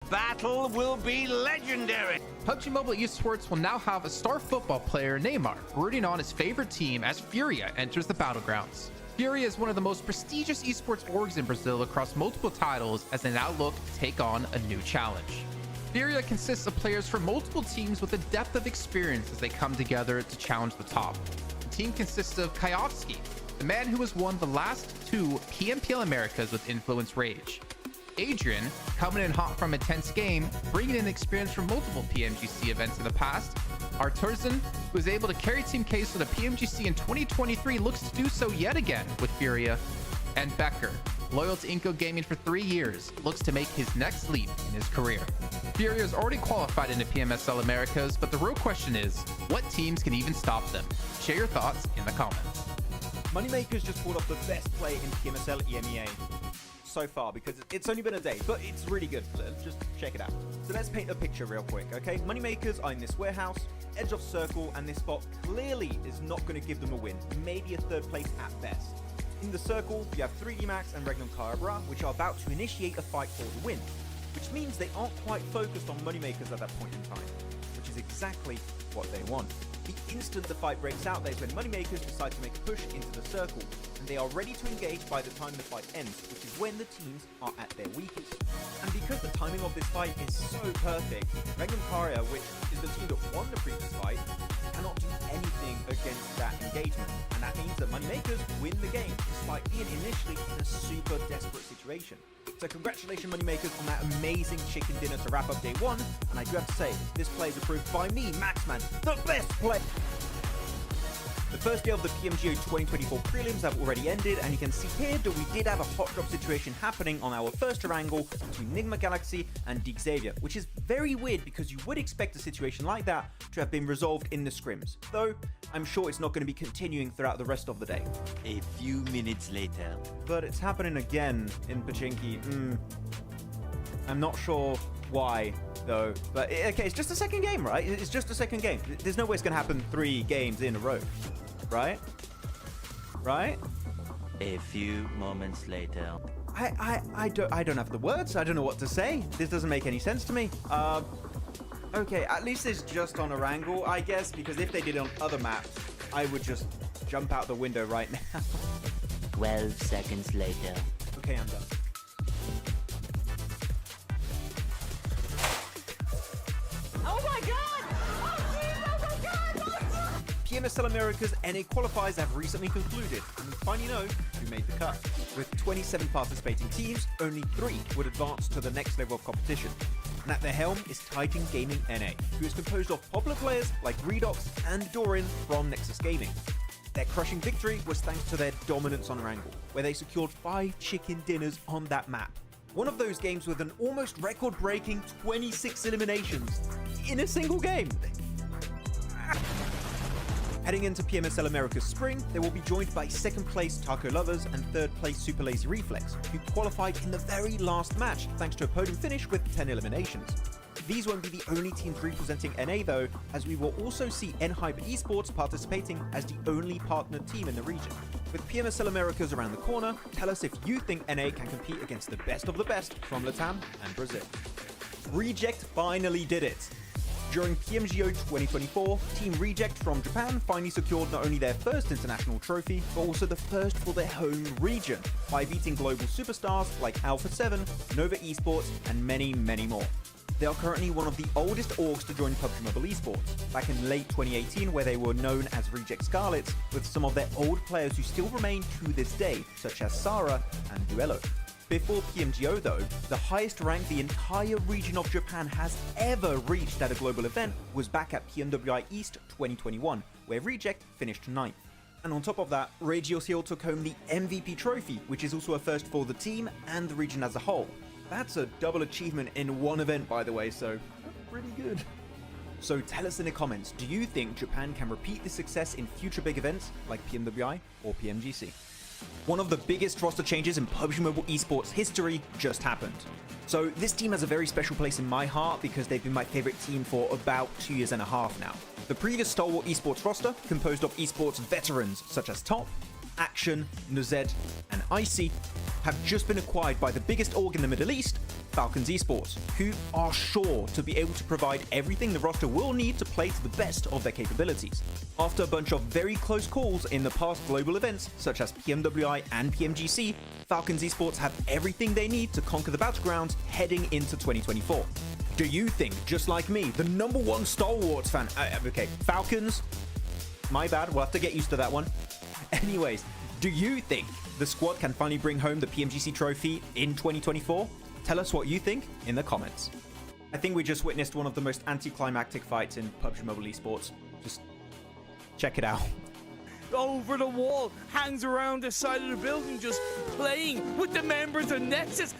battle will be legendary. PUBG Mobile Esports will now have a star football player, Neymar, rooting on his favorite team as Furia enters the battlegrounds. Furia is one of the most prestigious esports orgs in Brazil across multiple titles as they now look to take on a new challenge. Furia consists of players from multiple teams with a depth of experience as they come together to challenge the top. The team consists of Kayovsky, the man who has won the last 2 PMPL Americas with Influence Rage. Adrian, coming in hot from a tense game, bringing in experience from multiple PMGC events in the past. Arturzan, who was able to carry Team Case to the PMGC in 2023, looks to do so yet again with Furia. And Becker, loyal to Inco Gaming for 3 years, looks to make his next leap in his career. Furia is already qualified into PMSL Americas, but the real question is, what teams can even stop them? Share your thoughts in the comments. Moneymakers just pulled off the best play in PMSL EMEA so far, because it's only been a day, but it's really good. So just check it out. So let's paint a picture real quick, okay? Moneymakers are in this warehouse, edge of circle, and this spot clearly is not going to give them a win, maybe a 3rd place at best. In the circle, you have 3D Max and Erangel, which are about to initiate a fight for the win, which means they aren't quite focused on Moneymakers at that point in time, which is exactly what they want. The instant the fight breaks out, there's when Moneymakers decide to make a push into the circle, and they are ready to engage by the time the fight ends, which is when the teams are at their weakest. And because the timing of this fight is so perfect, Erangel, which is the team that won the previous fight, cannot do anything against that engagement, and that means that Moneymakers win the game, despite being initially in a super desperate situation. So congratulations Moneymakers on that amazing chicken dinner to wrap up day 1, and I do have to say, this play is approved by me, Maxman, the best play! The first day of the PMGO 2024 prelims have already ended, and you can see here that we did have a hot drop situation happening on our first Erangel between Nigma Galaxy and Dig Xavier, which is very weird because you would expect a situation like that to have been resolved in the scrims, though I'm sure it's not going to be continuing throughout the rest of the day. A few minutes later. But it's happening again in Pachinki. I'm not sure why, though. But okay, it's just a second game, right? It's just a second game. There's no way it's going to happen 3 games in a row. Right? Right? A few moments later. I don't have the words. I don't know what to say. This doesn't make any sense to me. Okay, at least it's just on Erangel, I guess, because if they did it on other maps, I would just jump out the window right now. 12 seconds later. Okay, I'm done. Oh my god! Oh jeez, oh my god! PMSL America's NA qualifiers have recently concluded, and we finally know who made the cut. With 27 participating teams, only 3 would advance to the next level of competition. And at the helm is Titan Gaming NA, who is composed of popular players like Redox and Doran from Nexus Gaming. Their crushing victory was thanks to their dominance on Erangel, where they secured 5 chicken dinners on that map. One of those games with an almost record-breaking 26 eliminations in a single game. Heading into PMSL America's spring, they will be joined by 2nd place Taco Lovers and 3rd place Super Lazy Reflex, who qualified in the very last match thanks to a podium finish with 10 eliminations. These won't be the only teams representing NA though, as we will also see N-Hyper Esports participating as the only partnered team in the region. With PMSL Americas around the corner, tell us if you think NA can compete against the best of the best from Latam and Brazil. Reject finally did it! During PMGO 2024, Team Reject from Japan finally secured not only their first international trophy, but also the first for their home region, by beating global superstars like Alpha 7, Nova Esports, and many, many more. They are currently one of the oldest orgs to join PUBG Mobile Esports, back in late 2018 where they were known as Reject Scarlets, with some of their old players who still remain to this day, such as Sarah and Duello. Before PMGO though, the highest rank the entire region of Japan has ever reached at a global event was back at PMWI East 2021, where Reject finished 9th. And on top of that, Regios Hill took home the MVP trophy, which is also a first for the team and the region as a whole. That's a double achievement in one event, by the way, so pretty good. So tell us in the comments, do you think Japan can repeat this success in future big events like PMWI or PMGC? One of the biggest roster changes in PUBG Mobile Esports history just happened. So this team has a very special place in my heart because they've been my favorite team for about 2.5 years now. The previous Stalwart Esports roster, composed of esports veterans such as Top, Action, Nuzed, and Icy, have just been acquired by the biggest org in the Middle East, Falcons Esports, who are sure to be able to provide everything the roster will need to play to the best of their capabilities. After a bunch of very close calls in the past global events, such as PMWI and PMGC, Falcons Esports have everything they need to conquer the battlegrounds heading into 2024. Do you think, just like me, the #1 Star Wars fan... okay, Falcons... My bad, we'll have to get used to that one. Anyways, do you think the squad can finally bring home the PMGC trophy in 2024? Tell us what you think in the comments. I think we just witnessed one of the most anticlimactic fights in PUBG Mobile Esports. Just check it out. Over the wall, hangs around the side of the building, just playing with the members of Nexus.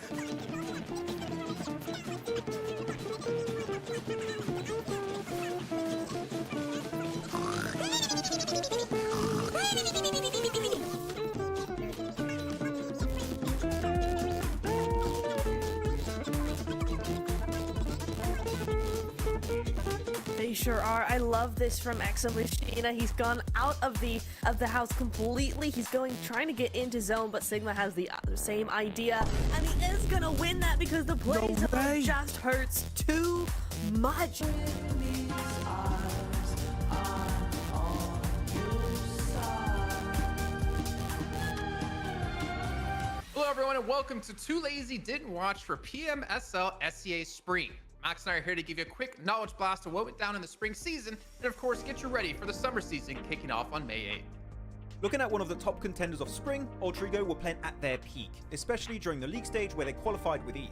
They sure are. I love this from Maximillian. He's gone out of the house completely. He's trying to get into zone, but Sigma has the same idea, and he is gonna win that because the play zone just hurts too much. Hello everyone and welcome to Too Lazy Didn't Watch for PMSL SEA Spring. Max and I are here to give you a quick knowledge blast of what went down in the spring season, and of course get you ready for the summer season kicking off on May 8th. Looking at one of the top contenders of spring, Ultrigo were playing at their peak, especially during the league stage where they qualified with ease.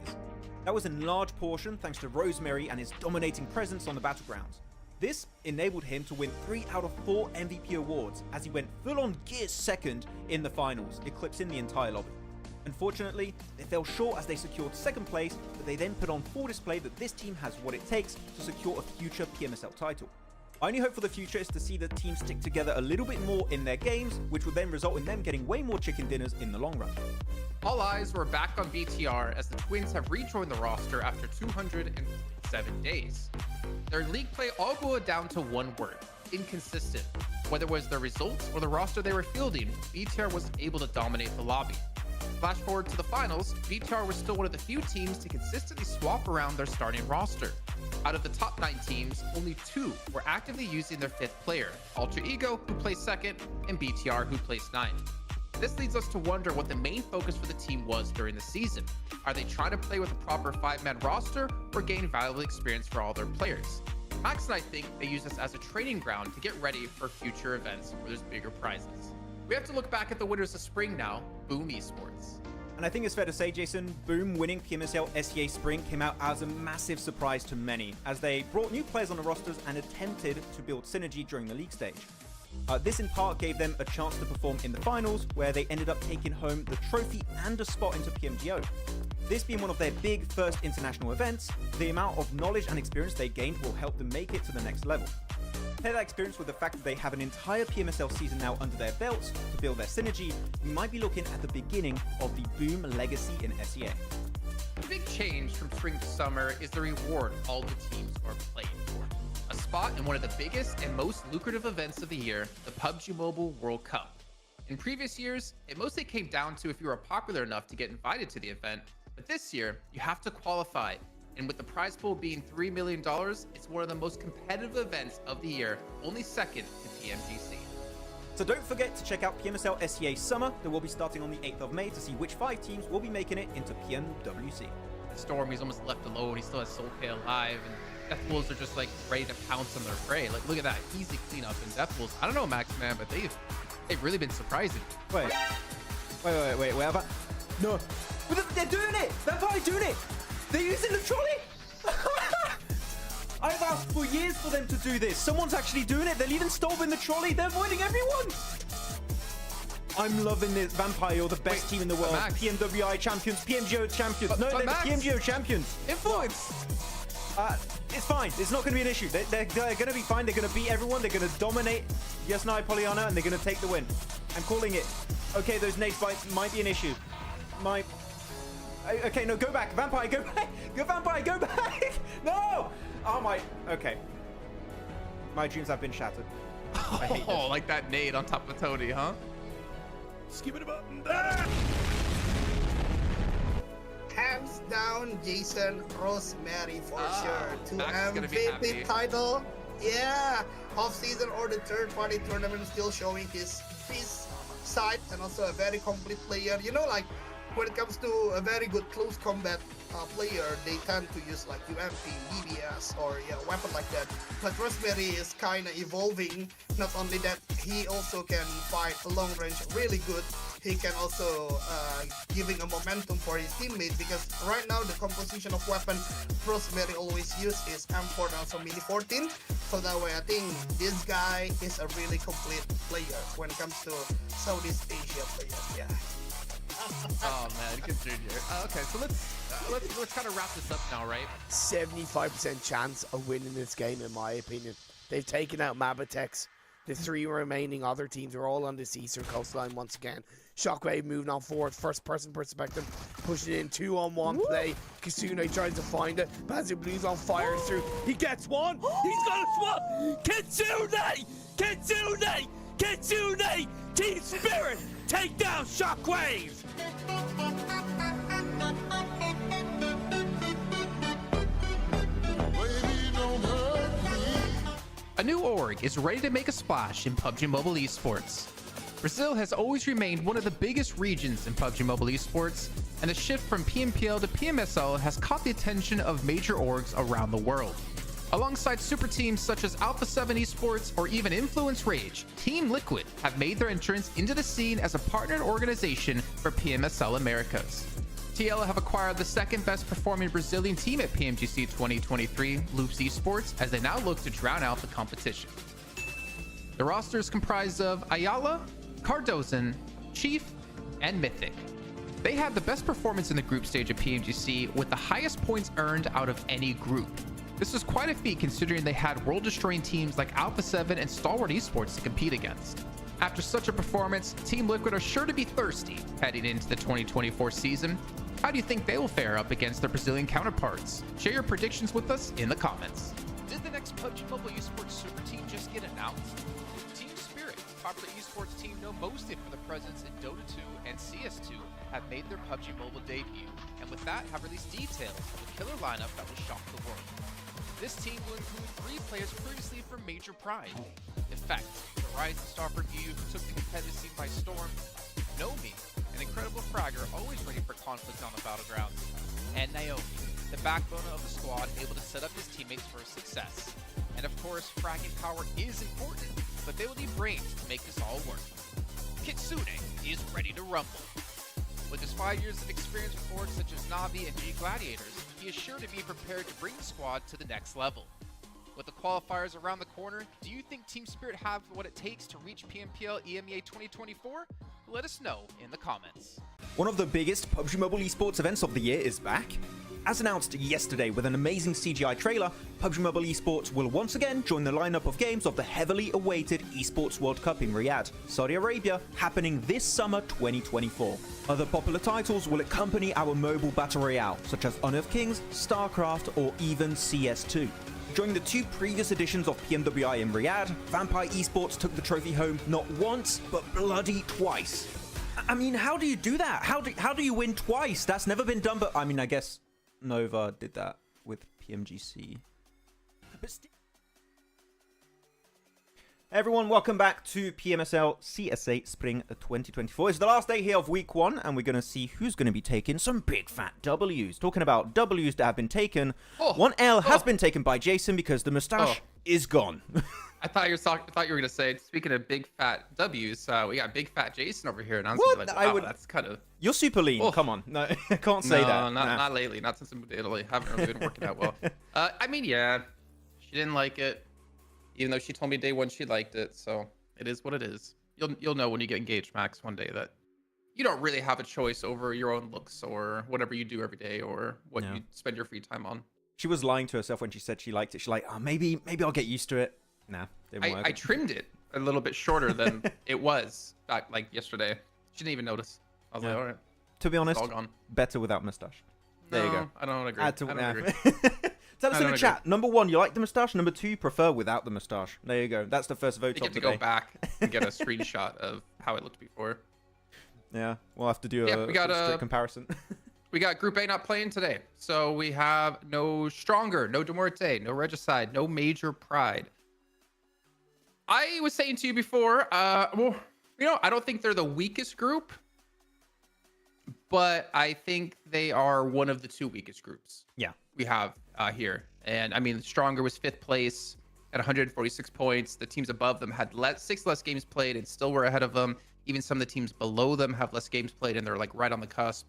That was in large portion thanks to Rosemary and his dominating presence on the battlegrounds. This enabled him to win 3 out of 4 MVP awards as he went full-on gear second in the finals, eclipsing the entire lobby. Unfortunately, they fell short as they secured second place, but they then put on full display that this team has what it takes to secure a future PMSL title. My only hope for the future is to see the team stick together a little bit more in their games, which would then result in them getting way more chicken dinners in the long run. All eyes were back on BTR as the Twins have rejoined the roster after 207 days. Their league play all boiled down to one word: inconsistent. Whether it was their results or the roster they were fielding, BTR was able to dominate the lobby. Flash forward to the finals, BTR was still one of the few teams to consistently swap around their starting roster. Out of the top 9 teams, only 2 were actively using their 5th player, Alter Ego, who placed 2nd, and BTR, who placed 9th. This leads us to wonder what the main focus for the team was during the season. Are they trying to play with a proper 5-man roster or gain valuable experience for all their players? Max and I think they use this as a training ground to get ready for future events where there's bigger prizes. We have to look back at the winners of spring now, Boom Esports. And I think it's fair to say, Jason, Boom winning PMSL SEA Spring came out as a massive surprise to many, as they brought new players on the rosters and attempted to build synergy during the league stage. This in part gave them a chance to perform in the finals, where they ended up taking home the trophy and a spot into PMGO. This being one of their big first international events, the amount of knowledge and experience they gained will help them make it to the next level. Pair that experience with the fact that they have an entire PMSL season now under their belts to build their synergy, we might be looking at the beginning of the Boom legacy in SEA. The big change from spring to summer is the reward all the teams are playing for. A spot in one of the biggest and most lucrative events of the year, the PUBG Mobile World Cup. In previous years, it mostly came down to if you were popular enough to get invited to the event, but this year, you have to qualify. And with the prize pool being $3 million, it's one of the most competitive events of the year, only second to PMGC. So don't forget to check out PMSL SEA Summer that will be starting on the 8th of May to see which 5 teams will be making it into PMWC. Storm, he's almost left alone. He still has Soulcare alive, and Death Wolves are just like ready to pounce on their prey. Like, look at that easy cleanup. And Death Wolves, I don't know, Maxman, but they've really been surprising. Wait, have I? No. But they're doing it! They're probably doing it! They're using the trolley! I've asked for years for them to do this. Someone's actually doing it. They're leaving Stove in the trolley. They're avoiding everyone. I'm loving this. Vampire, the best team in the world. Max. PMWI champions, PMGO champions. No, they're the Max. PMGO champions. Influence! It's fine. It's not going to be an issue. They're going to be fine. They're going to beat everyone. They're going to dominate Yasnai Pollyanna, and they're going to take the win. I'm calling it. Okay, those nade bites might be an issue. Okay, no, go back. Vampire, go back. Go, Vampire, go back. No. Oh, my. Okay. My dreams have been shattered. I hate this. Like that nade on top of Tony, huh? Skip it up. Hands down, Jason Rosemary for sure. To Max is gonna be happy. MVP title. Yeah, off-season or the third-party tournament still showing his side and also a very complete player. You know, like when it comes to a very good close combat player, they tend to use like UMP, BBS, or weapon like that. But Rosemary is kind of evolving. Not only that, he also can fight long range really good. He can also giving a momentum for his teammates, because right now the composition of weapon Rosemary always use is M4 and also Mini 14. So that way I think this guy is a really complete player when it comes to Southeast Asia players. Yeah. Oh man, good junior. Okay, so let's kind of wrap this up now, right? 75% chance of winning this game, in my opinion. They've taken out Mabatex. The 3 remaining other teams are all on this eastern coastline once again. Shockwave moving on forward, first person perspective, pushing in 2-on-1 play. Kasune tries to find it. Bazu Blue's on fire through. He gets one. He's got a swap. Kitsune! Kitsune! Kitsune! Team Spirit! Take down Shockwave! A new org is ready to make a splash in PUBG Mobile Esports. Brazil has always remained one of the biggest regions in PUBG Mobile Esports, and the shift from PMPL to PMSL has caught the attention of major orgs around the world. Alongside super teams such as Alpha 7 Esports or even Influence Rage, Team Liquid have made their entrance into the scene as a partnered organization for PMSL Americas. TL have acquired the second best performing Brazilian team at PMGC 2023, Loops Esports, as they now look to drown out the competition. The roster is comprised of Ayala, Cardozan, Chief, and Mythic. They had the best performance in the group stage of PMGC with the highest points earned out of any group. This was quite a feat considering they had world-destroying teams like Alpha 7 and Stalwart Esports to compete against. After such a performance, Team Liquid are sure to be thirsty heading into the 2024 season. How do you think they will fare up against their Brazilian counterparts? Share your predictions with us in the comments. Did the next PUBG Mobile Esports super team just get announced? Team Spirit, popular esports team known mostly for their presence in Dota 2 and CS2, have made their PUBG Mobile debut, and with that have released details of the killer lineup that will shock the world. This team will include 3 players previously from Major Pride. Effect, the rising star for EU who took the competitive scene by storm. Nomi, an incredible fragger always ready for conflict on the battlegrounds. And Naomi, the backbone of the squad able to set up his teammates for success. And of course, fragging power is important, but they will need brains to make this all work. Kitsune is ready to rumble. With his 5 years of experience with orgs such as Navi and G Gladiators, he is sure to be prepared to bring the squad to the next level. With the qualifiers around the corner, do you think Team Spirit have what it takes to reach PMPL EMEA 2024? Let us know in the comments. One of the biggest PUBG Mobile esports events of the year is back. As announced yesterday with an amazing CGI trailer, PUBG Mobile Esports will once again join the lineup of games of the heavily awaited Esports World Cup in Riyadh, Saudi Arabia, happening this summer 2024. Other popular titles will accompany our mobile battle royale, such as Honor of Kings, StarCraft, or even CS2. During the 2 previous editions of PMWI in Riyadh, Vampire Esports took the trophy home not once, but bloody twice. I mean, how do you do that? How do you win twice? That's never been done, but I mean, I guess Nova did that with PMGC. Hey everyone, welcome back to PMSL CSA Spring 2024. It's the last day here of week 1, and we're going to see who's going to be taking some big fat W's. Talking about W's that have been taken, one L has been taken by Jason because the mustache is gone. I thought you were going to say, speaking of big fat W's, we got big fat Jason over here. And I was What? like, I wow, would- that's kind of... You're super lean. Come on. No, I can't say that. Not lately. Not since I moved to Italy. Haven't really been working out well. I mean, yeah, she didn't like it, even though she told me day 1 she liked it. So it is what it is. You'll know when you get engaged, Max, one day that you don't really have a choice over your own looks or whatever you do every day or what you spend your free time on. She was lying to herself when she said she liked it. She's like, oh, maybe I'll get used to it. Nah, didn't work. I trimmed it a little bit shorter than it was back like yesterday. She didn't even notice. I was like, all right. To be honest, It's all gone. better without mustache. There you go. I don't agree. I don't agree. Tell us I in don't the chat. Number 1, you like the mustache. Number 2, prefer without the mustache. There you go. That's the first vote You of get the to go day. back and get a screenshot of how it looked before. Yeah, we'll have to do Yeah, a we got strict comparison. We got Group A not playing today. So we have no Stronger, no Muerte, no Regicide, no Major Pride. I was saying to you before, well, you know, I don't think they're the weakest group, but I think they are one of the 2 weakest groups. Yeah. We have here. And I mean, Stronger was 5th place at 146 points. The teams above them had 6 less games played and still were ahead of them. Even some of the teams below them have less games played and they're like right on the cusp.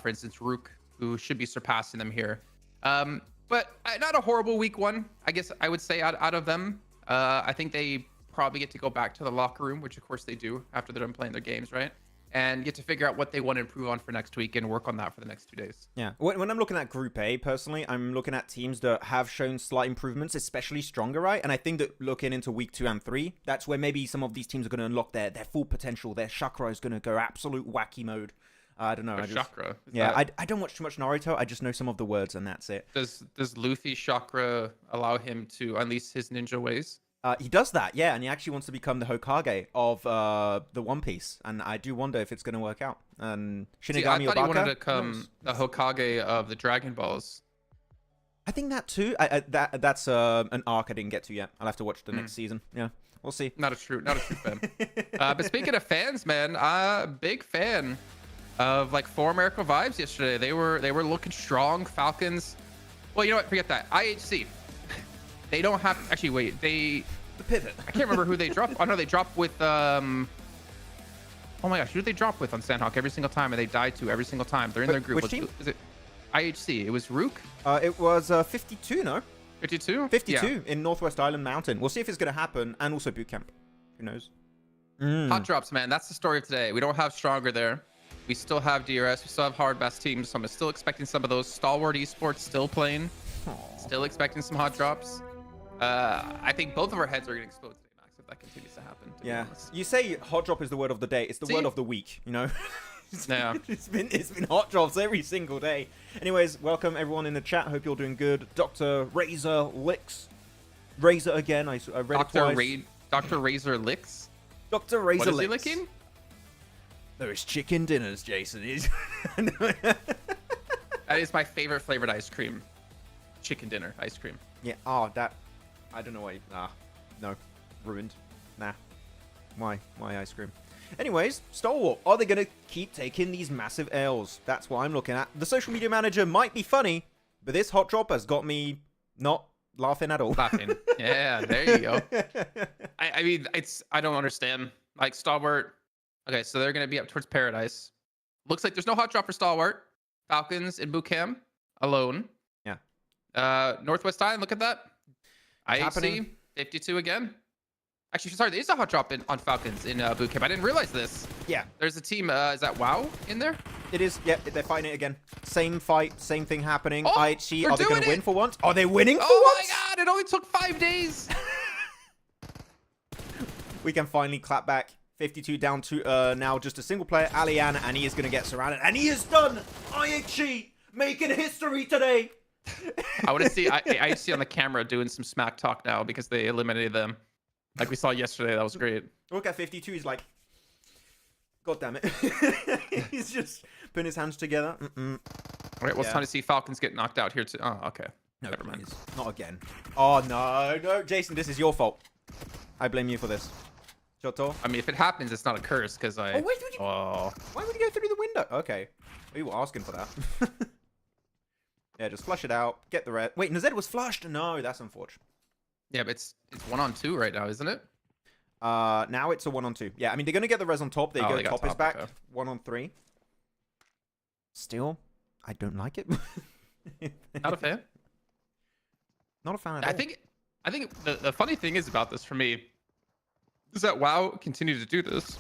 For instance, Rook, who should be surpassing them here. But not a horrible week 1, I guess I would say out of them. I think they probably get to go back to the locker room, which of course they do after they're done playing their games, right? And get to figure out what they want to improve on for next week and work on that for the next 2 days. Yeah. When I'm looking at Group A, personally, I'm looking at teams that have shown slight improvements, especially Stronger, right? And I think that looking into week 2 and 3, that's where maybe some of these teams are going to unlock their full potential. Their chakra is going to go absolute wacky mode. I don't know. Chakra. Yeah, I don't watch too much Naruto. I just know some of the words and that's it. Does Luffy's chakra allow him to unleash his ninja ways? He does that, yeah, and he actually wants to become the Hokage of the One Piece, and I do wonder if it's going to work out. And Shinigami I thought Obaka, he wanted to become the Hokage of the Dragon Balls. I think that too. That's an arc I didn't get to yet. I'll have to watch the next season. Yeah, we'll see. Not a true fan. But speaking of fans, man, big fan of like For America vibes yesterday. They were looking strong. Falcons. Well, you know what? Forget that. IHC. They don't have actually. Wait, the pivot. I can't remember who they dropped. Oh no, they dropped with Oh my gosh, who did they drop with on Sanhok every single time, and they died to every single time? They're in their group. Which team? Is it IHC? It was Rook. It was 52. No, 52. 52 in Northwest Island Mountain. We'll see if it's gonna happen, and also boot camp. Who knows? Hot drops, man. That's the story of today. We don't have Stronger there. We still have DRS. We still have hard best teams. So I'm still expecting some of those. Stalwart Esports still playing. Still expecting some hot drops. I think both of our heads are going to explode today, Max, if that continues to happen. To yeah. You say hot drop is the word of the day. It's the word of the week, you know? Yeah. It's been hot drops every single day. Anyways, welcome everyone in the chat. Hope you're doing good. Dr. Razor Licks. Razor again. I read it twice. Dr. Razor Licks? Dr. Razor What is Licks. he licking? There's chicken dinners, Jason. That is my favorite flavored ice cream. Chicken dinner ice cream. Yeah. Oh, that. I don't know why. No. Ruined. Nah. Why ice cream? Anyways, Stalwart. Are they going to keep taking these massive L's? That's what I'm looking at. The social media manager might be funny, but this hot drop has got me not laughing at all. Laughing. Yeah, there you go. I mean, I don't understand. Like, Stalwart. Okay, so they're going to be up towards Paradise. Looks like there's no hot drop for Stalwart. Falcons in boot camp alone. Yeah. Northwest Island, look at that. IHC, 52 again. Actually, sorry, there is a hot drop on Falcons in boot camp. I didn't realize this. Yeah. There's a team, is that WoW in there? It is. Yeah, they're fighting it again. Same fight, same thing happening. Oh, IHC, are they going to win for once? Are they winning for Oh once? my god, it only took 5 days. We can finally clap back. 52 down to now just a single player, Alian, and he is going to get surrounded. And he is done! IHC making history today! I want to see IHC on the camera doing some smack talk now because they eliminated them. Like we saw yesterday, that was great. Look at 52, he's like, God damn it. He's just putting his hands together. All right, well, it's time to see Falcons get knocked out here too. Oh, okay. No, never mind. please. Not again. Oh, no. Jason, this is your fault. I blame you for this. Shoto. I mean, if it happens, it's not a curse because I... Oh, wait, would you... Oh. Why would you go through the window? Okay. We were asking for that. Yeah, just flush it out. Get the red. Wait, Nazed was flushed. No, that's unfortunate. Yeah, but it's 1-on-2 right now, isn't it? Now it's a 1-on-2. Yeah, I mean, they're going to get the res on top. They go top is back. Okay. 1-on-3. Still, I don't like it. Not a fan? Not a fan at all. I think the funny thing is about this for me is that WoW continued to do this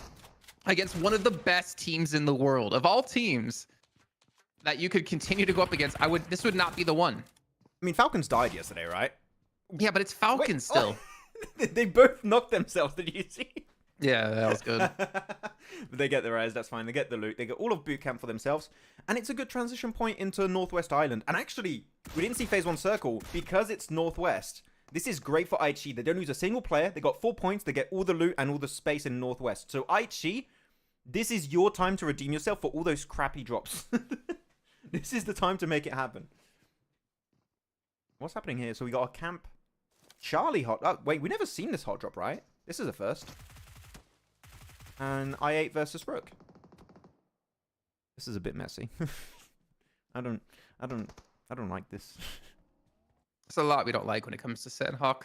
against one of the best teams in the world. Of all teams that you could continue to go up against, this would not be the one. I mean, Falcons died yesterday, right? Yeah, but it's Falcons still. Oh, they both knocked themselves, did you see? Yeah, that was good. But they get the res, that's fine. They get the loot. They get all of boot camp for themselves. And it's a good transition point into Northwest Island. And actually, we didn't see Phase 1 Circle because it's Northwest. This is great for IHC. They don't lose a single player. They got 4 points. They get all the loot and all the space in Northwest. So IHC, This is your time to redeem yourself for all those crappy drops. This is the time to make it happen. What's happening here? So we got a Camp Charlie hot... Oh, wait, we've never seen this hot drop, right? This is a first. And I8 versus Rook. This is a bit messy. I don't like this. There's a lot we don't like when it comes to Sanhok.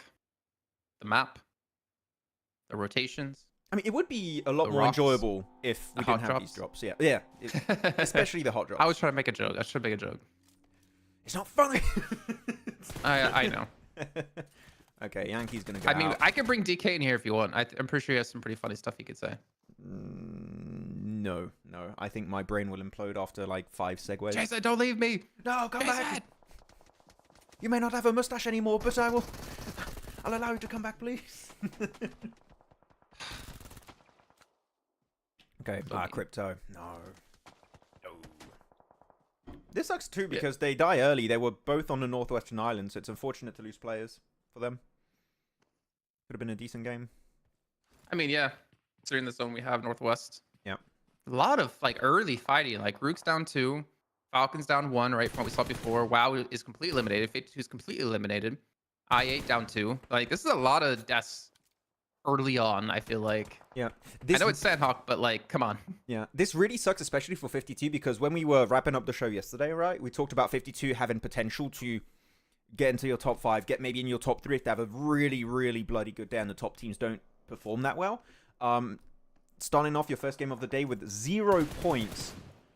The map. The rotations. I mean, it would be a lot more enjoyable if we didn't have these drops. Yeah, yeah. Especially the hot drops. I was trying to make a joke. I should make a joke. It's not funny. I know. Okay, Yankee's gonna go. I mean, out. I can bring DK in here if you want. I'm pretty sure he has some pretty funny stuff he could say. No. I think my brain will implode after like 5 segues. Jason, don't leave me. No, come Jason. back. You may not have a mustache anymore, but I'll allow you to come back, please. Okay, Crypto. No. This sucks too because they die early. They were both on the Northwestern Island, so it's unfortunate to lose players for them. Could have been a decent game. I mean, yeah. Considering the zone we have Northwest. Yeah. A lot of like early fighting. Like Rook's down 2. Falcons down 1, right from what we saw before. WoW is completely eliminated. 52 is completely eliminated. I8 down 2. Like, this is a lot of deaths early on, I feel like. Yeah. I know it's Sanhok, but like, come on. Yeah. This really sucks, especially for 52, because when we were wrapping up the show yesterday, right, we talked about 52 having potential to get into your top 5, get maybe in your top 3 if they have a really, really bloody good day and the top teams don't perform that well. Starting off your first game of the day with 0 points,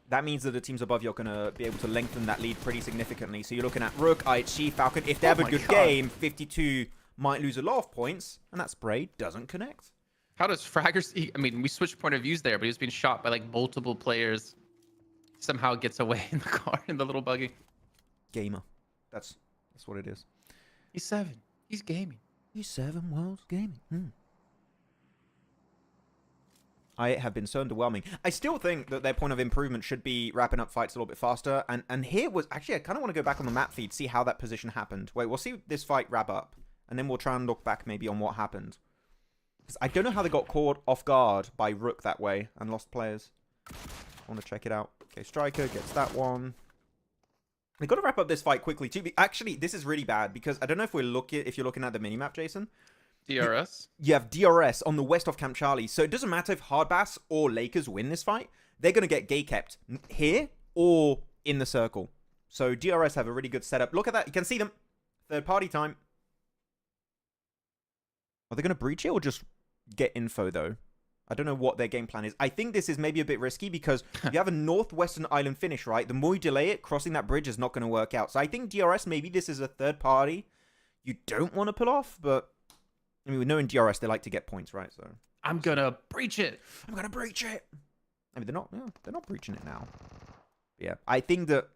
that means that the teams above you are going to be able to lengthen that lead pretty significantly. So you're looking at Rook, IHC, Falcon. If they have a good game, 52 might lose a lot of points, and that spray doesn't connect. How does Fraggers... I mean, we switched point of views there, but he was being shot by like multiple players. Somehow gets away in the car, in the little buggy. Gamer. That's what it is. He's 7. He's gaming. He's 7 worlds gaming. I have been so underwhelming. I still think that their point of improvement should be wrapping up fights a little bit faster. And here was... Actually, I kind of want to go back on the map feed, see how that position happened. Wait, we'll see this fight wrap up. And then we'll try and look back maybe on what happened. Because I don't know how they got caught off guard by Rook that way and lost players. I want to check it out. Okay, Striker gets that one. We've got to wrap up this fight quickly too. Actually, this is really bad because I don't know if you're looking at the minimap, Jason. DRS? You have DRS on the west of Camp Charlie. So it doesn't matter if Hardbass or Lakers win this fight. They're going to get gate kept here or in the circle. So DRS have a really good setup. Look at that. You can see them. Third party time. Are they going to breach it or just get info, though? I don't know what their game plan is. I think this is maybe a bit risky because you have a Northwestern Island finish, right? The more you delay it, crossing that bridge is not going to work out. So I think DRS, maybe this is a third party you don't want to pull off, but... I mean, we know in DRS they like to get points, right? So I'm gonna breach it. I'm gonna breach it. I mean, they're not breaching it now. But yeah, I think that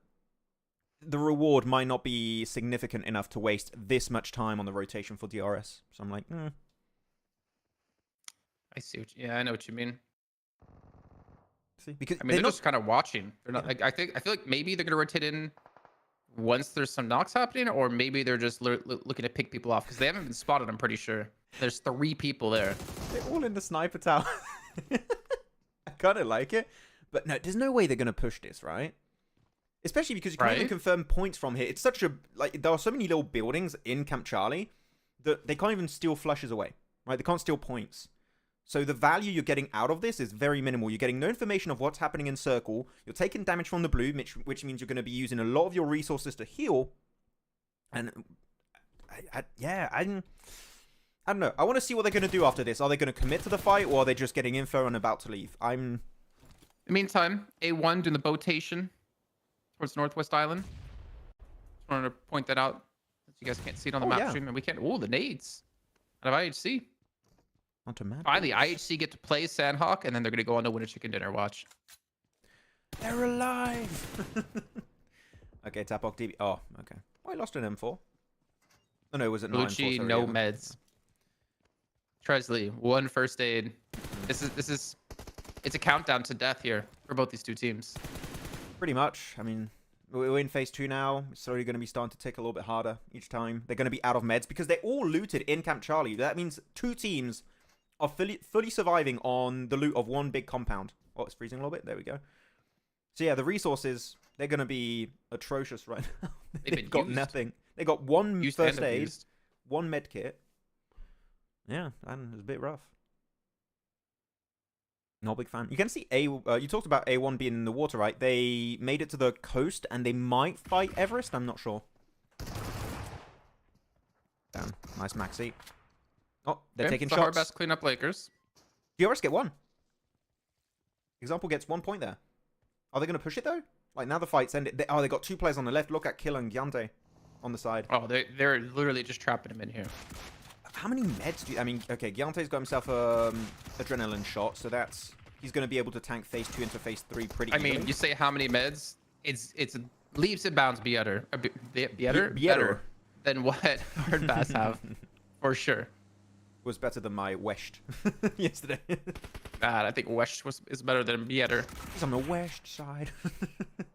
the reward might not be significant enough to waste this much time on the rotation for DRS. So I'm like, I see. Yeah, I know what you mean. See, because I mean, they're just kind of watching. They're not. Like, I feel like maybe they're gonna rotate in once there's some knocks happening, or maybe they're just looking to pick people off because they haven't been spotted. I'm pretty sure there's 3 people there. They're all in the sniper tower. I kind of like it, but no, there's no way they're gonna push this, right? Especially because you can't even confirm points from here. It's such a there are so many little buildings in Camp Charlie that they can't even steal flushes away, right? They can't steal points. So the value you're getting out of this is very minimal. You're getting no information of what's happening in circle. You're taking damage from the blue, which means you're going to be using a lot of your resources to heal. And I don't know. I want to see what they're going to do after this. Are they going to commit to the fight, or are they just getting info and about to leave? In the meantime, A1 doing the botation towards Northwest Island. Just wanted to point that out. You guys can't see it on the map stream, and we can't. Oh, the nades out of IHC. Finally, IHC get to play Sanhok, and then they're going to go on to win a chicken dinner. Watch. They're alive. Okay, Tapok DB. Oh, okay. Oh, I lost an M4. Oh, no, was it 9-4? No meds. Tresley, 1 first aid. It's a countdown to death here for both these 2 teams. Pretty much. I mean, we're in phase 2 now. It's slowly going to be starting to tick a little bit harder each time. They're going to be out of meds because they're all looted in Camp Charlie. That means 2 teams are fully surviving on the loot of 1 big compound. Oh, it's freezing a little bit. There we go. So yeah, the resources, they're going to be atrocious right now. They've got nothing. They got one first aid, one med kit. Yeah, and it's a bit rough. Not a big fan. You can see you talked about A1 being in the water, right? They made it to the coast, and they might fight Everest. I'm not sure. Damn, nice maxi. Oh, they're taking shots. Hard best clean up Lakers. DRS get one. Example gets 1 point there. Are they going to push it though? Like now the fight's ended. They got 2 players on the left. Look at Kill and Gyante on the side. Oh, they're literally just trapping him in here. How many meds do you... I mean, okay, Gyante's got himself adrenaline shot, so he's going to be able to tank phase 2 into phase 3 pretty easily. I mean, you say how many meds? It's leaps and bounds better than what hard bass have, for sure. Was better than my West yesterday. I think West is better than Bieter. He's on the West side.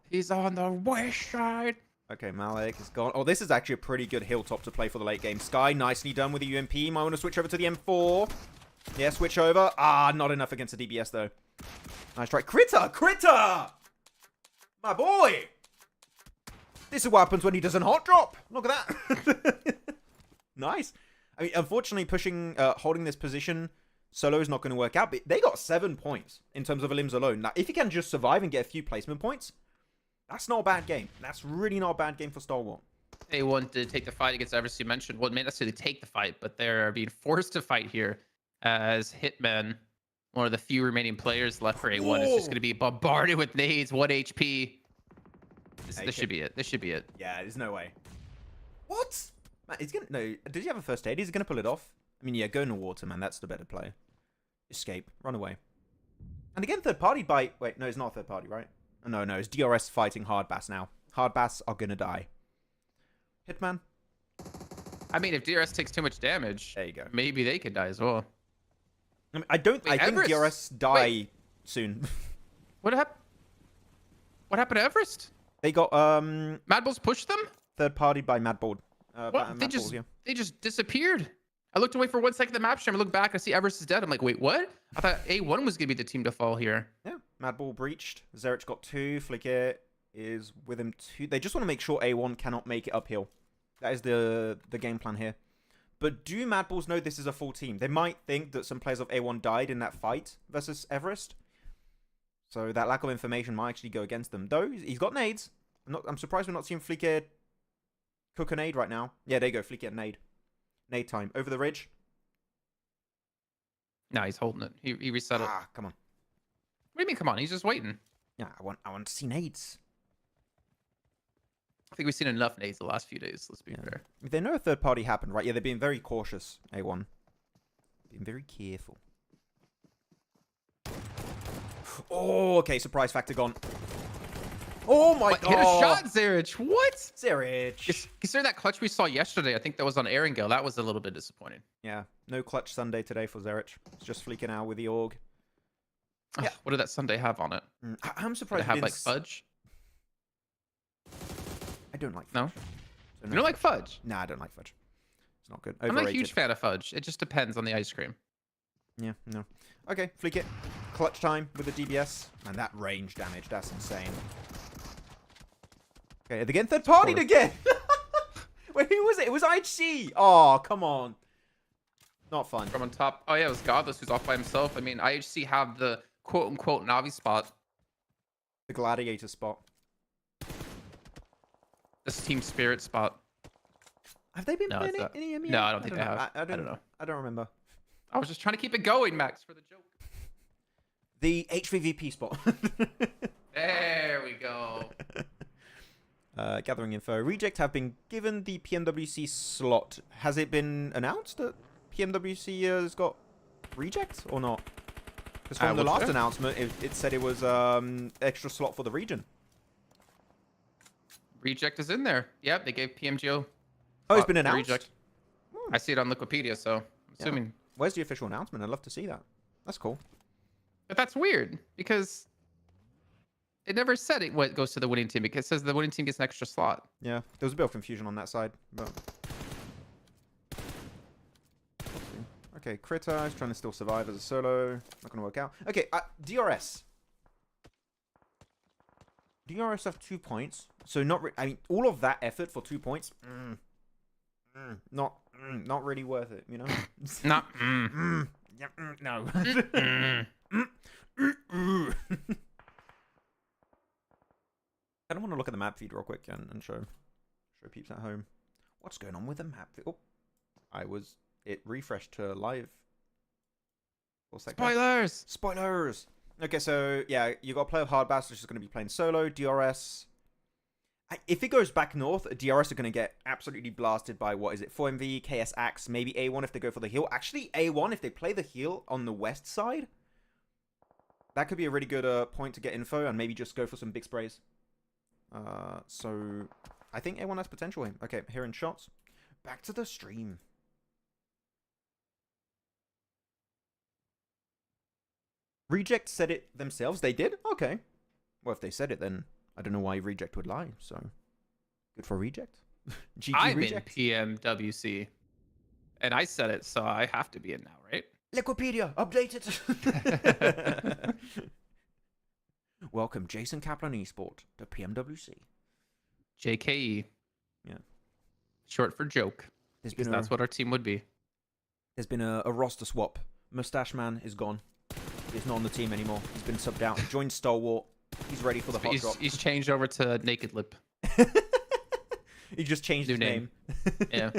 He's on the West side. Okay, Malik is gone. Oh, this is actually a pretty good hilltop to play for the late game. Sky, nicely done with the UMP. Might want to switch over to the M4. Yeah, switch over. Ah, not enough against the DBS, though. Nice try. Critter! Critter! My boy! This is what happens when he does a hot drop. Look at that. Nice. I mean, unfortunately, holding this position solo is not going to work out. But they got 7 points in terms of elims alone. Now, if you can just survive and get a few placement points, that's not a bad game. That's really not a bad game for Stalwart. They want to take the fight against Everest, you mentioned. Well, may not necessarily take the fight, but they're being forced to fight here as Hitman, one of the few remaining players left for A1, is just going to be bombarded with nades, 1 HP. This should be it. This should be it. Yeah, there's no way. What? Man, he's gonna... No, does he have a first aid? He's going to pull it off. I mean, yeah, go in the water, man. That's the better play. Escape. Run away. And again, third party by... Wait, no, it's not third party, right? No, it's DRS fighting Hard Bass now. Hard Bass are gonna die. Hitman. I mean, if DRS takes too much damage, there you go. Maybe they could die as well. I mean, I think DRS die soon. What happened? What happened to Everest? They got Mad Bulls pushed them. Third party by Mad Bull. What? They just disappeared. I looked away for 1 second at the map stream. I look back. I see Everest is dead. I'm like, wait, what? I thought A1 was gonna be the team to fall here. Yeah. Mad Bull breached. Zerich got 2. Flicker is with him 2. They just want to make sure A1 cannot make it uphill. That is the game plan here. But do Mad Bulls know this is a full team? They might think that some players of A1 died in that fight versus Everest. So that lack of information might actually go against them. Though, he's got nades. I'm surprised we're not seeing Flicker cook a nade right now. Yeah, there you go. Flicker nade. Nade time. Over the ridge. No, he's holding it. He reset it. Ah, come on. What do you mean, come on? He's just waiting. Yeah, I want to see nades. I think we've seen enough nades the last few days, let's be fair. They know a third party happened, right? Yeah, they're being very cautious, A1. Being very careful. Oh, okay, surprise factor gone. Oh my god. Hit a shot, Zerich. What? Zerich. Considering that clutch we saw yesterday, I think that was on Erangel. That was a little bit disappointing. Yeah, no clutch Sunday today for Zerich. It's just fleeking out with the org. Yeah. What did that Sunday have on it? I'm surprised. Did it have like fudge? I don't like fudge. No? You don't like fudge? Nah, I don't like fudge. It's not good. I'm not a huge fan of fudge. It just depends on the ice cream. Yeah, no. Okay, fleek it. Clutch time with the DBS. Man, that range damage, that's insane. Okay, again, third partied again. Wait, who was it? It was IHC. Oh, come on. Not fun. From on top. Oh, yeah, it was Godless who's off by himself. I mean, IHC have the quote-unquote Navi spot. The Gladiator spot. This Team Spirit spot. Have they been playing any MEA? No, I don't think they have. I don't know. I don't remember. I was just trying to keep it going, Max, for the joke. The HVVP spot. There we go. Gathering info. Reject have been given the PMWC slot. Has it been announced that PMWC has got Reject or not? Because from the last announcement, it said it was extra slot for the region. Reject is in there. Yep, they gave PMGO. Oh, it's been announced? Reject. I see it on Wikipedia, so I'm assuming. Yeah. Where's the official announcement? I'd love to see that. That's cool. But that's weird because it never said it goes to the winning team. Because it says the winning team gets an extra slot. Yeah, there was a bit of confusion on that side, but okay, Critter is trying to still survive as a solo. Not going to work out. Okay, DRS. DRS have 2 points. So not I mean, all of that effort for 2 points, not really worth it, you know? Not. Yeah, no. I don't want to look at the map feed real quick and show peeps at home what's going on with the map feed. Oh, it refreshed to live. Spoilers. Okay, so yeah, you got to play with Hard Bass, which is going to be playing solo. DRS. If it goes back north, DRS are going to get absolutely blasted by, what is it, 4MV, KS Axe, maybe A1 if they go for the heal. Actually, A1 if they play the heal on the west side. That could be a really good point to get info and maybe just go for some big sprays. So I think A1 has potential here. Okay, hearing shots. Back to the stream. Reject said it themselves. They did? Okay. Well, if they said it, then I don't know why Reject would lie. So good for Reject. GG I'm Reject. in PMWC. And I said it, so I have to be in now, right? Liquipedia, update it. Welcome, Jason Kaplan Esport to PMWC. JKE. Yeah. Short for joke. That's what our team would be. There's been a roster swap. Mustache Man is gone. He's not on the team anymore. He's been subbed out. Joined Stalwart. He's ready for the hot drop. He's changed over to Naked Lip. He just changed his name. Yeah.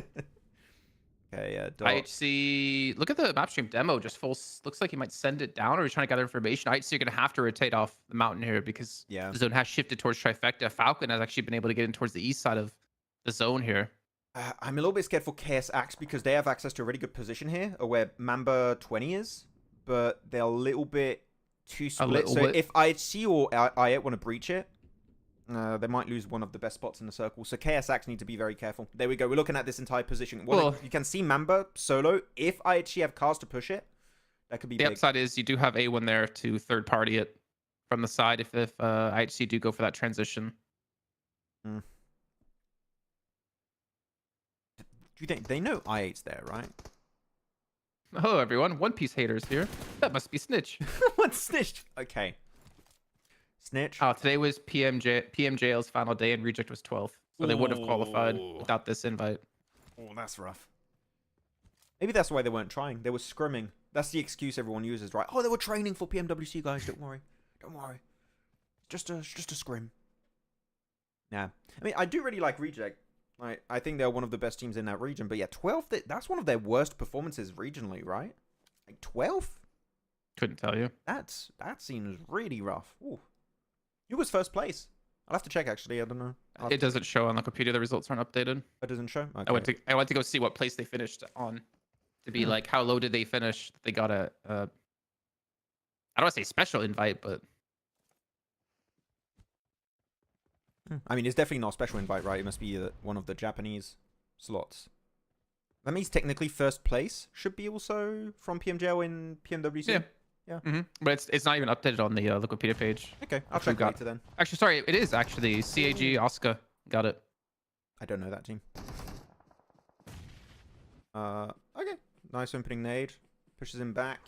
Okay, IHC, look at the map stream demo. Just looks like he might send it down, or he's trying to gather information. IHC are going to have to rotate off the mountain here because the zone has shifted towards Trifecta. Falcon has actually been able to get in towards the east side of the zone here. I'm a little bit scared for KS Axe because they have access to a really good position here, where Mamba 20 is, but they're a little bit too split. So if IHC or I8 want to breach it, they might lose one of the best spots in the circle. So KSX need to be very careful. There we go. We're looking at this entire position. You can see Mamba solo. If IHC have cars to push it, that could be big. The upside is you do have A1 there to third party it from the side if IHC do go for that transition. Do you think they know I8's there, right? Hello, everyone. One Piece haters here. That must be Snitch. What Snitch? Okay. Snitch. Oh, today was PMJL's final day and Reject was 12th. So they would have qualified without this invite. Oh, that's rough. Maybe that's why they weren't trying. They were scrimming. That's the excuse everyone uses, right? Oh, they were training for PMWC, guys. Don't worry. Don't worry. Just a scrim. Yeah. I mean, I do really like Reject. I think they're one of the best teams in that region. But yeah, 12th, that's one of their worst performances regionally, right? Like 12th? Couldn't tell you. That seems really rough. Ooh. Who was first place? I'll have to check, actually. I don't know. It doesn't show on Wikipedia. The results aren't updated. It doesn't show? Okay. I went to go see what place they finished on to be like, how low did they finish? They got I don't want to say special invite, but... I mean, it's definitely not a special invite, right? It must be one of the Japanese slots. That means technically first place should be also from PMJL in PMWC. Yeah. Yeah. But it's not even updated on the Wikipedia page. Okay, I'll check later then. Actually, sorry, it is actually CAG Oscar. Got it. I don't know that team. Okay. Nice opening nade. Pushes him back.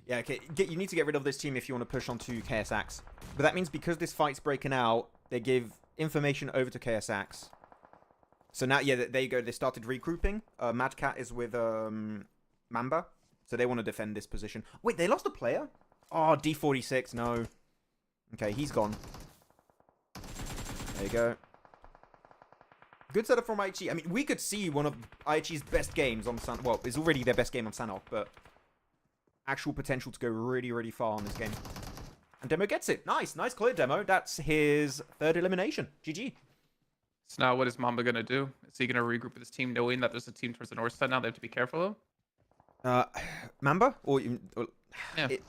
Yeah, okay. You need to get rid of this team if you want to push onto KSX. But that means because this fight's breaking out, they give information over to KSX. So now, yeah, there you go. They started regrouping. Mad Cat is with Mamba. So they want to defend this position. Wait, they lost a player? Oh, D46. No. Okay, he's gone. There you go. Good setup from IHG. I mean, we could see one of IHG's best games on Sanhok. Well, it's already their best game on Sanhok, but actual potential to go really, really far on this game. And Demo gets it. Nice. Nice clear, Demo. That's his third elimination. GG. So now what is Mamba going to do? Is he going to regroup with his team knowing that there's a team towards the north side now they have to be careful of? Mamba?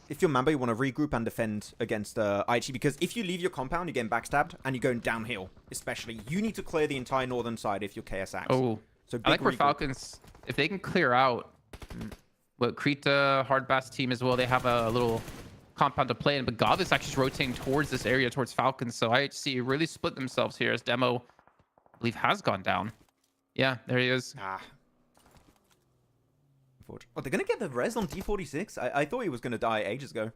If you're Mamba, you want to regroup and defend against IHG, because if you leave your compound, you're getting backstabbed, and you're going downhill, especially. You need to clear the entire northern side if you're KSX. Oh, so I like where Falcons, if they can clear out what Krita, Hardbass team as well, they have a little compound to play in, but Gavis actually is rotating towards this area, towards Falcons, so IHC really split themselves here as Demo, I believe, has gone down. Yeah, there he is. Oh, they're going to get the res on D46? I thought he was going to die ages ago.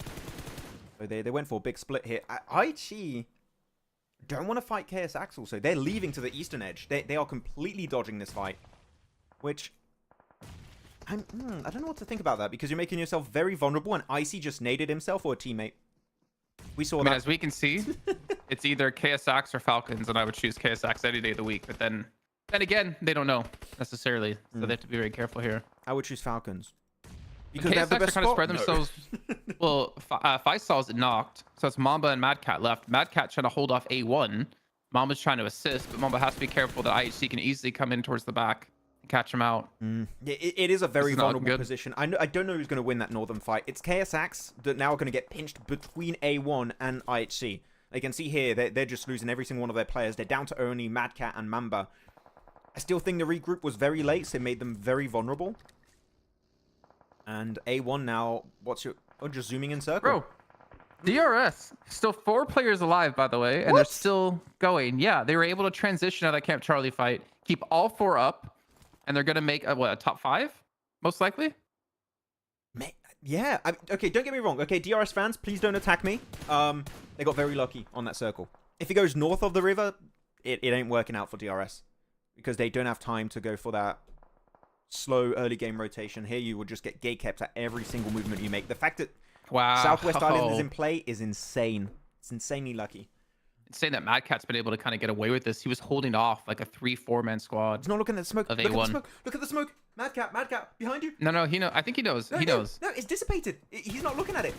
So they went for a big split here. IHG don't want to fight KSX also. They're leaving to the eastern edge. They are completely dodging this fight. Which... I don't know what to think about that, because you're making yourself very vulnerable, and Icy just naded himself or a teammate. We saw I mean, that. as we can see, it's either KSX or Falcons, and I would choose KSX any day of the week. But then again, they don't know necessarily, so they have to be very careful here. I would choose Falcons. Because KSX they have the are best kind of spot? spread themselves. Well, Faisal's knocked, so it's Mamba and Mad Cat left. Mad Cat trying to hold off A1. Mamba's trying to assist, but Mamba has to be careful that IHC can easily come in towards the back and catch him out. It is a very This is not vulnerable good. position. I don't know who's going to win that northern fight. It's KSX that now are going to get pinched between A1 and IHC. You can see here, they're just losing every single one of their players. They're down to only Mad Cat and Mamba. I still think the regroup was very late, so it made them very vulnerable. And A1 now, just zooming in circle. Bro, DRS, still 4 players alive, by the way, and they're still going. Yeah, they were able to transition out of that Camp Charlie fight, keep all 4 up, and they're going to make, a top 5? Most likely? Yeah, okay, don't get me wrong. Okay, DRS fans, please don't attack me. They got very lucky on that circle. If it goes north of the river, it ain't working out for DRS. Because they don't have time to go for that slow early game rotation. Here you will just get gate kept at every single movement you make. The fact that Southwest Island is in play is insane. It's insanely lucky. It's saying that Mad Cat's been able to kind of get away with this. He was holding off like a 3-4-man squad. He's not looking at the smoke. Of Look at the A1. smoke. Look at the smoke. Mad Cat, behind you. No, he knows. I think he knows. No, he knows. No, it's dissipated. He's not looking at it.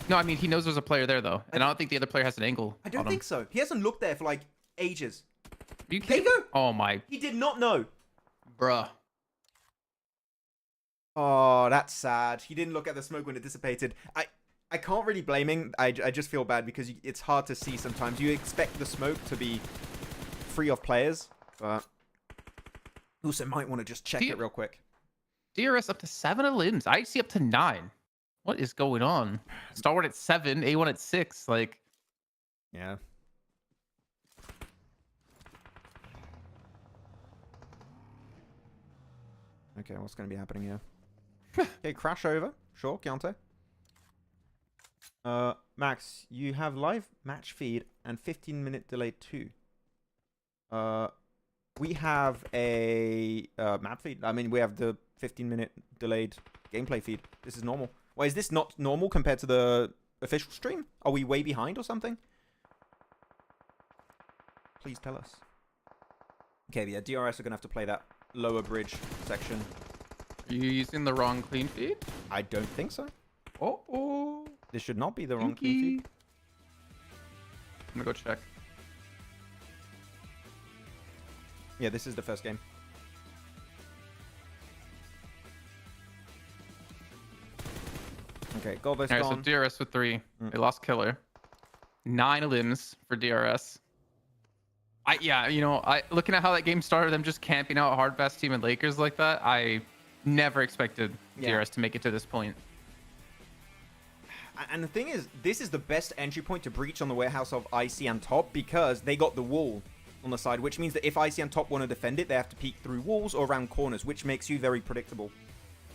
No, I mean, he knows there's a player there, though. And I don't think the other player has an angle. I don't on him. think so. He hasn't looked there for like ages. You There you can't- go. Oh, my. He did not know. Bruh. Oh, that's sad. He didn't look at the smoke when it dissipated. I can't really blame him. I just feel bad because it's hard to see sometimes. You expect the smoke to be free of players, but you also might want to just check it real quick. DRS up to 7 limbs. IHC up to 9. What is going on? Stalwart at 7, A1 at 6. Like, yeah. Okay, what's going to be happening here? Okay, crash over. Sure, Keontae. Max, you have live match feed and 15-minute delay too. We have a map feed. I mean, we have the 15-minute delayed gameplay feed. This is normal. Why is this not normal compared to the official stream? Are we way behind or something? Please tell us. Okay, yeah, DRS are going to have to play that lower bridge section. are you using the wrong clean feed? I don't think so. Oh. This should not be the wrong clean feed. I'm going to go check. Yeah, this is the first game. Okay, Golbo's Alright, so gone. DRS with 3. They lost Killer. 9 limbs for DRS. Looking at how that game started, them just camping out hard fast team and Lakers like that, I never expected DRS to make it to this point. And the thing is, this is the best entry point to breach on the warehouse of IC and Top because they got the wall on the side, which means that if IC and Top want to defend it, they have to peek through walls or around corners, which makes you very predictable.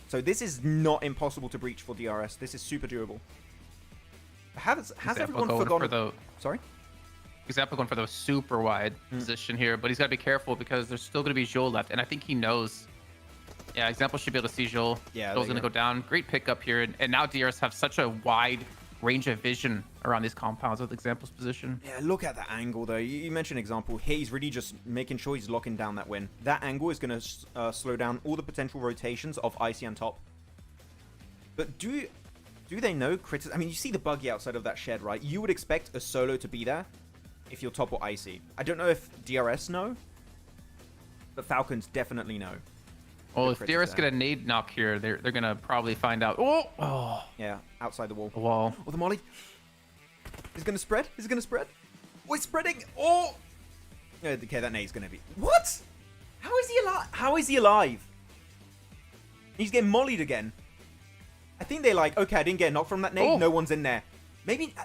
So this is not impossible to breach for DRS. This is super doable. Has everyone forgotten? Sorry? Example going for the super wide position here, but he's got to be careful because there's still going to be Joel left, and I think he knows. Yeah, Example should be able to see Joel. Yeah, Joel's going to go down. Great pickup here, and now DRS have such a wide range of vision around these compounds with Example's position. Yeah, look at that angle though. You mentioned Example. He's really just making sure he's locking down that win. That angle is going to slow down all the potential rotations of IC and Top. But do they know Critters? I mean, you see the buggy outside of that shed, right? You would expect a solo to be there if you're Top or IC. I don't know if DRS know, but Falcons definitely know. Well, if DRS get a nade knock here, they're going to probably find out. Oh! Yeah, outside the wall. The wall. Oh, the molly. Is it going to spread? Is it going to spread? Oh, it's spreading. Oh! Okay, that nade's going to be... What? How is he alive? How is he alive? He's getting mollied again. I think they're like, okay, I didn't get a knock from that nade. Oh. No one's in there. Maybe...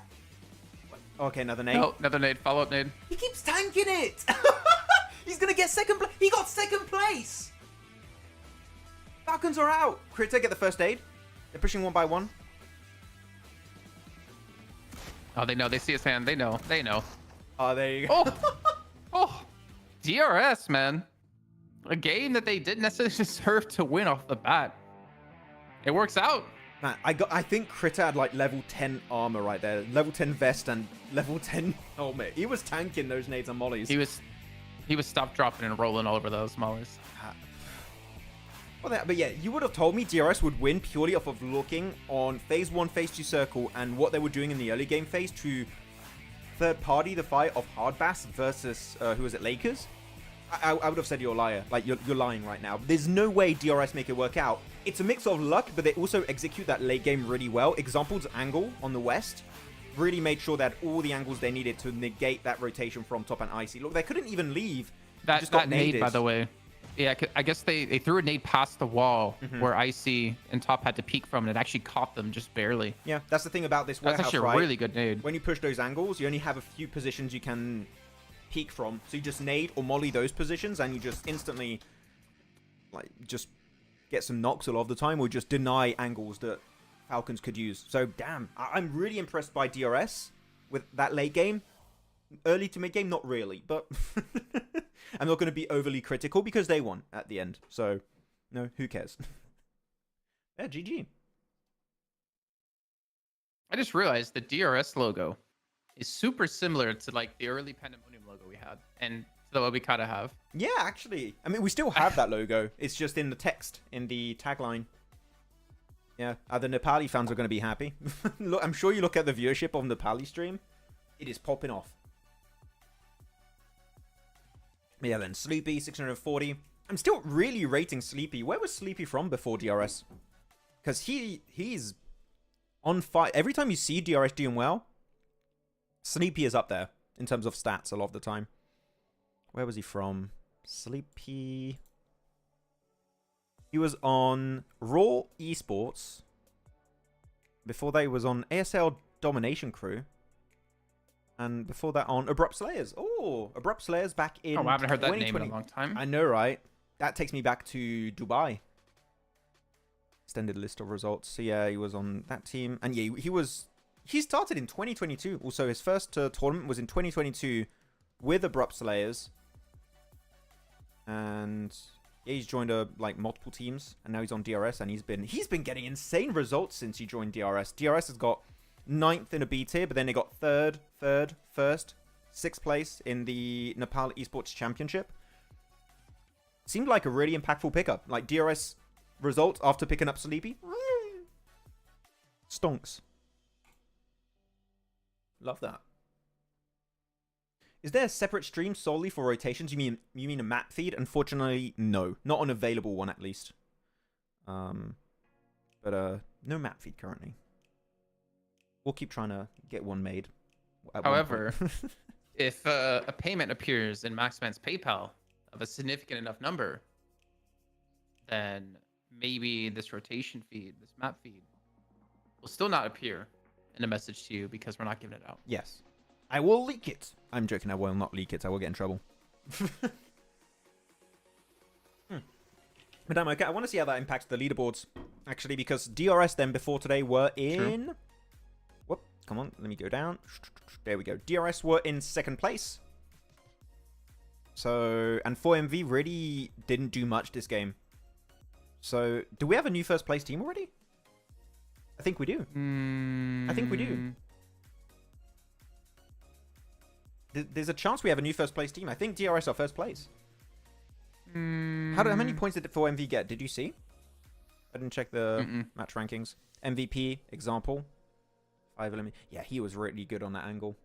Okay, another nade. No, another nade. Follow-up nade. He keeps tanking it. He's going to get second place. He got second place. Falcons are out. Critter get the first aid. They're pushing one by one. Oh, they know. They see his hand. They know. They know. Oh, there you go. Oh, DRS, man. A game that they didn't necessarily deserve to win off the bat. It works out. Man, I think Critter had like level 10 armor right there. Level 10 vest and level 10 helmet. He was tanking those nades and mollies. He was stop dropping and rolling all over those mollies. Well, but yeah, you would have told me DRS would win purely off of looking on phase 1, phase 2 circle and what they were doing in the early game phase to third party the fight of Hardbass versus who was it, Lakers. I would have said you're a liar. Like, you're lying right now. There's no way DRS make it work out. It's a mix of luck, but they also execute that late game really well. Examples, Angle on the west really made sure that all the angles they needed to negate that rotation from top and Icy. Look, they couldn't even leave. That nade, by the way. Yeah, I guess they threw a nade past the wall where Icy and top had to peek from, and it actually caught them just barely. Yeah, that's the thing about this warehouse, that's actually right? a really good nade. When you push those angles, you only have a few positions you can peek from. So you just nade or molly those positions, and you just instantly, like, just get some knocks a lot of the time, or just deny angles that Falcons could use. So, damn, I'm really impressed by DRS with that late game. Early to mid game, not really, but I'm not going to be overly critical because they won at the end. So, no, who cares? Yeah, GG. I just realized the DRS logo is super similar to like the early Pandemonium logo we had, and to what we kind of have. Yeah, actually. I mean, we still have that logo. It's just in the text, in the tagline. Yeah, the Nepali fans are going to be happy. Look, I'm sure you look at the viewership on the Nepali stream. It is popping off. Yeah, then Sleepy, 640. I'm still really rating Sleepy. Where was Sleepy from before DRS? Because he's on fire. Every time you see DRS doing well, Sleepy is up there in terms of stats a lot of the time. Where was he from? Sleepy. He was on Raw Esports. Before that, he was on ASL Domination Crew. And before that, on Abrupt Slayers. Oh, Abrupt Slayers back in. Oh, I haven't heard that name in a long time. I know, right? That takes me back to Dubai. Extended list of results. So yeah, he was on that team. And yeah, he started in 2022. Also, his first tournament was in 2022 with Abrupt Slayers. And yeah, he's joined like multiple teams, and now he's on DRS, and he's been getting insane results since he joined DRS. DRS has got 9th in a B tier, but then they got 3rd, 1st, 6th place in the Nepal Esports Championship. Seemed like a really impactful pickup. Like DRS results after picking up Sleepy. Stonks. Love that. Is there a separate stream solely for rotations? You mean a map feed? Unfortunately, no. Not an available one, at least. But no map feed currently. We'll keep trying to get one made. However, if a payment appears in Maxman's PayPal of a significant enough number, then maybe this rotation feed, this map feed, will still not appear in a message to you because we're not giving it out. Yes. I will leak it. I'm joking. I will not leak it. I will get in trouble. But I'm okay. I want to see how that impacts the leaderboards, actually, because DRS then before today were in... Sure. Whoop. Come on. Let me go down. There we go. DRS were in 2nd place. So, and 4MV really didn't do much this game. So, do we have a new 1st place team already? I think we do. I think we do. There's a chance we have a new 1st place team. I think DRS are 1st place. How many points did 4MV get? Did you see? I didn't check the match rankings. MVP, example. 5 eliminated. Yeah, he was really good on that angle.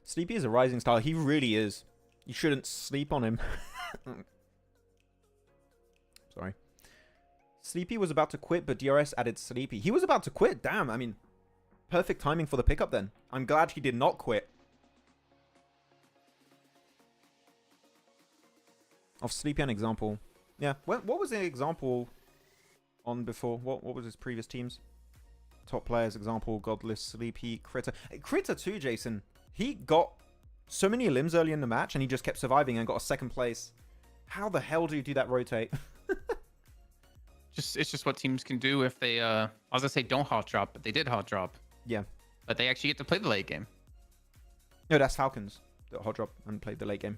Sleepy is a rising star. He really is. You shouldn't sleep on him. Sorry. Sleepy was about to quit, but DRS added Sleepy. He was about to quit. Damn, I mean... Perfect timing for the pickup then. I'm glad he did not quit. Of Sleepy an example. Yeah. What was the example on before? What was his previous teams? Top players example, Godless, Sleepy, Critter. Critter too, Jason. He got so many limbs early in the match and he just kept surviving and got a 2nd place. How the hell do you do that rotate? It's just what teams can do if they I was gonna say don't hot drop, but they did hot drop. Yeah. But they actually get to play the late game. No, that's Falcons. The hot drop and played the late game.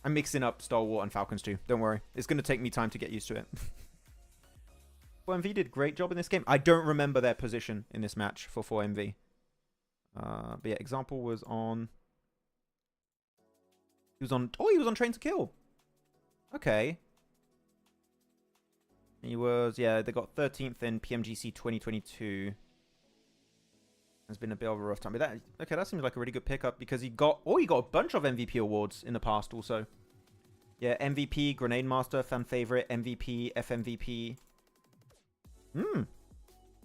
I'm mixing up Stalwart and Falcons too. Don't worry. It's going to take me time to get used to it. 4MV did a great job in this game. I don't remember their position in this match for 4MV. But yeah, example was on... He was on... Oh, he was on Train to Kill. Okay. He was... Yeah, they got 13th in PMGC 2022. Has been a bit of a rough time. But that... Okay, that seems like a really good pickup because he got... Oh, he got a bunch of MVP awards in the past also. Yeah, MVP, Grenade Master, Fan Favorite, MVP, FMVP.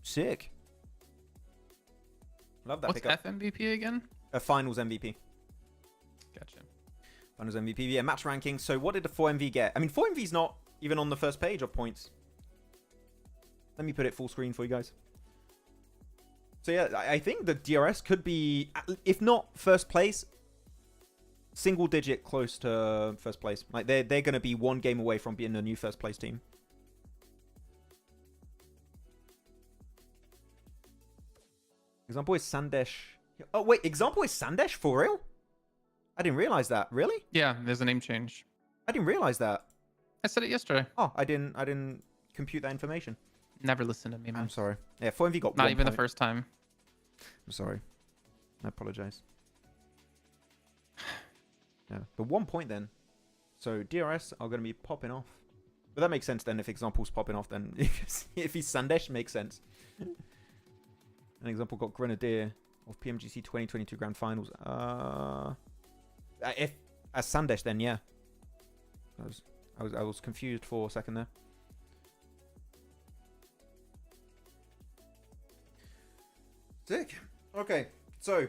Sick. Love that pickup. What's FMVP again? Finals MVP. Gotcha. Finals MVP. Yeah, match ranking. So what did the 4MV get? I mean, 4MV's not even on the first page of points. Let me put it full screen for you guys. So yeah, I think the DRS could be, if not first place, single digit close to first place. Like they're going to be one game away from being the new first place team. Example is Sandesh. Oh wait, example is Sandesh for real? I didn't realize that. Really? Yeah, there's a name change. I didn't realize that. I said it yesterday. Oh, I didn't compute that information. Never listen to me, man. I'm sorry. Yeah, 4MV got Not 1 even point. the first time. I'm sorry. I apologize. Yeah, but 1 point then. So DRS are going to be popping off. But that makes sense then if example's popping off then. If he's Sandesh, makes sense. An example got Grenadier of PMGC 2022 Grand Finals. If as Sandesh, then yeah. I was confused for a second there. Sick. Okay, so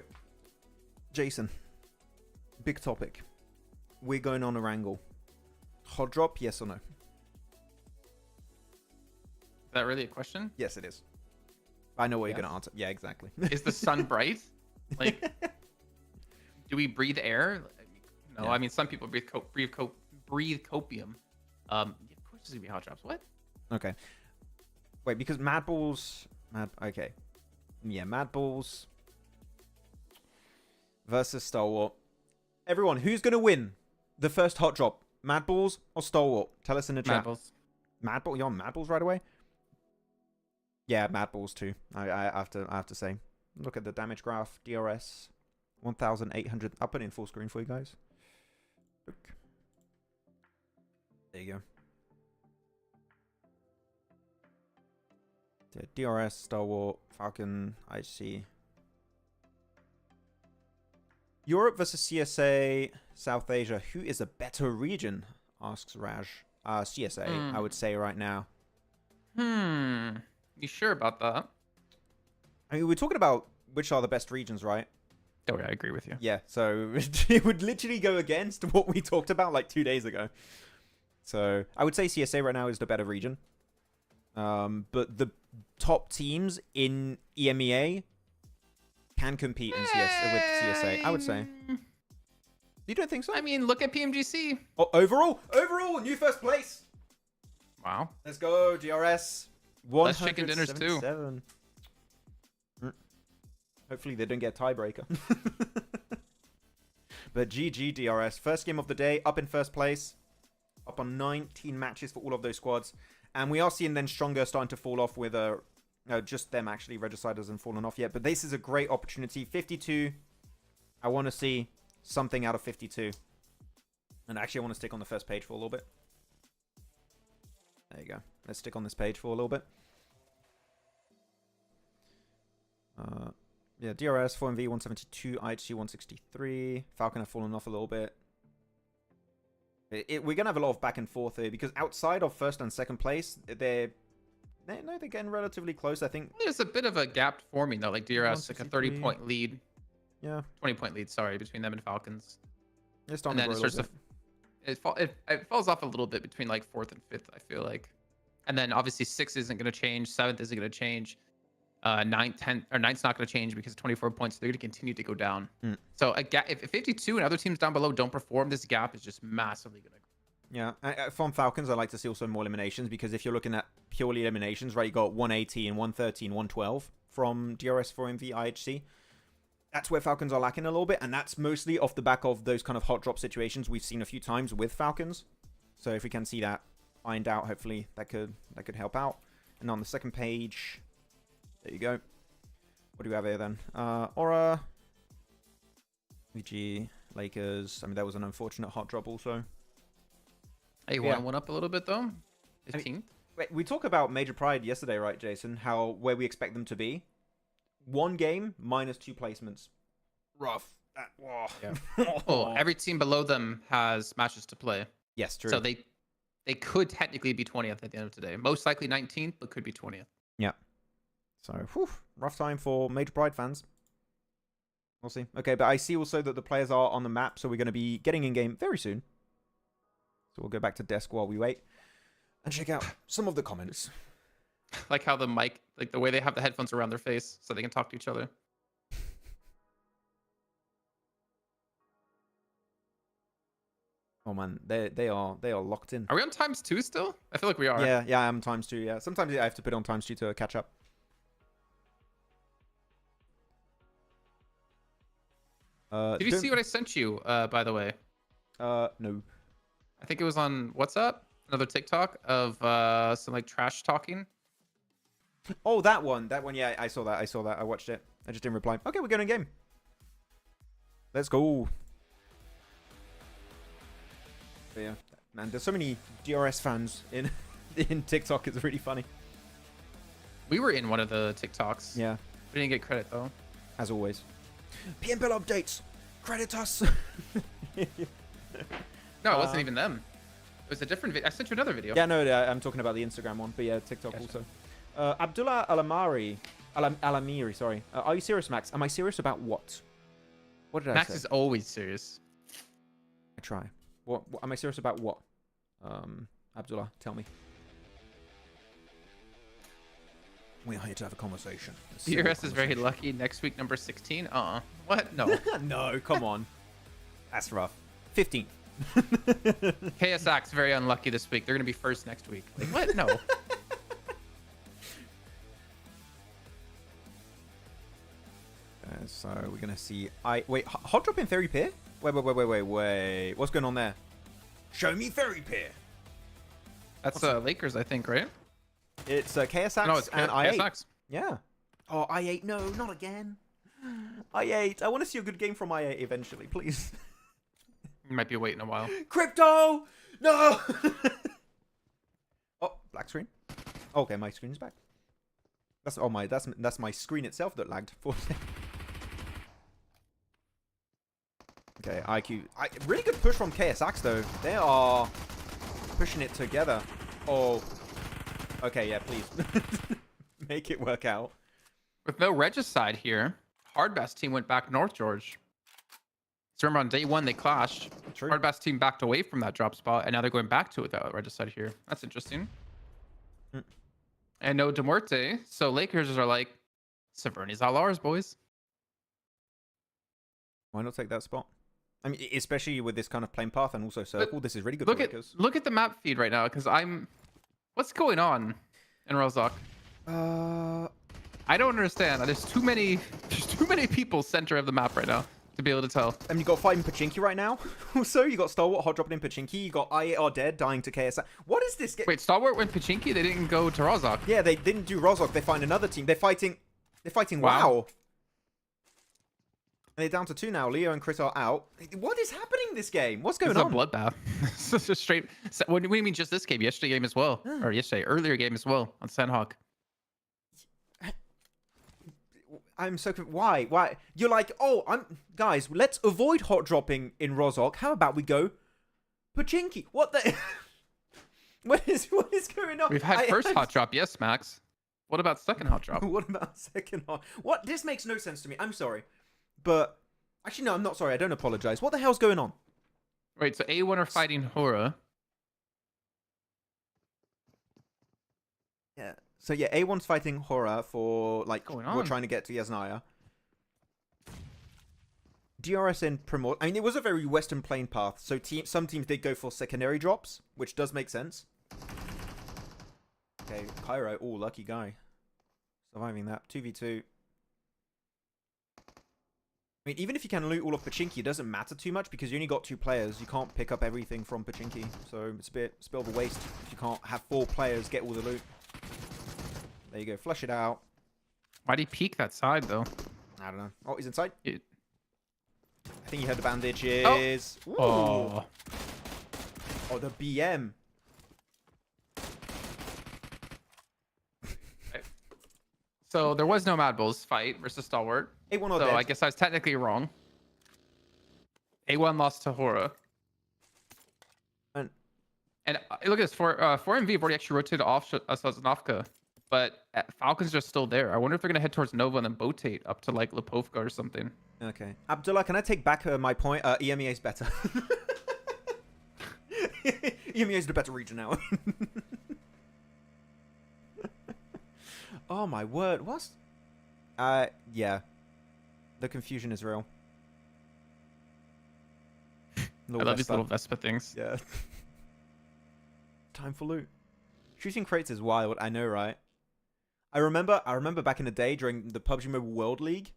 Jason, big topic. We're going on Erangel. Hot drop, yes or no? Is that really a question? Yes, it is. I know what Yes. you're going to answer. Yeah, exactly. Is the sun bright? Like, do we breathe air? No, Yeah. I mean, some people breathe copium. Of course there's going to be hot drops. What? Okay. Wait, because Mad Balls... Okay. Yeah, Mad Balls versus Stalwart. Everyone, who's going to win the first hot drop? Mad Balls or Stalwart? Tell us in the chat. Mad Balls. Mad Ball? You're on Mad Balls right away? Yeah, Mad Balls too. I have to say. Look at the damage graph. DRS 1,800. I'll put it in full screen for you guys. Look. There you go. DRS, Stalwart, Falcon, IHC. Europe versus CSA, South Asia. Who is a better region? Asks Raj. CSA, I would say right now. You sure about that? I mean, we're talking about which are the best regions, right? Oh, yeah, I agree with you. Yeah, so it would literally go against what we talked about like 2 days ago. So I would say CSA right now is the better region. But the top teams in EMEA can compete in with CSA, I would say. You don't think so? I mean, look at PMGC. Oh, overall, new first place. Wow. Let's go, DRS. Less chicken dinners too. 177. Hopefully they don't get a tiebreaker. But GG DRS. First game of the day, up in first place. Up on 19 matches for all of those squads. And we are seeing then Stronger starting to fall off with just them actually. Regicide hasn't fallen off yet. But this is a great opportunity. 52. I want to see something out of 52. And actually I want to stick on the first page for a little bit. There you go. Let's stick on this page for a little bit. Yeah, DRS, 4MV, 172, IHC, 163. Falcon have fallen off a little bit. We're going to have a lot of back and forth here because outside of first and second place, they're getting relatively close, I think. There's a bit of a gap forming, though. Like DRS, like a 163. 30-point lead. Yeah. 20-point lead, sorry, between them and Falcons. It's And then it starts to... It falls off a little bit between like 4th and 5th, I feel like. And then obviously 6th isn't going to change. 7th isn't going to change. 9th, 10th, or 9th's not going to change because 24 points. They're going to continue to go down. So a gap, if 52 and other teams down below don't perform, this gap is just massively going to. Yeah, from Falcons, I like to see also more eliminations because if you're looking at purely eliminations, right, you got 180 and 130 and 112 from DRS 4MV IHC. That's where Falcons are lacking a little bit, and that's mostly off the back of those kind of hot drop situations we've seen a few times with Falcons. So if we can see that, find out, hopefully that could help out. And on the second page, there you go. What do we have here then? HORAA, VG, Lakers. I mean, that was an unfortunate hot drop also. Hey, Yeah. went up a little bit though. 15th. Wait, we talked about Major Pride yesterday, right, Jason? How where we expect them to be. One game minus 2 placements. Rough. Yeah. Oh, every team below them has matches to play. Yes, true. So they could technically be 20th at the end of today. Most likely 19th, but could be 20th. Yeah. So, whew, rough time for Major Pride fans. We'll see. Okay, but I see also that the players are on the map, so we're going to be getting in game very soon. So we'll go back to desk while we wait and check out some of the comments. Like how the mic, like the way they have the headphones around their face so they can talk to each other. Oh man, they are locked in. Are we on ×2 still? I feel like we are. Yeah, I'm ×2. Yeah, sometimes I have to put on ×2 to catch up. Did you see what I sent you? By the way, no. I think it was on WhatsApp, another TikTok of some like trash talking. Oh, that one. Yeah, I saw that. I watched it. I just didn't reply. Okay, we're going in game. Let's go. But yeah, man, there's so many DRS fans in TikTok. It's really funny. We were in one of the TikToks. Yeah, We didn't get credit though. as always. PMPL updates. Credit us. No, it wasn't even them. It was a different video. I sent you another video. Yeah, no, I'm talking about the Instagram one, but yeah, TikTok Gotcha. also. Abdullah Alamiri, sorry. Are you serious, Max? Am I serious about what? What did I Max say? is always serious. I try. What am I serious about? What? Abdullah, tell me. We are here to have a conversation. DRS is very lucky. Next week, number 16. What? No. No, come on. That's rough. 15th. KSX very unlucky this week. They're gonna be first next week. Like, what? No. So we're gonna see. Wait. Hot drop in Fairy Pier? Wait. What's going on there? Show me Fairy Pier. That's Lakers, I think, right? It's KSX No, it's and I8. KSX. Yeah. Oh, I8. No, not again. I8. I want to see a good game from I8 eventually, please. You might be waiting a while. Crypto! No! Oh, black screen. Okay, my screen's back. That's my screen itself that lagged for a second. Okay, IQ. Really good push from KSX though. They are pushing it together. Oh. Okay, yeah, please. Make it work out. With no regicide here, Hardbass team went back north, George. So remember on day one they clashed. True. Hardbass team backed away from that drop spot, and now they're going back to it without regicide here. That's interesting. And no de Muerte, so Lakers are like, Severny's all ours, boys. Why not take that spot? I mean, especially with this kind of plane path and also circle, this is really good Look for at Lakers. look at the map feed right now, because what's going on in Rozok? I don't understand. There's too many people center of the map right now to be able to tell. And you got fighting Pachinki right now. Also, you got Stalwart hot dropping in Pachinki. You got I8 are dead, dying to KSI. What is this game? Wait, Stalwart went Pachinki? They didn't go to Rozok. Yeah, they didn't do Rozok. They find another team. They're fighting Wow. WoW. And they're down to 2 now. Leo and Chris are out. What is happening in this game? What's going It's a on? bloodbath. It's just a straight. What do you mean just this game? Yesterday game as well, or earlier game as well on Sanhok. I'm so why? You're like, oh, guys, let's avoid hot dropping in Rozok. How about we go Pachinki? What the? what is going on? We've had first hot drop, yes, Max. What about second hot drop? What about second hot? What? This makes no sense to me. I'm sorry, but actually, no, I'm not sorry. I don't apologize. What the hell's going on? Wait, so A1 are fighting HORAA. Yeah. So yeah, A1's fighting HORAA for like Going we're on? trying to get to Yasnaya. DRS in Primor. I mean, it was a very Western plane path, so some teams did go for secondary drops, which does make sense. Okay, Cairo, lucky guy, surviving that 2v2. mean, even if you can loot all of Pachinki, it doesn't matter too much because you only got 2 players. You can't pick up everything from Pachinki, so it's a bit of a waste if you can't have 4 players get all the loot. There you go, flush it out. Why'd he peek that side though? I don't know. Oh, he's inside. I think you heard the bandages. Oh. Oh, the BM. So there was no Mad Bulls fight versus Stalwart. A1 So dead. I guess I was technically wrong. A1 lost to HORAA. And look at this. For MV, have already actually rotated off Sanhok, but Falcon's just still there. I wonder if they're gonna head towards Nova and then rotate up to like Lipovka or something. Okay. Abdullah, can I take back my point? EMEA is better. EMEA is the better region now. Oh my word, what? Yeah. The confusion is real. I love these little Vespa things. Yeah. Time for loot. Shooting crates is wild, I know, right? I remember back in the day during the PUBG Mobile World League,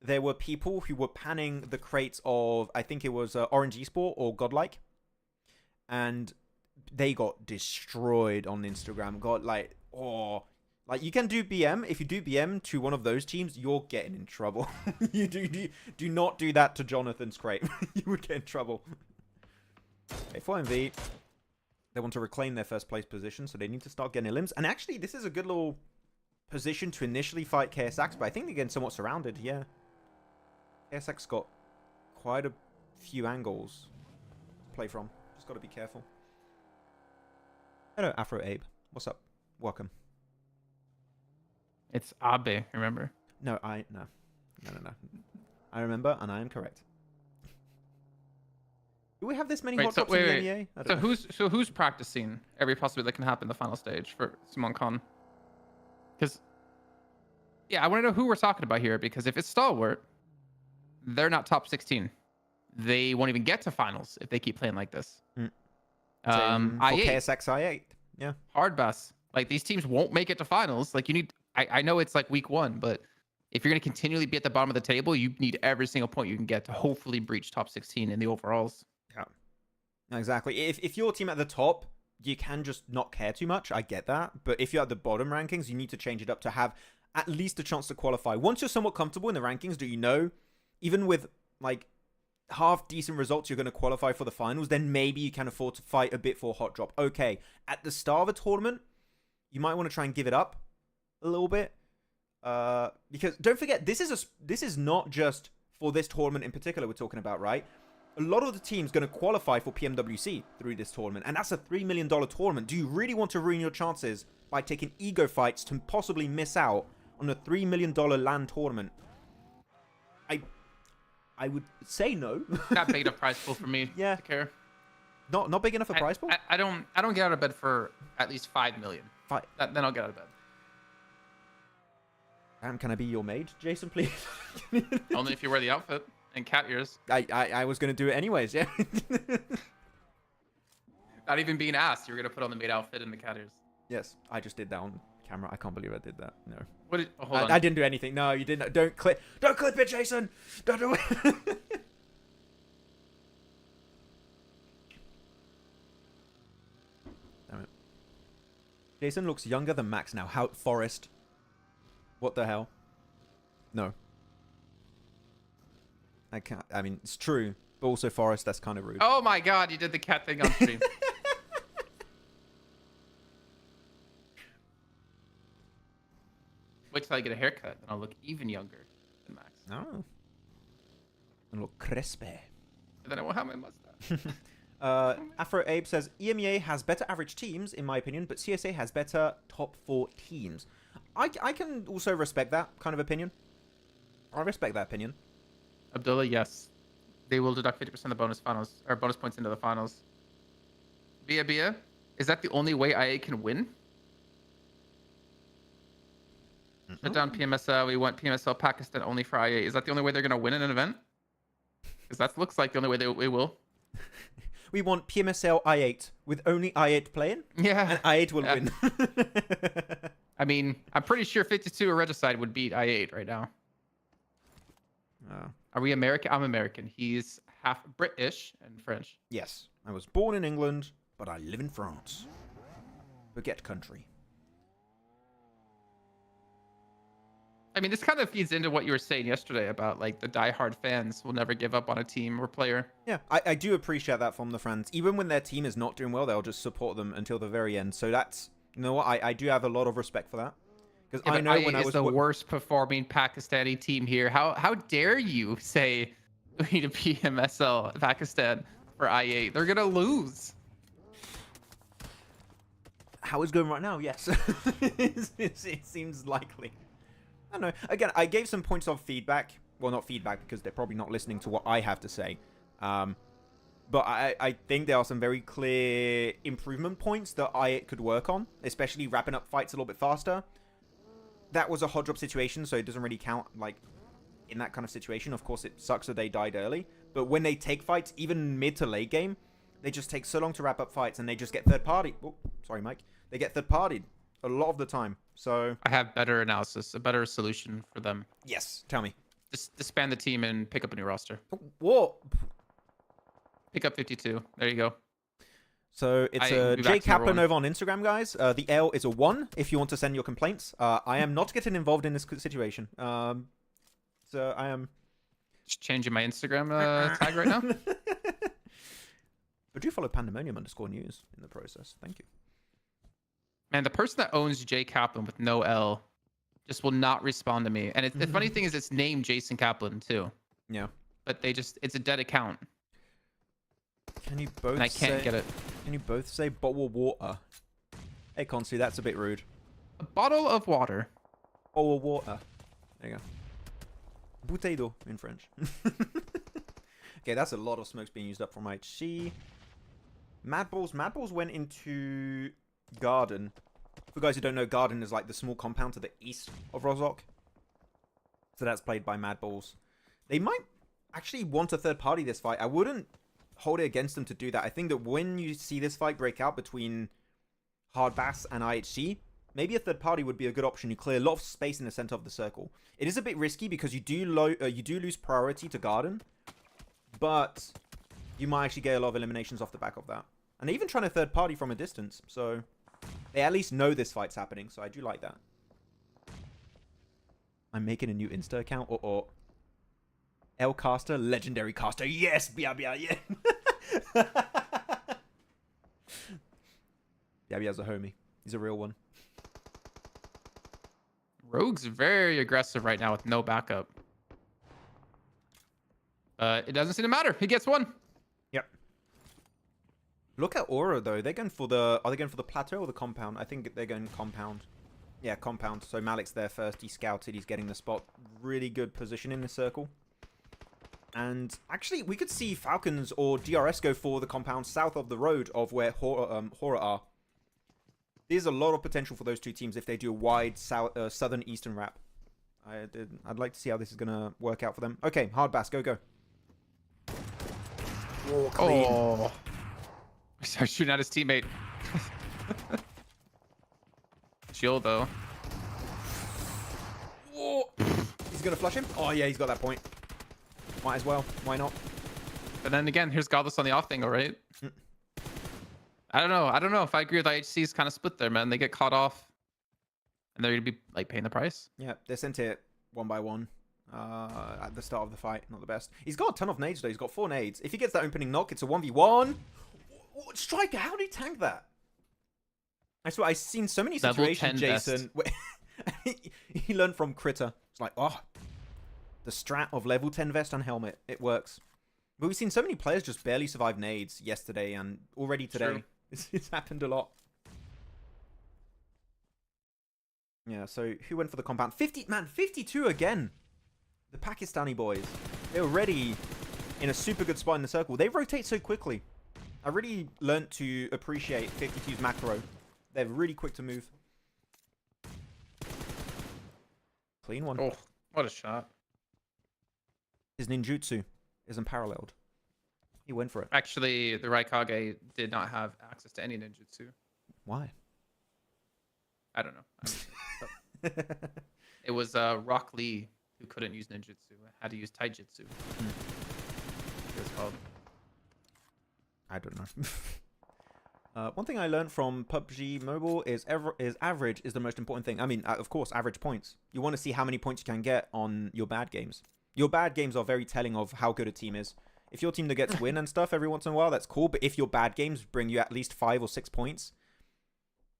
there were people who were panning the crates of, I think it was Orange Esport or Godlike. And they got destroyed on Instagram. Got like, oh... Like, you can do BM. If you do BM to one of those teams, you're getting in trouble. You do not do that to Jonathan's crate. You would get in trouble. Okay, 4MV. They want to reclaim their first place position, so they need to start getting limbs. And actually, this is a good little position to initially fight KSX, but I think they're getting somewhat surrounded, yeah. KSX got quite a few angles to play from. Just got to be careful. Hello, Afro Abe. What's up? Welcome. It's Abe, remember? No. I remember, and I am correct. Do we have this many hot drops in the NEA? So who's practicing every possibility that can happen in the final stage for Simon Khan? Because, yeah, I want to know who we're talking about here, because if it's Stalwart, they're not top 16. They won't even get to finals if they keep playing like this. I8. KSX I8. Yeah. Hard bus. Like, these teams won't make it to finals. Like, you need... I know it's like week 1, but if you're going to continually be at the bottom of the table, you need every single point you can get to hopefully breach top 16 in the overalls. Yeah. Exactly. If your team at the top, you can just not care too much. I get that. But if you're at the bottom rankings, you need to change it up to have at least a chance to qualify. Once you're somewhat comfortable in the rankings, do you know, even with like half decent results, you're going to qualify for the finals, then maybe you can afford to fight a bit for a hot drop. Okay. At the start of a tournament, you might want to try and give it up a little bit, because don't forget, this is not just for this tournament in particular we're talking about, right? A lot of the teams going to qualify for PMWC through this tournament, and that's a $3 million tournament. Do you really want to ruin your chances by taking ego fights to possibly miss out on a $3 million LAN tournament? I would say no. Not big enough prize pool for me to care. Not big enough a prize pool? I don't get out of bed for at least 5 million. Then I'll get out of bed. Can I be your maid, Jason, please? Only if you wear the outfit and cat ears. I was going to do it anyways, yeah. Not even being asked, you're going to put on the maid outfit and the cat ears. Yes, I just did that on camera. I can't believe I did that. No. What did... Oh, hold on. I didn't do anything. No, you didn't. Don't clip it, Jason. Don't do it. Damn it. Jason looks younger than Max now. How... Forrest. What the hell? No. I can't. I mean, it's true. But also, Forrest, that's kind of rude. Oh my god, you did the cat thing on stream. Wait till I get a haircut, and I'll look even younger than Max. Oh. And look crispy. And then I won't have my mustache. Afro Abe says, EMEA has better average teams, in my opinion, but CSA has better top 4 teams. I can also respect that kind of opinion. I respect that opinion. Abdullah, yes. They will deduct 50% of the bonus points into the finals. Bia, is that the only way IA can win? Shut down PMSL. We want PMSL Pakistan only for IA. Is that the only way they're going to win in an event? Because that looks like the only way they will. We want PMSL I8 with only I8 playing. Yeah. And I8 will win. I mean, I'm pretty sure 52 or Regicide would beat I8 right now. Are we American? I'm American. He's half British and French. Yes, I was born in England, but I live in France. Baguette country. I mean, this kind of feeds into what you were saying yesterday about like the diehard fans will never give up on a team or player. Yeah, I do appreciate that from the fans. Even when their team is not doing well, they'll just support them until the very end. So that's, you know what, I do have a lot of respect for that. Because I know when I was the worst performing Pakistani team here. How dare you say we need a PMSL Pakistan for IA? They're gonna lose. How it's going right now, yes. it seems likely. I don't know. Again, I gave some points of feedback. Well, not feedback because they're probably not listening to what I have to say. But I think there are some very clear improvement points that I could work on, especially wrapping up fights a little bit faster. That was a hot drop situation, so it doesn't really count, like, in that kind of situation. Of course, it sucks that they died early. But when they take fights, even mid to late game, they just take so long to wrap up fights, and they just get third-party. Oh, sorry, Mike. They get third-partied a lot of the time. So I have better analysis, a better solution for them. Yes, tell me. Just disband the team and pick up a new roster. What? Pick up 52. There you go. So it's J Kaplan over on Instagram, guys. The L is a 1 if you want to send your complaints. I am not getting involved in this situation. So I am just changing my Instagram tag right now. But do follow Pandemonium_news in the process. Thank you. Man, the person that owns J Kaplan with no L just will not respond to me. And the funny thing is, it's named Jason Kaplan too. Yeah. But it's a dead account. Can you both? And I can't get it. Can you both say bottle of water? Hey, Consu, that's a bit rude. A bottle of water. Bottle of water. There you go. Bouteille d'eau in French. Okay, that's a lot of smokes being used up from HC. Mad Balls went into Garden. For guys who don't know, Garden is like the small compound to the east of Rozhok. So that's played by Mad Balls. They might actually want a third party this fight. I wouldn't hold it against them to do that. I think that when you see this fight break out between Hard Bass and IHC, maybe a third party would be a good option. You clear a lot of space in the center of the circle. It is a bit risky because you do lose priority to Garden, but you might actually get a lot of eliminations off the back of that. And they're even trying a third party from a distance, so they at least know this fight's happening, so I do like that. I'm making a new Insta account, or L Caster, legendary caster. Yes, yeah. Biabia's a homie. He's a real one. Rogue's very aggressive right now with no backup. It doesn't seem to matter. He gets one. Yep. Look at HORAA though. They're going for the. Are they going for the plateau or the compound? I think they're going compound. Yeah, compound. So Malik's there first. He scouted. He's getting the spot. Really good position in the circle. And actually, we could see Falcons or DRS go for the compound south of the road of where HORAA are. There's a lot of potential for those two teams if they do a wide southern eastern wrap. I'd like to see how this is going to work out for them. Okay, Hard Bass, go. Oh, clean. Oh. He started shooting at his teammate. Chill, though. Oh. He's going to flush him? Oh, yeah, he's got that point. Might as well. Why not? And then again, here's Godless on the off angle, right? I don't know if I agree with IHC's kind of split there, man. They get caught off and they're going to be like paying the price. Yeah, they're sent it one by one at the start of the fight. Not the best. He's got a ton of nades, though. He's got 4 nades. If he gets that opening knock, it's a 1v1. Striker, how did he tank that? I swear, I've seen so many situations, Jason. Where he learned from Critter. It's like, oh, the strat of level 10 vest and helmet. It works. But we've seen so many players just barely survive nades yesterday and already today. It's happened a lot. Yeah, so who went for the compound? 52 again. The Pakistani boys. They're already in a super good spot in the circle. They rotate so quickly. I really learned to appreciate 52's macro. They're really quick to move. Clean one. Oh, what a shot. His ninjutsu is unparalleled. He went for it. Actually, the Raikage did not have access to any ninjutsu. Why? I don't know. It was Rock Lee who couldn't use ninjutsu, had to use taijutsu. It was called. I don't know. One thing I learned from PUBG Mobile is average is the most important thing. I mean, of course, average points. You want to see how many points you can get on your bad games. Your bad games are very telling of how good a team is. If your team that gets win and stuff every once in a while, that's cool. But if your bad games bring you at least 5 or 6 points,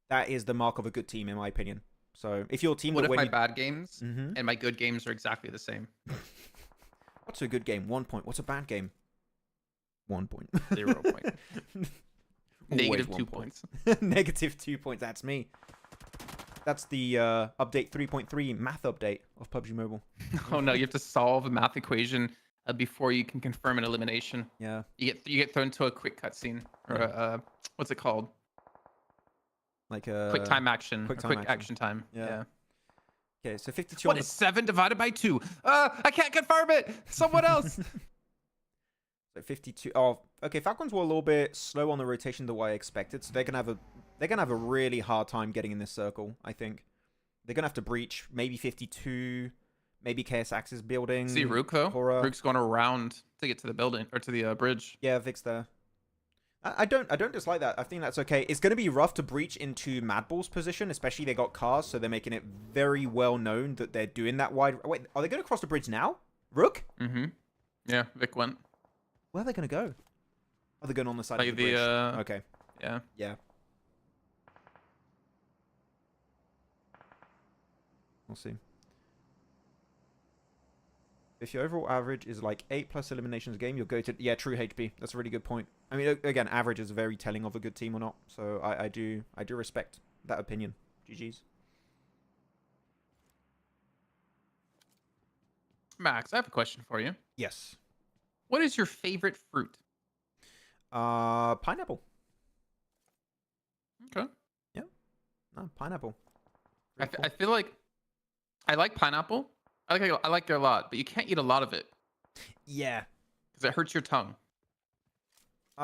that is the mark of a good team, in my opinion. So if your team... What if my bad games Mm-hmm. and my good games are exactly the same? What's a good game? 1 point. What's a bad game? 1 point. 0 point. Negative Always 2 1 point. points. Negative 2 points. That's me. That's the update 3.3 math update of PUBG Mobile. Oh no, you have to solve a math equation before you can confirm an elimination. Yeah. You get thrown to a quick cutscene or what's it called? Like a Quick time action. quick Quick time action time. Yeah. Okay, so 52 What on is 7 divided by 2? I can't confirm it. Someone else. So 52. Oh, okay. Falcons were a little bit slow on the rotation than what I expected, so they're gonna have a really hard time getting in this circle. I think they're gonna have to breach maybe 52, maybe KSX is building. See Rook though. HORAA. Rook's going around to get to the building or to the bridge. Yeah, Vic's there. I don't dislike that. I think that's okay. It's gonna be rough to breach into Madball's position, especially they got cars, so they're making it very well known that they're doing that wide. Wait, are they gonna cross the bridge now? Rook? Mm-hmm. Yeah, Vic went. Where are they gonna go? Are they going on the side Like of the bridge? the Okay. yeah. Yeah. We'll see. If your overall average is like 8+ eliminations a game, you'll go to... Yeah, true HB. That's a really good point. I mean, again, average is very telling of a good team or not. So I do respect that opinion. GG's. Max, I have a question for you. Yes. What is your favorite fruit? Pineapple. Okay. No, pineapple. I feel like I like pineapple. I like it a lot, but you can't eat a lot of it Yeah. because it hurts your tongue.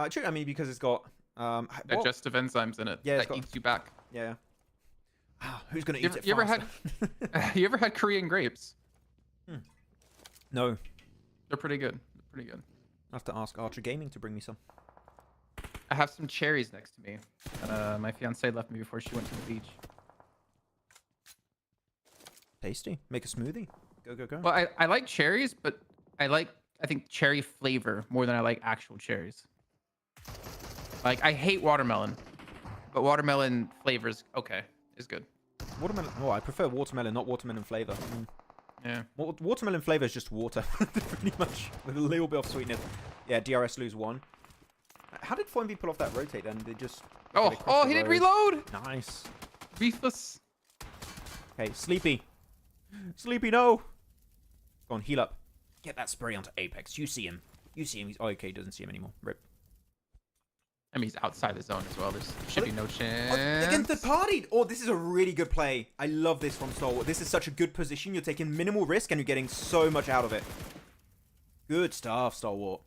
True. I mean, because it's got Digestive enzymes in it Yeah, it's that got- eats you back. Yeah. Who's gonna eat You ever, it you ever faster? had you ever had Korean grapes? No. They're pretty good. Pretty good. I have to ask Archer Gaming to bring me some. I have some cherries next to me. My fiance left me before she went to the beach. Tasty. Make a smoothie. Go, go, go. Well, I like cherries, but I think cherry flavor more than I like actual cherries. Like I hate watermelon, but watermelon flavors okay is good. Watermelon. Oh, I prefer watermelon, not watermelon flavor. Yeah. Watermelon flavor is just water, pretty much, with a little bit of sweetness. Yeah, DRS lose 1. How did 4MV pull off that rotate then? They just... Oh, he didn't reload. Nice. Beefless. Okay, Sleepy. Sleepy, no. Go on, heal up. Get that spray onto Apex. You see him. You see him. He's... Oh, okay, he doesn't see him anymore. Rip. I mean, he's outside the zone as well. There should be no chance. Against the party! Oh, this is a really good play. I love this from Stalwart. This is such a good position. You're taking minimal risk and you're getting so much out of it. Good stuff, Stalwart.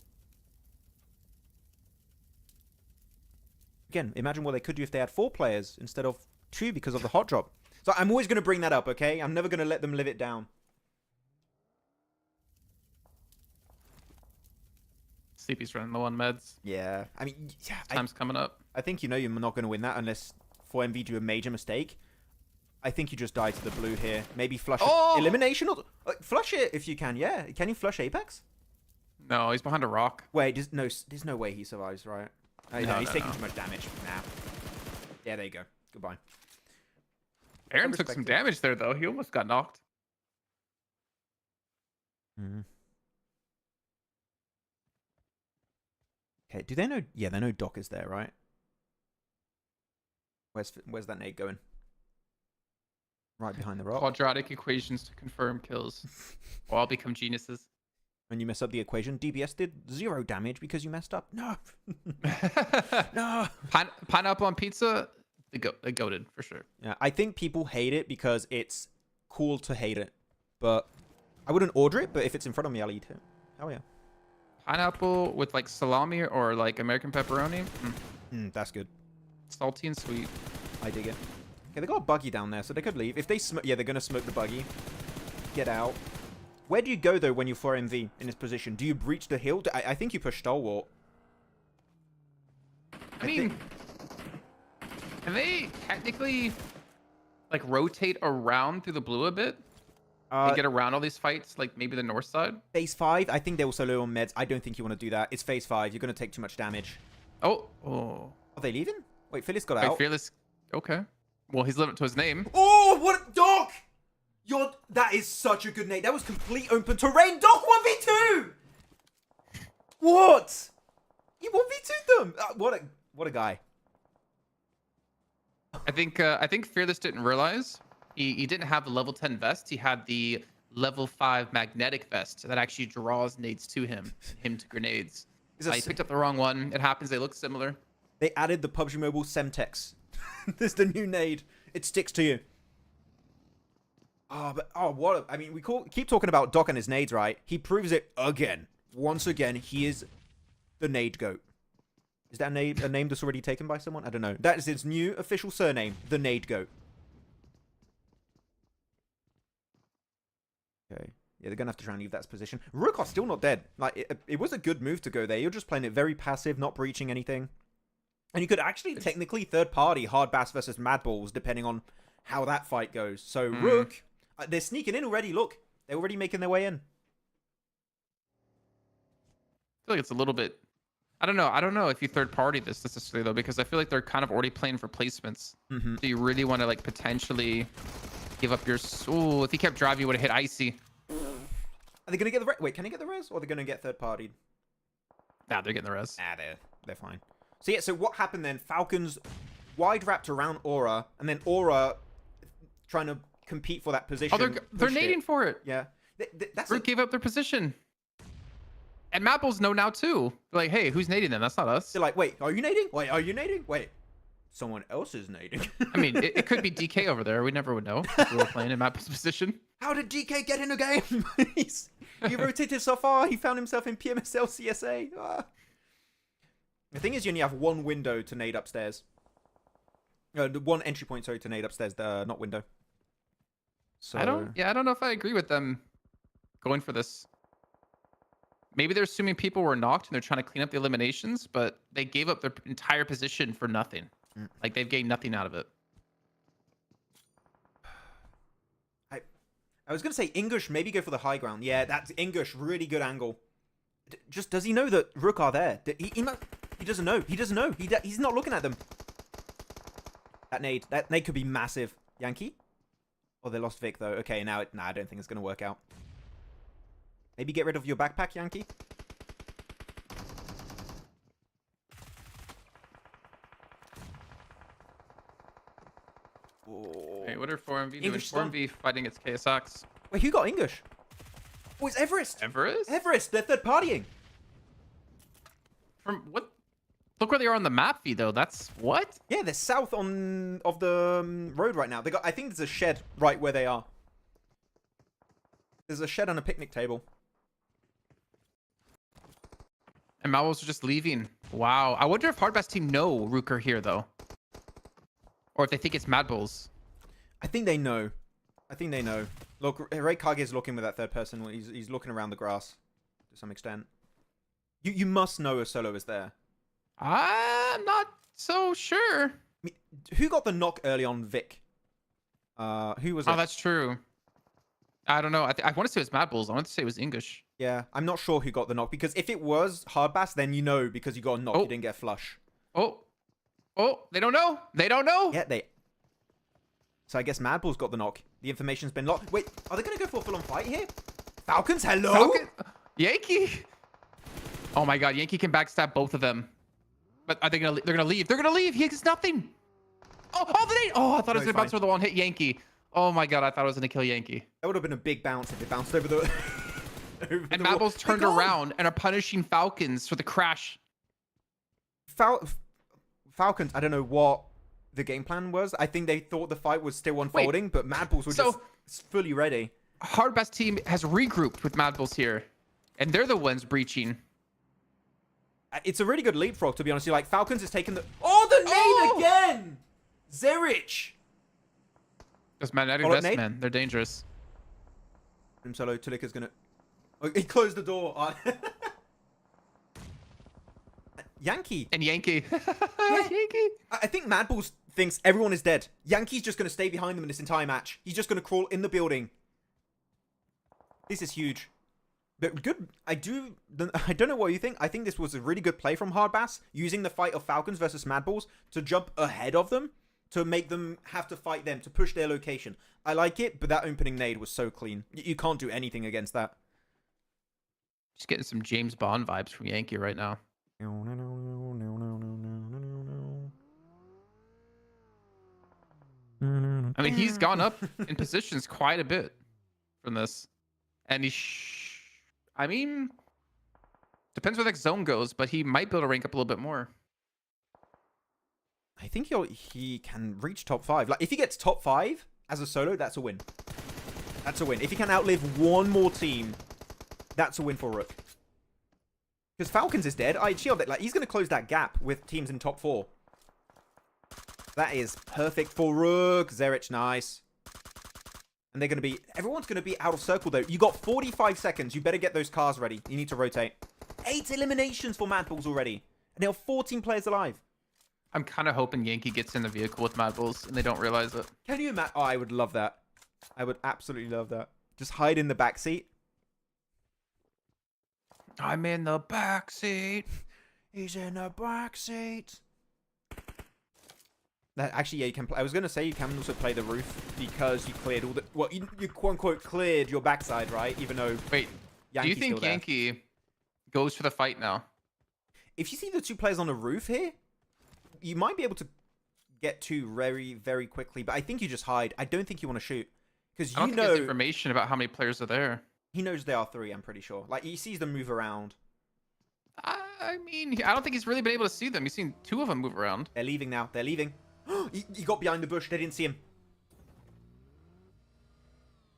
Again, imagine what they could do if they had 4 players instead of 2 because of the hot drop. So I'm always going to bring that up, okay? I'm never going to let them live it down. Sleepy's running low on meds. Yeah. I mean, yeah. Time's coming up. I think you know you're not going to win that unless 4MV do a major mistake. I think you just die to the blue here. Maybe flush it. Elimination? Or, flush it if you can, yeah. Can you flush Apex? No, he's behind a rock. Wait, there's no way he survives, right? Oh, no, he's taking too much damage. Nah. Yeah, there you go. Goodbye. Aaron took some damage there, though. He almost got knocked. Okay, do they know? Yeah, they know Doc is there, right? Where's that nade going? Right behind the rock. Quadratic equations to confirm kills. We'll all become geniuses. When you mess up the equation, DBS did 0 damage because you messed up. No. No. Pineapple on pizza, they goated for sure. Yeah, I think people hate it because it's cool to hate it. But I wouldn't order it, but if it's in front of me, I'll eat it. Hell yeah. Pineapple with like salami or like American pepperoni. That's good. Salty and sweet. I dig it. Okay, they got a buggy down there, so they could leave. If they smoke... Yeah, they're going to smoke the buggy. Get out. Where do you go, though, when you're 4MV in this position? Do you breach the hill? I think you push Stalwart. I mean, can they technically, like, rotate around through the blue a bit? And get around all these fights, like maybe the north side? Phase 5, I think they will solo on meds. I don't think you want to do that. It's phase 5. You're going to take too much damage. Oh. Are they leaving? Wait, Phyllis got Wait, out. Fearless. Okay. Well, he's living to his name. Oh, what? Doc! That is such a good name. That was complete open terrain. Doc 1v2! What? You 1v2'd them. What a guy. I think Fearless didn't realize he didn't have the level 10 vest. He had the level 5 magnetic vest that actually draws nades to him to grenades. He picked up the wrong one. It happens. They look similar. They added the PUBG Mobile Semtex. This is the new nade. It sticks to you. I mean, we keep talking about Doc and his nades, right? He proves it again. Once again, he is the nade goat. Is that a name that's already taken by someone? I don't know. That is his new official surname, the nade goat. Okay. Yeah, they're going to have to try and leave that position. Rukar's still not dead. Like, it was a good move to go there. You're just playing it very passive, not breaching anything. And you could actually technically third-party Hard Bass versus Mad Balls, depending on how that fight goes. So, Rook, they're sneaking in already. Look, they're already making their way in. I feel like it's a little bit... I don't know if you third-party this necessarily, though, because I feel like they're kind of already playing for placements. So you really want to, like, potentially give up your... Ooh, if he kept driving, you would have hit Icy. Are they going to get the res? Wait, can they get the res? Or are they going to get third-partied? Nah, they're getting the res. Nah, they're fine. So, yeah, so what happened then? Falcons wide wrapped around Aura, and then Aura trying to compete for that position. Oh, they're nading for it. Yeah. Root gave up their position. And Mapples know now, too. They're like, hey, who's nading them? That's not us. They're like, wait, are you nading? Wait, are you nading? Wait, someone else is nading. I mean, it could be DK over there. We never would know if we were playing in Mapples' position. How did DK get in the game? He rotated so far, he found himself in PMSL CSA. Ah. The thing is, you only have one window to nade upstairs. The one entry point, sorry, to nade upstairs, not window. So I don't know if I agree with them going for this. Maybe they're assuming people were knocked and they're trying to clean up the eliminations, but they gave up their entire position for nothing. Like, they've gained nothing out of it. I was going to say English, maybe go for the high ground. Yeah, that's English, really good angle. Just, does he know that Rook are there? He doesn't know. He doesn't know. He's not looking at them. That nade could be massive. Yankee? Oh, they lost Vic, though. Okay, now, I don't think it's going to work out. Maybe get rid of your backpack, Yankee. Oh. Hey, what are 4MV doing? English 4MV fighting its KSX. Wait, who got English? Oh, it's Everest. Everest, they're third partying. From what? Look where they are on the map feed, though. That's what? Yeah, they're south of the road right now. I think there's a shed right where they are. There's a shed on a picnic table. And Malwos are just leaving. Wow. I wonder if Hardbass team know Rook are here, though. Or if they think it's Mad Bulls. I think they know. Look, Ray Kage is looking with that third person. He's looking around the grass to some extent. You must know a solo is there. I'm not so sure. I mean, who got the knock early on Vic? Who was it? Oh, that's true. I don't know. I want to say it was Mad Bulls. I want to say it was English. Yeah, I'm not sure who got the knock, because if it was Hardbass, then you know, because you got a knock, you didn't get a flush. Oh, they don't know. They don't know. Yeah, So I guess Mad Bulls got the knock. The information's been locked. Wait, are they going to go for a full-on fight here? Falcons, hello? Yankee. Oh my God, Yankee can backstab both of them. But are they gonna? They're gonna leave. They're gonna leave. He has nothing. Oh, I thought it was about to the one hit Yankee. Oh my God, I thought it was gonna kill Yankee. That would have been a big bounce if it bounced over the. And Mabbles turned around and are punishing Falcons for the crash. Falcons, I don't know what the game plan was. I think they thought the fight was still unfolding, but Mad Bulls were just fully ready. Hardbass team has regrouped with Mad Bulls here, and they're the ones breaching. It's a really good leapfrog, to be honest. Like, Falcons is taking the... Oh, the nade again! Zerich! Just magnetic vest, man. They're dangerous. Solo, Tulik is going to... Oh, he closed the door. Yankee. And Yankee. Yeah. Yankee. I think Mad Balls thinks everyone is dead. Yankee's just going to stay behind them in this entire match. He's just going to crawl in the building. This is huge. But good. I don't know what you think. I think this was a really good play from Hardbass, using the fight of Falcons versus Mad Balls to jump ahead of them, to make them have to fight them, to push their location. I like it, but that opening nade was so clean. You can't do anything against that. Just getting some James Bond vibes from Yankee right now. I mean, he's gone up in positions quite a bit from this. And I mean, depends where the zone goes, but he might be able to rank up a little bit more. I think he can reach top 5. Like, if he gets top 5 as a solo, that's a win. That's a win. If he can outlive one more team, that's a win for Rook. Because Falcons is dead. I shield it. Like, he's going to close that gap with teams in top 4. That is perfect for Rook. Zerich, nice. And they're going to be... Everyone's going to be out of circle, though. You got 45 seconds. You better get those cars ready. You need to rotate. 8 eliminations for Mad Balls already. And there are 14 players alive. I'm kind of hoping Yankee gets in the vehicle with Mad Balls and they don't realize it. Can you imagine? Oh, I would love that. I would absolutely love that. Just hide in the back seat. I'm in the back seat. He's in the back seat. That actually, yeah, you can play. I was gonna say you can also play the roof because you cleared all the. Well, you quote unquote cleared your backside, right? Even though. Wait, do you think Yankee goes for the fight now? If you see the 2 players on the roof here, you might be able to get 2 very, very quickly. But I think you just hide. I don't think you want to shoot because you know information about how many players are there. He knows there are 3. I'm pretty sure. Like, he sees them move around. I mean, I don't think he's really been able to see them. He's seen 2 of them move around. They're leaving now. They're leaving. He got behind the bush. They didn't see him.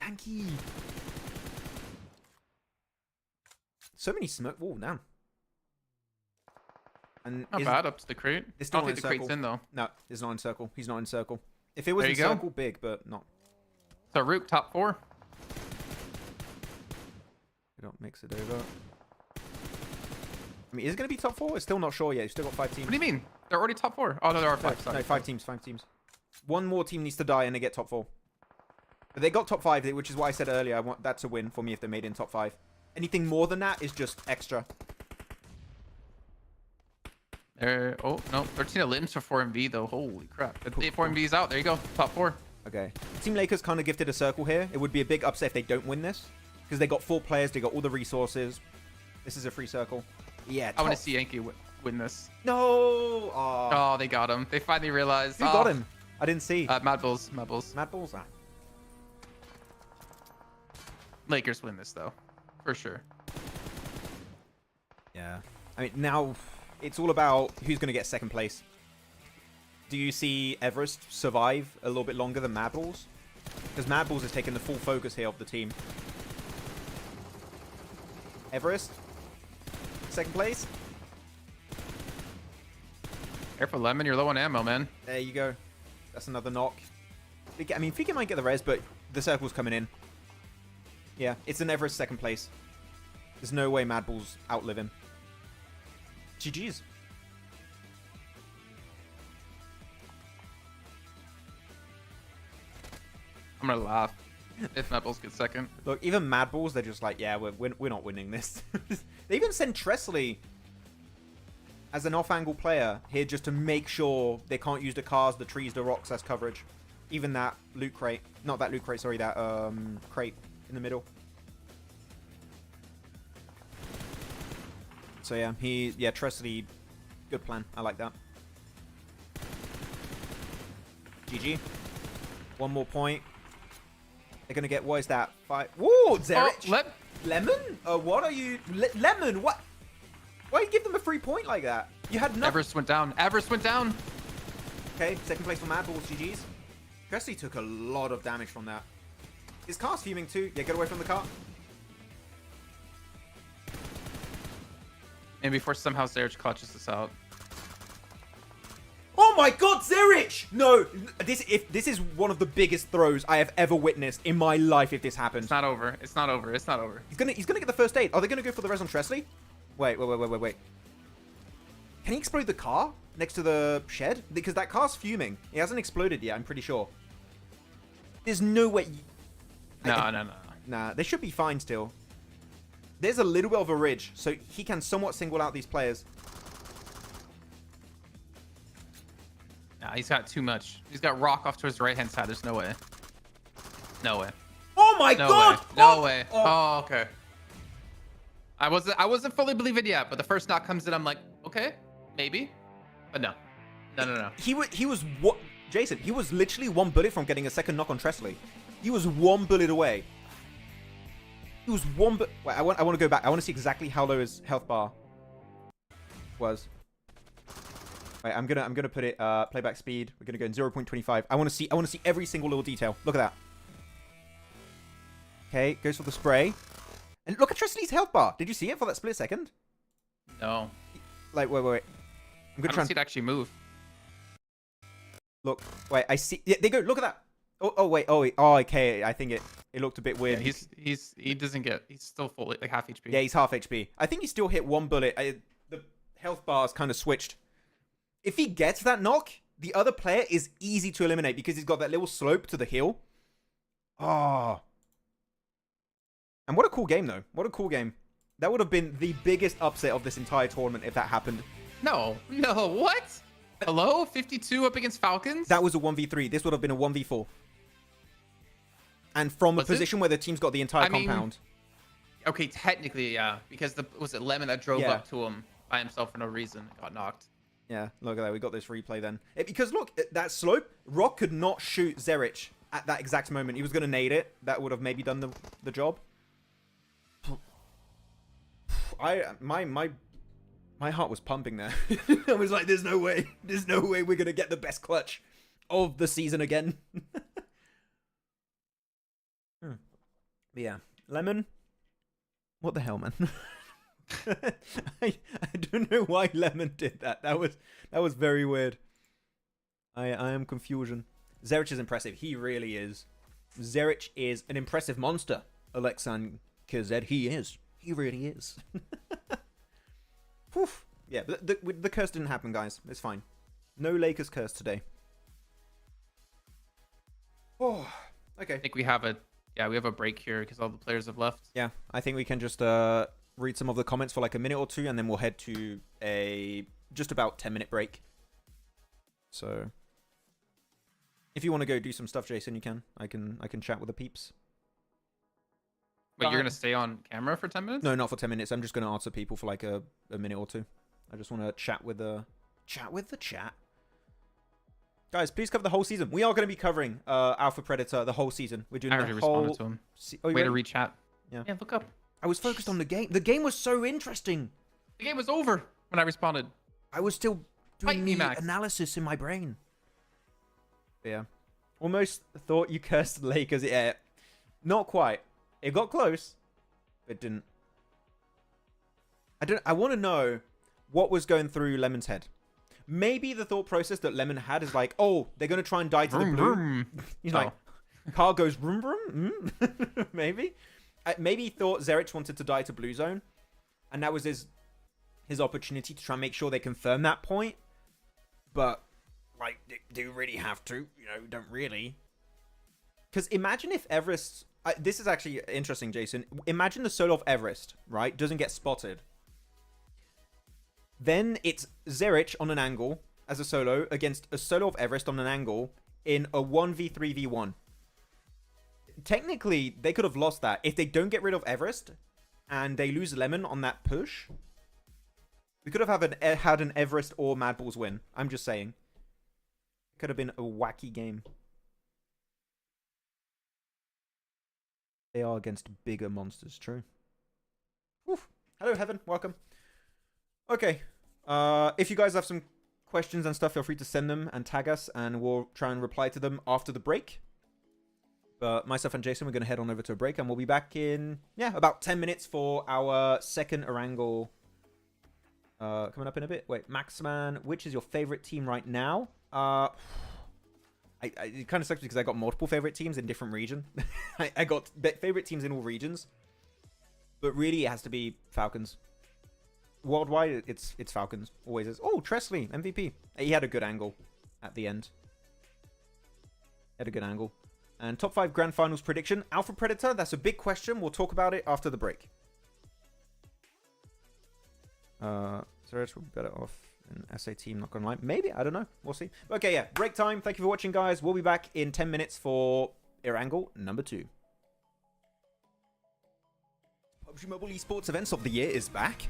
Yankee. So many smoke. Oh, damn. And not bad up to the crate. It's I not don't think the crate's in, though. No, it's not in circle. He's not in circle. If it was in circle, big, but not. So, Rook, top 4. We don't mix it over. I mean, is it going to be top 4? It's still not sure yet. You've still got 5 teams. What do you mean? They're already top 4. Oh, no, there are 5. Sorry. No, 5 teams. 5 teams. One more team needs to die and they get top 4. But they got top 5, which is why I said earlier, that's a win for me if they made it in top 5. Anything more than that is just extra. Oh, no. 13 elims for 4MV, though. Holy crap. 4MV's out. There you go. Top 4. Okay. Team Lakers kind of gifted a circle here. It would be a big upset if they don't win this. Because they got 4 players. They got all the resources. This is a free circle. Yeah, I want to see Yankee win this. No! Oh, they got him. They finally realized. Who got him? I didn't see. Mad Bulls. Mad Bulls. Mad Bulls? Ah. Lakers win this, though. For sure. Yeah. I mean, now it's all about who's going to get 2nd place. Do you see Everest survive a little bit longer than Mad Balls? Because Mad Balls has taken the full focus here of the team. Everest? 2nd place? Careful, Lemon. You're low on ammo, man. There you go. That's another knock. I mean, Fika might get the res, but the circle's coming in. Yeah, it's an Everest 2nd place. There's no way Mad Balls outlive him. GG's. I'm gonna laugh if Mad Balls get 2nd. Look, even Mad Balls, they're just like, yeah, we're not winning this. They even sent Tressley as an off-angle player here just to make sure they can't use the cars, the trees, the rocks as coverage. Even that loot crate. Not that loot crate, sorry, that crate in the middle. So yeah, Tressley, good plan. I like that. GG. 1 more point. They're gonna get, what is that? 5. Whoa, Zerich. Oh, Lemon? What are you? Lemon, what? Why you give them a free point like that? You had nothing. Everest went down. Everest went down. Okay, 2nd place for Mad Balls, GG's. Tressley took a lot of damage from that. His car's fuming too. Yeah, get away from the car. And before somehow Zerich clutches this out. Oh Oh my god, Zerich! No, this is one of the biggest throws I have ever witnessed in my life if this happens. It's not over. It's not over. It's not over. He's gonna get the first aid. Are they gonna go for the res on Tresley? Wait. Can he explode the car next to the shed? Because that car's fuming. It hasn't exploded yet, I'm pretty sure. There's no way... No. Nah, they should be fine still. There's a little bit of a ridge, so he can somewhat single out these players. Nah, he's got too much. He's got rock off to his right-hand side. There's no way. No way. Oh my No god! way. No way. Oh, okay. I wasn't fully believing yet, but the first knock comes in, I'm like, okay, maybe. But no. No. He was what? Jason, he was literally one bullet from getting a second knock on Tresley. He was one bullet away. He was one bullet. Wait, I want to go back. I want to see exactly how low his health bar was. Wait, I'm gonna put it playback speed. We're gonna go in 0.25. I want to see every single little detail. Look at that. Okay, goes for the spray. And look at Tresley's health bar. Did you see it for that split second? No. Like, wait. I'm gonna I don't see it actually move. Look, wait, I see. Yeah, they go. Look at that. Wait. Oh, okay. I think it looked a bit weird. Yeah, he doesn't get. He's still fully like half HP. Yeah, he's half HP. I think he still hit one bullet. The health bar's kind of switched. If he gets that knock, the other player is easy to eliminate because he's got that little slope to the hill. Oh. And what a cool game, though. What a cool game. That would have been the biggest upset of this entire tournament if that happened. No. What? Hello? 52 up against Falcons? That was a 1v3. This would have been a 1v4. And from a position where the team's got the entire compound. Okay, technically, yeah. Because was it Lemon that drove Yeah. up to him by himself for no reason? Got knocked. Yeah, look at that. We got this replay then. Because look, that slope, Rock could not shoot Zerich at that exact moment. He was going to nade it. That would have maybe done the job. My heart was pumping there. I was like, there's no way we're going to get the best clutch of the season again. But yeah, Lemon, what the hell, man? I don't know why Lemon did that. That was very weird. I am confusion. Zerich is impressive. He really is. Zerich is an impressive monster. Alexan KZ, he is. He really is. Whew. Yeah, but the curse didn't happen, guys. It's fine. No Lakers curse today. Oh, okay. I think we have a break here because all the players have left. Yeah, I think we can just read some of the comments for like a minute or two, and then we'll head to a just about 10-minute break. So, if you want to go do some stuff, Jason, you can. I can chat with the peeps. Wait, you're gonna stay on camera for 10 minutes? No, not for 10 minutes. I'm just gonna answer people for like a minute or two. I just want to chat with the chat. Guys, please cover the whole season. We are going to be covering Alpha Predator the whole season. We're doing I already the whole. responded to him. Way to reach chat. Yeah, look up. I was focused on the game. The game was so interesting. The game was over when I responded. I was still doing the Max. analysis in my brain. But yeah, almost thought you cursed the Lakers. Yeah, not quite. It got close, but didn't. I want to know what was going through Lemon's head. Maybe the thought process that Lemon had is like, oh, they're going to try and die to the blue. He's like, car goes vroom vroom. Maybe. Maybe he thought Zerich wanted to die to blue zone. And that was his opportunity to try and make sure they confirm that point. But, like, do you really have to? You know, don't really. Because imagine if Everest... this is actually interesting, Jason. Imagine the solo of Everest, right? Doesn't get spotted. Then it's Zerich on an angle as a solo against a solo of Everest on an angle in a 1v3v1. Technically, they could have lost that. If they don't get rid of Everest and they lose Lemon on that push, we could have had an Everest or Mad Balls win. I'm just saying. It could have been a wacky game. They are against bigger monsters, true. Oof. Hello, Heaven. Welcome. Okay. If you guys have some questions and stuff, feel free to send them and tag us, and we'll try and reply to them after the break. But myself and Jason, we're going to head on over to a break, and we'll be back in, about 10 minutes for our second Erangel coming up in a bit. Wait, Maxman, which is your favorite team right now? It kind of sucks because I got multiple favorite teams in different region. I got favorite teams in all regions, but really it has to be Falcons. Worldwide, it's Falcons. Always is. Oh, Tresley, MVP. He had a good angle at the end. Had a good angle. And top 5 grand finals prediction. Alpha Predator, that's a big question. We'll talk about it after the break. Search will be better off an SA team, not gonna lie. Maybe, I don't know. We'll see. Okay, yeah. Break time. Thank you for watching, guys. We'll be back in 10 minutes for Erangel number 2. PUBG Mobile Esports Events of the Year is back.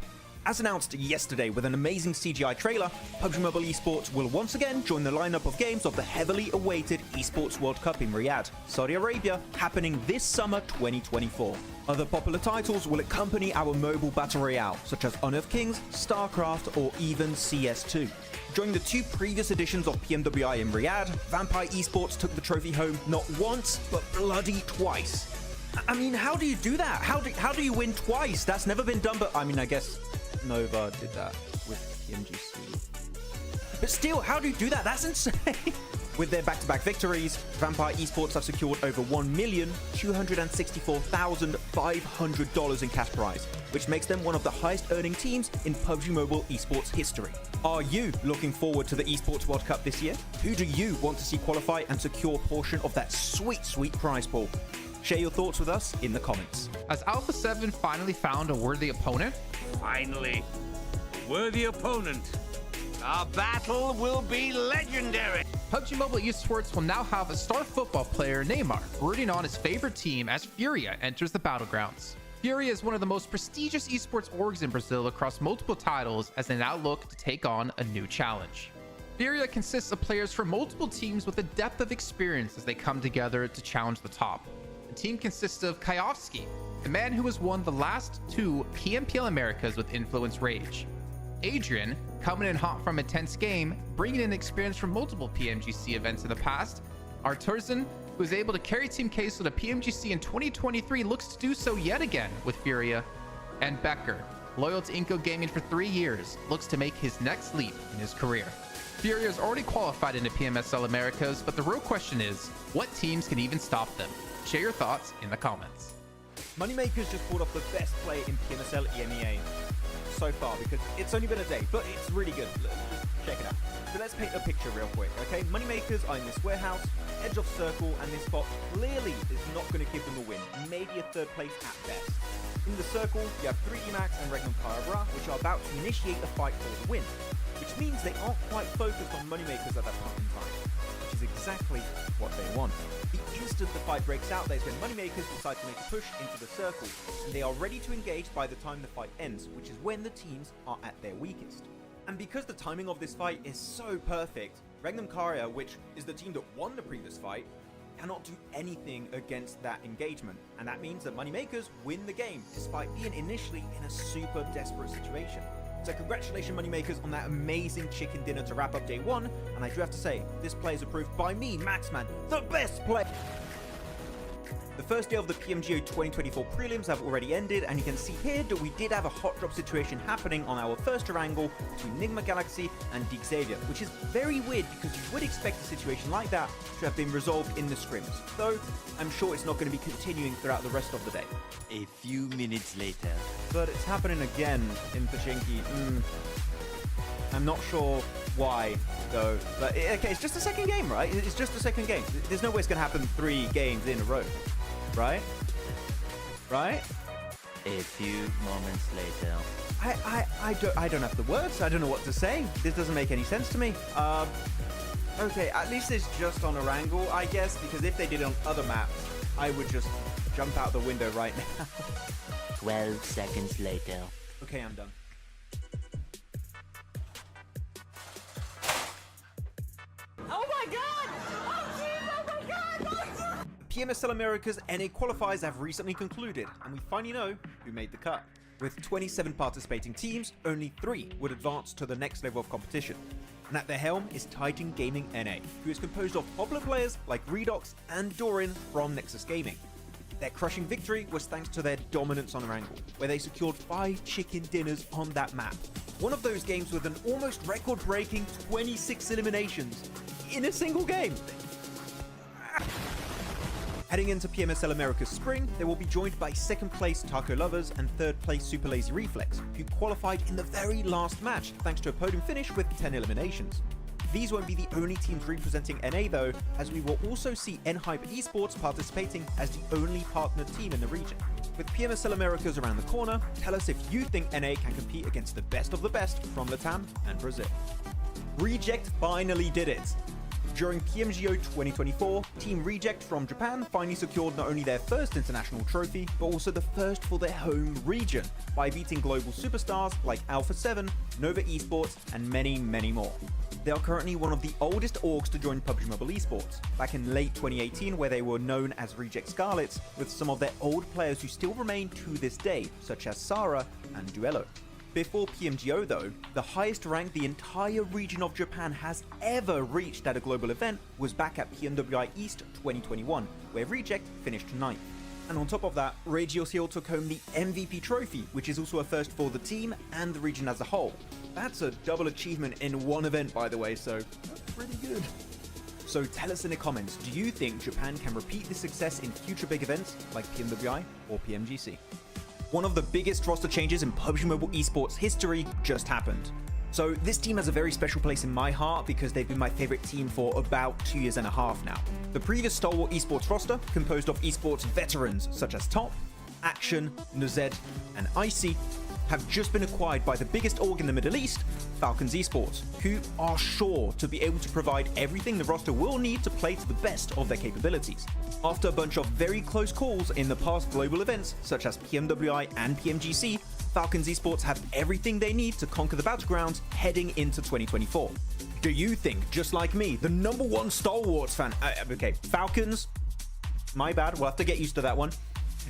As announced yesterday with an amazing CGI trailer, PUBG Mobile Esports will once again join the lineup of games of the heavily awaited Esports World Cup in Riyadh, Saudi Arabia, happening this summer 2024. Other popular titles will accompany our mobile battle royale, such as Honor of Kings, StarCraft, or even CS2. During the 2 previous editions of PMWI in Riyadh, Vampire Esports took the trophy home not once, but bloody twice. I mean, how do you do that? How do you win twice? That's never been done, but I mean, I guess Nova did that with PMGC. But still, how do you do that? That's insane. With their back-to-back victories, Vampire Esports have secured over $1,264,500 in cash prize, which makes them one of the highest-earning teams in PUBG Mobile Esports history. Are you looking forward to the Esports World Cup this year? Who do you want to see qualify and secure a portion of that sweet, sweet prize pool? Share your thoughts with us in the comments. Has Alpha 7 finally found a worthy opponent? Finally, worthy opponent. Our battle will be legendary. PUBG Mobile Esports will now have a star football player, Neymar, rooting on his favorite team as Furia enters the battlegrounds. Furia is one of the most prestigious esports orgs in Brazil across multiple titles as they now look to take on a new challenge. Furia consists of players from multiple teams with a depth of experience as they come together to challenge the top. The team consists of Kayovsky, the man who has won the last 2 PMPL Americas with Influence Rage. Adrian, coming in hot from a tense game, bringing in experience from multiple PMGC events in the past. Arturzan, who was able to carry Team Queso to PMGC in 2023, looks to do so yet again with Furia. And Becker, loyal to Inco Gaming for 3 years, looks to make his next leap in his career. Furia is already qualified into PMSL Americas, but the real question is, what teams can even stop them? Share your thoughts in the comments. Moneymakers just pulled off the best play in PMSL EMEA so far, because it's only been a day, but it's really good. Just check it out. So let's paint a picture real quick, okay? Moneymakers are in this warehouse, edge of circle, and this spot clearly is not going to give them a win, maybe a 3rd place at best. In the circle, you have 3 Emacs and Regnum Carabra, which are about to initiate a fight for the win, which means they aren't quite focused on Moneymakers at that point in time, which is exactly what they want. The instant the fight breaks out, that's when Moneymakers decide to make a push into the circle, and they are ready to engage by the time the fight ends, which is when the teams are at their weakest. And because the timing of this fight is so perfect, Regnum Carabra, which is the team that won the previous fight, cannot do anything against that engagement, and that means that Moneymakers win the game, despite being initially in a super desperate situation. So congratulations Moneymakers on that amazing chicken dinner to wrap up day 1, and I do have to say, this play is approved by me, Maxman, the best play! The first day of the PMGO 2024 prelims have already ended, and you can see here that we did have a hot drop situation happening on our first Erangel between Enigma Galaxy and Dig Xavier, which is very weird because you would expect a situation like that to have been resolved in the scrims, though I'm sure it's not going to be continuing throughout the rest of the day. A few minutes later. But it's happening again in Pachinki. I'm not sure why, though. But okay, it's just a second game, right? It's just a second game. There's no way it's going to happen 3 games in a row. Right? Right? A few moments later. I don't have the words. I don't know what to say. This doesn't make any sense to me. Okay, at least it's just on Erangel, I guess, because if they did it on other maps, I would just jump out the window right now. 12 seconds later. Okay, I'm done. Oh my god! Oh jeez! Oh my god! PMSL America's NA qualifiers have recently concluded, and we finally know who made the cut. With 27 participating teams, only 3 would advance to the next level of competition. And at the helm is Titan Gaming NA, who is composed of popular players like Redox and Doran from Nexus Gaming. Their crushing victory was thanks to their dominance on Erangel, where they secured 5 chicken dinners on that map. One of those games with an almost record-breaking 26 eliminations. in a single game. Heading into PMSL America's Spring, they will be joined by second place Taco Lovers and third place Super Lazy Reflex, who qualified in the very last match thanks to a podium finish with 10 eliminations. These won't be the only teams representing NA though, as we will also see N-Hype Esports participating as the only partnered team in the region. With PMSL Americas around the corner, tell us if you think NA can compete against the best of the best from Latam and Brazil. Reject finally did it! During PMGO 2024, Team Reject from Japan finally secured not only their first international trophy, but also the first for their home region, by beating global superstars like Alpha 7, Nova Esports, and many, many more. They are currently one of the oldest orgs to join PUBG Mobile Esports, back in late 2018 where they were known as Reject Scarlets, with some of their old players who still remain to this day, such as Sarah and Duello. Before PMGO though, the highest rank the entire region of Japan has ever reached at a global event was back at PMWI East 2021, where Reject finished 9th. And on top of that, Regios Hill took home the MVP trophy, which is also a first for the team and the region as a whole. That's a double achievement in one event, by the way, so that's pretty good. So tell us in the comments, do you think Japan can repeat this success in future big events like PMWI or PMGC? One of the biggest roster changes in PUBG Mobile Esports history just happened. So this team has a very special place in my heart because they've been my favorite team for about 2.5 years now. The previous Stalwart Esports roster, composed of esports veterans such as Top, Action, Nuzed, and Icy, have just been acquired by the biggest org in the Middle East, Falcons Esports, who are sure to be able to provide everything the roster will need to play to the best of their capabilities. After a bunch of very close calls in the past global events, such as PMWI and PMGC, Falcons Esports have everything they need to conquer the battlegrounds heading into 2024. Do you think, just like me, the #1 Stalwarts fan, okay, Falcons, my bad, we'll have to get used to that one.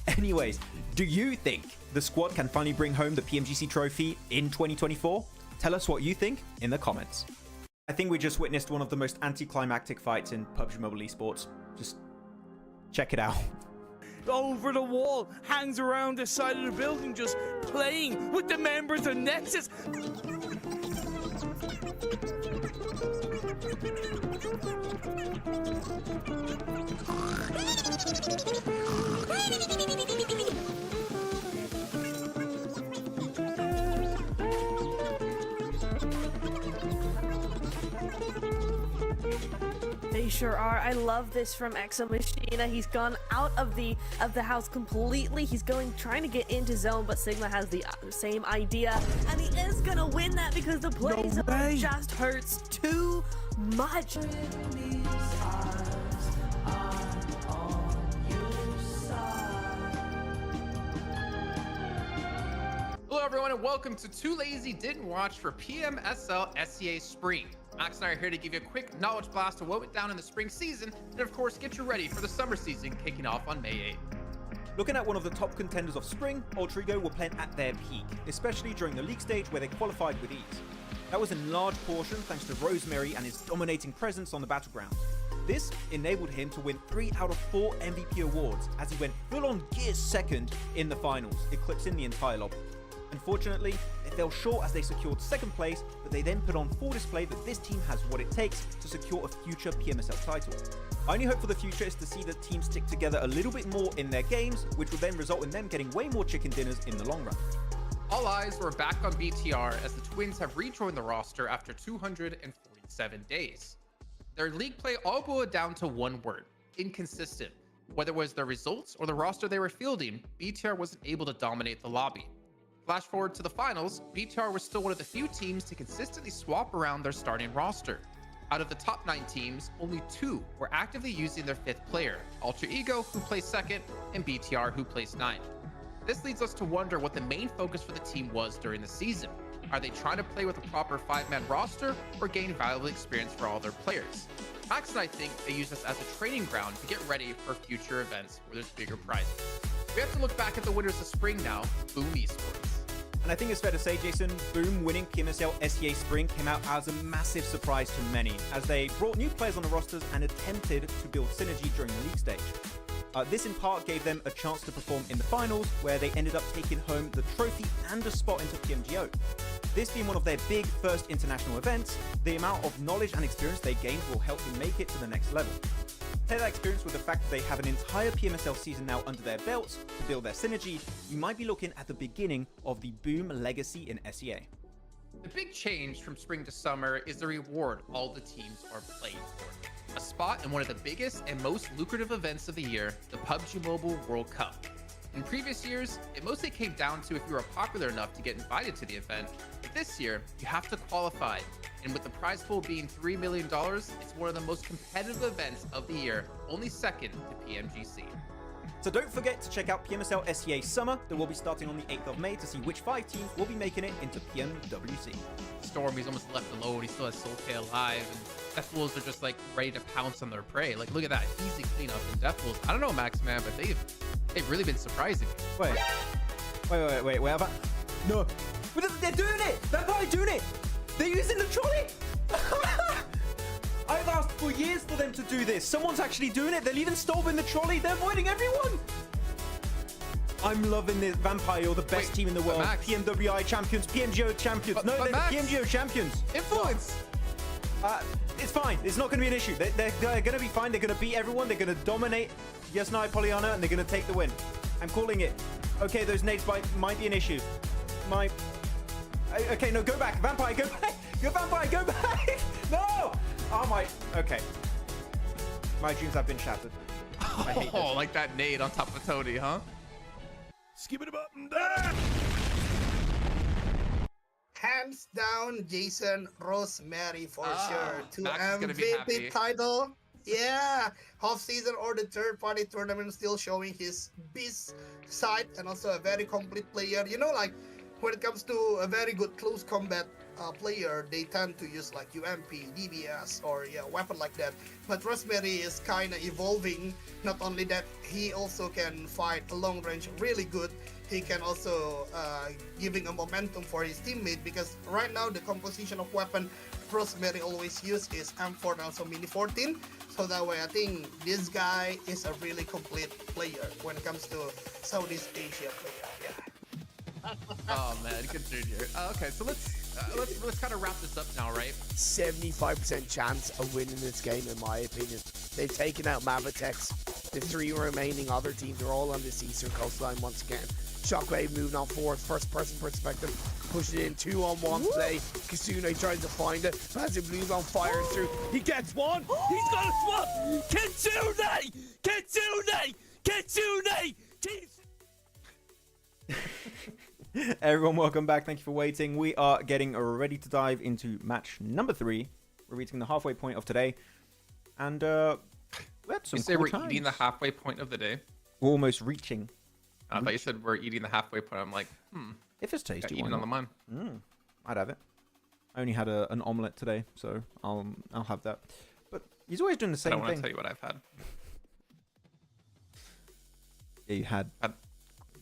Anyways, do you think the squad can finally bring home the PMGC trophy in 2024? Tell us what you think in the comments. I think we just witnessed one of the most anticlimactic fights in PUBG Mobile Esports. Just check it out. Over the wall, hangs around the side of the building just playing with the members of Nexus. They sure are. I love this from Maximillian. He's gone out of the house completely. He's trying to get into zone, but Sigma has the same idea, and he is gonna win that because the play zone just hurts too much. Hello everyone and welcome to Too Lazy Didn't Watch for PMSL SEA Spring. Max and I are here to give you a quick knowledge blast of what went down in the spring season, and of course get you ready for the summer season kicking off on May 8th. Looking at one of the top contenders of spring, Ultrigo were playing at their peak, especially during the league stage where they qualified with ease. That was in large portion thanks to Rosemary and his dominating presence on the battlegrounds. This enabled him to win 3 out of 4 MVP awards as he went full-on gear second in the finals, eclipsing the entire lobby. Unfortunately, they fell short as they secured second place, but they then put on full display that this team has what it takes to secure a future PMSL title. My only hope for the future is to see the team stick together a little bit more in their games, which will then result in them getting way more chicken dinners in the long run. All eyes were back on BTR as the Twins have rejoined the roster after 247 days. Their league play all boiled down to one word: inconsistent. Whether it was their results or the roster they were fielding, BTR wasn't able to dominate the lobby. Flash forward to the finals, BTR was still one of the few teams to consistently swap around their starting roster. Out of the top 9 teams, only 2 were actively using their 5th player, Alter Ego, who placed 2nd, and BTR, who placed 9th. This leads us to wonder what the main focus for the team was during the season. Are they trying to play with a proper 5-man roster or gain valuable experience for all their players? Max and I think they use this as a training ground to get ready for future events where there's bigger prizes. We have to look back at the winners of spring now, Boom Esports. And I think it's fair to say, Jason, Boom winning PMSL SEA Spring came out as a massive surprise to many, as they brought new players on the rosters and attempted to build synergy during the league stage. This in part gave them a chance to perform in the finals, where they ended up taking home the trophy and a spot into PMGO. this being one of their big first international events, the amount of knowledge and experience they gained will help them make it to the next level. Pair that experience with the fact that they have an entire PMSL season now under their belts to build their synergy, you might be looking at the beginning of the boom legacy in SEA. The big change from spring to summer is the reward all the teams are playing for. A spot in one of the biggest and most lucrative events of the year, the PUBG Mobile World Cup. In previous years, it mostly came down to if you were popular enough to get invited to the event, but this year, you have to qualify. And with the prize pool being $3 million, it's one of the most competitive events of the year, only second to PMGC. So don't forget to check out PMSL SEA Summer that will be starting on the 8th of May to see which 5 teams will be making it into PMWC. Storm, he's almost left alone. He still has Soultail alive, and Death Wolves are just like ready to pounce on their prey. Like, look at that easy cleanup in Death Wolves. I don't know, Maxman, but they've really been surprising. Wait, where have I? No, they're doing it! They're probably doing it! They're using the trolley! I've asked for years for them to do this. Someone's actually doing it. They're leaving Stolb in the trolley. They're avoiding everyone. I'm loving this. Vampire, the best team in the world. Max. PMWI champions, PMGO champions. No, they're the PMGO champions. Influence. It's fine. It's not going to be an issue. They're going to be fine. They're going to beat everyone. They're going to dominate Yes No Pollyanna, and they're going to take the win. I'm calling it. Okay, those nades might be an issue. Okay, no, go back. Vampire, go back. Go Vampire, go back. No. Oh my. Okay. My dreams have been shattered. I hate Oh, this. like that nade on top of Tony, huh? Skip it up and down. Hands down, Jason Rosemary for sure. To Max is gonna be happy. MVP title. Yeah, half season or the third party tournament, still showing his beast side and also a very complete player. You know, like when it comes to a very good close combat player, they tend to use like UMP, DBS, or weapon like that. But Rosemary is kind of evolving. Not only that, he also can fight long range really good. He can also giving a momentum for his teammate, because right now the composition of weapon Rosemary always use is M4 and also Mini 14. So that way I think this guy is a really complete player when it comes to Southeast Asia player. Yeah. Oh man, good junior. Okay, so let's kind of wrap this up now, right? 75% chance of winning this game, in my opinion. They've taken out Mavatex. The 3 remaining other teams are all on this eastern coastline once again. Shockwave moving on forward, first person perspective, pushing in 2-on-1 play. Kasune tries to find it. Massive Blues on fire through. He gets one. He's got a swap. Kitsune! Kitsune! Kitsune! Everyone, welcome back. Thank you for waiting. We are getting ready to dive into match number 3. We're reaching the halfway point of today. And we had some You say cool we're times. eating the halfway point of the day? We're almost reaching. I thought you said we're eating the halfway point. I'm like, If it's tasty, eating why on the not? mind. I'd have it. I only had an omelette today, so I'll have that. But he's always doing the I same don't want thing. to tell you what I've had. Yeah, you had Had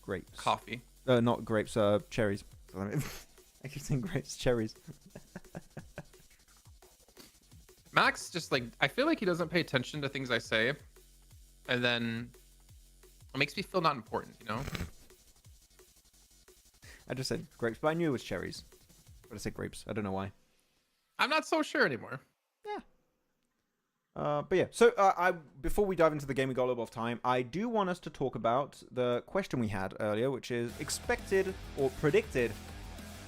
grapes. coffee. Not grapes, cherries. I keep saying grapes, cherries. Max just like, I feel like he doesn't pay attention to things I say, and then it makes me feel not important, you know? I just said grapes, but I knew it was cherries. But I said grapes. I don't know why. I'm not so sure anymore. But yeah, so before we dive into the game, we got a little bit of time. I do want us to talk about the question we had earlier, which is expected or predicted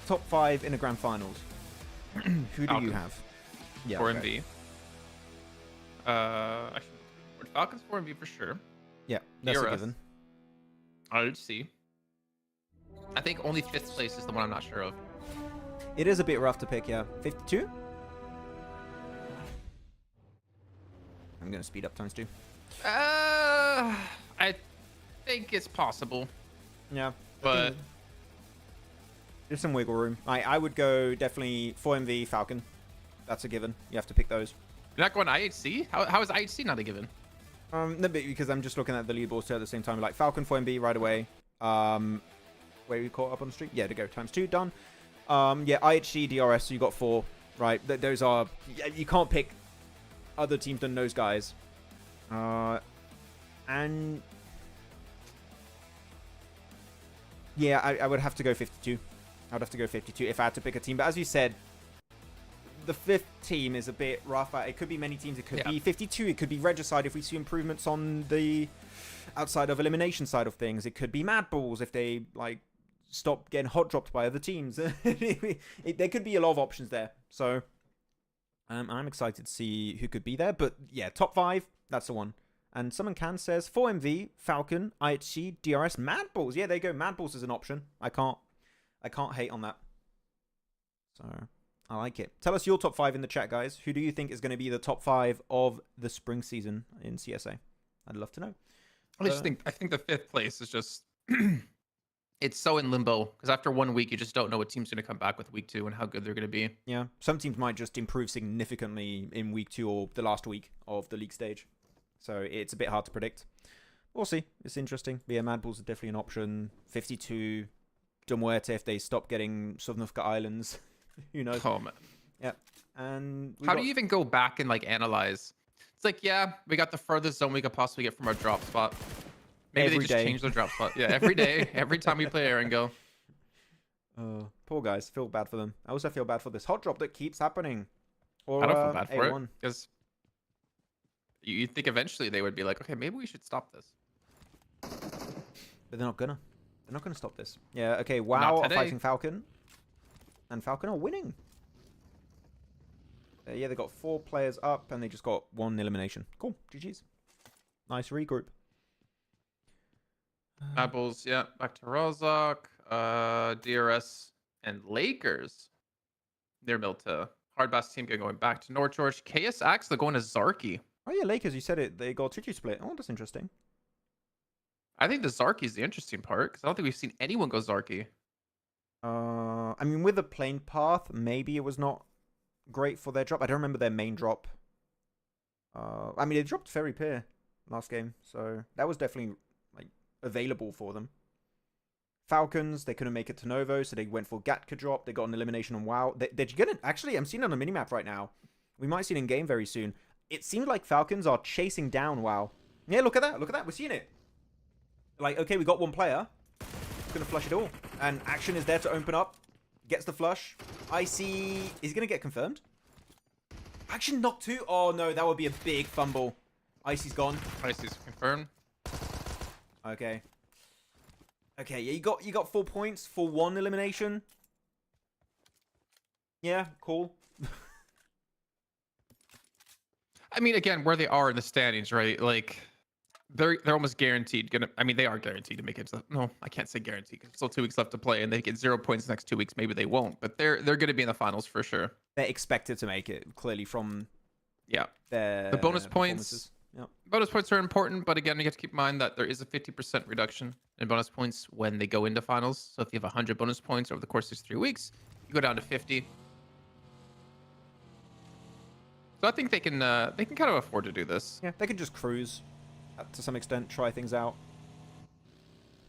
top 5 in the grand finals. Who do you Falcons. have? Yeah, 4MV. Actually, Falcons 4MV for sure. Yeah, that's a DRS. given. RHC. I think only 5th place is the one I'm not sure of. It is a bit rough to pick, yeah. 52? I'm going to speed up times 2. I think it's possible, Yeah. but There's some wiggle room. I would go definitely 4MV, Falcon. That's a given. You have to pick those. you're not going IHC? How is IHC not a given? No, because I'm just looking at the leaderboards at the same time. Like Falcon 4MV right away. Where we caught up on the streak? Yeah, to go. Times 2, done. Yeah, IHC, DRS, so you got 4. Right, those are... You can't pick other teams than those guys. And... Yeah, I would have to go 52. I'd have to go 52 if I had to pick a team. But as you said, the 5th team is a bit rough. It could be many teams. It could be 52. It could be Regicide if we see improvements on the outside of elimination side of things. It could be Mad Balls if they like stop getting hot dropped by other teams. There could be a lot of options there. So I'm excited to see who could be there. But yeah, top 5, that's the one. And someone can says 4MV, Falcon, IHC, DRS, Mad Balls. Yeah, there you go. Mad Balls is an option. I can't hate on that. So I like it. Tell us your top 5 in the chat, guys. Who do you think is going to be the top 5 of the spring season in CSA? I'd love to know. I think the 5th place is just it's so in limbo because after 1 week you just don't know what team's going to come back with week 2 and how good they're going to be. Yeah, some teams might just improve significantly in week 2 or the last week of the league stage. So it's a bit hard to predict. We'll see. It's interesting. But yeah, Mad Balls are definitely an option. 52, Muerte if they stop getting Sovnovka Islands. Who knows? Oh, man. Yeah. And how do you even go back and like analyze? It's like, yeah, we got the furthest zone we could possibly get from our drop spot. Maybe they just change their drop spot. Yeah, every day, every time we play Erangel. Oh, poor guys. Feel bad for them. I also feel bad for this hot drop that keps happening. Or, I don't feel bad for A1. it because you'd think eventually they would be like, okay, maybe we should stop this. But they're not gonna. They're not gonna stop this. Yeah. Okay. WoW are fighting Falcon, and Falcon are winning. Yeah, they got 4 players up, and they just got 1 elimination. Cool. GG's. Nice regroup. Apples, yeah. Back to Rozok, DRS, and Lakers. They're built to Hardbass team going back to North George. KS Axla going to Zarky. Oh yeah, Lakers. You said it. They got 2-2 split. Oh, that's interesting. I think the Zarky is the interesting part because I don't think we've seen anyone go Zarky. I mean, with the plane path, maybe it was not great for their drop. I don't remember their main drop. I mean, they dropped Ferry Pier last game, so that was definitely like available for them. Falcons, they couldn't make it to Novo, so they went for Gatka drop. They got an elimination on WoW. They're gonna actually, I'm seeing it on the minimap right now. We might see it in game very soon. It seems like Falcons are chasing down WoW. Yeah, look at that. Look at that. We're seeing it. Like, okay, we got 1 player. Gonna flush it all. And Action is there to open up. Gets the flush. Icy. Is he gonna get confirmed? Action knocked 2. Oh no, that would be a big fumble. Icy's gone. Icy's confirmed. Okay. Okay, yeah, you got 4 points for 1 elimination. Yeah, cool. I mean, again, where they are in the standings, right? Like, they're almost guaranteed gonna. I mean, they are guaranteed to make it. No, I can't say guaranteed because still 2 weeks left to play, and they get 0 points the next 2 weeks. Maybe they won't, but they're going to be in the finals for sure. They're expected to make it clearly from the bonus points. Yep. Bonus points are important, but again, you have to keep in mind that there is a 50% reduction in bonus points when they go into finals. So if you have 100 bonus points over the course of 3 weeks, you go down to 50. So I think they can kind of afford to do this. Yeah, they can just cruise to some extent, try things out.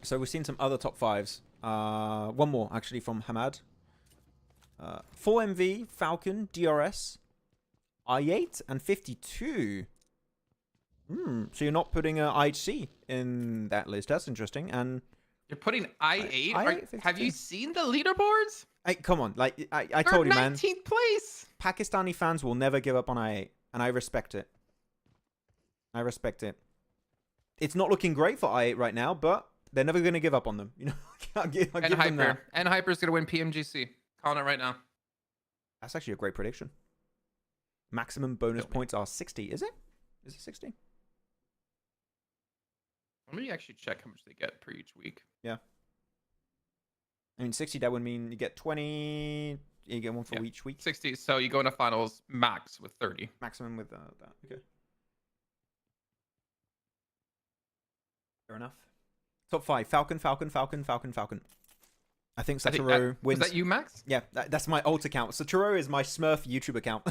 So we've seen some other top 5s. One more actually from Hamad. 4MV, Falcon, DRS, I8, and 52. So you're not putting a IHC in that list. That's interesting. And you're putting I8? I8 have you seen the leaderboards? Hey, come on. Like I told you, man. 19th place. Pakistani fans will never give up on I8, and I respect it. I respect it. It's not looking great for I8 right now, but they're never going to give up on them. You know, I'll give them that. And Hyper's going to win PMGC. Calling it right now. That's actually a great prediction. Maximum bonus points are 60. Is it? Is it 60? Let me actually check how much they get per each week. Yeah. I mean, 60, that would mean you get 20. You get 1 for each week. 60. So you go into finals max with 30. Maximum with that. Okay. Fair enough. Top 5. Falcon, Falcon, Falcon, Falcon, Falcon. I think Satoru wins. Is that you, Max? Yeah, that's my alt account. Satoru is my Smurf YouTube account.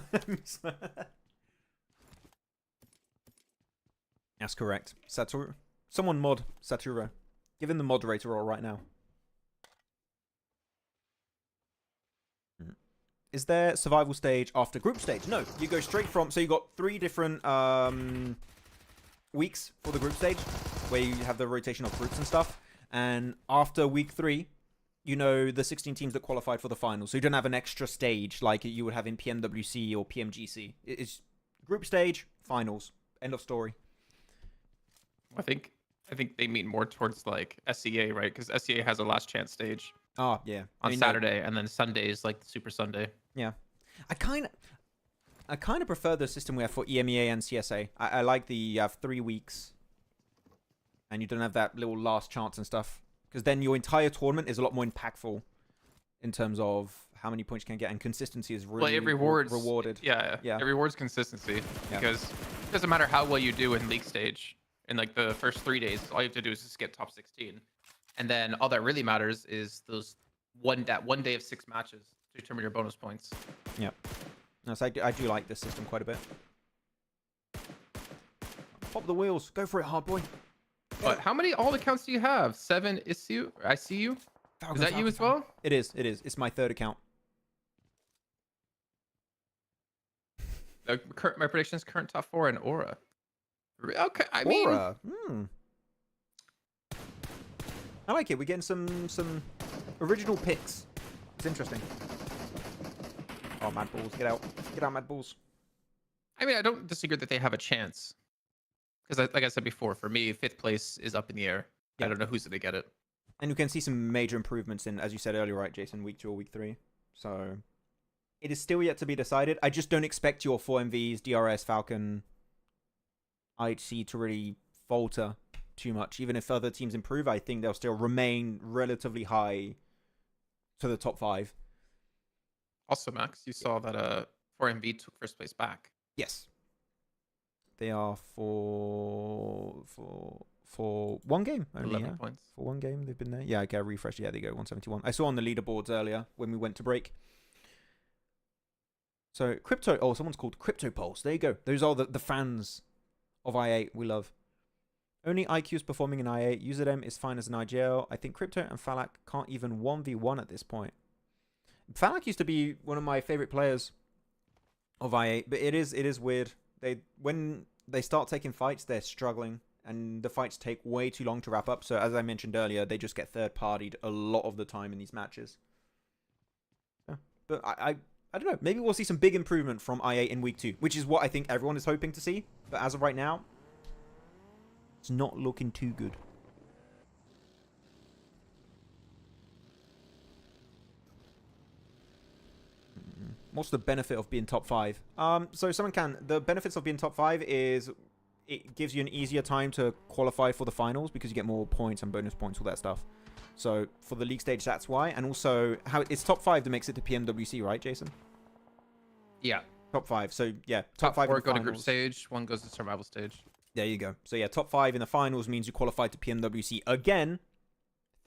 That's correct. Satoru. Someone mod Satoru. Give him the moderator role right now. Is there survival stage after group stage? No, you go straight from... So you got 3 different weeks for the group stage, where you have the rotation of groups and stuff. And after week 3, you know, the 16 teams that qualified for the finals. So you don't have an extra stage like you would have in PMWC or PMGC. It's group stage, finals. End of story. I think they mean more towards like SEA, right? Because SEA has a last chance stage Oh, yeah. on Saturday, and then Sunday is like the Super Sunday. Yeah. I kind of prefer the system we have for EMEA and CSA. I like the you have 3 weeks, and you don't have that little last chance and stuff. Because then your entire tournament is a lot more impactful in terms of how many points you can get, and consistency is really It rewards rewarded. Yeah, Yeah. it rewards consistency Yeah. because it doesn't matter how well you do in league stage. In like the first 3 days, all you have to do is just get top 16, and then all that really matters is that one day of 6 matches to determine your bonus points. Yeah. No, so I do like this system quite a bit. Pop the wheels. Go for it, hard boy. But how many alt accounts do you have? 7 issue? I see you. Is that you as well? It is. It is. It's my 3rd account. My prediction is current top 4 and Aura. Okay, I mean, Aura. I like it. We're getting some original picks. It's interesting. Oh, Mad Balls. Get out. Get out, Mad Balls. I mean, I don't disagree that they have a chance. Because, like I said before, for me, 5th place is up in the air. Yeah. I don't know who's going to get it. And you can see some major improvements in, as you said earlier, right, Jason, week 2 or week 3. So it is still yet to be decided. I just don't expect your 4MVs, DRS, Falcon, IHC to really falter too much. Even if other teams improve, I think they'll still remain relatively high to the top 5. Also, Max, you saw that 4MV took 1st place back. Yes. They are for 1 game only. 11 points. For 1 game, they've been there. Yeah, okay, I refreshed. Yeah, they go 171. I saw on the leaderboards earlier when we went to break. So, Crypto... Oh, someone's called Crypto Pulse. There you go. Those are the fans of I8 we love. Only IQ's performing in I8. Userdem is fine as an IGL. I think Crypto and Falak can't even 1v1 at this point. Falak used to be one of my favorite players of I8, but it is weird. When they start taking fights, they're struggling, and the fights take way too long to wrap up. So as I mentioned earlier, they just get third-partied a lot of the time in these matches. Yeah. But I don't know. Maybe we'll see some big improvement from I8 in week 2, which is what I think everyone is hoping to see. But as of right now, it's not looking too good. What's the benefit of being top 5? So the benefits of being top 5 is it gives you an easier time to qualify for the finals because you get more points and bonus points, all that stuff. So for the league stage, that's why. And also, how it's top 5 that makes it to PMWC, right, Jason? Yeah. Top 5. So yeah, Top 5 4 in the go to group finals. stage, 1 goes to survival stage. There you go. So yeah, top 5 in the finals means you qualify to PMWC again.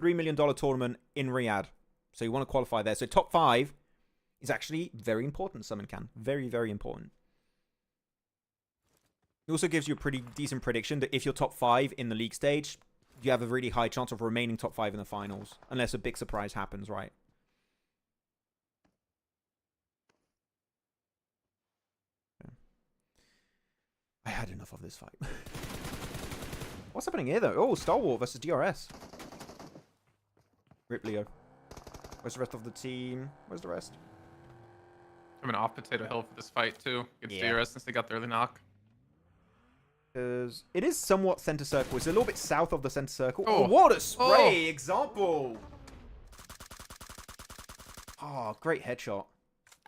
$3 million tournament in Riyadh. So you want to qualify there. So top 5 is actually very important, Summon Can. Very, very important. It also gives you a pretty decent prediction that if you're top 5 in the league stage, you have a really high chance of remaining top 5 in the finals. Unless a big surprise happens, right? Yeah. I had enough of this fight. What's happening here, though? Oh, Star Wars versus DRS. Rip Leo. Where's the rest of the team? Where's the rest? I'm off Potato Hill for this fight, too. Against Yeah. DRS since they got the early knock. Because it is somewhat center circle. It's a little bit south of the center circle. Oh. Oh, water spray example. Oh, great headshot.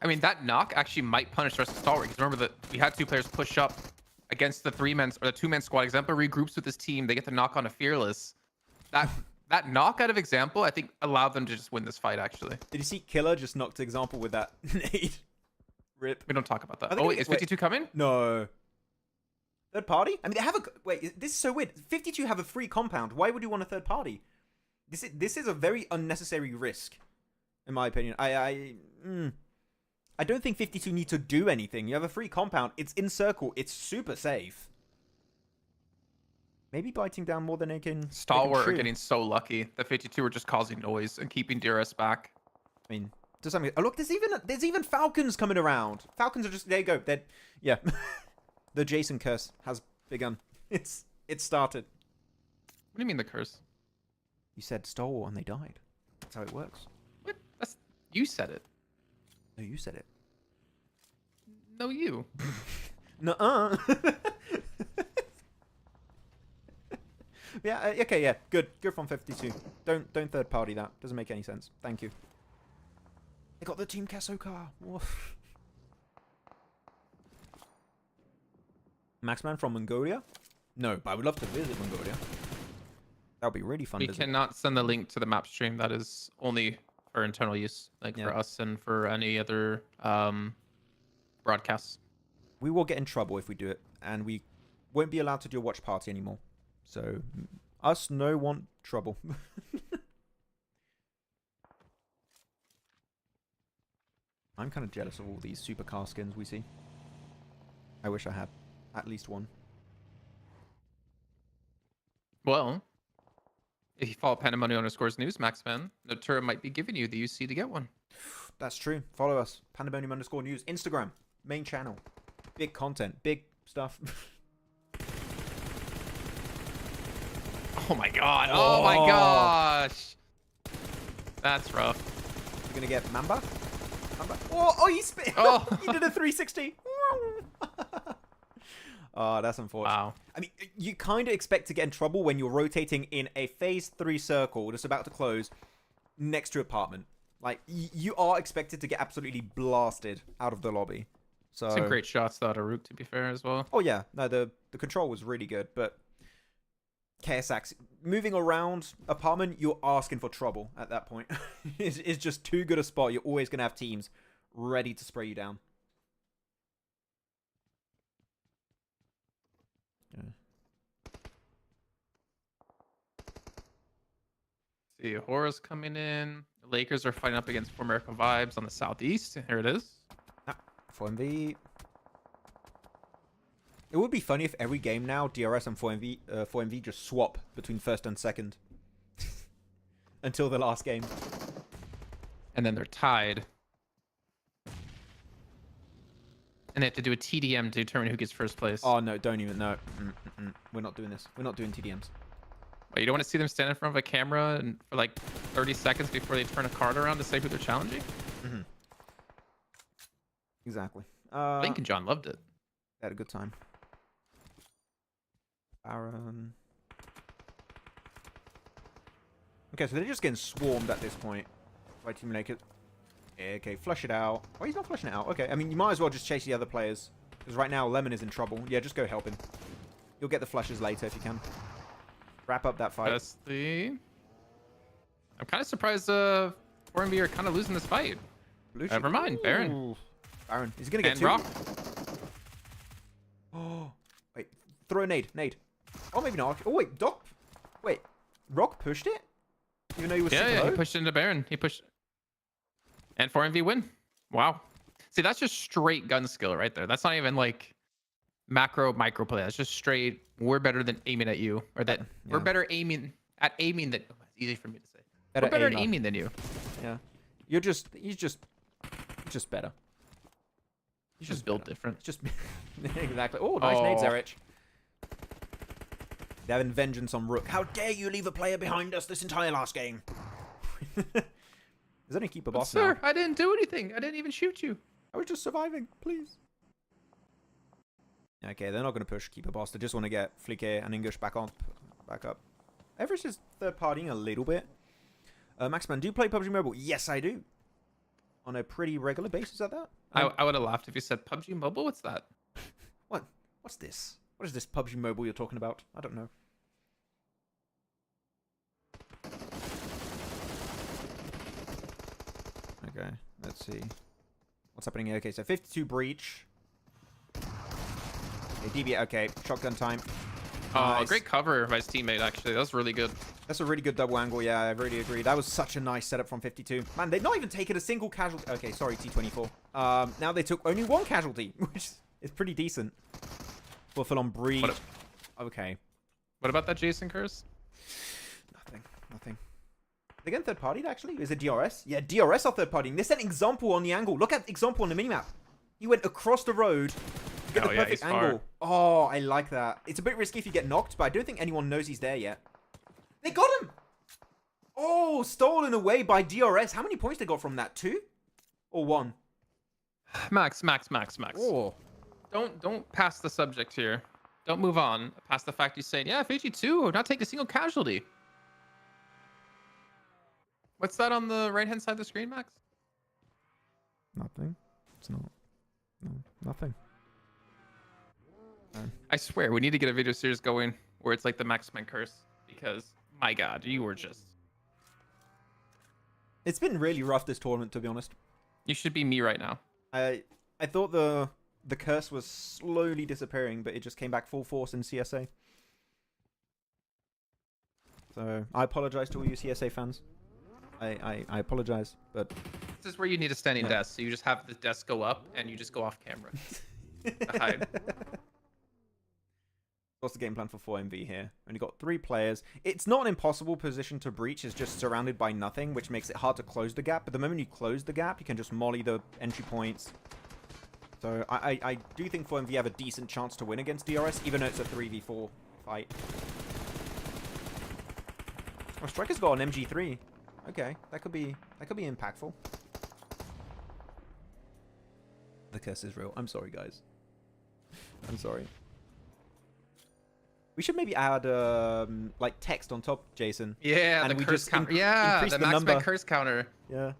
I mean, that knock actually might punish the rest of Stalwart. Because remember that we had 2 players push up against the 3-man or the 2-man squad. Example regroups with his team. They get the knock on a Fearless. That knock out of Example, I think, allowed them to just win this fight, actually. Did you see Killer just knocked Example with that nade? Rip. We don't talk about I that. think Oh, wait, is 52 coming? No. Third party? I mean, they have a... Wait, this is so weird. 52 have a free compound. Why would you want a third party? This is a very unnecessary risk, in my opinion. I don't think 52 need to do anything. You have a free compound. It's in circle. It's super safe. Maybe biting down more than they can... Stalwart are chew. getting so lucky. The 52 are just causing noise and keeping DRS back. I mean, to some... Oh, look, there's even Falcons coming around. Falcons are just... There you go. Yeah. The Jason curse has begun. It's started. What do you mean the curse? You said Star Wars and they died. That's how it works. What? That's you said it. No, you said it. No, you. Nuh-uh. Yeah, okay, yeah. Good from 52. Don't third party that. Doesn't make any sense. Thank you. They got the Team Casso car. Woof. Maxman from Mongolia? No, but I would love to visit Mongolia. That would be really fun. We cannot send the link to the map stream. That is only for internal use, like for us and for any other broadcasts. We will get in trouble if we do it, and we won't be allowed to do a watch party anymore. So, us no want trouble. I'm kind of jealous of all these supercar skins we see. I wish I had at least one. Well, if you follow Pandemonium_news, Maxman, Natura might be giving you the UC to get one. That's true. Follow us. Pandemonium_news. Instagram. Main channel. Big content. Big stuff. Oh my god. Oh my gosh. That's rough. You're going to get Mamba? Oh, he spit. Oh. He did a 360. Oh, that's unfortunate. Wow. I mean, you kind of expect to get in trouble when you're rotating in a phase 3 circle that's about to close next to apartment. Like, you are expected to get absolutely blasted out of the lobby. So Some great shots though to Rook, to be fair, as well. Oh yeah, no, the control was really good, but KSX moving around apartment, you're asking for trouble at that point. It's just too good a spot. You're always gonna have teams ready to spray you down. Yeah. See, HORAA's coming in. The Lakers are fighting up against 4America Vibes on the southeast. Here it is. 4MV. It would be funny if every game now DRS and 4MV just swap between first and second until the last game. And then they're tied. And they have to do a TDM to determine who gets first place. Oh no, don't even no. We're not doing this. We're not doing TDMs. But you don't want to see them stand in front of a camera and for like 30 seconds before they turn a card around to say who they're challenging? Exactly. Link and John loved it. They had a good time. Baron. Okay, so they're just getting swarmed at this point by Team Naked. Yeah, okay, flush it out. Oh, he's not flushing it out. Okay, I mean, you might as well just chase the other players. Because right now, Lemon is in trouble. Yeah, just go help him. You'll get the flushes later if you can. Wrap up that fight. That's the... I'm kind of surprised 4MV are kind of losing this fight. Never mind, Baron. Ooh. Baron. Is he going to get And two? Rock. Oh, wait. Throw a nade. Nade. Oh, maybe not. Oh, wait. Doc. Wait. Rock pushed it? Even though he was super Yeah, low? he pushed into Baron. He pushed... And 4MV win. Wow. See, that's just straight gun skill right there. That's not even like macro, micro play. That's just straight, we're better than aiming at you. Or that we're better aiming at aiming than... Oh, it's easy for me to say. We're better at aiming than you. Yeah. He's just better. He's just built different. It's just exactly. Oh, nice nades, Erich. They're having vengeance on Rook. How dare you leave a player behind us this entire last game? There's only keeper boss Sir, now. I didn't do anything. I didn't even shoot you. I was just surviving, please. Okay, they're not going to push keeper boss. They just want to get Flique and English back up. Everest is third partying a little bit. Maxman, do you play PUBG Mobile? Yes, I do. On a pretty regular basis at that. I would have laughed if you said PUBG Mobile. What's that? What? What's this? What is this PUBG Mobile you're talking about? I don't know. Okay, let's see. What's happening here? Okay, so 52 breach. Okay, DB, okay, shotgun time. Oh, Nice. great cover by his teammate, actually. That was really good. That's a really good double angle, yeah, I really agree. That was such a nice setup from 52. Man, they've not even taken a single casualty. Okay, sorry, T24. Now they took only one casualty, which is pretty decent. For full-on breach. Okay. What about that Jason curse? Nothing. They're getting third-partied, actually? Is it DRS? Yeah, DRS are third-partying. They sent Example on the angle. Look at Example on the minimap. He went across the road to get the perfect angle. Oh, I like that. It's a bit risky if you get knocked, but I don't think anyone knows he's there yet. They got him! Oh, stolen away by DRS. How many points they got from that? 2 or 1? Max. Oh. Don't pass the subject here. Don't move on past the fact you saying, yeah, FG2 not take a single casualty. What's that on the right-hand side of the screen, Max? Nothing. It's not. No, nothing. I swear, we need to get a video series going where it's like the Maxman curse, because my God, you were just. It's been really rough this tournament, to be honest. You should be me right now. I thought the curse was slowly disappearing, but it just came back full force in CSA. So I apologize to all you CSA fans. I apologize, but this is where you need a standing desk. So you just have the desk go up and you just go off camera. To hide. What's the game plan for 4MV here? Only got 3 players. It's not an impossible position to breach. It's just surrounded by nothing, which makes it hard to close the gap. But the moment you close the gap, you can just molly the entry points. So I do think 4MV have a decent chance to win against DRS, even though it's a 3v4 fight. Oh, Striker's got an MG3. Okay, that could be impactful. The curse is real. I'm sorry, guys. I'm sorry. We should maybe add like text on top, Jason. Yeah, and the we curse just counter. Yeah, increase the the Maxman number. curse counter. Yeah.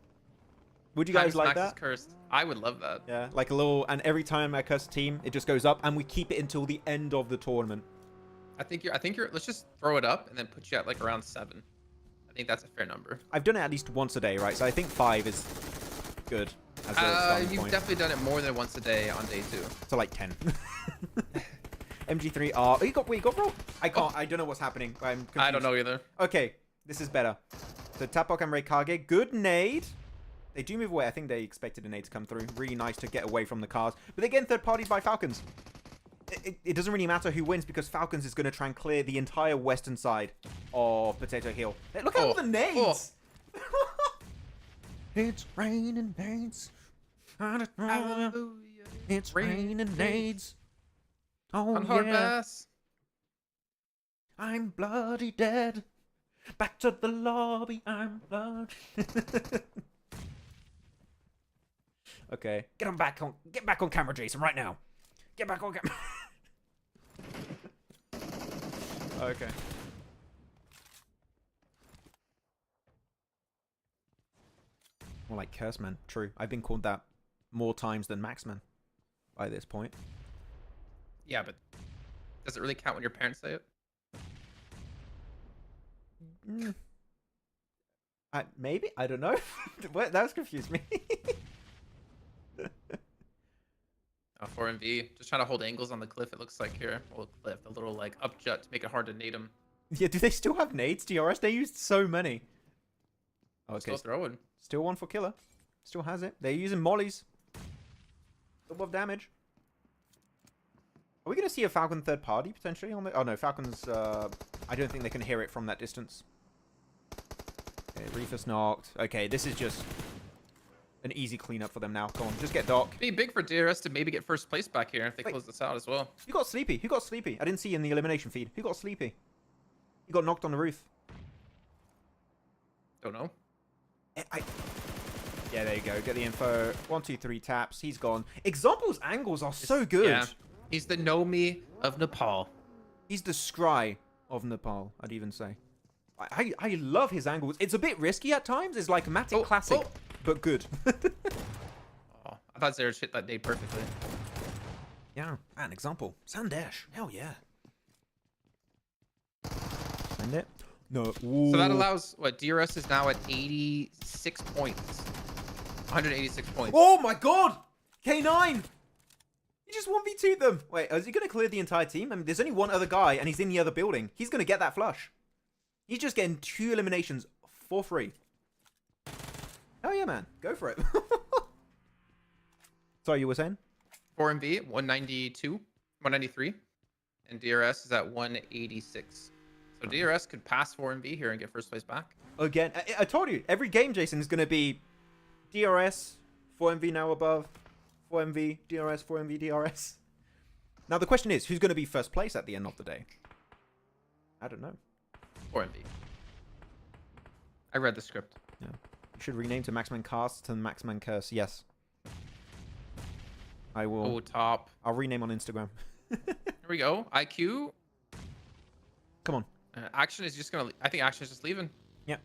Would you guys like Max is that? cursed. I would love that. Yeah, like a little, and every time I curse a team, it just goes up, and we keep it until the end of the tournament. I think you're. Let's just throw it up and then put you at like around 7. I think that's a fair number. I've done it at least once a day, right? So I think 5 is good as a starting You've point. definitely done it more than once a day on day 2. So like 10. MG3R. Oh, you got bro. I can't. I don't know what's happening. I'm confused. I don't know either. Okay, this is better. So Tapok and Reikage, good nade. They do move away. I think they expected a nade to come through. Really nice to get away from the cars. But they're getting third partied by Falcons. It doesn't really matter who wins because Falcons is going to try and clear the entire western side of Potato Hill. Look at all the nades. It's raining nades. It's raining nades. Oh, On hard bass. I'm bloody dead. Back to the lobby. I'm bloody. Okay, get back on camera, Jason, right now. Get back on camera. Okay. More like Curse Man. True. I've been called that more times than Maxman by this point. Yeah, but does it really count when your parents say it? Maybe? I don't know. That was confused me. 4MV. Just trying to hold angles on the cliff, it looks like here. Well, cliff. A little like up jut to make it hard to nade them. Yeah, do they still have nades, DRS? They used so many. Oh, okay. Still throwing. Still one for Killer. Still has it. They're using mollies. Double of damage. Are we going to see a Falcon third party potentially on the... Oh no, Falcons... I don't think they can hear it from that distance. Okay, Reefus knocked. Okay, this is just an easy cleanup for them now. Come on, just get Doc. Be big for DRS to maybe get first place back here if they close this out as well. Who got Sleepy? Who got Sleepy? I didn't see in the elimination feed. Who got Sleepy? He got knocked on the roof. Don't know. Yeah, there you go. Get the info. 1, 2, 3 taps. He's gone. Example's angles are so good. Yeah. He's the Nomi of Nepal. He's the Scry of Nepal, I'd even say. I love his angles. It's a bit risky at times. It's like Matic Classic, but good. Oh, I thought Zerich hit that nade perfectly. Yeah, an example. Sandesh. Hell yeah. Send it. No. Ooh. So that allows, what, DRS is now at 86 points. 186 points. Oh my god! K9! He just 1v2'd them. Wait, is he going to clear the entire team? I mean, there's only one other guy, and he's in the other building. He's going to get that flush. He's just getting 2 eliminations for free. Hell yeah, man. Go for it. Sorry, you were saying? 4MV, 192, 193. And DRS is at 186. So DRS could pass 4MV here and get first place back. Again, I told you, every game, Jason, is going to be DRS, 4MV now above, 4MV, DRS, 4MV, DRS. Now, the question is, who's going to be first place at the end of the day? I don't know. 4MV. I read the script. Yeah. You should rename to Maxman Cast and Maxman Curse. Yes. I will. Oh, top. I'll rename on Instagram. Here we go. IQ. Come on. Action is just gonna. I think Action is just leaving. Yeah.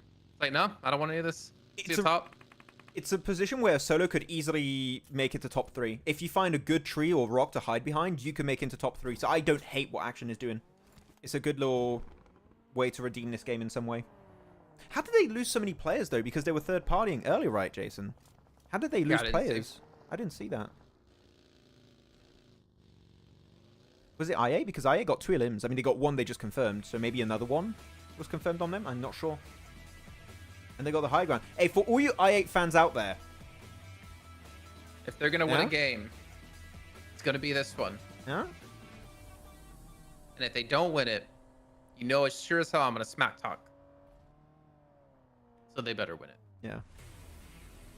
Like, no, I don't want any of this. See the top. It's a position where solo could easily make it to top 3. If you find a good tree or rock to hide behind, you can make it to top 3. So I don't hate what Action is doing. It's a good little way to redeem this game in some way. How did they lose so many players, though? Because they were third-partying earlier, right, Jason? How did they lose players? I didn't see that. Was it IA? Because IA got 2 elims. I mean, they got 1 they just confirmed, so maybe another one was confirmed on them. I'm not sure. And they got the high ground. Hey, for all you i8 fans out there, if they're gonna win a game, it's gonna be this one. Yeah. And if they don't win it, you know as sure as hell I'm gonna smack talk. So they better win it. Yeah. I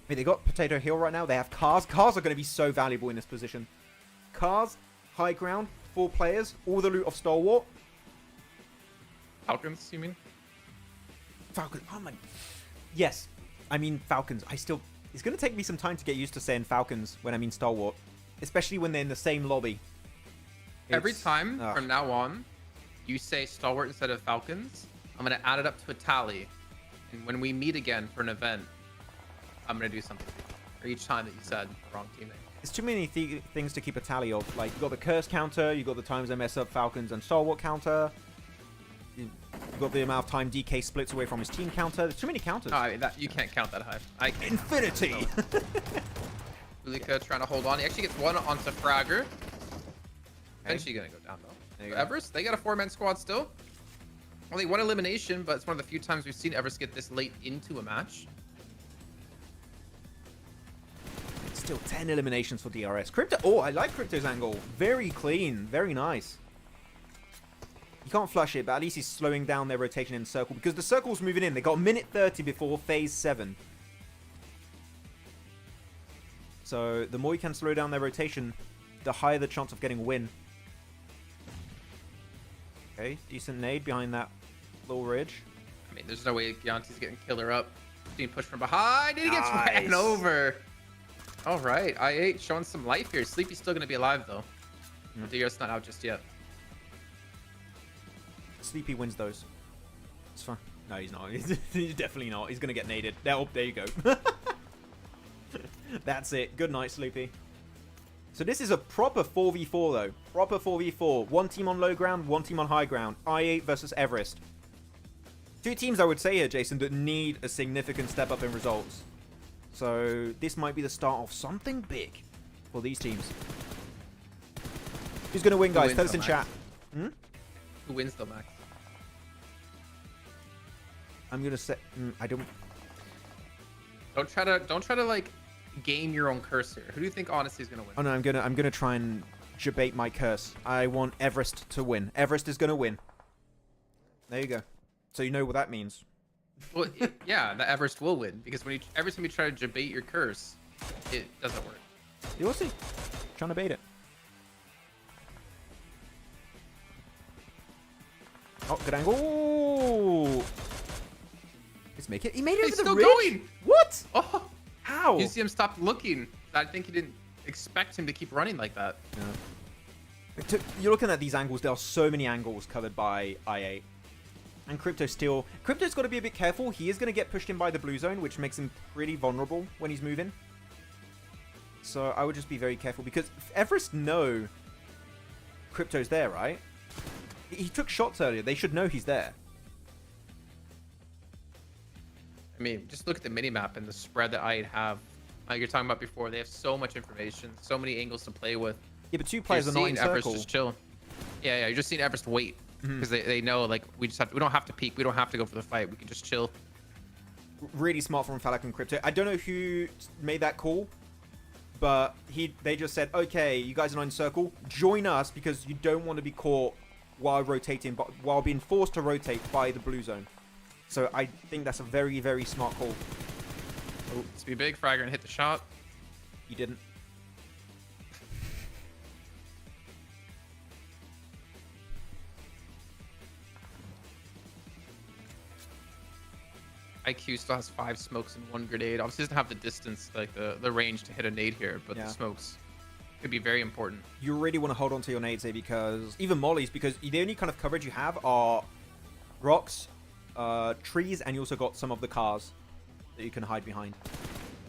mean, they got Potato Hill right now. They have cars. Cars are going to be so valuable in this position. Cars, high ground, 4 players, all the loot of Stalwart. Falcons, you mean? Falcons. Oh my. Yes. I mean Falcons. It's going to take me some time to get used to saying Falcons when I mean Stalwart. Especially when they're in the same lobby. Every time from now on, you say Stalwart instead of Falcons, I'm going to add it up to a tally. And when we meet again for an event, I'm going to do something for each time that you said the wrong team name. There's too many things to keep a tally of. Like, you got the curse counter, you got the times they mess up Falcons and Stalwart counter. You got the amount of time DK splits away from his team counter. There's too many counters. No, I mean, you can't count that high. Infinity! Ulika trying to hold on. He actually gets one onto Fragger. Eventually going to go down, though. Everest, they got a 4-man squad still. Only 1 elimination, but it's one of the few times we've seen Everest get this late into a match. It's still 10 eliminations for DRS. Crypto, oh, I like Crypto's angle. Very clean, very nice. You can't flush it, but at least he's slowing down their rotation in the circle because the circle's moving in. They got a minute 30 before phase 7. So the more you can slow down their rotation, the higher the chance of getting a win. Okay, decent nade behind that little ridge. I mean, there's no way Gianti's getting killer up. Being pushed from behind, and he gets ran over. All right, I8 showing some life here. Sleepy's still going to be alive, though. DRS not out just yet. Sleepy wins those. It's fine. No, he's not. He's definitely not. He's going to get naded. Oh, there you go. That's it. Good night, Sleepy. So this is a proper 4v4, though. Proper 4v4. 1 team on low ground, 1 team on high ground. I8 versus Everest. 2 teams, I would say here, Jason, that need a significant step up in results. So this might be the start of something big for these teams. Who's going to win, guys? Tell us in chat. Who wins, though, Max? I'm going to say... I don't... Don't try to like game your own curse here. Who do you think honestly is gonna win? Oh no, I'm gonna try and debate my curse. I want Everest to win. Everest is gonna win. There you go. So you know what that means. Well, yeah, the Everest will win because every time you try to debate your curse, it doesn't work. You'll see. Trying to bait it. Oh, good angle. Ooh. Let's make it. He made it over the ridge. Going. What? Oh, how? You see him stop looking. I think he didn't expect him to keep running like that. Yeah. You're looking at these angles. There are so many angles covered by I8. And Crypto's got to be a bit careful. He is going to get pushed in by the blue zone, which makes him pretty vulnerable when he's moving. So I would just be very careful because Everest know Crypto's there, right? He took shots earlier. They should know he's there. I mean, just look at the minimap and the spread that I have. Like you're talking about before, they have so much information, so many angles to play with. Yeah, but 2 players are not in circle. Everest just chill. Yeah, you're just seeing Everest wait because they know like we don't have to peek, we don't have to go for the fight, we can just chill. Really smart from Falak and Crypto. I don't know who made that call, but they just said, okay, you guys are not in circle, join us because you don't want to be caught while rotating, but while being forced to rotate by the blue zone. So I think that's a very, very smart call. Oh, let's be big. Fragger and hit the shot. He didn't. IQ still has 5 smokes and 1 grenade. Obviously doesn't have the distance, like the range to hit a nade here, but the smokes could be very important. You really want to hold on to your nades here, because even mollies, because the only kind of coverage you have are rocks, trees, and you also got some of the cars that you can hide behind.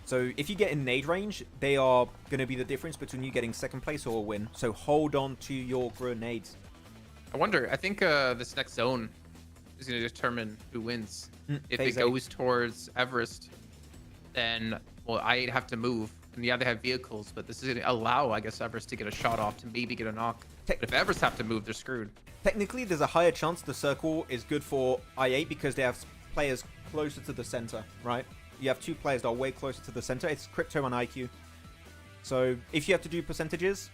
So if you get in nade range, they are going to be the difference between you getting second place or a win. So hold on to your grenades. I think this next zone is going to determine who wins. If it goes towards Everest, then, well, I8 have to move. And yeah, they have vehicles, but this is going to allow, I guess, Everest to get a shot off, to maybe get a knock. But if Everest have to move, they're screwed. Technically, there's a higher chance the circle is good for I8 because they have players closer to the center, right? You have 2 players that are way closer to the center. It's Crypto and IQ. So if you have to do percentages,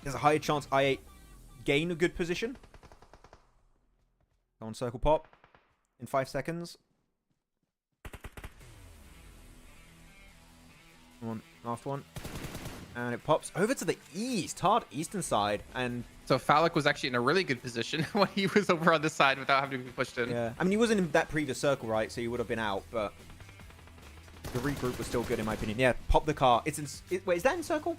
there's a higher chance I8 gain a good position. Go on circle pop in 5 seconds. Come on, last one. And it pops over to the east, hard eastern side. And so Phallic was actually in a really good position when he was over on this side without having to be pushed in. Yeah, I mean, he wasn't in that previous circle, right? So he would have been out, but the regroup was still good in my opinion. Yeah, pop the car. It's in. Wait, is that in circle?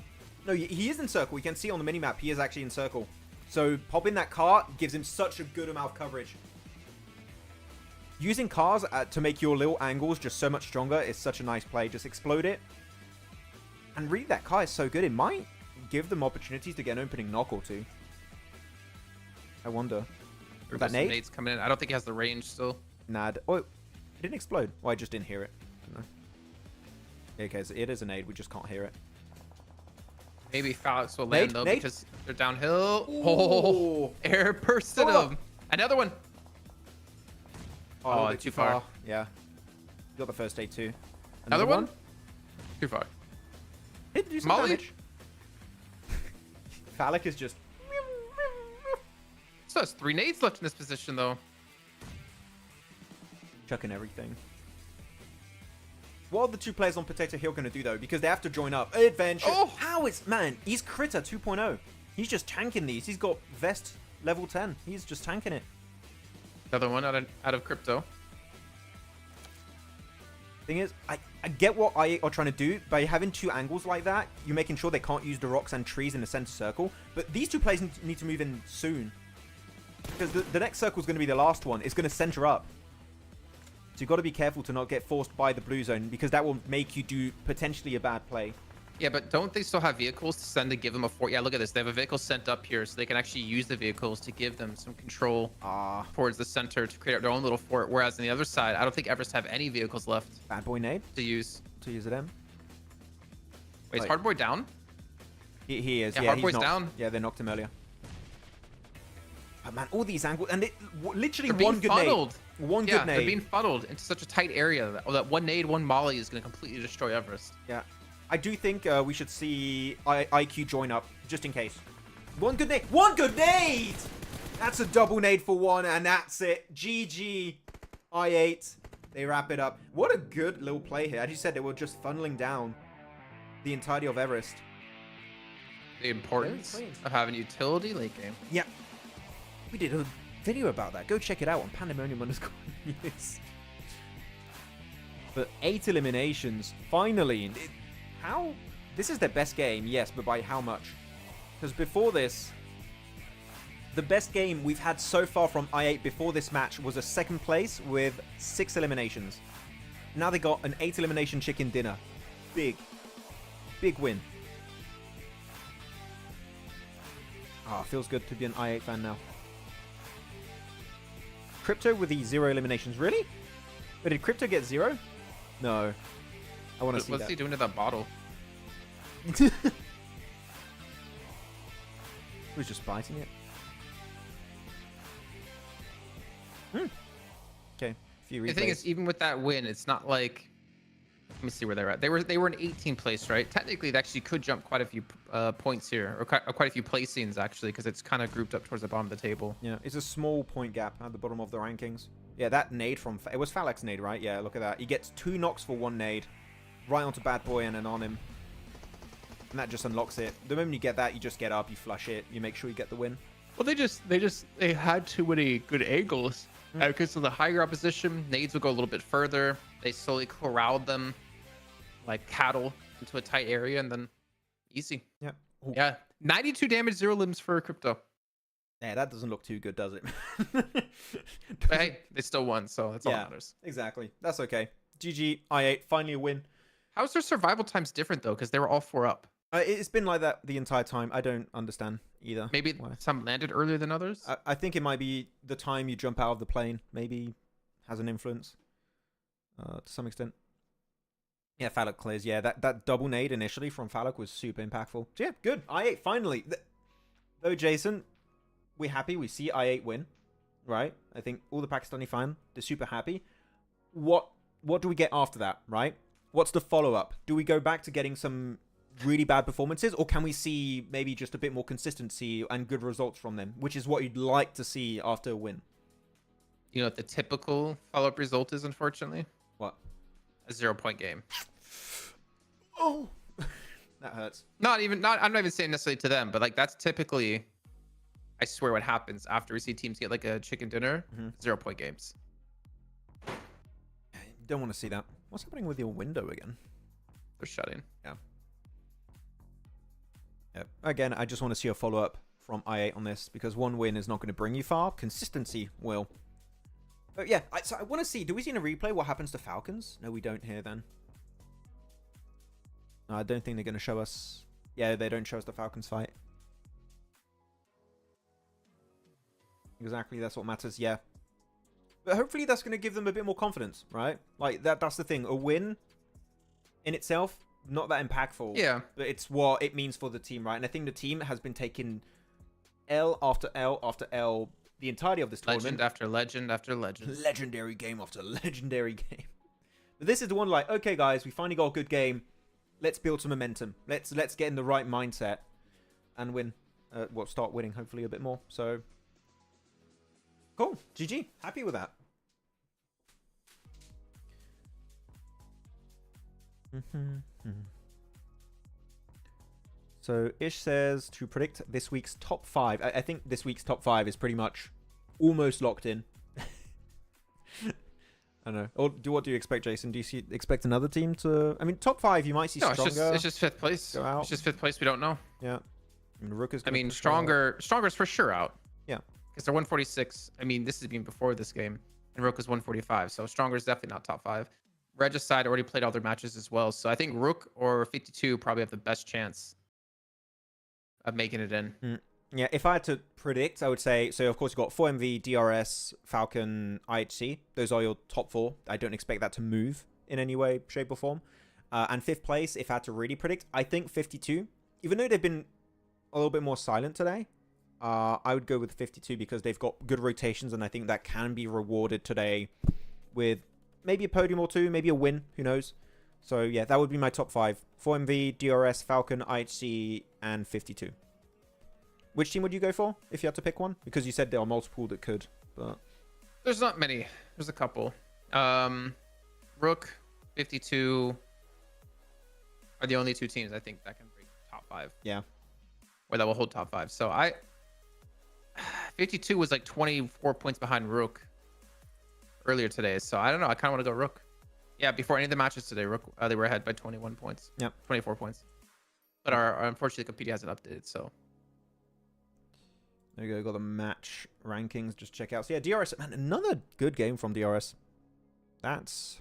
No, he is in circle. You can see on the minimap he is actually in circle. So popping that car gives him such a good amount of coverage. Using cars to make your little angles just so much stronger is such a nice play. Just explode it. And really, that car is so good. It might give them opportunities to get an opening knock or two. I wonder. With that nade? Nade's coming in. I don't think he has the range still. Nah. Oh, it didn't explode. Oh, I just didn't hear it. No. Okay, so it is a nade. We just can't hear it. Maybe Phallic will land, though, because they're downhill. Ooh. Oh, air bursted him. Another one. Oh, too far. Yeah. You got the first aid, too. Another one? Too far. It do some Molly. damage. Phallic is just... So has 3 nades left in this position, though. Chucking everything. What are the 2 players on Potato Hill going to do, though? Because they have to join up. Adventure. Oh! How is... Man, he's Critter 2.0. He's just tanking these. He's got Vest level 10. He's just tanking it. Another one out of Crypto. Thing is, I get what I are trying to do. By having 2 angles like that, you're making sure they can't use the rocks and trees in the center circle. But these 2 players need to move in soon. Because the next circle is going to be the last one. It's going to center up. So you've got to be careful to not get forced by the blue zone, because that will make you do potentially a bad play. Yeah, but don't they still have vehicles to send to give them a fort? Yeah, look at this. They have a vehicle sent up here, so they can actually use the vehicles to give them some control towards the center to create their own little fort. Whereas on the other side, I don't think Everest have any vehicles left. Bad boy nade to use. To use them. Wait, is Hardboy down? He is. Yeah, Hardboy's down. Yeah, they knocked him earlier. But man, all these angles, and literally they're one good funneled. Nade. One yeah, good nade. They're being funneled into such a tight area that one nade, one molly is going to completely destroy Everest. Yeah. I do think we should see IQ join up, just in case. One good nade. One good nade! That's a double nade for 1, and that's it. GG. I8. They wrap it up. What a good little play here. As you said, they were just funneling down the entirety of Everest. The importance of having utility late game. Yeah. We did a video about that. Go check it out on Pandemonium_News. But 8 eliminations, finally. How? This is their best game, yes, but by how much? Because before this, the best game we've had so far from I8 before this match was a 2nd place with 6 eliminations. Now they got an 8 elimination chicken dinner. Big win. Feels good to be an I8 fan now. Crypto with the 0 eliminations. Really? But did Crypto get 0? No. I want to see that. What's he doing to that bottle? He was just biting it. Okay. The thing is, even with that win, it's not like... Let me see where they're at. They were in 18th place, right? Technically, they actually could jump quite a few points here, or quite a few placings, actually, because it's kind of grouped up towards the bottom of the table. Yeah, it's a small point gap at the bottom of the rankings. Yeah, that nade from... It was Phallic's nade, right? Yeah, look at that. He gets 2 knocks for 1 nade. Right onto Bad Boy and then on him. And that just unlocks it. The moment you get that, you just get up, you flush it, you make sure you get the win. Well, they had too many good angles Because of the higher opposition, nades would go a little bit further. They slowly corralled them like cattle into a tight area, and then easy. Yeah. Ooh. Yeah. 92 damage, 0 limbs for Crypto. Yeah, that doesn't look too good, does it? But hey, they still won, so that's all that matters. Exactly. That's okay. GG, I8, finally a win. How's their survival times different, though? Because they were all 4 up. It's been like that the entire time. I don't understand either. Maybe why. some landed earlier than others? I think it might be the time you jump out of the plane. Maybe has an influence to some extent. Yeah, Falloc clears. Yeah, that double nade initially from Falloc was super impactful. So yeah, good. I8 finally. Though, Jason, we're happy. We see I8 win, right? I think all the Pakistani fans, they're super happy. What do we get after that, right? What's the follow-up? Do we go back to getting some really bad performances, or can we see maybe just a bit more consistency and good results from them, which is what you'd like to see after a win? You know what the typical follow-up result is, unfortunately? What? A 0-point game. Oh, that hurts. I'm not even saying necessarily to them, but like that's typically, I swear, what happens after we see teams get like a chicken dinner. 0-point games. Don't want to see that. What's happening with your window again? They're shutting. Yeah. Yep. Again, I just want to see a follow-up from I8 on this, because one win is not going to bring you far. Consistency will. But yeah, so I want to see, do we see in a replay what happens to Falcons? No, we don't here then. No, I don't think they're going to show us. Yeah, they don't show us the Falcons fight. Exactly, that's what matters, yeah. But hopefully that's going to give them a bit more confidence, right? Like, that's the thing. A win in itself, not that impactful. Yeah. But it's what it means for the team, right? And I think the team has been taking L after L after L the entirety of this tournament. Legend after legend after legend. Legendary game after legendary game. But this is the one like, okay, guys, we finally got a good game. Let's build some momentum. Let's get in the right mindset and win. Well, start winning, hopefully, a bit more. So, cool. GG. Happy with that. So Ish says to predict this week's top 5. I think this week's top 5 is pretty much almost locked in. I don't know. Or what do you expect, Jason? Do you expect another team to? I mean, top 5 you might see stronger. It's just 5th place. Go out. It's just 5th place. We don't know. Yeah. I mean, Rook is. Stronger's for sure out. Yeah. Because they're 146. I mean, this is even before this game, and Rook is 145. So Stronger's definitely not top 5. Regicide already played all their matches as well. So I think Rook or 52 probably have the best chance of making it in. Yeah, if I had to predict, I would say, so of course you've got 4MV, DRS, Falcon, IHC. Those are your top 4. I don't expect that to move in any way, shape, or form. And 5th place, if I had to really predict, I think 52. Even though they've been a little bit more silent today, I would go with 52 because they've got good rotations, and I think that can be rewarded today with maybe a podium or 2, maybe a win, who knows. So yeah, that would be my top 5. 4MV, DRS, Falcon, IHC, and 52. Which team would you go for if you had to pick one? Because you said there are multiple that could, but there's not many. There's a couple. Rook, 52 are the only 2 teams I think that can break top 5. Yeah. Or that will hold top 5. So 52 was like 24 points behind Rook earlier today. So I don't know. I kind of want to go Rook. Yeah, before any of the matches today, Rook, they were ahead by 21 points. Yep. 24 points. But our unfortunately, Compedia hasn't updated, so. There you go. Got the match rankings. Just check out. So yeah, DRS. Man, another good game from DRS. That's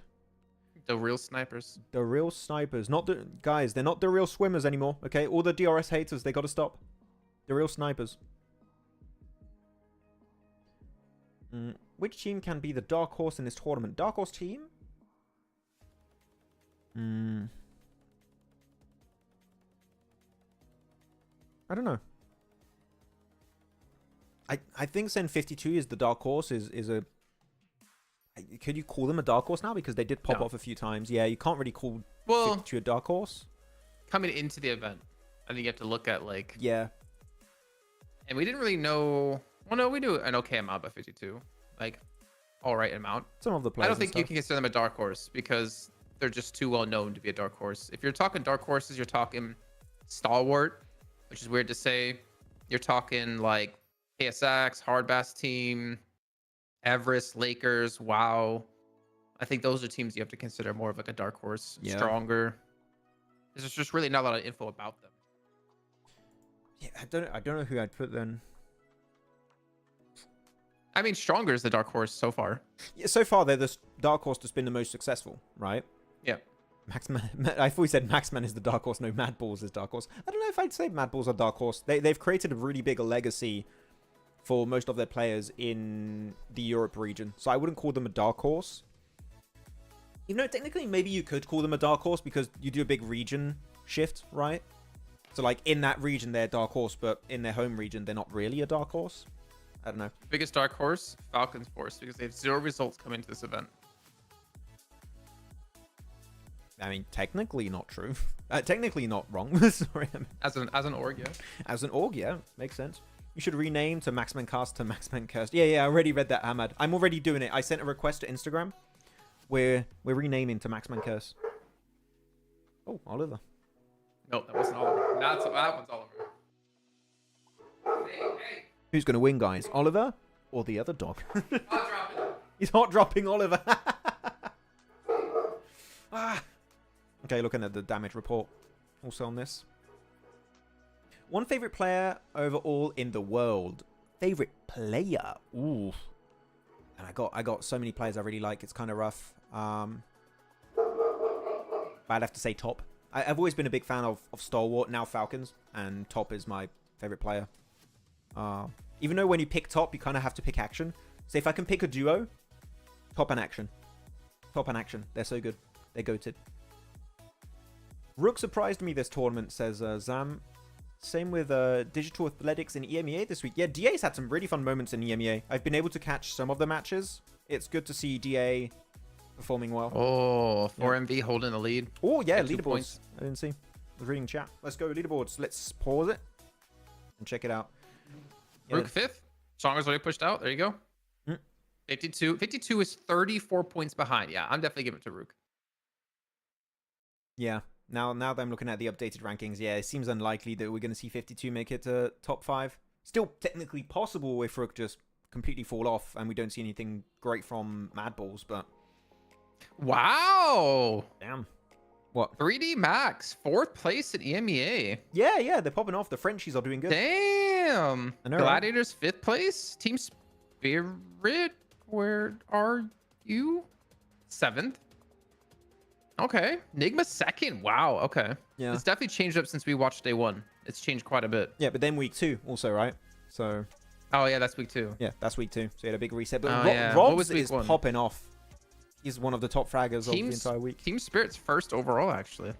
the real snipers. The real snipers. Not the guys. They're not the real swimmers anymore. Okay, all the DRS haters. They got to stop. The real snipers. Which team can be the dark horse in this tournament? Dark horse team? I don't know. I think Sen 52 is the dark horse. Is a. Could you call them a dark horse now? Because they did pop off a few times. Yeah, you can't really call 52 a dark horse. Coming into the event, I think you have to look at like. Yeah. And we didn't really know. Well, no, we knew an okay amount by 52. Like, all right amount. Some of the players. I don't think you can consider them a dark horse because they're just too well known to be a dark horse. If you're talking dark horses, you're talking Stalwart, which is weird to say. You're talking like KSX, Hardbass team, Everest, Lakers, WoW. I think those are teams you have to consider more of like a dark horse, stronger. There's just really not a lot of info about them. Yeah, I don't know who I'd put then. I mean, stronger is the dark horse so far. Yeah, so far they're the dark horse that's been the most successful, right? Yeah. Maxman, I thought we said Maxman is the dark horse. No, Mad Balls is dark horse. I don't know if I'd say Mad Balls are dark horse. They've created a really big legacy for most of their players in the Europe region. So I wouldn't call them a dark horse. Even though technically maybe you could call them a dark horse because you do a big region shift, right? So like in that region they're dark horse, but in their home region they're not really a dark horse. I don't know. Biggest dark horse, Falcons Force, because they have 0 results coming to this event. I mean, technically not true. Technically not wrong. Sorry. As an org, yeah. As an org, yeah. Makes sense. You should rename to Maxman Cast to Maxman Cursed. Yeah, I already read that, Ahmad. I'm already doing it. I sent a request to Instagram. We're renaming to Maxman Curse. Oh, Oliver. No, that wasn't Oliver. That one's Oliver. Hey. Who's going to win, guys? Oliver or the other dog? Hot dropping. He's hot dropping Oliver. Okay, looking at the damage report also on this. One favorite player overall in the world. Favorite player. Ooh. And I got so many players I really like. It's kind of rough. But I'd have to say Top. I've always been a big fan of Stalwart, now Falcons, and Top is my favorite player. Even though when you pick Top, you kind of have to pick Action. So if I can pick a duo, Top and Action. Top and Action. They're so good. They're goated. Rook surprised me this tournament, says Zam. Same with Digital Athletics in EMEA this week. Yeah, DA's had some really fun moments in EMEA. I've been able to catch some of the matches. It's good to see DA performing well. Oh, 4MV holding the lead. Oh, yeah, Leaderboards. leaderboards. I didn't see. I was reading chat. Let's go, leaderboards. Let's pause it and check it out. Yeah. Rook 5th. Strongest already pushed out. There you go. 52. 52 is 34 points behind. Yeah, I'm definitely giving it to Rook. Yeah. Now that I'm looking at the updated rankings, yeah, it seems unlikely that we're going to see 52 make it to top 5. Still technically possible if Rook just completely fall off and we don't see anything great from Mad Balls, but... Wow! Damn. What? 3D Max, 4th place at EMEA. Yeah, they're popping off. The Frenchies are doing good. Damn! I know, Gladiators, 5th place. Team Spirit, where are you? 7th. Okay. Nigma 2nd. Wow. Okay. Yeah. It's definitely changed up since we watched day 1. It's changed quite a bit. Yeah, but then week 2 also, right? So... Oh, yeah, that's week 2. Yeah, that's week 2. So he had a big reset. But yeah. Robs is popping off. He's one of the top fraggers of the entire week. Team Spirit's 1st overall, actually.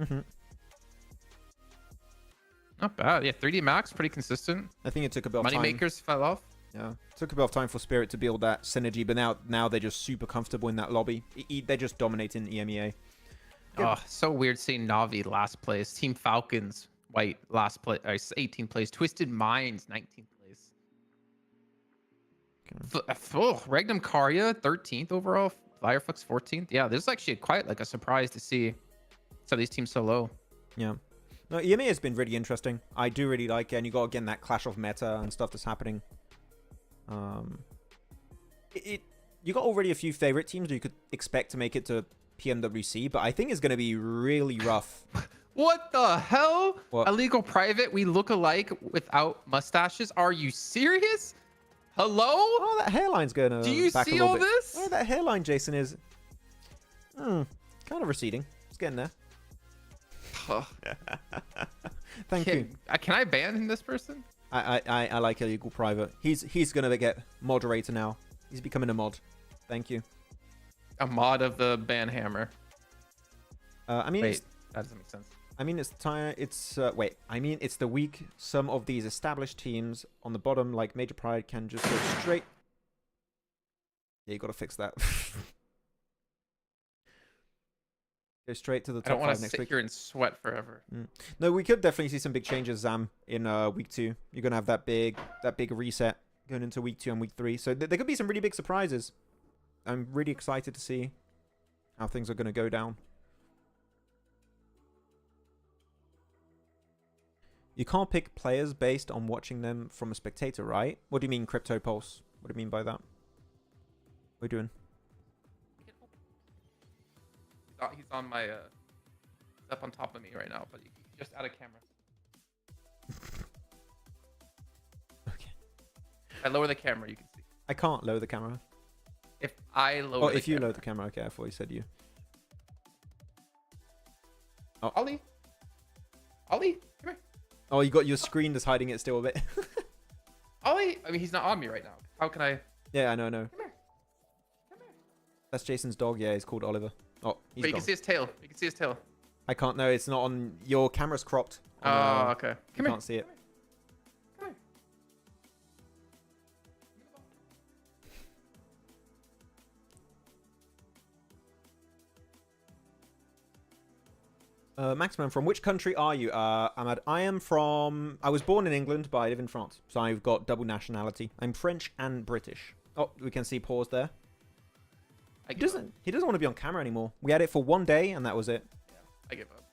Not bad. Yeah, 3D Max, pretty consistent. I think it took a bit of time. Moneymakers fell off. Yeah, it took a bit of time for Spirit to build that synergy, but now they're just super comfortable in that lobby. They're just dominating EMEA. Oh, so weird seeing Navi last place. Team Falcons, White, last place, 18th place. Twisted Minds, 19th place. Regnum Karya, 13th overall. Fireflux, 14th. Yeah, this is actually quite like a surprise to see some of these teams so low. Yeah. No, EMEA has been really interesting. I do really like it, and you got, again, that clash of meta and stuff that's happening. You got already a few favorite teams that you could expect to make it to PMWC, but I think it's going to be really rough. What the hell? What? Illegal Private, we look alike without mustaches. Are you serious? Hello? Oh, that hairline's going to Do you back see a all little bit. this? Oh, that hairline, Jason, is kind of receding. It's getting there. Thank you. Can I ban this person? I like Illegal Private. He's going to get moderator now. He's becoming a mod. Thank you. A mod of the ban hammer. I mean, Wait, that doesn't make sense. I mean, it's time. It's wait. I mean, it's the week. Some of these established teams on the bottom, like Major Pride, can just go straight. Yeah, you got to fix that. Go straight to the I don't top want 5 to next sit week. here and sweat forever. No, we could definitely see some big changes, Zam, in week 2. You're gonna have that big reset going into week 2 and week 3. So there could be some really big surprises. I'm really excited to see how things are gonna go down. You can't pick players based on watching them from a spectator, right? What do you mean, Crypto Pulse? What do you mean by that? What are you doing? He's on my he's up on top of me right now, but he's just out of camera. Okay. If I lower the camera, you can see. I can't lower the camera. If I lower Oh, the if you camera. lower the camera, okay. I thought you said you. Ollie? Ollie? Come here. Oh, you got your screen that's hiding it still a bit. Ollie? I mean, he's not on me right now. How can I? Yeah, I know, I know. Come here. Come here. That's Jason's dog. Yeah, he's called Oliver. Oh, he's But you gone. can see his tail. You can see his tail. I can't. No, it's not on. Your camera's cropped. Oh, On, okay. You Come here. can't see it. Come here. Maxman, from which country are you? Ahmad, I am from... I was born in England, but I live in France. So I've got double nationality. I'm French and British. Oh, we can see pause there. He doesn't want to be on camera anymore. We had it for one day, and that was it. Yeah, I give up.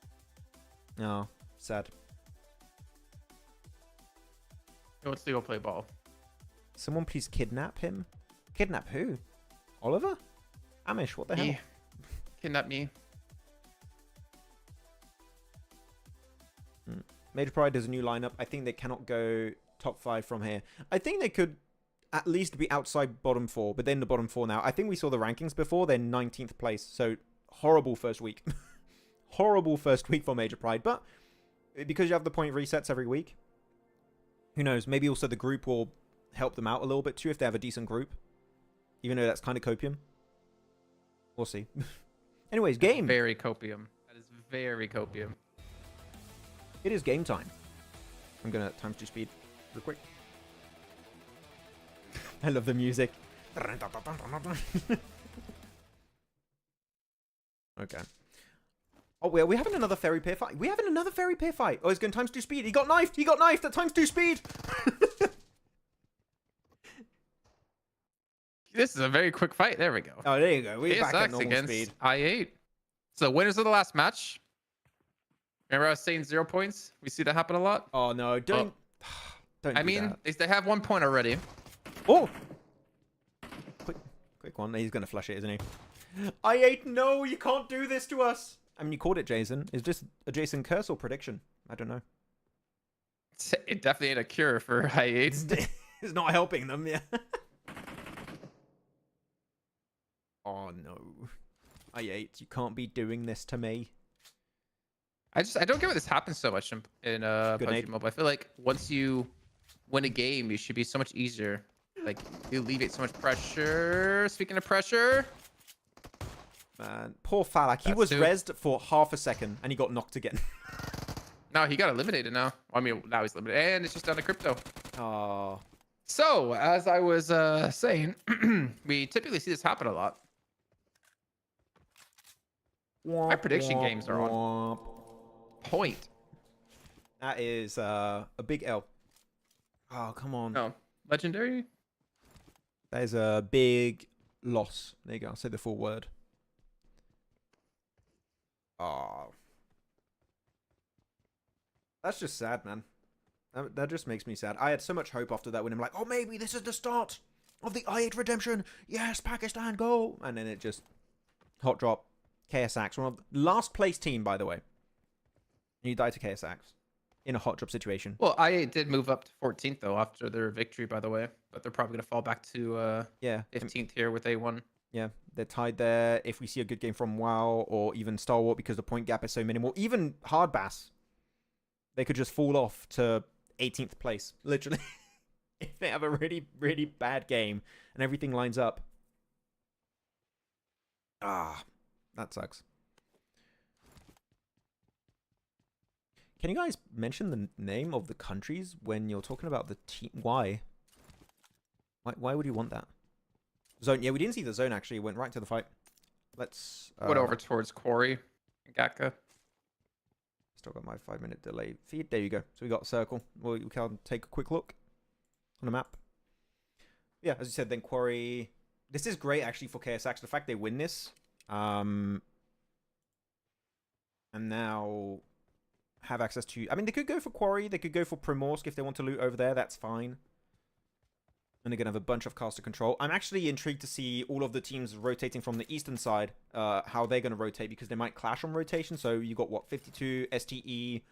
Oh, sad. He wants to go play ball. Someone please kidnap him? Kidnap who? Oliver? Amish, what the hell? Me. Kidnap me. Major Pride has a new lineup. I think they cannot go top 5 from here. I think they could at least be outside bottom 4, but then the bottom 4 now. I think we saw the rankings before. They're 19th place, so horrible first week. Horrible first week for Major Pride, but because you have the point resets every week, who knows? Maybe also the group will help them out a little bit too if they have a decent group, even though that's kind of copium. We'll see. Anyways, game. Very copium. That is very copium. It is game time. I'm gonna times 2 speed real quick. I love the music. Okay. Oh, we're having another fairy pair fight. We're having another fairy pair fight. Oh, he's going times 2 speed. He got knifed. He got knifed at times 2 speed. This is a very quick fight. There we go. Oh, there you go. We're back at PSX normal against speed. I8. So winners of the last match. Remember I was saying 0 points? We see that happen a lot. Oh no! Don't. Don't. I mean, they have 1 point already. Oh. Quick one. He's gonna flush it, isn't he? I8. No, you can't do this to us. I mean, you called it, Jason. Is this a Jason curse or prediction? I don't know. It definitely ain't a cure for I8. It's not helping them. Yeah. Oh no. I8. You can't be doing this to me. I don't get why this happens so much in PUBG nade. Mobile. I feel like once you win a game, you should be so much easier. Like you alleviate so much pressure. Speaking of pressure, Man, poor Falak. He was rezzed for half a second and he got knocked again. no, he got eliminated now. I mean, now he's eliminated, and it's just down to crypto. Oh. So as I was saying, we typically see this happen a lot. My prediction games are on point. That is a big L. Oh, come on. No, legendary. That is a big loss. There you go. I'll say the full word. Oh. That's just sad, man. That just makes me sad. I had so much hope after that when I'm like, oh, maybe this is the start of the I8 redemption. Yes, Pakistan, go. And then it just hot drop. KSX, one of the last place team, by the way. You died to KSX in a hot drop situation. Well, I8 did move up to 14th though after their victory, by the way, but they're probably gonna fall back to 15th here with A1. Yeah, they're tied there. If we see a good game from WoW or even Star Wars, because the point gap is so minimal, even Hard Bass, they could just fall off to 18th place, literally. If they have a really, really bad game and everything lines up. Ah, that sucks. Can you guys mention the name of the countries when you're talking about the team? Why? Why would you want that? Zone. Yeah, we didn't see the zone, actually. It went right to the fight. Let's... Went over towards Quarry and Gatka. Still got my 5-minute delay feed. There you go. So we got a circle. Well, we can take a quick look on the map. Yeah, as you said, then Quarry... This is great, actually, for KSX. The fact they win this. And now have access to... I mean, they could go for Quarry. They could go for Primorsk if they want to loot over there. That's fine. And they're going to have a bunch of caster control. I'm actually intrigued to see all of the teams rotating from the eastern side, how they're going to rotate, because they might clash on rotation. So you got, what, 52, STE,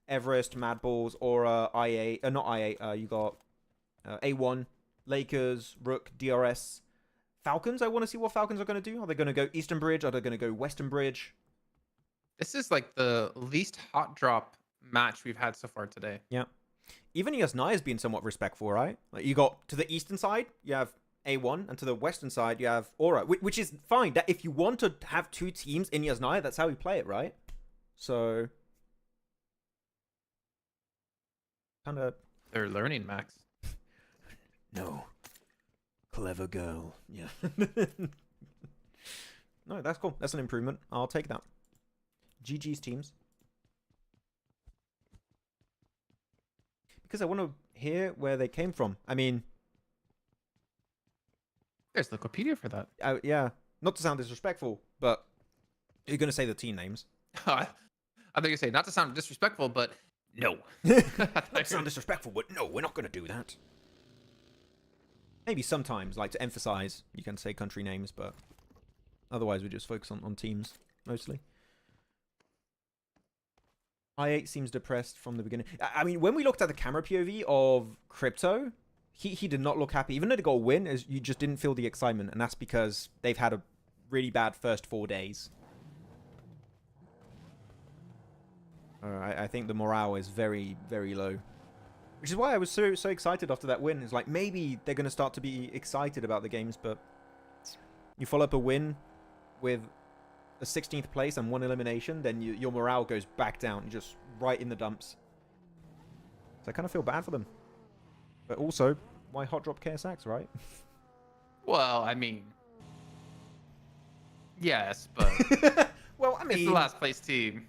Everest, Mad Balls, Aura, IA, not IA, you got A1, Lakers, Rook, DRS, Falcons. I want to see what Falcons are going to do. Are they going to go Eastern Bridge? Are they going to go Western Bridge? This is like the least hot drop match we've had so far today. Yeah. Even ES9 has been somewhat respectful, right? Like, you got to the eastern side, you have A1, and to the western side, you have Aura, which is fine. That if you want to have two teams in ES9, that's how we play it, right? So, kind of. They're learning, Max. No, clever girl. Yeah. No, that's cool. That's an improvement. I'll take that. GG's teams. Because I want to hear where they came from. I mean, There's Wikipedia for that. yeah, not to sound disrespectful, but you're going to say the team names. I think you say not to sound disrespectful, but no. Not to sound disrespectful, but no, we're not going to do that. Maybe sometimes, like to emphasize, you can say country names, but otherwise we just focus on teams, mostly. I8 seems depressed from the beginning. I mean, when we looked at the camera POV of Crypto, he did not look happy. Even though they got a win, you just didn't feel the excitement, and that's because they've had a really bad first 4 days. I think the morale is very, very low. Which is why I was so excited after that win. It's like, maybe they're going to start to be excited about the games, but you follow up a win with a 16th place and 1 elimination, then your morale goes back down, just right in the dumps. So I kind of feel bad for them. But also, why hot drop KSX, right? Well, I mean, yes, but well, I mean, it's the last place team.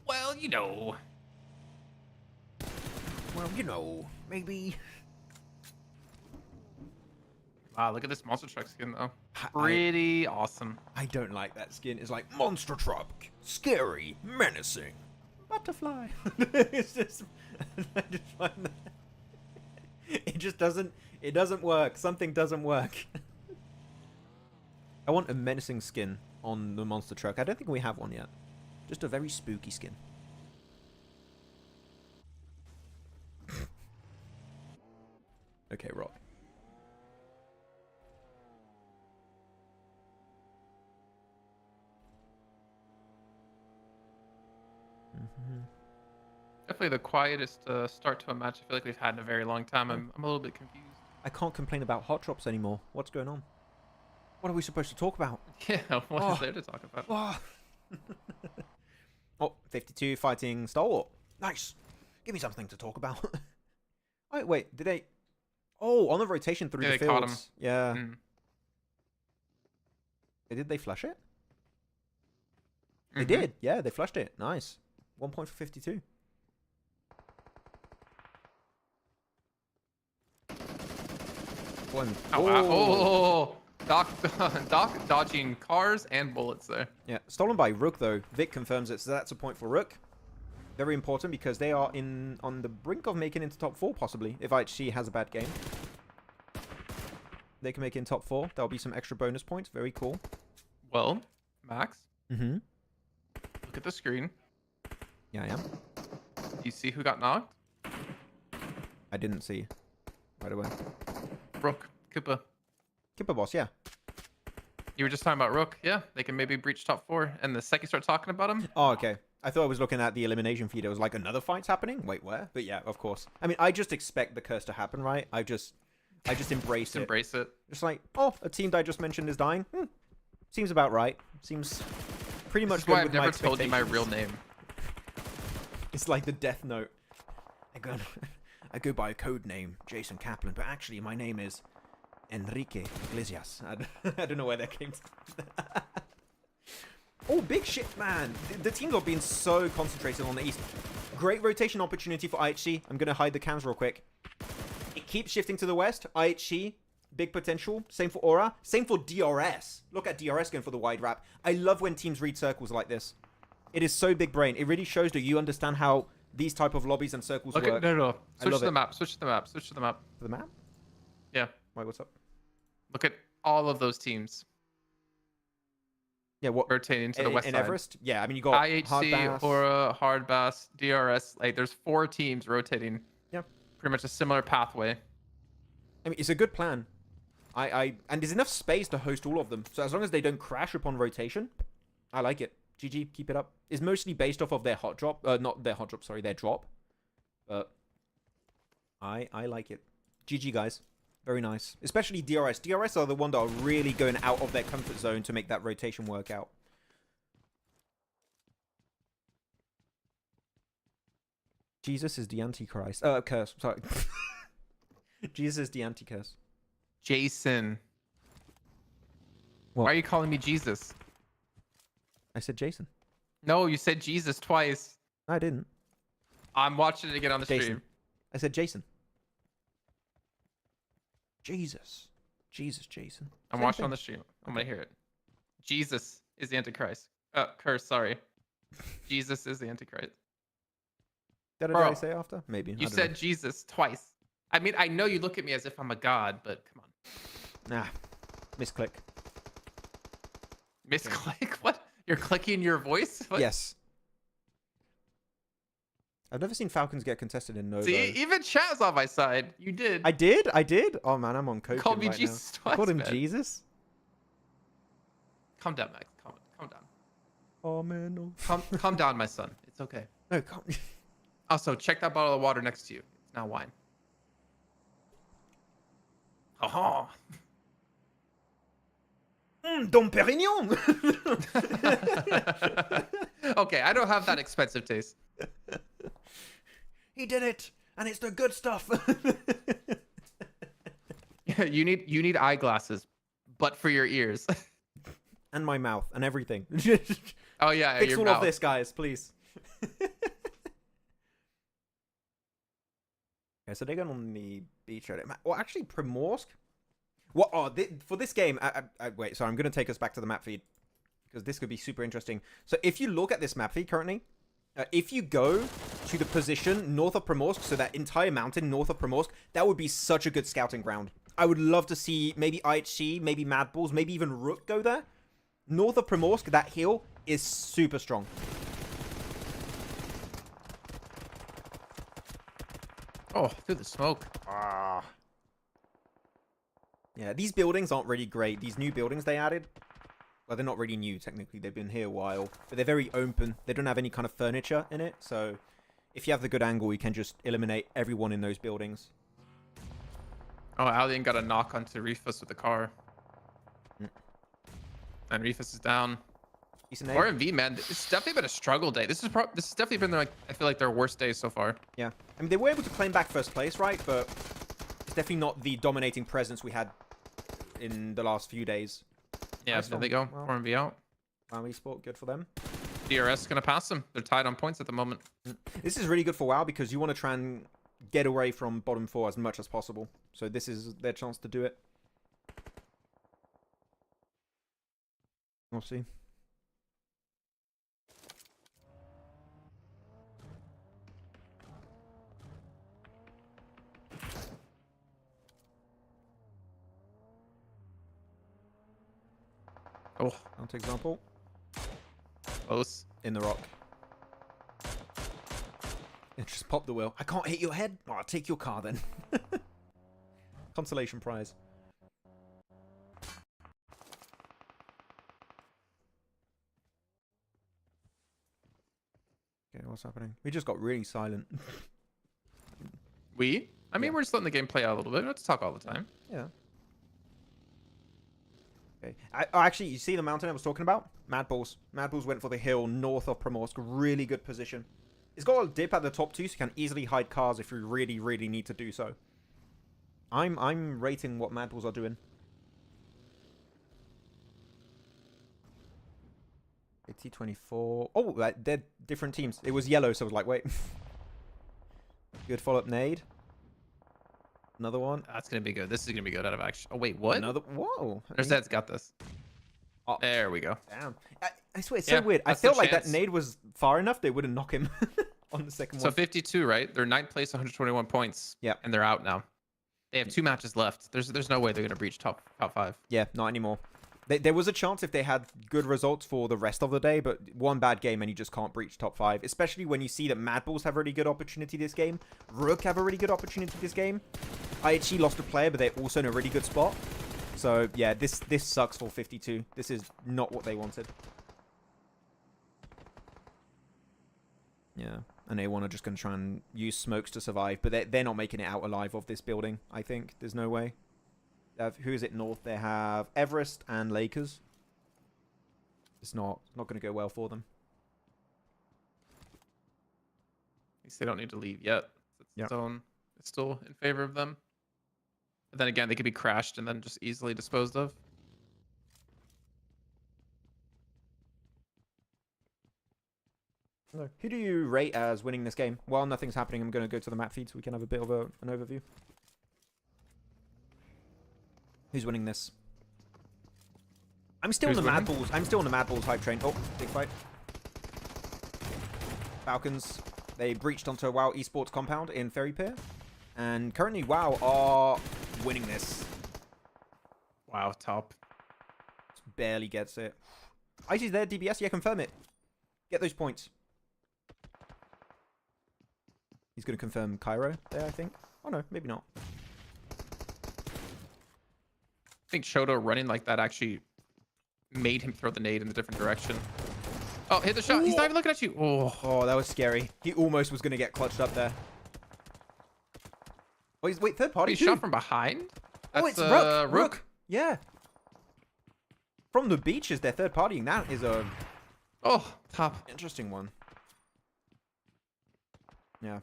Well, you know. Well, you know, maybe. Wow, look at this monster truck skin though. Pretty awesome. I don't like that skin. It's like monster truck, scary, menacing, butterfly. It's just, I just find that it just doesn't. It doesn't work. Something doesn't work. I want a menacing skin on the monster truck. I don't think we have one yet. Just a very spooky skin. Okay, Rock. Definitely the quietest start to a match I feel like we've had in a very long time. I'm a little bit confused. I can't complain about hot drops anymore. What's going on? What are we supposed to talk about? Yeah, what is there to talk about? Oh. Oh, 52 fighting Stalwart. Nice. Give me something to talk about. Oh, wait, did they... Oh, on the rotation through the they fields. caught him. Yeah. Did they flush it? They did. Yeah, they flushed it. Nice. 1 point for 52. One. Oh, wow. Oh, Doc dodging cars and bullets there. Yeah, stolen by Rook though. Vic confirms it, so that's a point for Rook. Very important because they are on the brink of making it into top 4 possibly. If IHC has a bad game, they can make it in top 4. There'll be some extra bonus points. Very cool. Well, Max. Mm-hmm. Look at the screen. Yeah, I am. You see who got knocked? I didn't see right away. Rook, Kippa. Kipper boss, yeah. You were just talking about Rook. Yeah, they can maybe breach top 4. And the second you start talking about him, Oh, okay. I thought I was looking at the elimination feed. It was like another fight's happening. Wait, where? But yeah, of course. I mean, I just expect the curse to happen, right? I just embrace it. embrace it. Just like, oh, a team that I just mentioned is dying. Seems about right. Seems pretty much This is why good I've with my never told you my expectations. real name. It's like the Death Note. I go by a code name, Jason Kaplan, but actually my name is Enrique Iglesias. I don't know where that came from. Oh, big shit, man. The teams are being so concentrated on the East. Great rotation opportunity for IHC. I'm going to hide the cams real quick. It keeps shifting to the West. IHC, big potential. Same for Aura. Same for DRS. Look at DRS going for the wide wrap. I love when teams read circles like this. It is so big brain. It really shows that you understand how these type of lobbies and circles Okay, work. no. Switch love to the it. map. Switch to the map. Switch to the map. For the map? Yeah. Wait, what's up? Look at all of those teams Yeah, what? rotating to the west In side. Everest? Yeah, I mean, you got IHC, HORAA, HardBass, DRS. Like, there's 4 teams rotating. Yeah. Pretty much a similar pathway. I mean, it's a good plan. And there's enough space to host all of them. So as long as they don't crash upon rotation, I like it. GG, keep it up. It's mostly based off of their hot drop. Not their hot drop, sorry, their drop. But I like it. GG, guys. Very nice. Especially DRS. DRS are the one that are really going out of their comfort zone to make that rotation work out. Jesus is the Antichrist. Curse. Sorry. Jesus is the Anticurse. Jason. What? Why are you calling me Jesus? I said Jason. No, you said Jesus twice. I didn't. I'm watching it again on the Jason. stream. I said Jason. Jesus. Jesus, Jason. I'm Same watching thing. on the stream. I'm gonna hear it. Jesus is the Antichrist. Curse, sorry. Jesus is the Antichrist. Did Bro, I say after? Maybe. You said Jesus twice. I mean, I know you look at me as if I'm a god, but come on. Nah. Misclick. Misclick? What? You're clicking your voice? What? Yes. I've never seen Falcons get contested in Nova. See, even Chaz on my side. You did. I did? I did? Oh, man, I'm on coke. Called me right Jesus now. I twice, called him man. Jesus? Calm down, Max. Calm down. Oh, man, no. Calm down, my son. It's okay. No, calm. Also, check that bottle of water next to you. It's now wine. Oh. Dom Perignon! Okay, I don't have that expensive taste. He did it! And it's the good stuff! you need eyeglasses, but for your ears. And my mouth, and everything. Oh yeah, Fix your all mouth. of this, guys, please. Okay, so they're going on the beach. Well, actually, Primorsk. What? Oh, for this game, wait. So I'm going to take us back to the map feed because this could be super interesting. So if you look at this map feed currently, if you go to the position north of Primorsk, so that entire mountain north of Primorsk, that would be such a good scouting ground. I would love to see maybe IHC, maybe Mad Bulls, maybe even Rook go there. North of Primorsk, that hill is super strong. Oh, through the smoke. Ah. Yeah, these buildings aren't really great. These new buildings they added, well, they're not really new, technically. They've been here a while. But they're very open. They don't have any kind of furniture in it. So if you have the good angle, you can just eliminate everyone in those buildings. Oh, Alien got a knock onto Refus with the car. And Refus is down. RMV, man, it's definitely been a struggle day. This has definitely been like, I feel like their worst day so far. Yeah. I mean, they were able to claim back first place, right? But it's definitely not the dominating presence we had in the last few days. Yeah, Nice there one. they go. Well, RMV out. WoW Esport, good for them. DRS gonna pass them. They're tied on points at the moment. This is really good for WoW because you want to try and get away from bottom 4 as much as possible. So this is their chance to do it. We'll see. Oh, Counter example. close. In the rock. Yeah, just pop the wheel. I can't hit your head. Oh, I'll take your car then. Consolation prize. Okay, what's happening? We just got really silent. I mean, we're just letting the game play out a little bit. We don't have to talk all the time. Yeah. Okay. Actually, you see the mountain I was talking about? Mad Bulls. Mad Bulls went for the hill north of Primorsk. Really good position. It's got a dip at the top too, so you can easily hide cars if you really, really need to do so. I'm rating what Mad Bulls are doing. 80-24. Oh, they're different teams. It was yellow, so I was like, wait. Good follow-up nade. Another one. That's gonna be good. This is gonna be good out of action. Oh wait, what? Another. Whoa. Their Zed's got this. Oh. There we go. Damn. I swear, it's Yeah, so weird. I that's the felt like that chance. nade was far enough, they wouldn't knock him on the second So one. 52, right? They're 9th place, 121 points. Yeah. And they're out now. They have 2 matches left. There's no way they're gonna breach top 5. Yeah, not anymore. There was a chance if they had good results for the rest of the day, but one bad game and you just can't breach top 5. Especially when you see that Mad Bulls have a really good opportunity this game. Rook have a really good opportunity this game. IHG lost a player, but they're also in a really good spot. So yeah, this sucks for 52. This is not what they wanted. Yeah, and A1 are just going to try and use smokes to survive, but they're not making it out alive of this building, I think. There's no way. Who is it north? They have Everest and Lakers. It's not going to go well for them. At least they don't need to leave yet. Yeah. Zone is still in favor of them. But then again, they could be crashed and then just easily disposed of. Who do you rate as winning this game? While nothing's happening, I'm going to go to the map feed so we can have a bit of an overview. Who's winning this? I'm still on the Mad Bulls. I'm still on the Mad Bulls hype train. Oh, big fight. Falcons. They breached onto WoW Esports compound in Ferry Pier. And currently WoW are winning this. Wow, top. Just barely gets it. IG's there, DBS. Yeah, confirm it. Get those points. He's going to confirm Cairo there, I think. Oh, no, maybe not. I think Shoto running like that actually made him throw the nade in a different direction. Oh, hit the shot. He's not even looking at you. Oh, that was scary. He almost was going to get clutched up there. Oh, wait, third party. He shot from behind? That's, oh, it's Rook. Rook. Yeah. From the beaches, they're third partying. That is a... Oh, top. Interesting one. Yeah.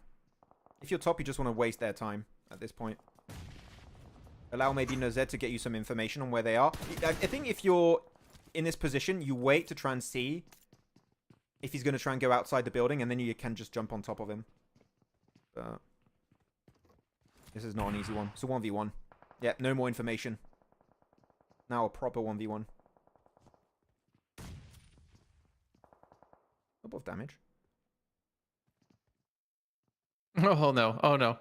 If you're top, you just want to waste their time at this point. Allow maybe Nozed to get you some information on where they are. I think if you're in this position, you wait to try and see if he's going to try and go outside the building, and then you can just jump on top of him. But this is not an easy one. It's a 1v1. Yeah, no more information. Now a proper 1v1. Above damage. Oh, no. Oh, no.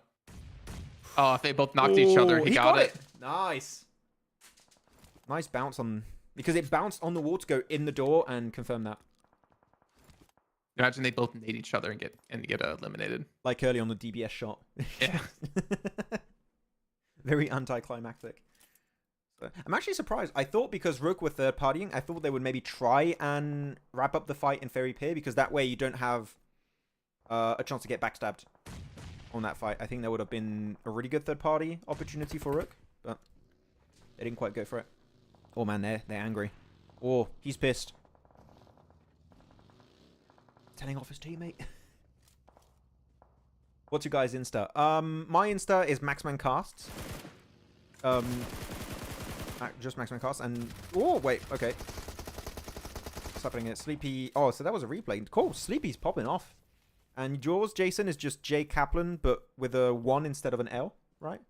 Oh, if they both knocked each other, he got it. Nice. Nice bounce on... Because it bounced on the wall to go in the door and confirm that. Imagine they both nade each other and get eliminated. Like early on the DBS shot. Yeah. Very anticlimactic. So, I'm actually surprised. I thought because Rook were third partying, I thought they would maybe try and wrap up the fight in Ferry Pier, because that way you don't have a chance to get backstabbed on that fight. I think that would have been a really good third party opportunity for Rook, but they didn't quite go for it. Oh man, they're angry. Oh, he's pissed. Telling off his teammate. What's your guys' Insta? My Insta is Maxman Casts. Just Maxman Casts, and oh wait, okay. What's happening here? Sleepy. Oh, so that was a replay. Cool. Sleepy's popping off. And yours, Jason, is just J Kaplan, but with a 1 instead of an L, right?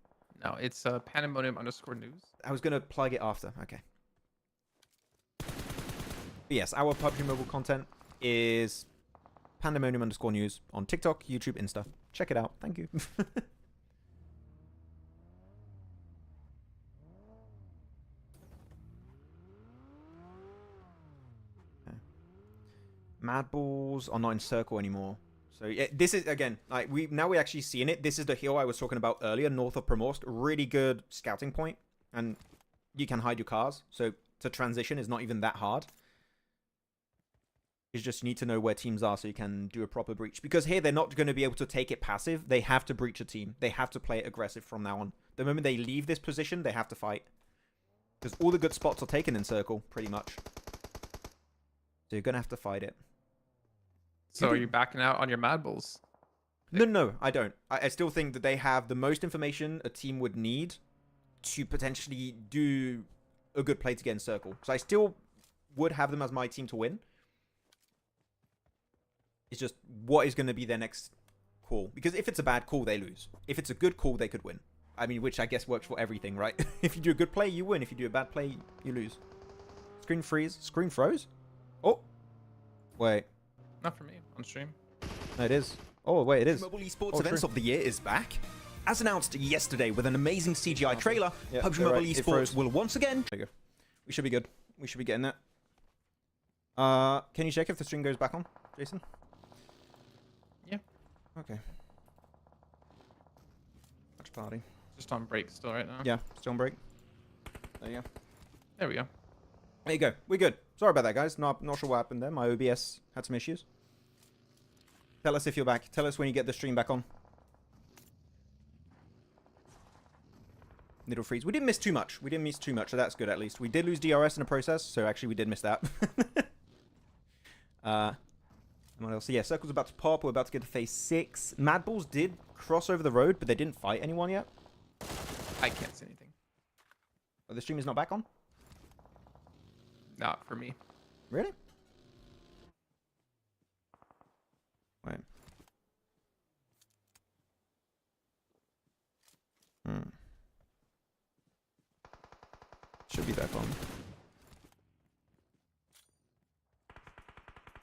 No, it's pandemonium_news. I was gonna plug it after. Okay. But yes, our PUBG Mobile content is pandemonium_news on TikTok, YouTube, Insta. Check it out. Thank you. Mad Bulls are not in circle anymore. So yeah, this is, again, like we actually seeing it. This is the hill I was talking about earlier, north of Promost. Really good scouting point, and you can hide your cars. So to transition is not even that hard. It's just you need to know where teams are so you can do a proper breach. Because here they're not going to be able to take it passive. They have to breach a team. They have to play it aggressive from now on. The moment they leave this position, they have to fight. Because all the good spots are taken in circle, pretty much. So you're going to have to fight it. So are you backing out on your Mad Bulls? No, I don't. I still think that they have the most information a team would need to potentially do a good play to get in circle. So I still would have them as my team to win. It's just what is going to be their next call. Because if it's a bad call, they lose. If it's a good call, they could win. I mean, which I guess works for everything, right? If you do a good play, you win. If you do a bad play, you lose. Screen freeze. Screen froze? Oh. Wait. Not for me on stream. No, it is. Oh, wait, it is. Mobile Esports Events true. of the Year is back. As announced yesterday with an amazing CGI trailer, Yeah, PUBG you're Mobile right, it Esports froze. will once again... There you go. We should be good. We should be getting that. Can you check if the stream goes back on, Jason? Yeah. Okay. Watchparty. Just on break still right now. Yeah, still on break. There you go. There we go. There you go. We're good. Sorry about that, guys. Not sure what happened there. My OBS had some issues. Tell us if you're back. Tell us when you get the stream back on. Little freeze. We didn't miss too much. We didn't miss too much, so that's good at least. We did lose DRS in the process, so actually we did miss that. What else? So yeah, Circle's about to pop. We're about to get to phase 6. Mad Balls did cross over the road, but they didn't fight anyone yet. I can't see anything. Oh, the stream is not back on? Not for me. Really? Wait. Should be back on.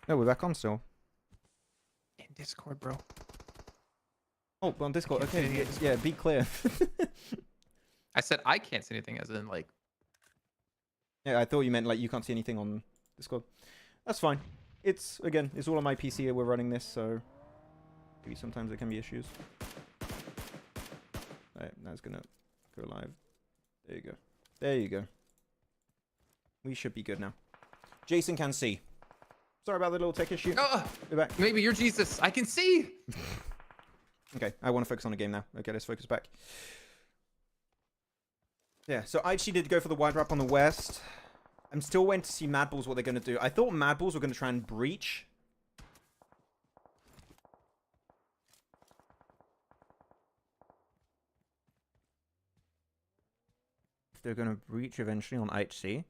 No, we're back on still. In Discord, bro. Oh, on Discord. I can't Okay, see it. yeah, be clear. I said I can't see anything, as in like. Yeah, I thought you meant like you can't see anything on Discord. That's fine. It's again, it's all on my PC. We're running this, so maybe sometimes there can be issues. Alright, that's gonna go live. There you go. There you go. We should be good now. Jason can see. Sorry about the little tech issue. We're back. Maybe you're Jesus. I can see. Okay, I want to focus on the game now. Okay, let's focus back. Yeah, so I actually did go for the wide wrap on the west. I'm still waiting to see Mad Balls what they're going to do. I thought Mad Balls were going to try and breach. If they're going to breach eventually on IHC.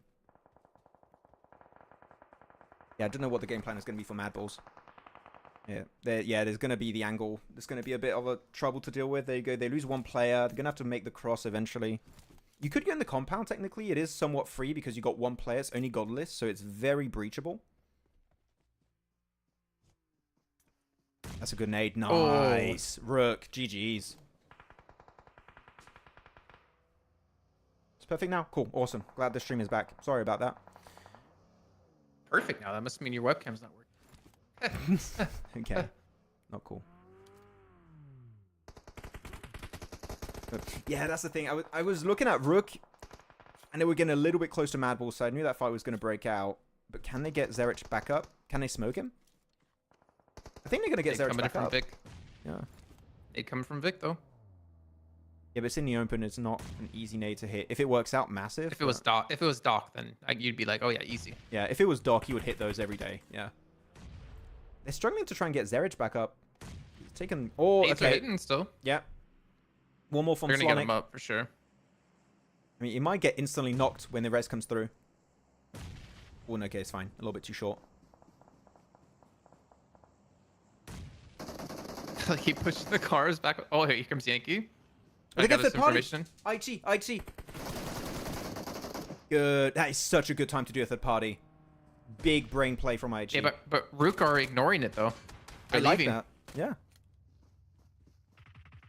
Yeah, I don't know what the game plan is going to be for Mad Balls. Yeah, there's going to be the angle. There's going to be a bit of a trouble to deal with. There you go. They lose one player. They're going to have to make the cross eventually. You could get in the compound, technically. It is somewhat free because you got one player. It's only godless, so it's very breachable. That's a good nade. Nice. Oh. Rook. GG's. It's perfect now. Cool. Awesome. Glad the stream is back. Sorry about that. Perfect now. That must mean your webcam's not working. Okay. Not cool. But yeah, that's the thing. I was looking at Rook, and they were getting a little bit close to Mad Balls, so I knew that fight was going to break out. But can they get Zerich back up? Can they smoke him? I think they're going to get Zerich back from up. Vic. Yeah. They'd come from Vic, though. Yeah, but it's in the open. It's not an easy nade to hit. If it works out, massive. If it was Doc, then you'd be like, oh yeah, easy. Yeah, if it was Doc, you would hit those every day. Yeah. They're struggling to try and get Zerich back up. He's taken... Oh, Nades are okay. hitting still. Yeah. One more from They're gonna get him Slonic. up for sure. I mean, he might get instantly knocked when the res comes through. Oh, no, okay, it's fine. A little bit too short. Like he pushed the cars back. Oh, here comes Yankee. They get this third party. information. IG. Good. That is such a good time to do a third party. Big brain play from IG. Yeah, but Rook are ignoring it though. I They're like leaving. that. Yeah.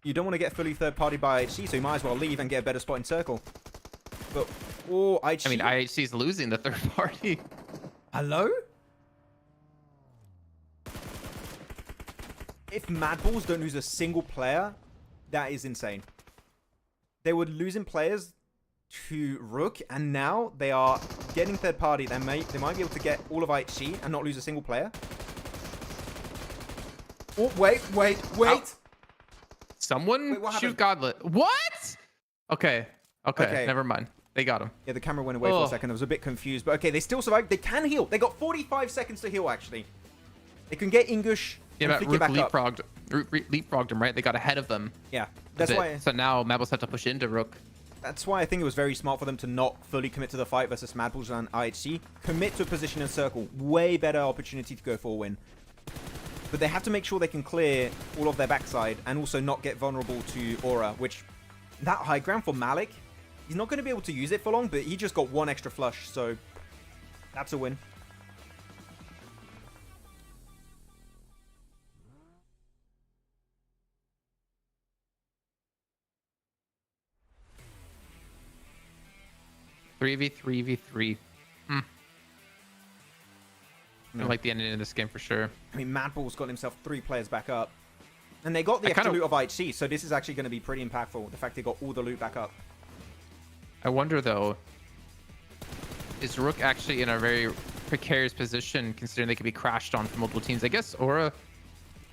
You don't want to get fully third party by IHC, so you might as well leave and get a better spot in circle. But oh, IHC. I mean, IHC is losing the third party. Hello? If Mad Balls don't lose a single player, that is insane. They were losing players to Rook, and now they are getting third party. They might be able to get all of IHC and not lose a single player. Oh, wait. Ow. Someone Wait, what shoot happened? Gauntlet. What? Okay, never mind. They got him. Yeah, the camera went away for a second. I was a bit confused, but okay, they still survived. They can heal. They got 45 seconds to heal, actually. They can get English Yeah, and but flick Rook it back up. leapfrogged him, right? They got ahead of them. Yeah, that's why. So now Mad Balls have to push into Rook. That's why I think it was very smart for them to not fully commit to the fight versus Mad Balls and IHC. Commit to a position in circle. Way better opportunity to go for a win. But they have to make sure they can clear all of their backside and also not get vulnerable to HORAA, which that high ground for Malik, he's not going to be able to use it for long, but he just got one extra flush, so that's a win. 3v3v3. I like the ending of this game for sure. I mean, Madball's got himself 3 players back up. And they got the extra loot of IHC, so this is actually going to be pretty impactful. The fact they got all the loot back up. I wonder, though, is Rook actually in a very precarious position considering they could be crashed on from multiple teams? I guess Aura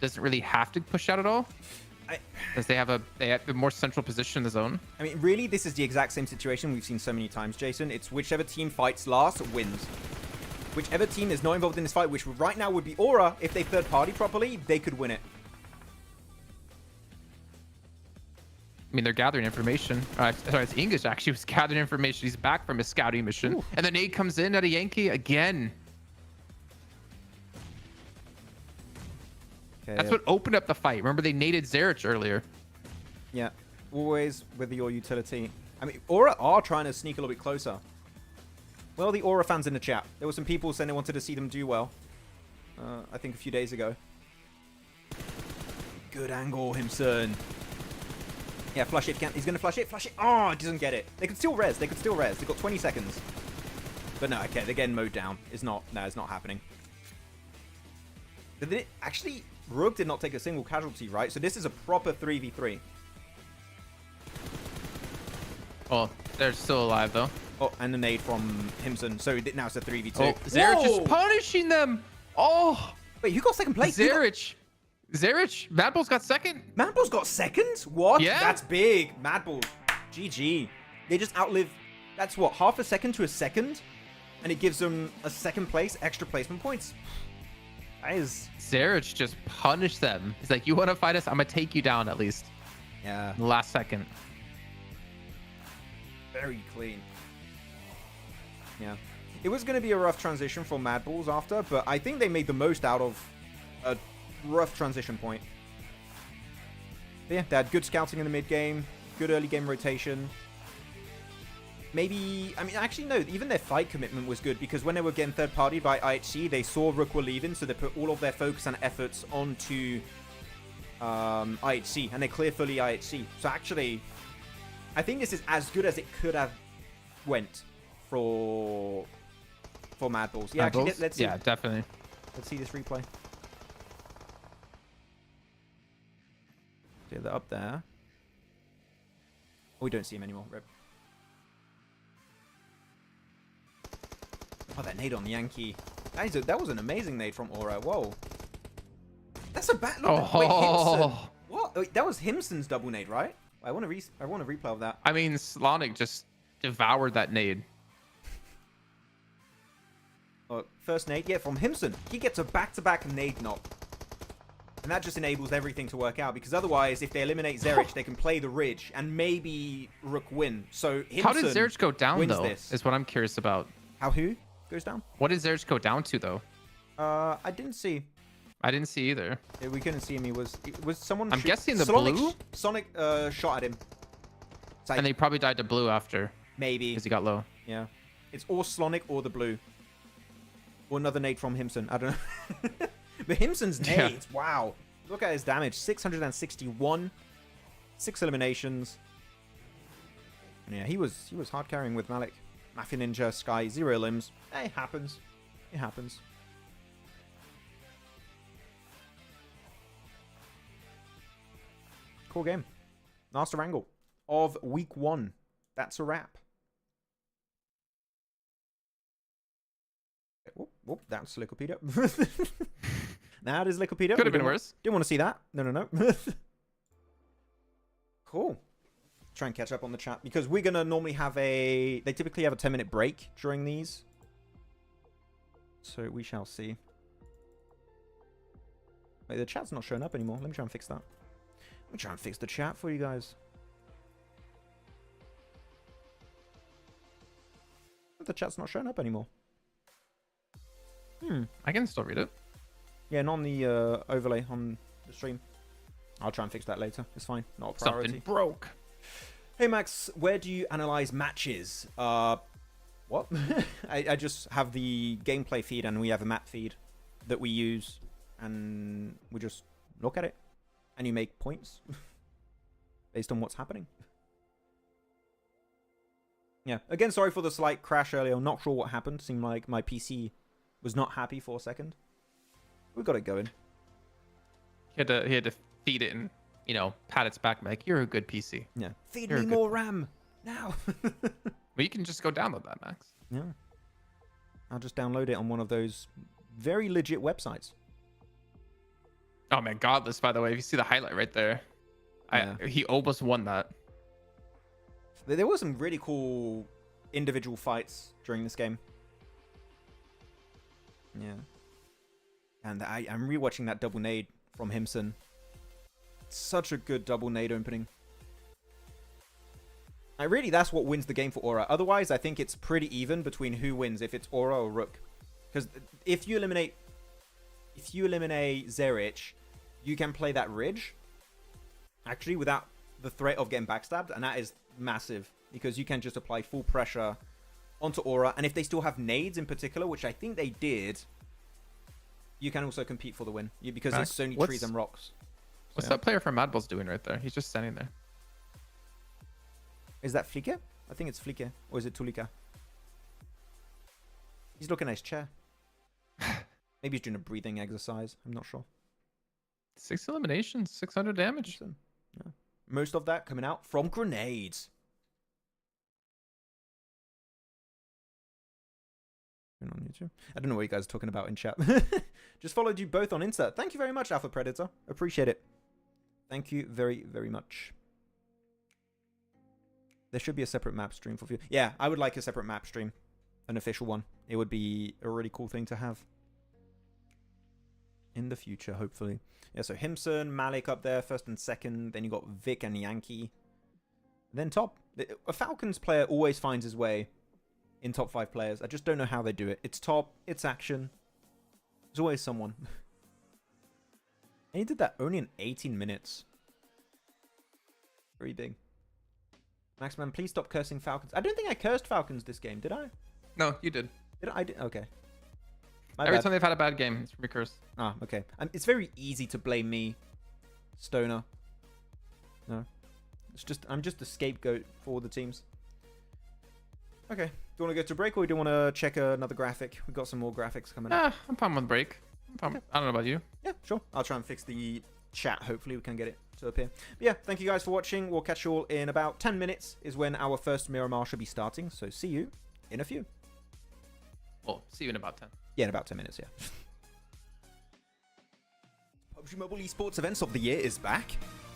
doesn't really have to push out at all. Because they have a more central position in the zone. I mean, really, this is the exact same situation we've seen so many times, Jason. It's whichever team fights last wins. Whichever team is not involved in this fight, which right now would be Aura, if they third party properly, they could win it. I mean, they're gathering information. Sorry, it's English actually was gathering information. He's back from his scouting mission. Ooh. And the nade comes in at a Yankee again. Okay, that's what opened up the fight. Remember, they naded Zerich earlier. Yeah, always with your utility. I mean, Aura are trying to sneak a little bit closer. Well, the Aura fans in the chat. There were some people saying they wanted to see them do well. I think a few days ago. Good angle, Himson. Yeah, flush it if you can. He's going to flush it. Flush it. Oh, he doesn't get it. They could still res. They could still res. They've got 20 seconds. But no, okay, they're getting mowed down. It's not happening. Actually, Rook did not take a single casualty, right? So this is a proper 3v3. Oh, they're still alive, though. Oh, and the nade from Himson. So now it's a 3v2. Oh, Zerich is punishing them. Oh. Wait, who got second place? Zerich. Zerich. Madball's got second. Madball's got second? What? Yeah. That's big. Madball. GG. They just outlive... That's what? Half a second to a second? And it gives them a second place, extra placement points. That is... Zerich just punished them. He's like, you want to fight us? I'm going to take you down at least. Yeah. Last second. Very clean. Yeah. It was going to be a rough transition for Madballs after, but I think they made the most out of a rough transition point. But yeah, they had good scouting in the mid game, good early game rotation. Maybe, I mean, actually, no, even their fight commitment was good because when they were getting third party by IHC, they saw Rook were leaving, so they put all of their focus and efforts onto IHC, and they clear fully IHC. So actually, I think this is as good as it could have went for Madballs. Yeah, actually, let's see. Yeah, definitely. Let's see this replay. Okay, they're up there. Oh, we don't see him anymore. Rip. Oh, that nade on Yankee. That was an amazing nade from Aura. Whoa. That's a bad... Oh. Wait, Himson. What? Wait, that was Himson's double nade, right? I want a replay of that. I mean, Slonic just devoured that nade. Oh, first nade, yeah, from Himson. He gets a back-to-back nade knock. And that just enables everything to work out. Because otherwise, if they eliminate Zerich, they can play the Ridge. And maybe Rook win. So Himson... How did Zerich go down, though? This. Is what I'm curious about. How who goes down? What did Zerich go down to, though? I didn't see. I didn't see either. Yeah, we couldn't see him. It was someone... I'm guessing the blue? Sonic shot at him. Like, and they probably died to blue after. Maybe. Because he got low. Yeah. It's or Slonic or the blue. Or another nade from Himson. I don't know. But Himson's nades, wow. Look at his damage. 661. 6 eliminations. Yeah, he was hard carrying with Malik. Mafia Ninja, Sky, 0 limbs. It happens. It happens. Cool game. Last Erangel of week 1. That's a wrap. Whoop, whoop, that's Licopedia. That is Licopedia. Could have been worse. Didn't want to see that. No. Cool. Try and catch up on the chat because we're going to normally have they typically have a 10-minute break during these. So we shall see. Wait, the chat's not showing up anymore. Let me try and fix that. Let me try and fix the chat for you guys. The chat's not showing up anymore. I can still read it. Yeah, not on the overlay on the stream. I'll try and fix that later. It's fine. Not a priority. Something broke. Hey, Max, where do you analyze matches? What? I just have the gameplay feed and we have a map feed that we use. And we just look at it. And you make points based on what's happening. Yeah, again, sorry for the slight crash earlier. I'm not sure what happened. Seemed like my PC was not happy for a second. We got it going. He had to feed it and, you know, pat its back like, you're a good PC. Yeah. Feed You're me a more RAM now. But you can just go download that, Max. Yeah. I'll just download it on one of those very legit websites. Oh man, Godless, by the way, if you see the highlight right there, Yeah. he almost won that. There were some really cool individual fights during this game. Yeah. And I'm rewatching that double nade from Himson. Such a good double nade opening. Really, that's what wins the game for Aura. Otherwise, I think it's pretty even between who wins, if it's Aura or Rook. Because if you eliminate Zerich, you can play that Ridge, actually, without the threat of getting backstabbed, and that is massive, because you can just apply full pressure onto Aura, and if they still have nades in particular, which I think they did, you can also compete for the win, because it's only trees and rocks. What's that player from Mad Bull's doing right there? He's just standing there. Is that Flicker? I think it's Flicker. Or is it Tulika? He's looking at his chair. Maybe he's doing a breathing exercise. I'm not sure. 6 eliminations, 600 damage. Yeah. Most of that coming out from grenades. On YouTube. I don't know what you guys are talking about in chat. Just followed you both on Insta. Thank you very much, Alpha Predator. Appreciate it. Thank you very, very much. There should be a separate map stream for you. Yeah, I would like a separate map stream. An official one. It would be a really cool thing to have. In the future, hopefully. Yeah, so Himson, Malik up there, first and second. Then you got Vic and Yankee. Then top. A Falcons player always finds his way in top 5 players. I just don't know how they do it. It's top, it's action. There's always someone. And he did that only in 18 minutes. Very big. Maxman, please stop cursing Falcons. I don't think I cursed Falcons this game, did I? No, you did. Did I? Okay. Every time they've had a bad game, it's from your curse. Ah, okay. It's very easy to blame me, Stoner. No. I'm just the scapegoat for all the teams. Okay. Do you want to go to break, or do you want to check another graphic? We've got some more graphics coming up. I'm fine with break. I don't know about you. Yeah, sure. I'll try and fix the chat. Hopefully we can get it to appear. But yeah, thank you guys for watching. We'll catch you all in about 10 minutes is when our first Miramar should be starting. So see you in a few. Well, see you in about 10. Yeah, in about 10 minutes, yeah. PUBG Mobile Esports Events of the Year is back.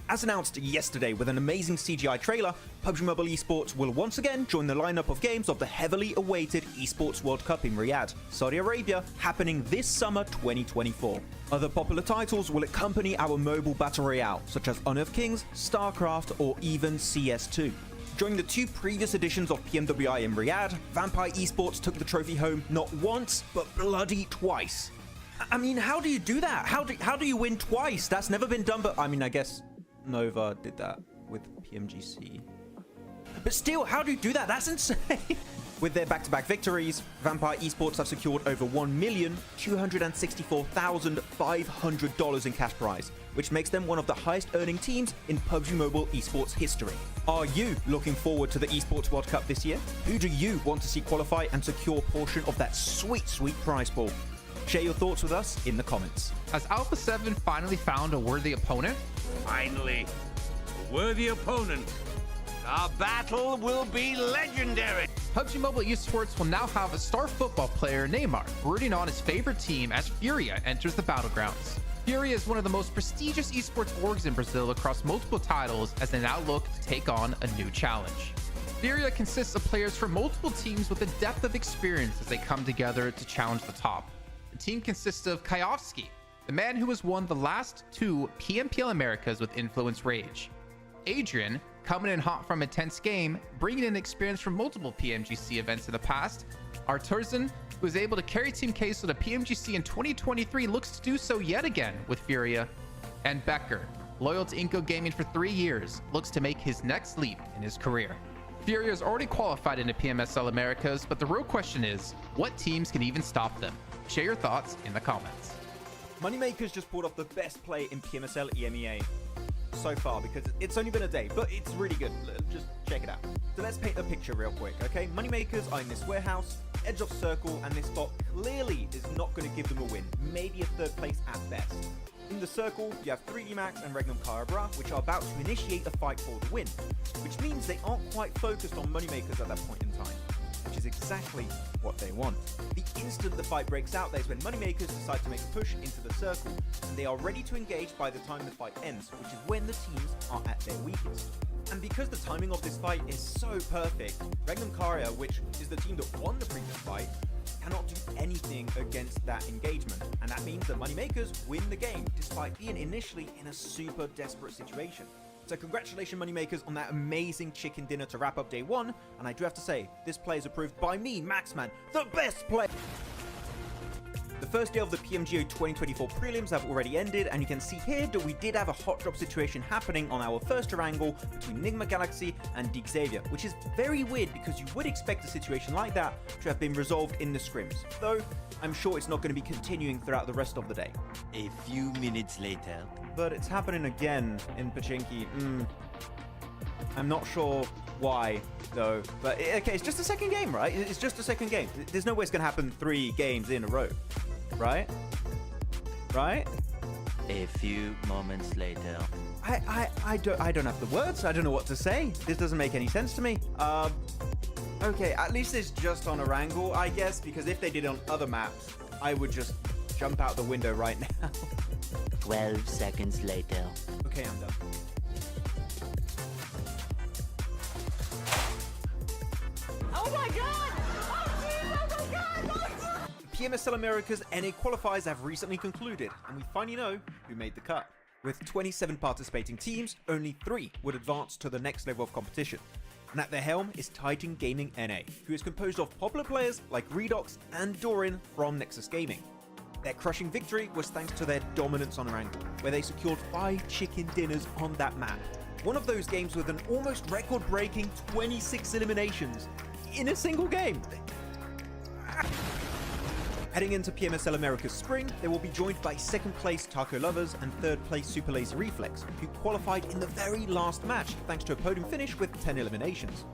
As announced yesterday with an amazing CGI trailer, PUBG Mobile Esports will once again join the lineup of games of the heavily awaited Esports World Cup in Riyadh, Saudi Arabia, happening this summer 2024. Other popular titles will accompany our mobile battle royale, such as Honor of Kings, StarCraft, or even CS2. During the 2 previous editions of PMWI in Riyadh, Vampire Esports took the trophy home not once, but bloody twice. I mean, how do you do that? How do you win twice? That's never been done, but I mean, I guess Nova did that with PMGC. But still, how do you do that? That's insane. With their back-to-back victories, Vampire Esports have secured over $1,264,500 in cash prize, which makes them one of the highest earning teams in PUBG Mobile Esports history. Are you looking forward to the Esports World Cup this year? Who do you want to see qualify and secure a portion of that sweet, sweet prize pool? Share your thoughts with us in the comments. Has Alpha 7 finally found a worthy opponent? Finally, a worthy opponent. Our battle will be legendary. PUBG Mobile Esports will now have a star football player, Neymar, rooting on his favorite team as Furia enters the battlegrounds. Furia is one of the most prestigious esports orgs in Brazil across multiple titles as they now look to take on a new challenge. Furia consists of players from multiple teams with a depth of experience as they come together to challenge the top. The team consists of Kayovsky, the man who has won the last 2 PMPL Americas with Influence Rage. Adrian, coming in hot from a tense game, bringing in experience from multiple PMGC events in the past. Arturzan, who was able to carry Team Case to the PMGC in 2023, looks to do so yet again with Furia. And Becker, loyal to Inco Gaming for 3 years, looks to make his next leap in his career. Furia is already qualified into PMSL Americas, but the real question is, what teams can even stop them? Share your thoughts in the comments. Moneymakers just pulled off the best play in PMSL EMEA. so far because it's only been a day, but it's really good. Just check it out. So let's paint a picture real quick, okay? Moneymakers are in this warehouse, edge of circle, and this spot clearly is not going to give them a win. Maybe a third place at best. In the circle, you have 3D Max and Regnum Carabra, which are about to initiate a fight for the win, which means they aren't quite focused on Moneymakers at that point in time, which is exactly what they want. The instant the fight breaks out, there's when Moneymakers decide to make a push into the circle, and they are ready to engage by the time the fight ends, which is when the teams are at their weakest. And because the timing of this fight is so perfect, Regnum Caria, which is the team that won the previous fight, cannot do anything against that engagement, and that means that Moneymakers win the game, despite being initially in a super desperate situation. So congratulations Moneymakers on that amazing chicken dinner to wrap up day one, and I do have to say, this play is approved by me, Maxman, the best player! The first day of the PMGO 2024 prelims have already ended, and you can see here that we did have a hot drop situation happening on our first Erangel between Nigma Galaxy and Dig Xavier, which is very weird because you would expect a situation like that to have been resolved in the scrims, though I'm sure it's not going to be continuing throughout the rest of the day. A few minutes later. But it's happening again in Pachinki. I'm not sure why, though. But okay, it's just a second game, right? It's just a second game. There's no way it's going to happen 3 games in a row. Right? Right? A few moments later. I don't have the words. I don't know what to say. This doesn't make any sense to me. Okay, at least it's just on Erangel, I guess, because if they did it on other maps, I would just jump out the window right now. 12 seconds later. Okay, I'm done. Oh my god! Oh jeez! Oh my god! Oh, PMSL America's NA qualifiers have recently concluded, and we finally know who made the cut. With 27 participating teams, only 3 would advance to the next level of competition. And at their helm is Titan Gaming NA, who is composed of popular players like Redox and Dorin from Nexus Gaming. Their crushing victory was thanks to their dominance on Erangel, where they secured 5 chicken dinners on that map. One of those games with an almost record-breaking 26 eliminations in a single game. Heading into PMSL America's Spring, they will be joined by 2nd place Taco Lovers and 3rd place Super Lazy Reflex, who qualified in the very last match thanks to a podium finish with 10 eliminations.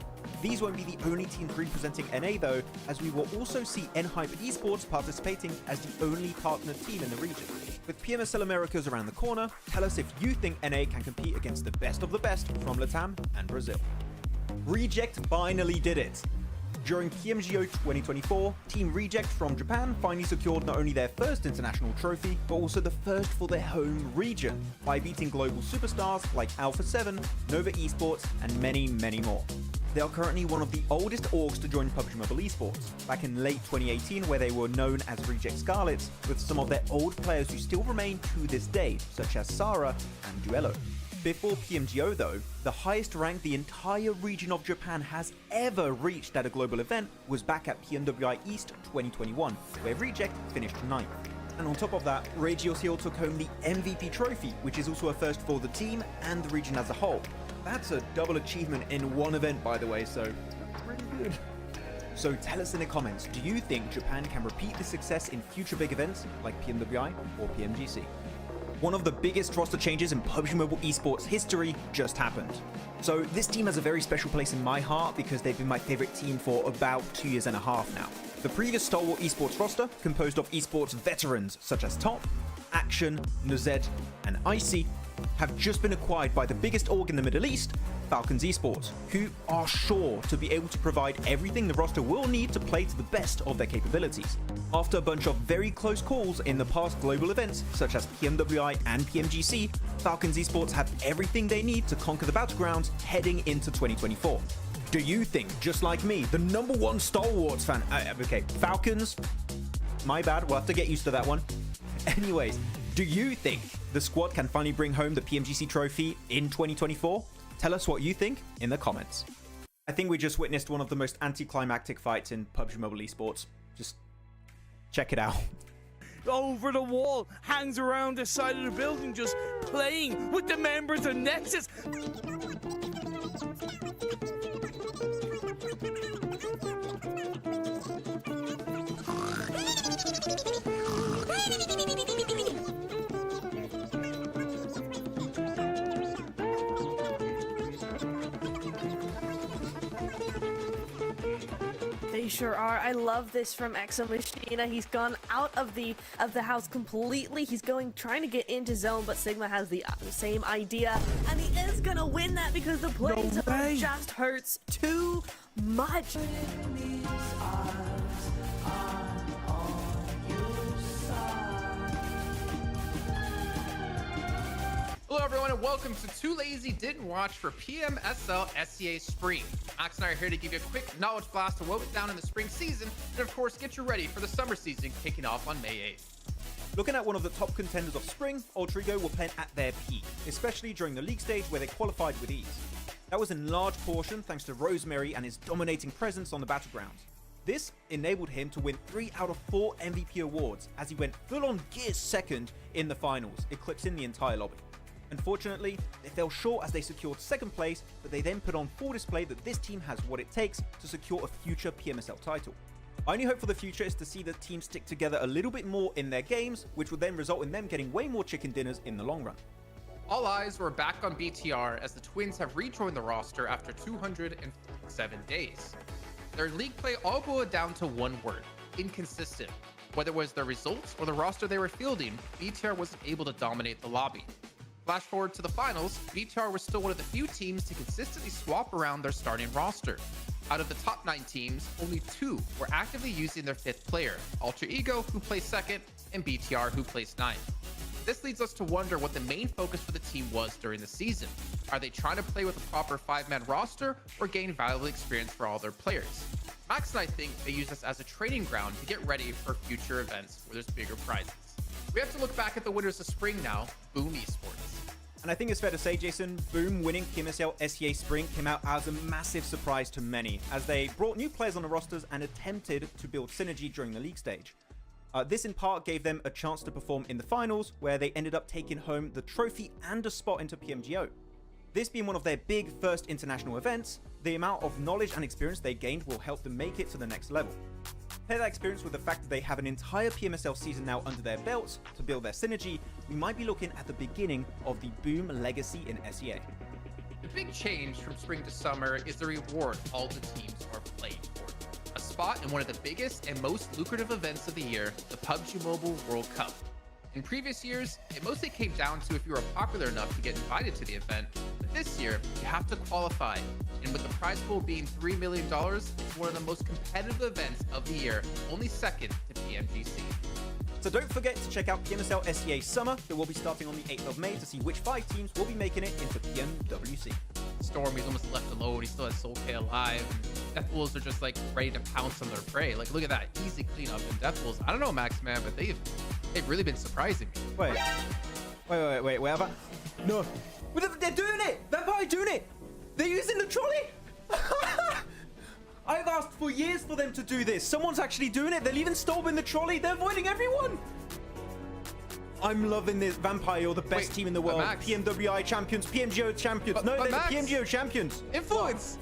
These won't be the only teams representing NA though, as we will also see N-Hype Esports participating as the only partner team in the region. With PMSL Americas around the corner, tell us if you think NA can compete against the best of the best from Latam and Brazil. Reject finally did it! During PMGO 2024, Team Reject from Japan finally secured not only their first international trophy, but also the first for their home region, by beating global superstars like Alpha 7, Nova Esports, and many, many more. They are currently one of the oldest orgs to join PUBG Mobile Esports, back in late 2018 where they were known as Reject Scarlets, with some of their old players who still remain to this day, such as Sarah and Duello. Before PMGO though, the highest rank the entire region of Japan has ever reached at a global event was back at PNWI East 2021, where Reject finished 9th. And on top of that, Regios Hill took home the MVP trophy, which is also a first for the team and the region as a whole. That's a double achievement in one event, by the way, so pretty good. So tell us in the comments, do you think Japan can repeat this success in future big events like PMWI or PMGC? One of the biggest roster changes in PUBG Mobile Esports history just happened. So this team has a very special place in my heart because they've been my favorite team for about 2.5 years now. The previous Stalwart Esports roster, composed of esports veterans such as Top, Action, Nuzed, and Icy, have just been acquired by the biggest org in the Middle East, Falcons Esports, who are sure to be able to provide everything the roster will need to play to the best of their capabilities. After a bunch of very close calls in the past global events, such as PMWI and PMGC, Falcons Esports have everything they need to conquer the battlegrounds heading into 2024. Do you think, just like me, the #1 Stalwarts fan, okay, Falcons, my bad, we'll have to get used to that one. Anyways, do you think the squad can finally bring home the PMGC trophy in 2024? Tell us what you think in the comments. I think we just witnessed one of the most anticlimactic fights in PUBG Mobile Esports. Just check it out. Over the wall, hangs around the side of the building, just playing with the members of Nexus. They sure are. I love this from Maximillian. He's gone out of the house completely. He's trying to get into zone, but Sigma has the same idea, and he is gonna win that because the play zone just hurts too much. Hello everyone and welcome to Too Lazy Didn't Watch for PMSL SEA Spring. Max and I are here to give you a quick knowledge blast of what went down in the spring season and of course get you ready for the summer season kicking off on May 8th. Looking at one of the top contenders of spring, Ultrigo were playing at their peak, especially during the league stage where they qualified with ease. That was in large portion thanks to Rosemary and his dominating presence on the battlegrounds. This enabled him to win 3 out of 4 MVP awards as he went full on gear second in the finals, eclipsing the entire lobby. Unfortunately, they fell short as they secured second place, but they then put on full display that this team has what it takes to secure a future PMSL title. My only hope for the future is to see the team stick together a little bit more in their games, which would then result in them getting way more chicken dinners in the long run. All eyes were back on BTR as the Twins have rejoined the roster after 247 days. Their league play all boiled down to one word: inconsistent. Whether it was their results or the roster they were fielding, BTR wasn't able to dominate the lobby. Flash forward to the finals, BTR was still one of the few teams to consistently swap around their starting roster. Out of the top 9 teams, only 2 were actively using their 5th player, Alter Ego, who placed 2nd, and BTR, who placed 9th. This leads us to wonder what the main focus for the team was during the season. Are they trying to play with a proper 5-man roster or gain valuable experience for all their players? Max and I think they use this as a training ground to get ready for future events where there's bigger prizes. We have to look back at the winners of spring now, Boom Esports. And I think it's fair to say, Jason, Boom winning PMSL SEA Spring came out as a massive surprise to many, as they brought new players on the rosters and attempted to build synergy during the league stage. This in part gave them a chance to perform in the finals, where they ended up taking home the trophy and a spot into PMGO. This being one of their big first international events, the amount of knowledge and experience they gained will help them make it to the next level. Pair that experience with the fact that they have an entire PMSL season now under their belts to build their synergy, we might be looking at the beginning of the Boom legacy in SEA. The big change from spring to summer is the reward all the teams are playing for. A spot in one of the biggest and most lucrative events of the year, the PUBG Mobile World Cup. In previous years, it mostly came down to if you were popular enough to get invited to the event, but this year, you have to qualify. And with the prize pool being $3 million, it's one of the most competitive events of the year, only second to PMGC. So don't forget to check out PMSL SEA Summer that will be starting on the 8th of May to see which 5 teams will be making it into PMWC. Storm, he's almost left alone. He still has Soul K alive. Death Wolves are just like ready to pounce on their prey. Like, look at that easy cleanup. And Death Wolves, I don't know, Maxman, but they've really been surprising me. Wait, have I? No. They're doing it! Vampire doing it! They're using the trolley! I've asked for years for them to do this. Someone's actually doing it. They're leaving Storm in the trolley. They're avoiding everyone. I'm loving this. Vampire are the best team in the world. PMWI champions, PMGO champions. They're the PMGO champions. Influence.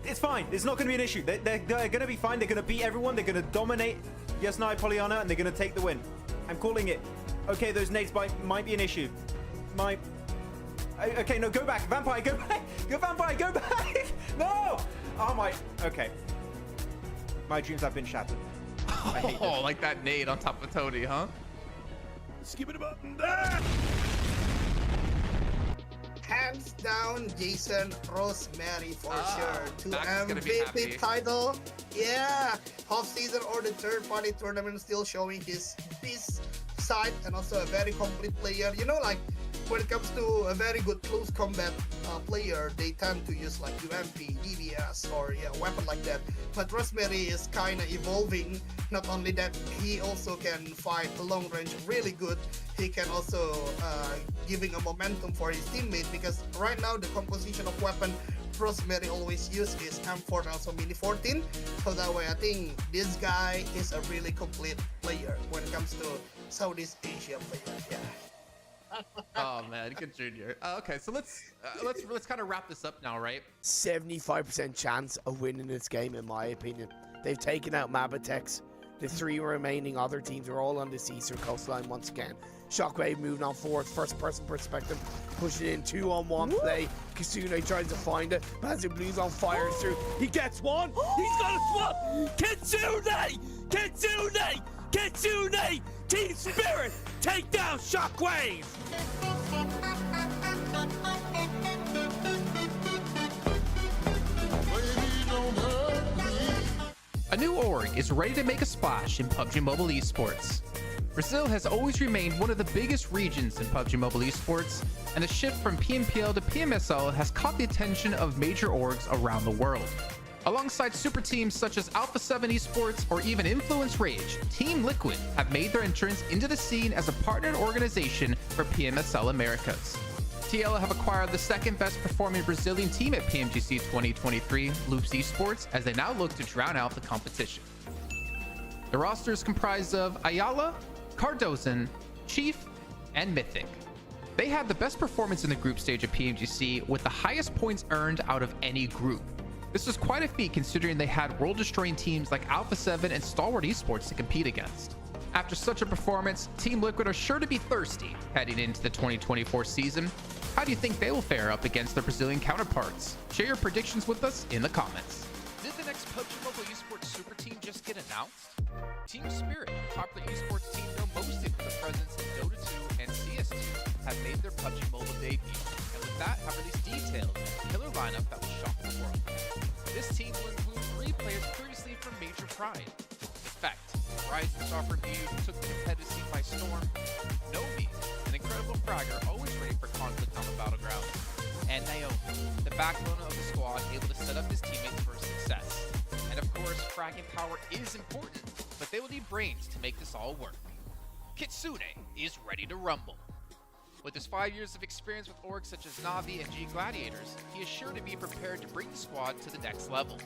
It's fine. It's not going to be an issue. They're going to be fine. They're going to beat everyone. They're going to dominate Yes Nai Pollyanna, and they're going to take the win. I'm calling it. Okay, those nades might be an issue. Okay, no, go back. Vampire, go back. Go, Vampire, go back. No. Oh, my. Okay. My dreams have been shattered. I hate this. Like that nade on top of Tony, huh? Skip it a button. Hands down, Jason Rosemary for sure. To MVP title. Yeah. Off-season or the third-party tournament still showing his side and also a very complete player. You know, like when it comes to a very good close combat player, they tend to use like UMP, DBS, or a weapon like that. But Rosemary is kind of evolving. Not only that, he also can fight long range really good. He can also giving a momentum for his teammate, because right now the composition of weapon Rosemary always use is M4 and also Mini 14. So that way I think this guy is a really complete player when it comes to Southeast Asia players. Yeah. Oh man, good junior. Okay, so let's kind of wrap this up now, right? 75% chance of winning this game, in my opinion. They've taken out Mabatex. The 3 remaining other teams are all on this eastern coastline once again. Shockwave moving on forward, first person perspective, pushing in 2-on-1 play. Kasune tries to find it, Magic Blue's on fire through. He gets one, he's got a swap! Kitsune! Kitsune! Kitsune! Team Spirit, take down Shockwave! A new org is ready to make a splash in PUBG Mobile Esports. Brazil has always remained one of the biggest regions in PUBG Mobile Esports, and the shift from PMPL to PMSL has caught the attention of major orgs around the world. Alongside super teams such as Alpha 7 Esports or even Influence Rage, Team Liquid have made their entrance into the scene as a partnered organization for PMSL Americas. TL have acquired the second best performing Brazilian team at PMGC 2023, Loops Esports, as they now look to drown out the competition. The roster is comprised of Ayala, Cardozan, Chief, and Mythic. They had the best performance in the group stage of PMGC with the highest points earned out of any group. This was quite a feat considering they had world-destroying teams like Alpha 7 and Stalwart Esports to compete against. After such a performance, Team Liquid are sure to be thirsty heading into the 2024 season. How do you think they will fare up against their Brazilian counterparts? Share your predictions with us in the comments. Did the next PUBG Mobile Esports super team just get announced? Team Spirit, a popular esports team known mostly for the presence in Dota 2 and CS2, have made their PUBG Mobile debut, and with that have released details of a killer lineup that will shock the world. This team will include 3 players previously from Major Pride. Effect, Rise and Software View took the competitive scene by storm. Nomi, an incredible fragger always ready for conflict on the battleground. And Naomi, the backbone of the squad, able to set up his teammates for success. And of course, fragging power is important, but they will need brains to make this all work. Kitsune is ready to rumble. With his 5 years of experience with orgs such as Navi and G Gladiators, he is sure to be prepared to bring the squad to the next level.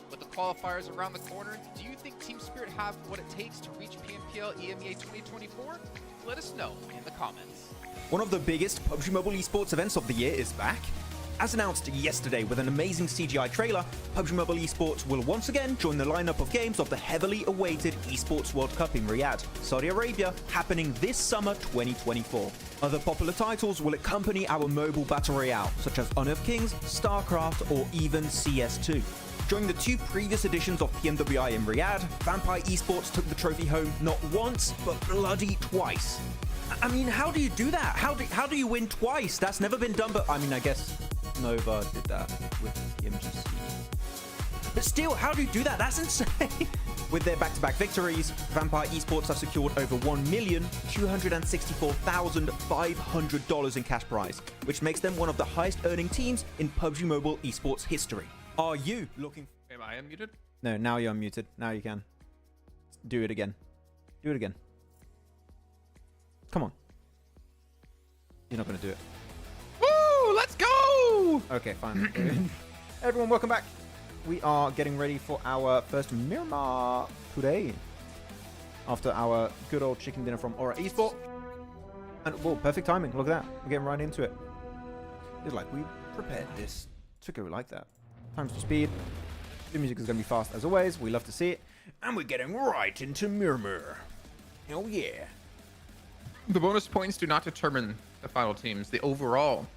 With the qualifiers around the corner, do you think Team Spirit have what it takes to reach PMPL EMEA 2024? Let us know in the comments. One of the biggest PUBG Mobile esports events of the year is back. As announced yesterday with an amazing CGI trailer, PUBG Mobile Esports will once again join the lineup of games of the heavily awaited Esports World Cup in Riyadh, Saudi Arabia, happening this summer 2024. Other popular titles will accompany our mobile battle royale, such as Honor of Kings, StarCraft, or even CS2. During the 2 previous editions of PMWI in Riyadh, Vampire Esports took the trophy home not once, but bloody twice. I mean, how do you do that? How do you win twice? That's never been done, but I mean, I guess Nova did that with PMGC. But still, how do you do that? That's insane. With their back-to-back victories, Vampire Esports have secured over $1,264,500 in cash prize, which makes them one of the highest-earning teams in PUBG Mobile Esports history. Are you looking... Am I unmuted? No, now you're unmuted. Now you can. Do it again. Do it again. Come on. You're not going to do it. Woo! Let's go! Okay, fine. Everyone, welcome back. We are getting ready for our first Miramar today. After our good old chicken dinner from HORAA Esports. And, whoa, perfect timing. Look at that. We're getting right into it. It's like we prepared this to go like that. Times to speed. The music is going to be fast as always. We love to see it. And we're getting right into Miramar. Hell yeah. The bonus points do not determine the final teams. The overall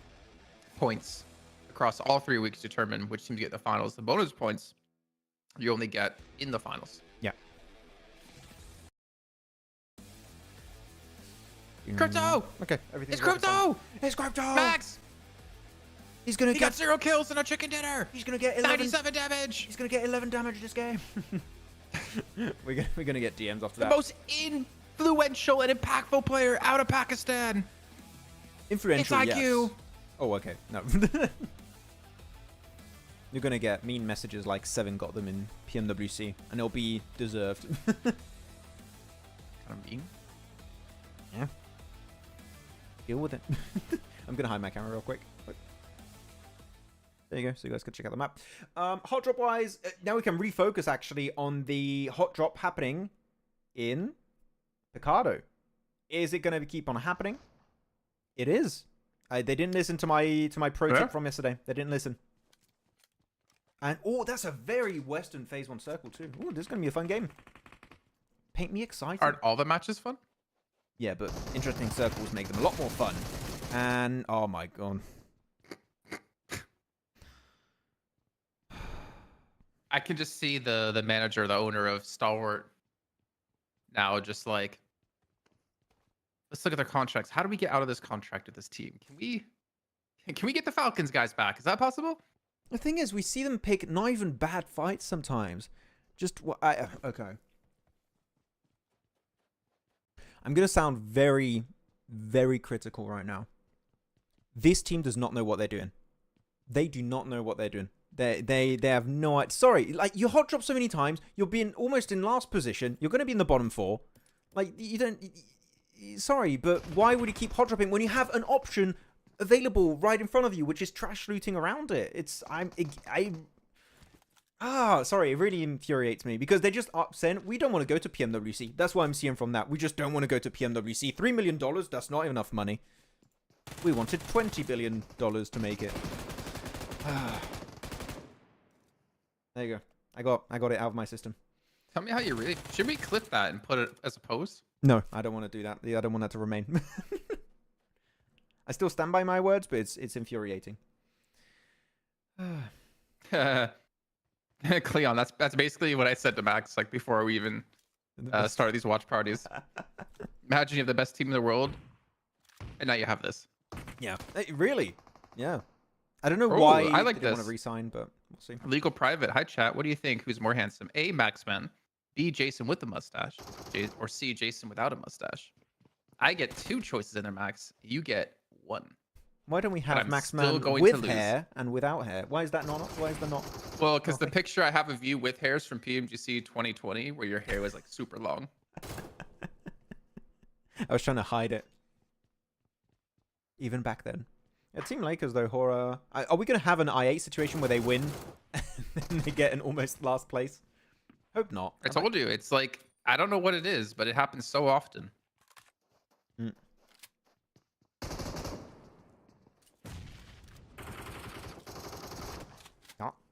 points across all 3 weeks determine which teams get the finals. The bonus points you only get in the finals. Yeah. Crypto! Okay, everything's It's Crypto! It's Crypto! Max! He's gonna He get got 0 kills in a chicken dinner! He's gonna get 11 97 damage! He's gonna get 11 damage this game. we're gonna get DMs after The that. most influential and impactful player out of Pakistan. Influential, It's IQ. yes. Oh, okay. No. You're gonna get mean messages like 7 got them in PMWC, and it'll be deserved. Kind of mean. Yeah. Deal with it. I'm gonna hide my camera real quick. There you go, so you guys can check out the map. Hot drop wise, now we can refocus actually on the hot drop happening in Picardo. Is it going to keep on happening? It is. They didn't listen to my pro tip from yesterday. They didn't listen. And oh, that's a very Western Phase 1 circle too. Oh, this is going to be a fun game. paint me excited. Aren't all the matches fun? Yeah, but interesting circles make them a lot more fun. And oh my god. I can just see the manager, the owner of Stalwart now just like, let's look at their contracts. How do we get out of this contract with this team? Can we get the Falcons guys back? Is that possible? The thing is, we see them pick not even bad fights sometimes. Just what okay. I'm going to sound very, very critical right now. This team does not know what they're doing. They do not know what they're doing. They have no idea. Sorry, like, you hot drop so many times, you'll be almost in last position. You're going to be in the bottom 4. Like, you don't... Sorry, but why would you keep hot dropping when you have an option available right in front of you, which is trash looting around it? Sorry, it really infuriates me because they just up saying, we don't want to go to PMWC. That's what I'm seeing from that. We just don't want to go to PMWC. $3 million, that's not enough money. We wanted $20 billion to make it. There you go. I got it out of my system. Tell me how you really... Should we clip that and put it as a post? No, I don't want to do that. I don't want that to remain. I still stand by my words, but it's infuriating. Cleon, that's basically what I said to Max like before we even started these watch parties. Imagine you have the best team in the world, and now you have this. Yeah, really. Yeah, I don't know Ooh, why I like they this. want to resign, but we'll see. Legal private. Hi chat. What do you think? Who's more handsome? A. Maxman, B. Jason with a mustache, or C. Jason without a mustache. I get 2 choices in there, Max. You get 1. Why don't we have Maxman with hair and without hair? Why is that not? Why is that not? Well, because the picture I have of you with hairs from PMGC 2020, where your hair was like super long. I was trying to hide it. Even back then. It seemed like as though HORAA... Are we going to have an I-8 situation where they win and they get an almost last place? Hope not. I told you, it's like, I don't know what it is, but it happens so often.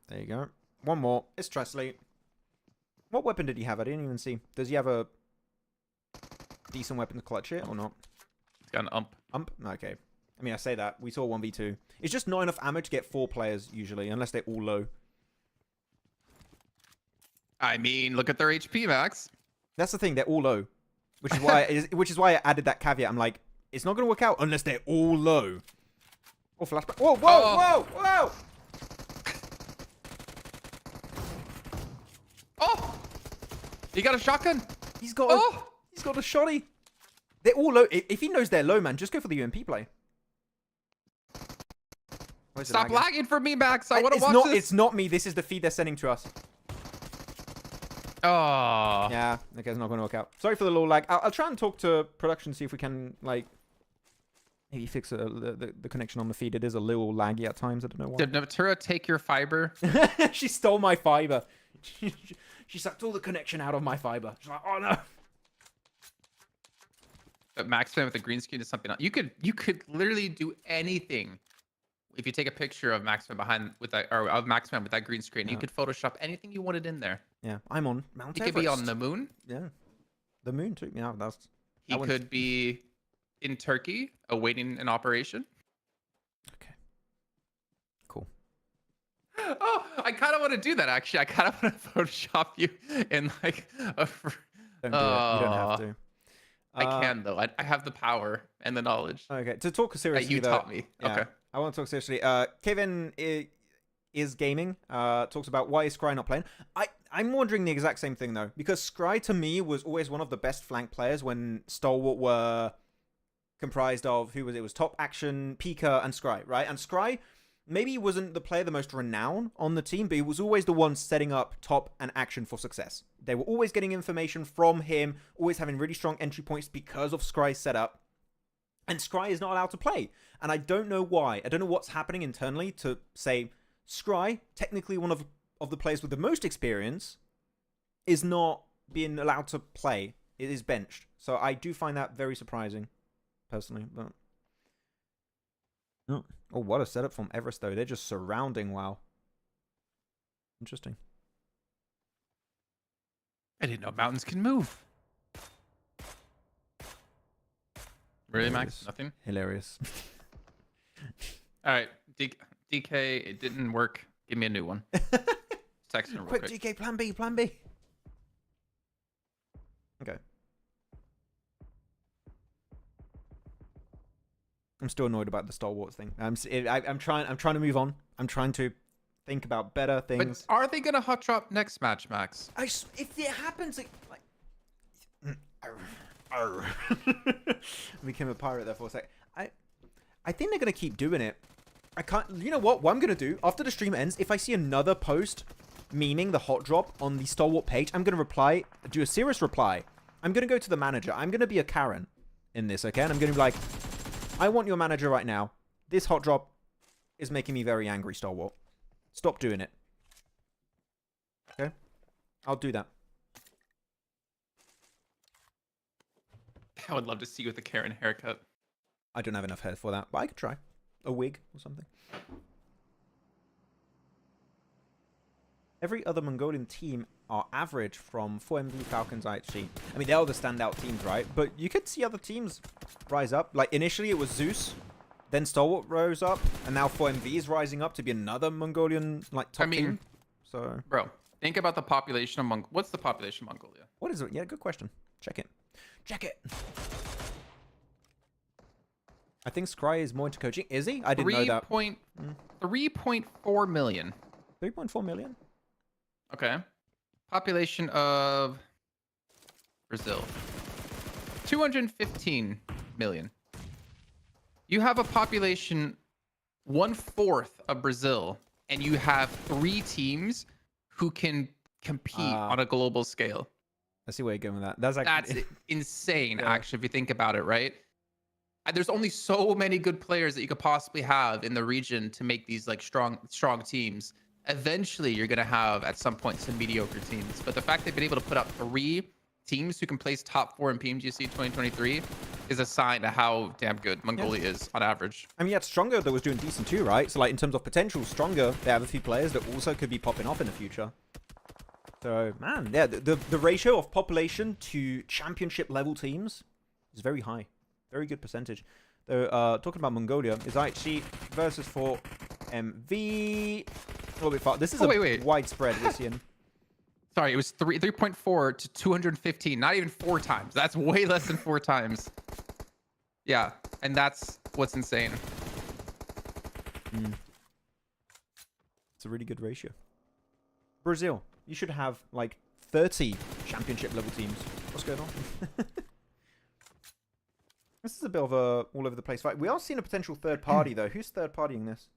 There you go. One more. It's Tresley. What weapon did he have? I didn't even see. Does he have a decent weapon to clutch it or not? He's got an ump. Ump? Okay. I mean, I say that. We saw 1v2. It's just not enough ammo to get 4 players usually, unless they're all low. I mean, look at their HP, Max. That's the thing. They're all low. Which is why I added that caveat. I'm like, it's not going to work out unless they're all low. Oh, flashback. Whoa, whoa, whoa, whoa! Oh! He got a shotgun. He's got a shotty. They're all low. If he knows they're low, man, just go for the UMP play. Stop lagging for me, Max. I want to watch this. It's not me. This is the feed they're sending to us. Oh. Yeah, okay, it's not going to work out. Sorry for the little lag. I'll try and talk to production, see if we can, like, maybe fix the connection on the feed. It is a little laggy at times. I don't know why. Did Natura take your fiber? She stole my fiber. She sucked all the connection out of my fiber. She's like, oh no. But Maxman with the green screen is something else. You could literally do anything if you take a picture of Maxman of Maxman with that green screen. You could Photoshop anything you wanted in there. Yeah, I'm on Mount He Everest. could be on the moon. Yeah, the moon too. Yeah, He could be in Turkey awaiting an operation. Okay. Cool. Oh, I kind of want to do that actually. I kind of want to Photoshop you in like a. Don't do it. You don't have to. I can though. I have the power and the knowledge. Okay, to talk seriously. You taught me. Yeah, okay. I want to talk seriously. Kevin is gaming. Talks about why is Scry not playing. I'm wondering the exact same thing though, because Scry to me was always one of the best flank players when Stalwart were comprised of who was it? It was Top, Action, Pika, and Scry, right? And Scry maybe he wasn't the player the most renowned on the team, but he was always the one setting up Top and Action for success. They were always getting information from him, always having really strong entry points because of Scry's setup. And Scry is not allowed to play. And I don't know why. I don't know what's happening internally to say Scry, technically one of the players with the most experience, is not being allowed to play. It is benched. So I do find that very surprising, personally. But oh, what a setup from Everest, though. They're just surrounding WoW. Interesting. I didn't know mountains can move. Really, Max? Nothing? Hilarious. All right. DK, it didn't work. Give me a new one. Text me real Quick, quick. DK, plan B, plan B. Okay. I'm still annoyed about the Stalwarts thing. I'm trying to move on. I'm trying to think about better things. But are they gonna hot drop next match, Max? If it happens, like I became a pirate there for a sec. I think they're gonna keep doing it. I can't. You know what? What I'm gonna do after the stream ends, if I see another post meaning the hot drop on the Stalwart page, I'm gonna reply, do a serious reply. I'm gonna go to the manager. I'm gonna be a Karen in this, okay? And I'm gonna be like, I want your manager right now. This hot drop is making me very angry, Stalwart. Stop doing it. Okay? I'll do that. I would love to see you with a Karen haircut. I don't have enough hair for that, but I could try. A wig or something. Every other Mongolian team are average from 4MV, Falcons, IHC. I mean, they're all the standout teams, right? But you could see other teams rise up. Like, initially it was Zeus, then Stalwart rose up, and now 4MV is rising up to be another Mongolian, like, top team. So, bro, think about the population of What's the population of Mongolia? What is it? Yeah, good question. Check it. Check it. I think Scry is more into coaching. Is he? I didn't know that. 3.4 million. 3.4 million? Okay. Population of Brazil. 215 million. You have a population 1/4 of Brazil, and you have 3 teams who can compete on a global scale. I see where you're going with that. That's insane, actually, if you think about it, right? There's only so many good players that you could possibly have in the region to make these like strong teams. Eventually, you're gonna have at some point some mediocre teams. But the fact they've been able to put up 3 teams who can place top 4 in PMGC 2023 is a sign of how damn good Mongolia is on average. I mean, yeah, Stronger that was doing decent too, right? So like in terms of potential, Stronger, they have a few players that also could be popping off in the future. So man, yeah, the ratio of population to championship level teams is very high. Very good percentage. Though, talking about Mongolia, is IHC versus 4MV. A little bit far. This is widespread, Lucian. Sorry, it was 3.4 to 215. Not even 4 times. That's way less than 4 times. Yeah, and that's what's insane. It's a really good ratio. Brazil, you should have like 30 championship level teams. What's going on? This is a bit of a all over the place fight. We are seeing a potential third party though. Who's third partying this?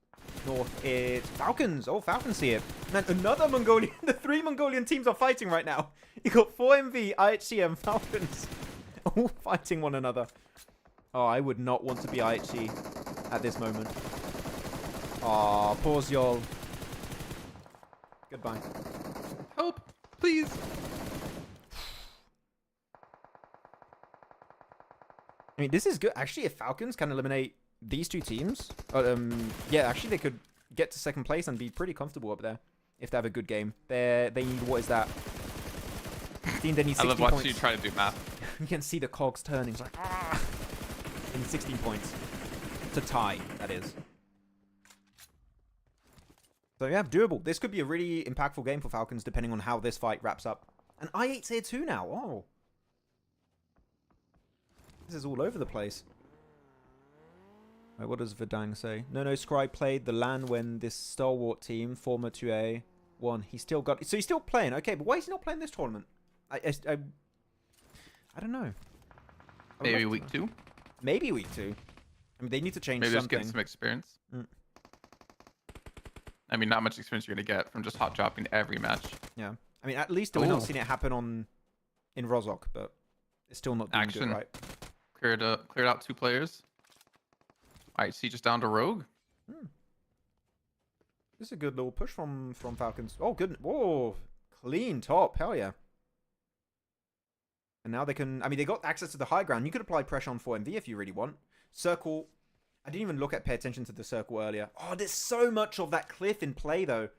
North, it's Falcons. Oh, Falcons see it. Man, another Mongolian. The 3 Mongolian teams are fighting right now. You got 4MV, IHC, and Falcons all fighting one another. Oh, I would not want to be IHC at this moment. Aw, pause y'all. Goodbye. Help, please. I mean, this is good. Actually, if Falcons can eliminate these 2 teams, yeah, actually they could get to 2nd place and be pretty comfortable up there if they have a good game. They need, what is that? They need 60 I love watching points. you try to do math. You can see the cogs turning. It's like, ah! They need 16 points to tie, that is. So yeah, doable. This could be a really impactful game for Falcons depending on how this fight wraps up. And I8's here too now. Oh. This is all over the place. Wait, what does Verdang say? No, Scribe played the LAN when this Stalwart team, former 2A, won. He still got... So he's still playing. Okay, but why is he not playing this tournament? I don't know. Maybe week 2? Maybe week 2. I mean, they need to change something. Maybe just get some experience. I mean, not much experience you're going to get from just hot dropping every match. Yeah. I mean, at least we're not seeing it happen in Rozhok, but it's still not doing good, right? Cleared out 2 players. IHC just down to Rogue. This is a good little push from Falcons. Oh, good. Whoa. Clean top. Hell yeah. And now they can... I mean, they got access to the high ground. You could apply pressure on 4MV if you really want. Circle... I didn't even pay attention to the circle earlier. Oh, there's so much of that cliff in play, though.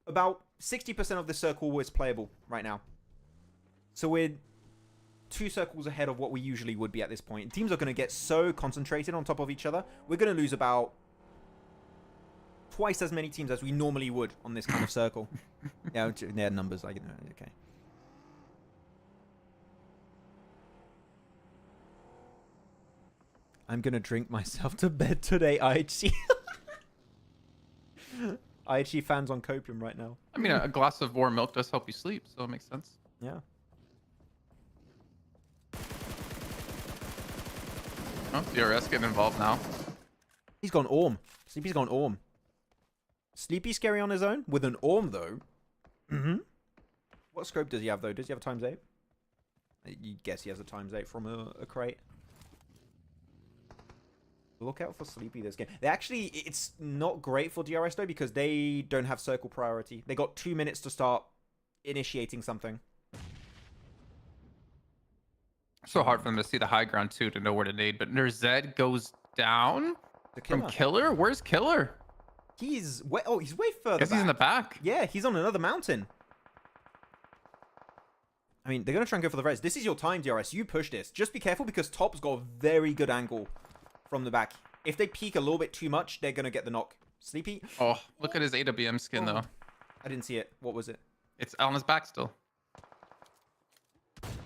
About 60% of the circle is playable right now. So we're 2 circles ahead of what we usually would be at this point. Teams are going to get so concentrated on top of each other. We're going to lose about twice as many teams as we normally would on this kind of circle. Yeah, their numbers. Okay. I'm going to drink myself to bed today, IHC. IHC fans on copium right now. I mean, a glass of warm milk does help you sleep, so it makes sense. Yeah. Oh, DRS getting involved now. He's gone Orm. Sleepy's gone Orm. Sleepy scary on his own? With an Orm, though. What scope does he have, though? Does he have a ×8? You guess he has a ×8 from a crate. Look out for Sleepy this game. They actually, it's not great for DRS, though, because they don't have circle priority. They got 2 minutes to start initiating something. So hard for them to see the high ground, too, to know where to nade. But Nerzed goes down from Killer? Where's Killer? He's way, he's way further Guess back. he's in the back. Yeah, he's on another mountain. I mean, they're going to try and go for the res. This is your time, DRS. You push this. Just be careful because Top's got a very good angle from the back. If they peek a little bit too much, they're going to get the knock. Sleepy. Oh, look at his AWM skin, though. I didn't see it. What was it? It's on his back still.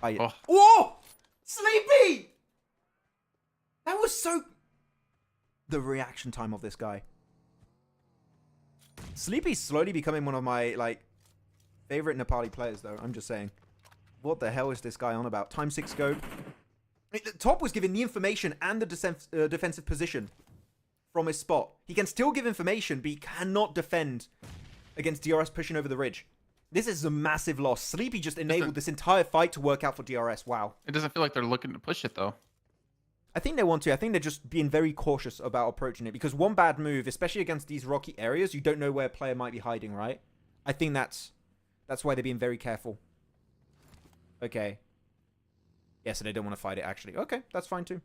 Oh. Whoa! Sleepy! That was so... The reaction time of this guy. Sleepy's slowly becoming one of my, like, favorite Nepali players, though. I'm just saying. What the hell is this guy on about? ×6 scope. Top was given the information and the defensive position from his spot. He can still give information, but he cannot defend against DRS pushing over the ridge. This is a massive loss. Sleepy just enabled this entire fight to work out for DRS. Wow. It doesn't feel like they're looking to push it, though. I think they want to. I think they're just being very cautious about approaching it. Because one bad move, especially against these rocky areas, you don't know where a player might be hiding, right? I think that's why they're being very careful. Okay. Yeah, so they don't want to fight it, actually. Okay, that's fine, too.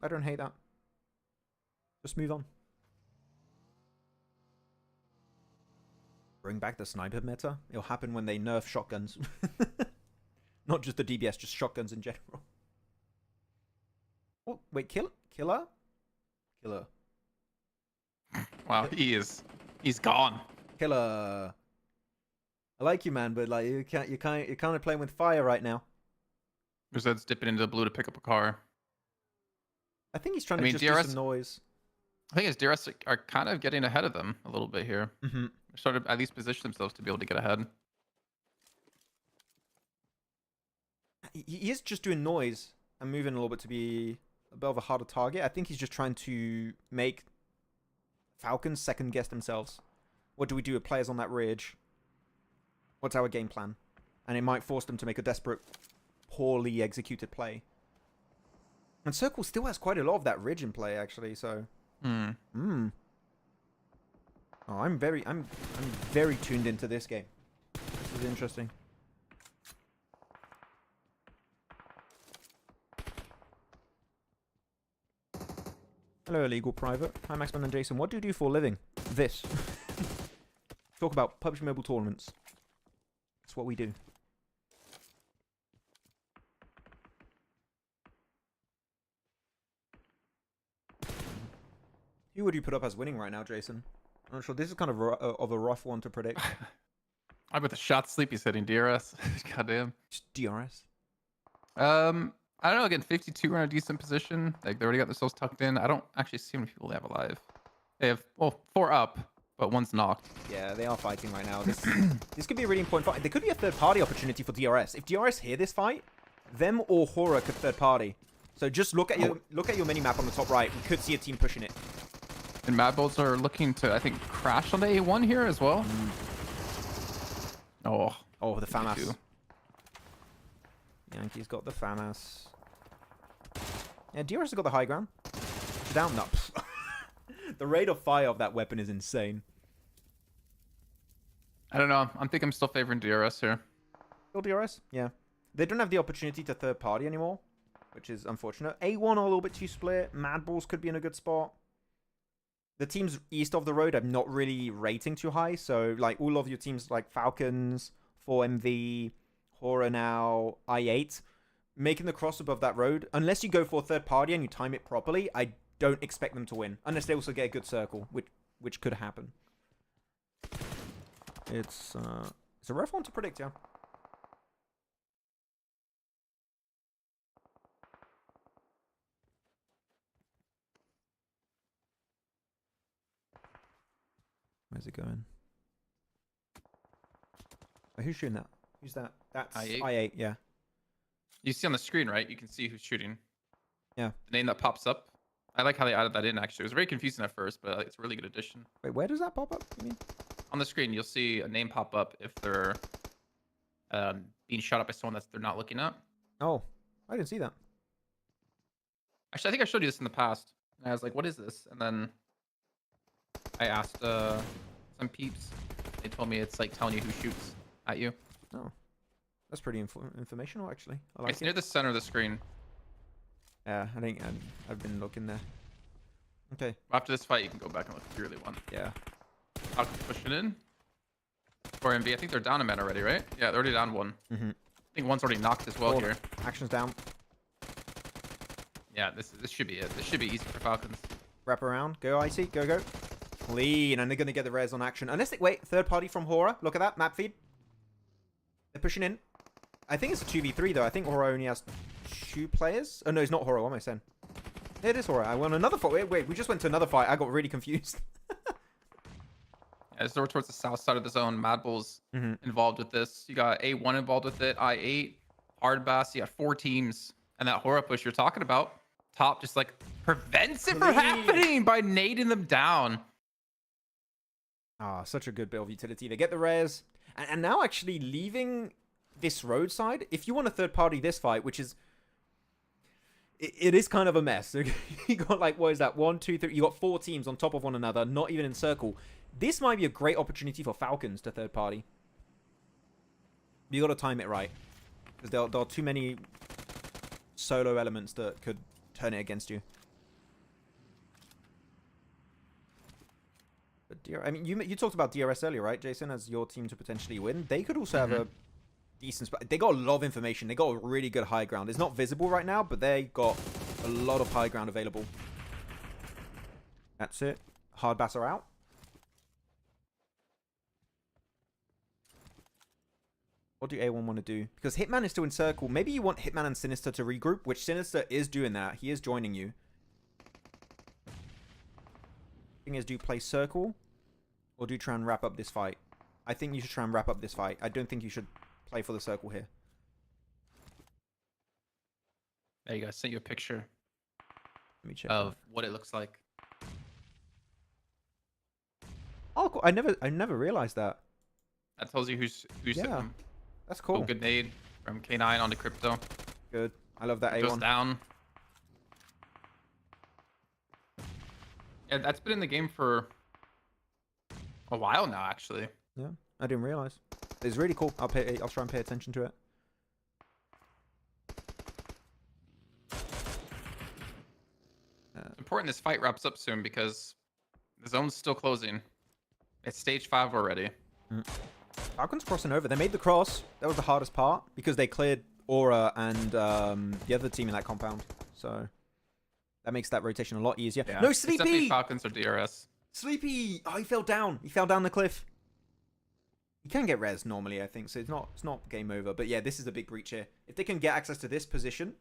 I don't hate that. Just move on. Bring back the sniper meta. It'll happen when they nerf shotguns. Not just the DBS, just shotguns in general. Oh, wait, Killer? Killer. Wow, he's gone. Killer. I like you, man, but like you're kind of playing with fire right now. Nerzed's dipping into the blue to pick up a car. I think he's trying to just do some noise. I think his DRS are kind of getting ahead of them a little bit here. Mm-hmm. They're starting to at least position themselves to be able to get ahead. He is just doing noise and moving a little bit to be a bit of a harder target. I think he's just trying to make Falcons second guess themselves. What do we do with players on that ridge? What's our game plan? And it might force them to make a desperate, poorly executed play. And Circle still has quite a lot of that ridge in play, actually, so... Oh, I'm very tuned into this game. This is interesting. Hello, Illegal Private. Hi, Maxman and Jason. What do you do for a living? This. Talk about PUBG Mobile tournaments. That's what we do. Who would you put up as winning right now, Jason? I'm not sure. This is kind of a rough one to predict. I bet the shot Sleepy's hitting DRS. Goddamn. Just DRS. I don't know. Again, 52 are in a decent position. Like they already got themselves tucked in. I don't actually see how many people they have alive. They have 4 up, but 1's knocked. Yeah, they are fighting right now. This could be a really important fight. There could be a third-party opportunity for DRS. If DRS hear this fight, them or HORAA could third-party. So just look at your mini-map on the top right. We could see a team pushing it. And Mad Bulls are looking to, I think, crash on the A1 here as well. Oh, the FAMAS. Yankees got the FAMAS. Yeah, DRS has got the high ground. Down, no. The rate of fire of that weapon is insane. I don't know. I think I'm still favoring DRS here. Still DRS? Yeah. They don't have the opportunity to third party anymore, which is unfortunate. A1 are a little bit too split. Mad Bulls could be in a good spot. The teams east of the road I'm not really rating too high. So, like, all of your teams like Falcons, 4MV, HORAA now, I8. making the cross above that road, unless you go for a third party and you time it properly, I don't expect them to win. Unless they also get a good circle, which could happen. It's a rough one to predict, yeah. Where's it going? Oh, who's shooting that? Who's that? That's I8, yeah. You see on the screen, right? You can see who's shooting. Yeah. The name that pops up. I like how they added that in, actually. It was very confusing at first, but it's a really good addition. Wait, where does that pop up, you mean? On the screen, you'll see a name pop up if they're being shot at by someone they're not looking at. Oh, I didn't see that. Actually, I think I showed you this in the past. And I was like, what is this? And then I asked some peeps. They told me it's like telling you who shoots at you. Oh, that's pretty informational, actually. I like It's it. near the center of the screen. Yeah, I think I've been looking there. Okay. After this fight, you can go back and look if you really want. Yeah. I'll push it in. For MV, I think they're down a man already, right? Yeah, they're already down one. Mm-hmm. I think one's already knocked as well here. Action's down. Yeah, this should be it. This should be easy for Falcons. Wrap around. Go, Icy. Go, go. Clean. And they're going to get the res on action. Unless they... Wait, third party from HORAA. Look at that. Map feed. They're pushing in. I think it's a 2v3, though. I think HORAA only has 2 players. Oh, no, it's not HORAA. What am I saying? It is HORAA. I won another fight. Wait, we just went to another fight. I got really confused. As we're towards the south side of the zone, Mad Bull's involved with this. You got A1 involved with it, I8, Hardbass. You got 4 teams. And that HORAA push you're talking about, top just like prevents it from happening by nading them down. Ah, such a good bit of utility. They get the res. And now actually leaving this roadside, if you want a third party this fight, which is... It is kind of a mess. You got like, what is that? 1, 2, 3. You got 4 teams on top of one another, not even in circle. This might be a great opportunity for Falcons to third party. You got to time it right, because there are too many solo elements that could turn it against you. But I mean, you talked about DRS earlier, right, Jason, as your team to potentially win. They could also have a decent spot. They got a lot of information. They got a really good high ground. It's not visible right now, but they got a lot of high ground available. That's it. Hardbass are out. What do A1 want to do? Because Hitman is still in circle. Maybe you want Hitman and Sinister to regroup, which Sinister is doing that. He is joining you. Thing is, do you play circle? Or do you try and wrap up this fight? I think you should try and wrap up this fight. I don't think you should play for the circle here. There you go. I sent you a picture Let me check of what it looks like. Oh, cool. I never realized that. That tells you who's Yeah. them. That's cool. Oh, good nade from K9 onto Crypto. Good. I love that It A1. goes down. Yeah, that's been in the game for a while now, actually. Yeah, I didn't realize. It's really cool. I'll try and pay attention to it. It's important this fight wraps up soon because the zone's still closing. It's stage 5 already. Falcons crossing over. They made the cross. That was the hardest part because they cleared Aura and the other team in that compound. So that makes that rotation a lot easier. Yeah. No, It's definitely Sleepy! Falcons or DRS. Sleepy! Oh, he fell down. He fell down the cliff. You can get res normally, I think, so it's not game over. But yeah, this is a big breach here. If they can get access to this position,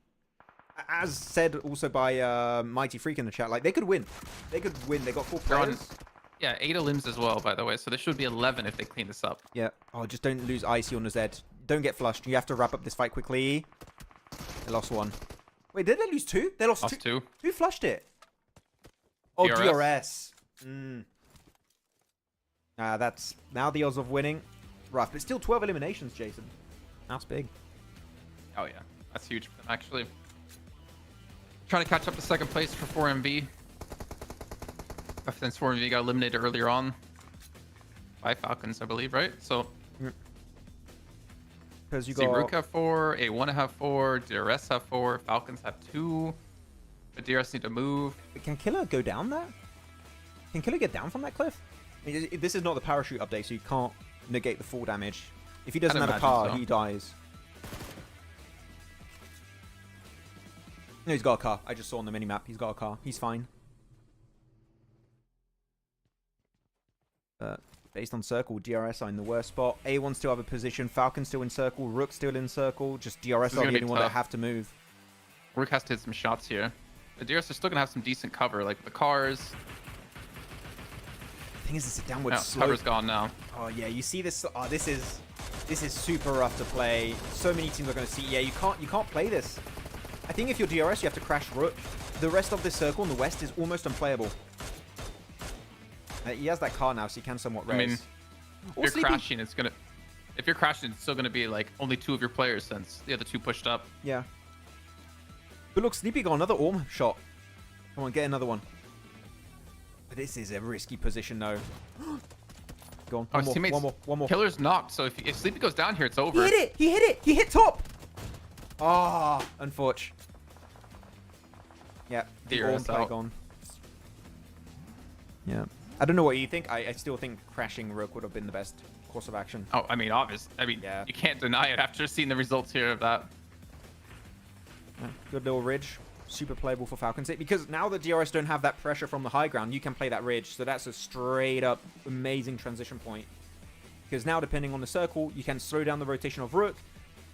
as said also by Mighty Freak in the chat, like they could win. They could win. They got 4 They're on- players. Yeah, 8 limbs as well, by the way. So there should be 11 if they clean this up. Yeah. Oh, just don't lose Icy on the Z. Don't get flushed. You have to wrap up this fight quickly. They lost 1. Wait, did they lose 2? They lost 2. 2. Who flushed it? Oh, DRS. That's now the odds of winning. Rough, but still 12 eliminations, Jason. That's big. Oh, yeah. That's huge for them, actually. Trying to catch up to second place for 4MV. Since 4MV got eliminated earlier on by Falcons, I believe, right? So, because you see, got Rook have 4, A1 have 4, DRS have 4, Falcons have 2. The DRS need to move. Can Killer go down there? Can Killer get down from that cliff? This is not the parachute update, so you can't negate the fall damage. If he doesn't I'd have a imagine car, so. he dies. No, he's got a car. I just saw on the minimap. He's got a car. He's fine. Based on circle, DRS are in the worst spot. A1 still have a position. Falcon still in circle. Rook still in circle. Just DRS are the only one that have to move. Rook has to hit some shots here. The DRS are still going to have some decent cover, like the cars. The thing is, it's a downward slope. Cover's gone now. Oh, yeah. You see this? Oh, this is super rough to play. So many teams are going to see. Yeah, you can't play this. I think if you're DRS, you have to crash Rook. The rest of this circle in the west is almost unplayable. He has that car now, so he can somewhat race. I mean, if you're crashing, it's gonna. If you're crashing, it's still gonna be like only 2 of your players since the other 2 pushed up. Yeah. But look, Sleepy got another Orm shot. Come on, get another one. But this is a risky position, though. Go on, one more. Killer's knocked, so if Sleepy goes down here, it's over. He hit it! He hit it! He hit top! Ah, oh, unfortunate. Yeah, the Orm play gone. Yeah. I don't know what you think. I still think crashing Rook would have been the best course of action. Oh, I mean, obvious. I mean, yeah. You can't deny it after seeing the results here of that. Yeah, good little ridge. Super playable for Falcons. Because now the DRS don't have that pressure from the high ground, you can play that ridge. So that's a straight up amazing transition point. Because now, depending on the circle, you can slow down the rotation of Rook.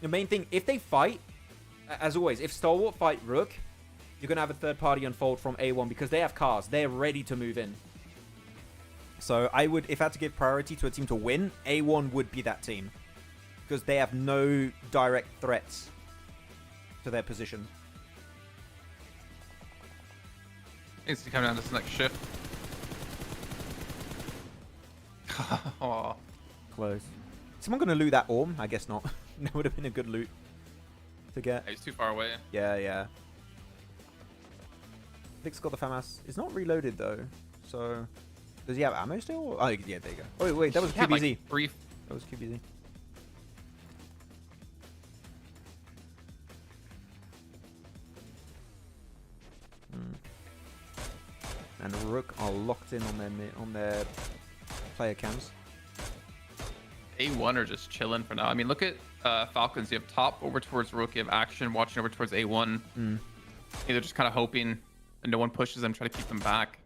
The main thing, if they fight, as always, if Stalwart fight Rook, you're going to have a third party unfold from A1 because they have cars. They're ready to move in. So I would, if I had to give priority to a team to win, A1 would be that team. Because they have no direct threats to their position. Needs to come down to this next shift. Oh. Close. Someone going to loot that Orm? I guess not. That would have been a good loot to get. He's too far away. Yeah, yeah. Vic's got the FAMAS. It's not reloaded though. So... Does he have ammo still? Oh, yeah, there you go. Oh, wait, that was QBZ. Like, brief. That was QBZ. And Rook are locked in on their player cams. A1 are just chilling for now. I mean, look at Falcons. You have top over towards Rook. You have action watching over towards A1. They're just kind of hoping that no one pushes them, try to keep them back.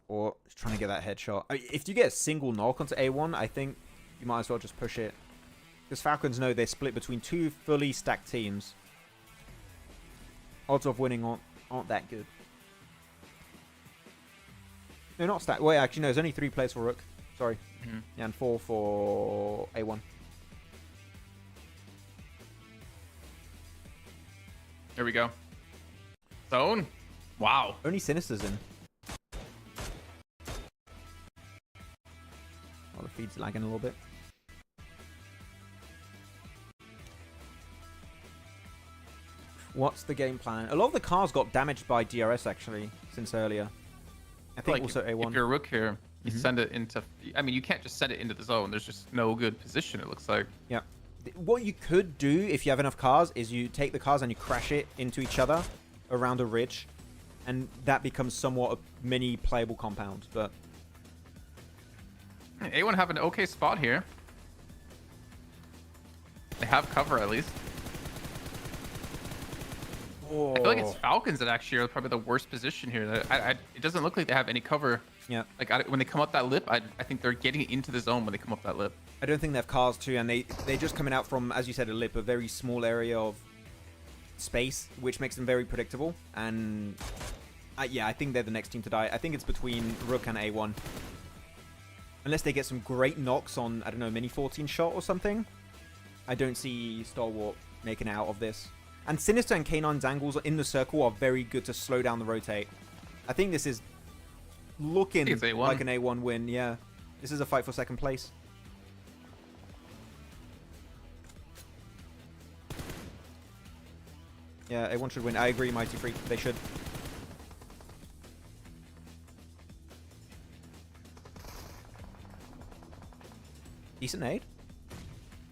Or trying to get that headshot. I mean, if you get a single knock onto A1, I think you might as well just push it. Because Falcons know they're split between 2 fully stacked teams. Odds of winning aren't that good. No, not stacked. Wait, actually, no, there's only 3 players for Rook. Sorry. Yeah, and 4 for A1. There we go. Zone. Wow. Only Sinister's in. Oh, the feed's lagging a little bit. What's the game plan? A lot of the cars got damaged by DRS actually since earlier. I think like also A1. If you're a Rook here, you send it into... I mean, you can't just send it into the zone. There's just no good position, it looks like. Yeah. What you could do if you have enough cars is you take the cars and you crash it into each other around a ridge. And that becomes somewhat a mini playable compound, but... A1 have an okay spot here. They have cover at least. Oh. I feel like it's Falcons that actually are probably the worst position here. It doesn't look like they have any cover. Yeah. Like when they come up that lip, I think they're getting into the zone when they come up that lip. I don't think they have cars too, and they're just coming out from, as you said, a lip, a very small area of space, which makes them very predictable. And yeah, I think they're the next team to die. I think it's between Rook and A1. Unless they get some great knocks on, I don't know, mini 14 shot or something. I don't see Stalwart making it out of this. And Sinister and K9's angles in the circle are very good to slow down the rotate. I think this is looking like an A1 win. Yeah, this is a fight for second place. Yeah, A1 should win. I agree, Mighty Freak. They should. Decent nade.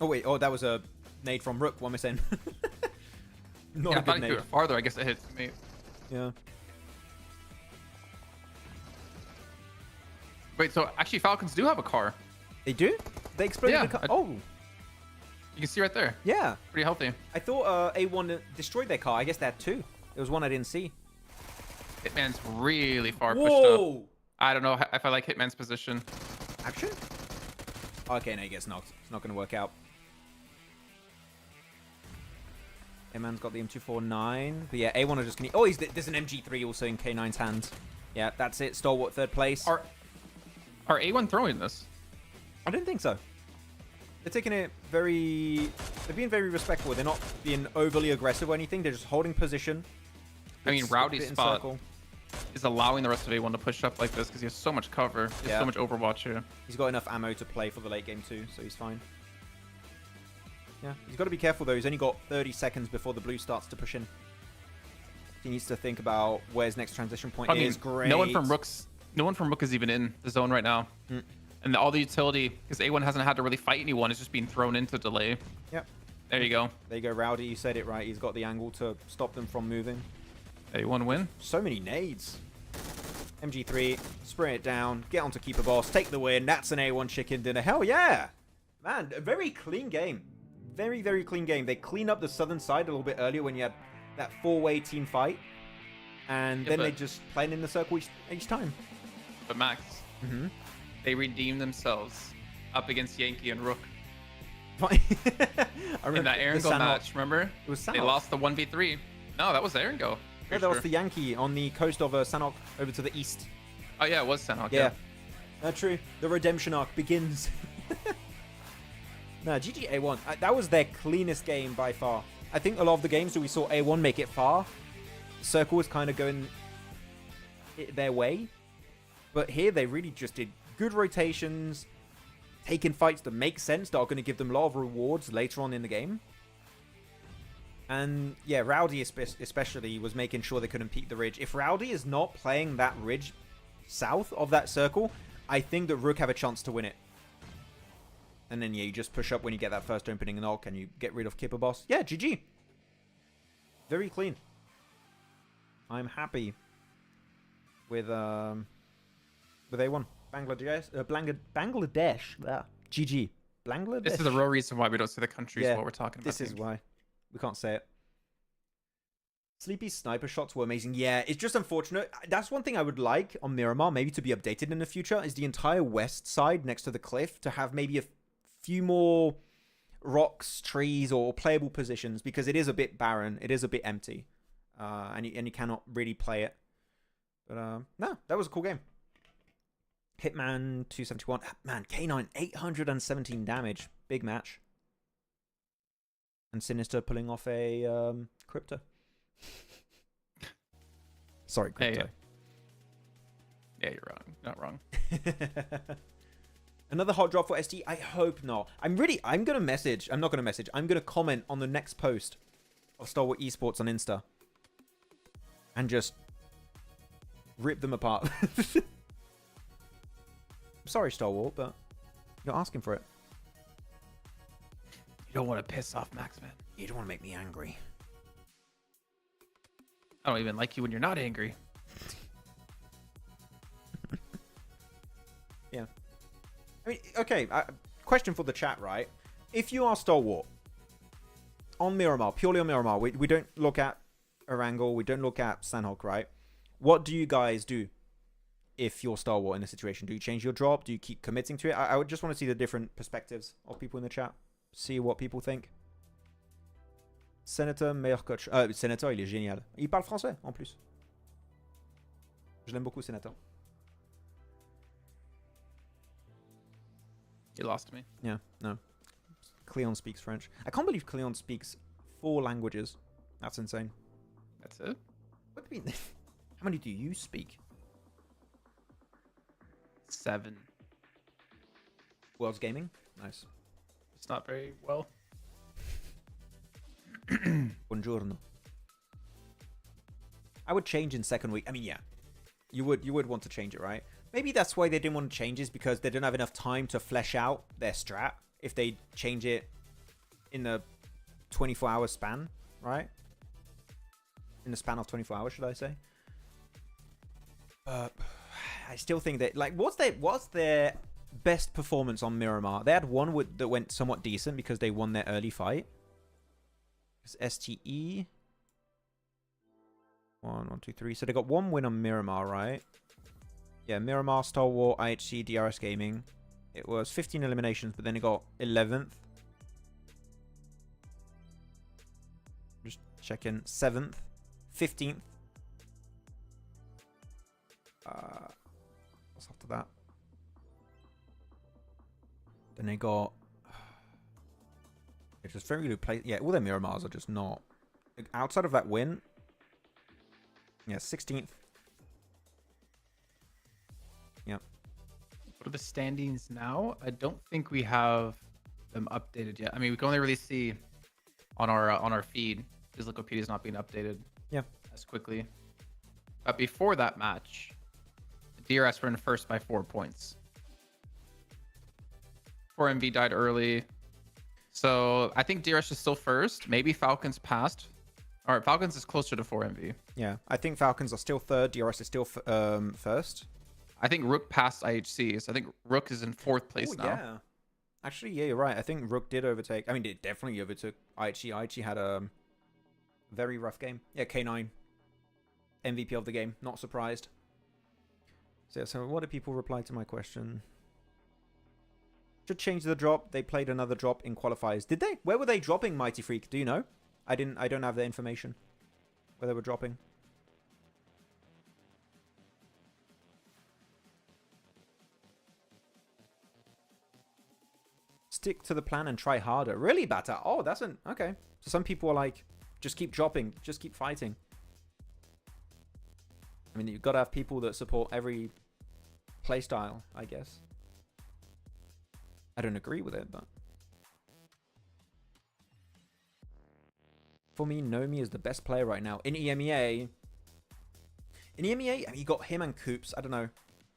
Oh wait, oh that was a nade from Rook. What am I saying? Not yeah, a good nade. It farther, I guess it hits me. Yeah. Wait, so actually Falcons do have a car. They do? They exploded the car. Oh. You can see right there. Yeah. Pretty healthy. I thought A1 destroyed their car. I guess they had two. There was one I didn't see. Hitman's really far pushed Whoa! up. I don't know if I like Hitman's position. Action? Okay, no, he gets knocked. It's not going to work out. Hitman's got the M249. But yeah, A1 are just going to... Oh, there's an MG3 also in K9's hands. Yeah, that's it. Stalwart, third place. Are A1 throwing this? I didn't think so. They're taking it very... They're being very respectful. They're not being overly aggressive or anything. They're just holding position. I mean, Rowdy's in spot circle. is allowing the rest of A1 to push up like this because he has so much cover. He has so much overwatch here. He's got enough ammo to play for the late game too, so he's fine. Yeah, he's got to be careful though. He's only got 30 seconds before the blue starts to push in. He needs to think about where his next transition point is. Great. No one from Rook is even in the zone right now. And all the utility, because A1 hasn't had to really fight anyone, is just being thrown into delay. Yep. There you go. There you go, Rowdy. You said it right. He's got the angle to stop them from moving. A1 win. So many nades. MG3, spray it down, get onto Keeper Boss, take the win. That's an A1 chicken dinner. Hell yeah! Man, a very clean game. Very, very clean game. They cleaned up the southern side a little bit earlier when you had that four-way team fight. And then they just playing in the circle each time. But Max, they redeemed themselves up against Yankee and Rook. I In that Erangel match, remember? It was Sanhok. They lost the 1v3. No, that was Erangel. Yeah, that was the Yankee on the coast of Sanhok over to the east. Oh, yeah, it was Sanhok. Yeah. True. The redemption arc begins. No, GG A1. That was their cleanest game by far. I think a lot of the games that we saw A1 make it far, Circle was kind of going their way. But here they really just did good rotations, taking fights that make sense, that are going to give them a lot of rewards later on in the game. And yeah, Rowdy especially was making sure they couldn't peek the ridge. If Rowdy is not playing that ridge south of that circle, I think that Rook have a chance to win it. And then yeah, you just push up when you get that first opening knock and you get rid of Kipper Boss. Yeah, GG. Very clean. I'm happy with A1. Bangladesh. Bangladesh. GG. Bangladesh. This is the real reason why we don't see the countries while we're talking about this is why. We can't say it. Sleepy's sniper shots were amazing. Yeah, it's just unfortunate. That's one thing I would like on Miramar, maybe to be updated in the future, is the entire west side next to the cliff to have maybe a few more rocks, trees, or playable positions, because it is a bit barren. It is a bit empty. And you cannot really play it. But no, that was a cool game. Hitman 271. Man, K9 817 damage. Big match. And Sinister pulling off a crypto. Sorry, crypto. Yeah, you're wrong. Not wrong. Another hot drop for SD? I hope not. I'm gonna message. I'm not gonna message. I'm gonna comment on the next post of Stalwart Esports on Insta. And just rip them apart. I'm sorry, Stalwart, but you're asking for it. You don't want to piss off Maxman. You don't want to make me angry. I don't even like you when you're not angry. Yeah. I mean, okay, question for the chat, right? If you are Stalwart on Miramar, purely on Miramar, we don't look at Erangel, we don't look at Sanhok, right? What do you guys do if you're Stalwart in a situation? Do you change your drop? Do you keep committing to it? I would just want to see the different perspectives of people in the chat. See what people think. Senator, meilleur coach. Senator, il est génial. Il parle français, en plus. Je l'aime beaucoup, Senator. You lost me. Yeah, no. Cleon speaks French. I can't believe Cleon speaks 4 languages. That's insane. That's it? What do you mean? How many do you speak? 7. World's Gaming? Nice. It's not very well. Buongiorno. I would change in second week. I mean, yeah. You would want to change it, right? Maybe that's why they didn't want to change, is because they don't have enough time to flesh out their strat if they change it in the 24-hour span, right? In the span of 24 hours, should I say? I still think that, like, what's their best performance on Miramar. They had one that went somewhat decent because they won their early fight. It's STE. 1, 2, 3. So they got one win on Miramar, right? Yeah, Miramar, Stalwart, IHC, DRS Gaming. It was 15 eliminations, but then it got 11th. Just checking. 7th. 15th. What's after that? Then they got... It's just very good play. Yeah, all their Miramars are just not... Outside of that win... Yeah, 16th. Yep. What are the standings now? I don't think we have them updated yet. I mean, we can only really see on our feed because Wikipedia is not being updated. Yeah. As quickly. But before that match, the DRS were in first by 4 points. 4MV died early, so I think DRS is still first. Maybe Falcons passed. All right, Falcons is closer to 4MV. Yeah, I think Falcons are still third. DRS is still first. I think Rook passed IHC, so I think Rook is in 4th place now. Yeah. Actually, yeah, you're right. I think Rook did overtake. I mean, it definitely overtook IHC. IHC had a very rough game. Yeah, K9. MVP of the game. Not surprised. So what did people reply to my question? Should change the drop. They played another drop in qualifiers. Did they? Where were they dropping, Mighty Freak? Do you know? I don't have the information where they were dropping. Stick to the plan and try harder. Really, Bata? Oh, that's an... Okay. So some people are like, just keep dropping. Just keep fighting. I mean, you've got to have people that support every playstyle, I guess. I don't agree with it, but... For me, Nomi is the best player right now. In EMEA... In EMEA, you got him and Coops. I don't know.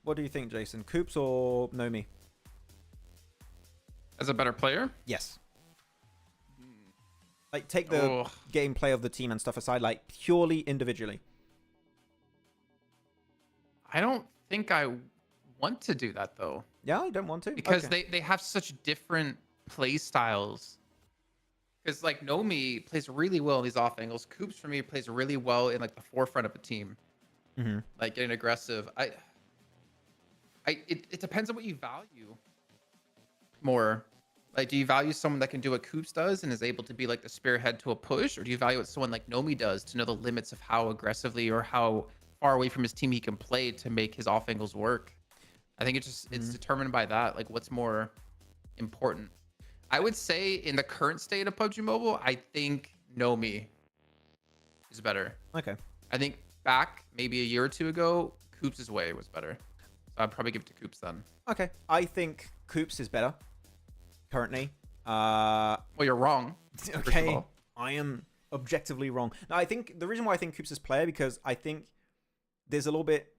What do you think, Jason? Coops or Nomi? As a better player? Yes. Like, take the gameplay of the team and stuff aside, like, purely individually. I don't think I want to do that, though. Yeah, I don't want to. Because they have such different play styles. Because, like, Nomi plays really well in these off angles. Coops, for me, plays really well in, like, the forefront of a team. Mm-hmm. Like, getting aggressive. It depends on what you value more. Like, do you value someone that can do what Coops does and is able to be, like, the spearhead to a push? Or do you value what someone like Nomi does to know the limits of how aggressively or how far away from his team he can play to make his off angles work? I think it's determined by that. Like, what's more important? I would say in the current state of PUBG Mobile, I think Nomi is better. Okay. I think back maybe a year or two ago, Coops' way was better. So I'd probably give it to Coops then. Okay. I think Coops is better currently. Well, you're wrong. Okay. I am objectively wrong. Now, I think the reason why I think Coops is player because I think there's a little bit...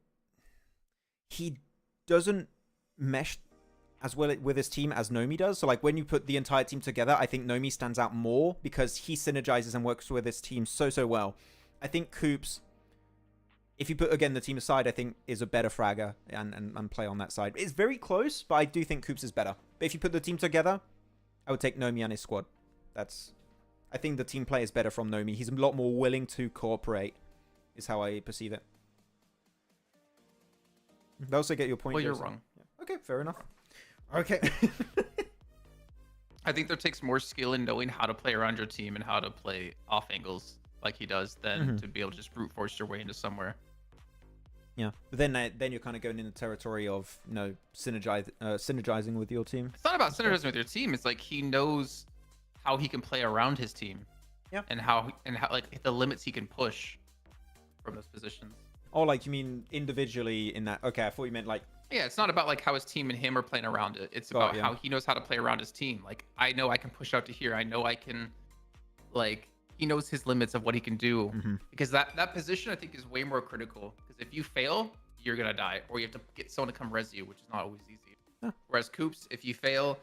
He doesn't mesh as well with his team as Nomi does. So, like, when you put the entire team together, I think Nomi stands out more because he synergizes and works with his team so well. I think Coops, if you put, again, the team aside, I think is a better fragger and play on that side. It's very close, but I do think Coops is better. But if you put the team together, I would take Nomi and his squad. I think the team play is better from Nomi. He's a lot more willing to cooperate, is how I perceive it. I also get your point. Well, you're Jason. wrong. Yeah. Okay, fair enough. Okay. I think there takes more skill in knowing how to play around your team and how to play off angles like he does than to be able to just brute force your way into somewhere. Yeah, but then you're kind of going in the territory of synergizing with your team. It's not about synergizing with your team. It's like he knows how he can play around his team. Yeah. And how like the limits he can push from those positions. Oh, like you mean individually in that? Okay, I thought you meant like. Yeah, it's not about like how his team and him are playing around it. It's about how he knows how to play around his team. Like, I know I can push out to here. I know I can, like, he knows his limits of what he can do. Because that position I think is way more critical. Because if you fail, you're gonna die, or you have to get someone to come res you, which is not always easy. Whereas Coops, if you fail,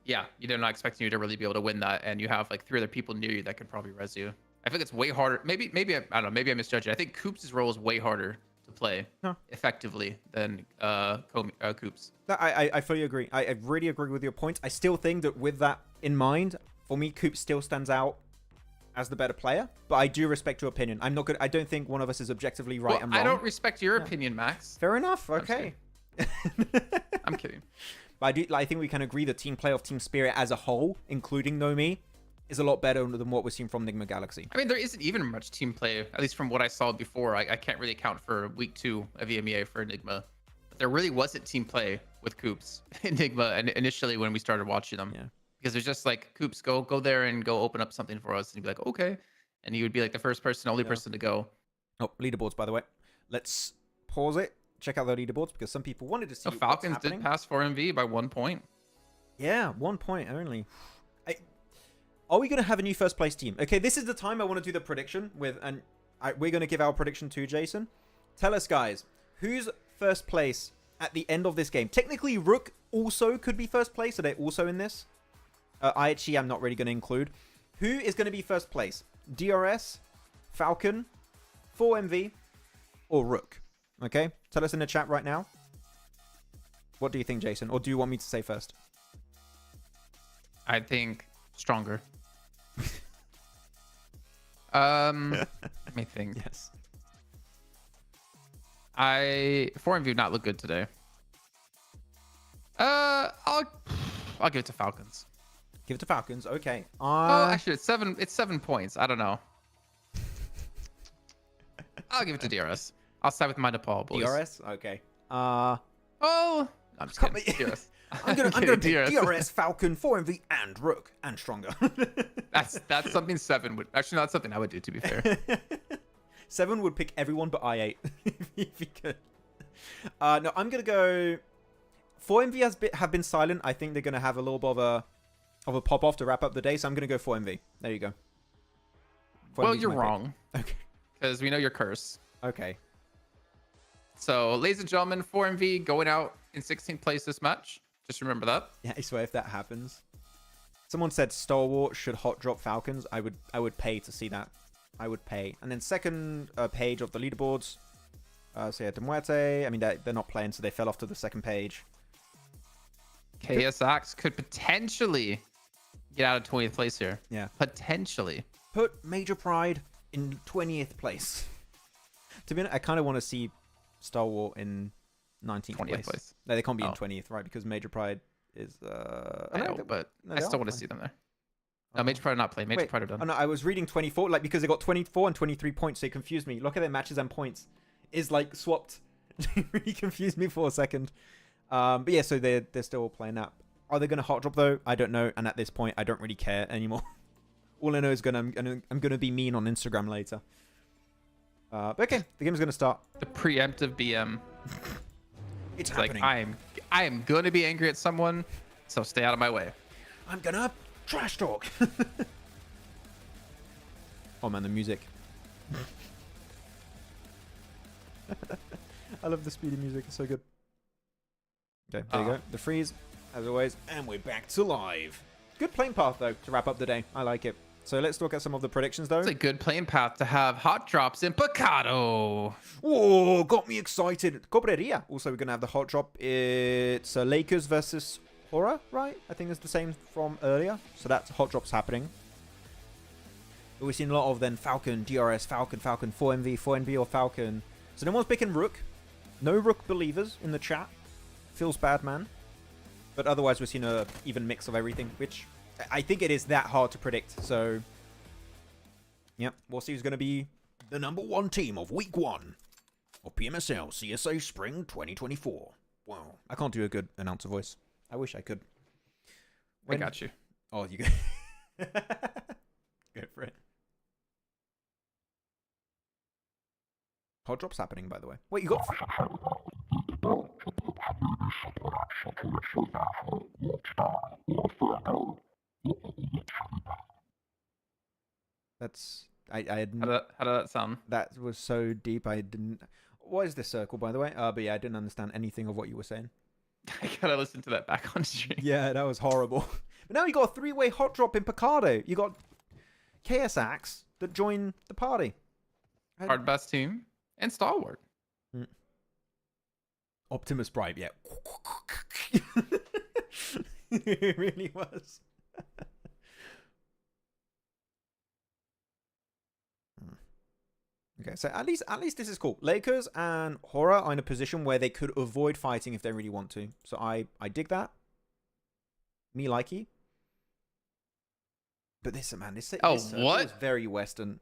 yeah, they're not expecting you to really be able to win that, and you have like 3 other people near you that could probably res you. I think it's way harder. Maybe I don't know. Maybe I misjudged it. I think Coops' role is way harder to play effectively than Coops. I fully agree. I really agree with your point. I still think that with that in mind, for me, Coop still stands out as the better player. But I do respect your opinion. I'm not good. I don't think one of us is objectively right and wrong. I don't respect your opinion, Max. Fair enough. Okay. I'm kidding. But I think we can agree that team play of Team Spirit as a whole, including Nomi, is a lot better than what we're seeing from Nigma Galaxy. I mean, there isn't even much team play, at least from what I saw before. I can't really account for week 2 of EMEA for Enigma. But there really wasn't team play with Coops Enigma and initially when we started watching them. Yeah. Because there's just like, Coops, go there and go open up something for us. And you'd be like, okay. And he would be like the first person, only person to go. Oh, leaderboards, by the way. Let's pause it. Check out the leaderboards because some people wanted to see Falcons did pass 4MV by 1 point. Yeah, 1 point only. Are we going to have a new first place team? Okay, this is the time I want to do the prediction with, and we're going to give our prediction to Jason. Tell us, guys, who's first place at the end of this game? Technically, Rook also could be first place, so they're also in this. IHE, I'm not really going to include. Who is going to be first place? DRS, Falcon, 4MV, or Rook? Okay, tell us in the chat right now. What do you think, Jason? Or do you want me to say first? I think Stronger. Let me think. Yes. 4MV did not look good today. I'll give it to Falcons. Give it to Falcons. Okay. Oh, actually, it's 7 points. I don't know. I'll give it to DRS. I'll side with my Nepal boys. DRS? Okay. Oh, I'm just kidding. DRS. I'm gonna pick DRS, Falcon, 4MV, and Rook, and Stronger. that's something 7 would actually not something I would do, to be fair. 7 would pick everyone but I8 if he could. No, I'm gonna go. 4MV have been silent. I think they're gonna have a little bit of a pop off to wrap up the day, so I'm gonna go 4MV. There you go. 4MV well, you're wrong. Pick. Okay. Because we know your curse. Okay. So, ladies and gentlemen, 4MV going out in 16th place this match. Just remember that. Yeah, I swear if that happens. Muersomeone said Stalwart should hot drop Falcons. I would pay to see that. I would pay. And then second page of the leaderboards. So yeah, Muerte. I mean, they're not playing, so they fell off to the second page. KSX could potentially get out of 20th place here. Yeah. Potentially. Put Major Pride in 20th place. To be honest, I kind of want to see Stalwart in 19th place. No, they can't be in 20th, right? Because Major Pride is... I know, but I still want to see them there. No, Major Pride are not playing. Major Pride are done. Oh, no, I was reading 24, like, because they got 24 and 23 points, so it confused me. Look at their matches and points. Is, like, swapped. It really confused me for a second. But yeah, so they're still playing that. Are they going to hot drop, though? I don't know. And at this point, I don't really care anymore. All I know is I'm going to be mean on Instagram later. But okay, the game's going to start. The preemptive BM. It's happening. Like, I am going to be angry at someone, so stay out of my way. I'm going to trash talk. Oh, man, the music. I love the speedy music. It's so good. Okay, there you go. The freeze, as always. And we're back to live. Good playing path, though, to wrap up the day. I like it. So let's look at some of the predictions, though. It's a good playing path to have hot drops in Picado. Whoa, got me excited. Cobreria. Also, we're going to have the hot drop. It's Lakers versus HORAA, right? I think it's the same from earlier. So that's hot drops happening. But we've seen a lot of then Falcon, DRS, Falcon, 4MV, 4NV or Falcon. So no one's picking Rook. No Rook believers in the chat. Feels bad, man. But otherwise, we've seen an even mix of everything, which I think it is that hard to predict. So, yep, we'll see who's going to be the #1 team of Week 1 of PMSL CSA Spring 2024. Wow. I can't do a good announcer voice. I wish I could. I got you. Oh, you go. Go for it. Hot drop's happening, by the way. Wait, you got... That's... I had... How did that sound? That was so deep, I didn't... What is this circle, by the way? But yeah, I didn't understand anything of what you were saying. I gotta listen to that back on stream. Yeah, that was horrible. But now you got a 3-way hot drop in Picado. You got KSX that joined the party. Hard best team and Stalwart. Optimus Prime, yeah. It really was. Okay, so at least this is cool. Lakers and HORAA are in a position where they could avoid fighting if they really want to. So I dig that. Me likey. But this what? is very Western.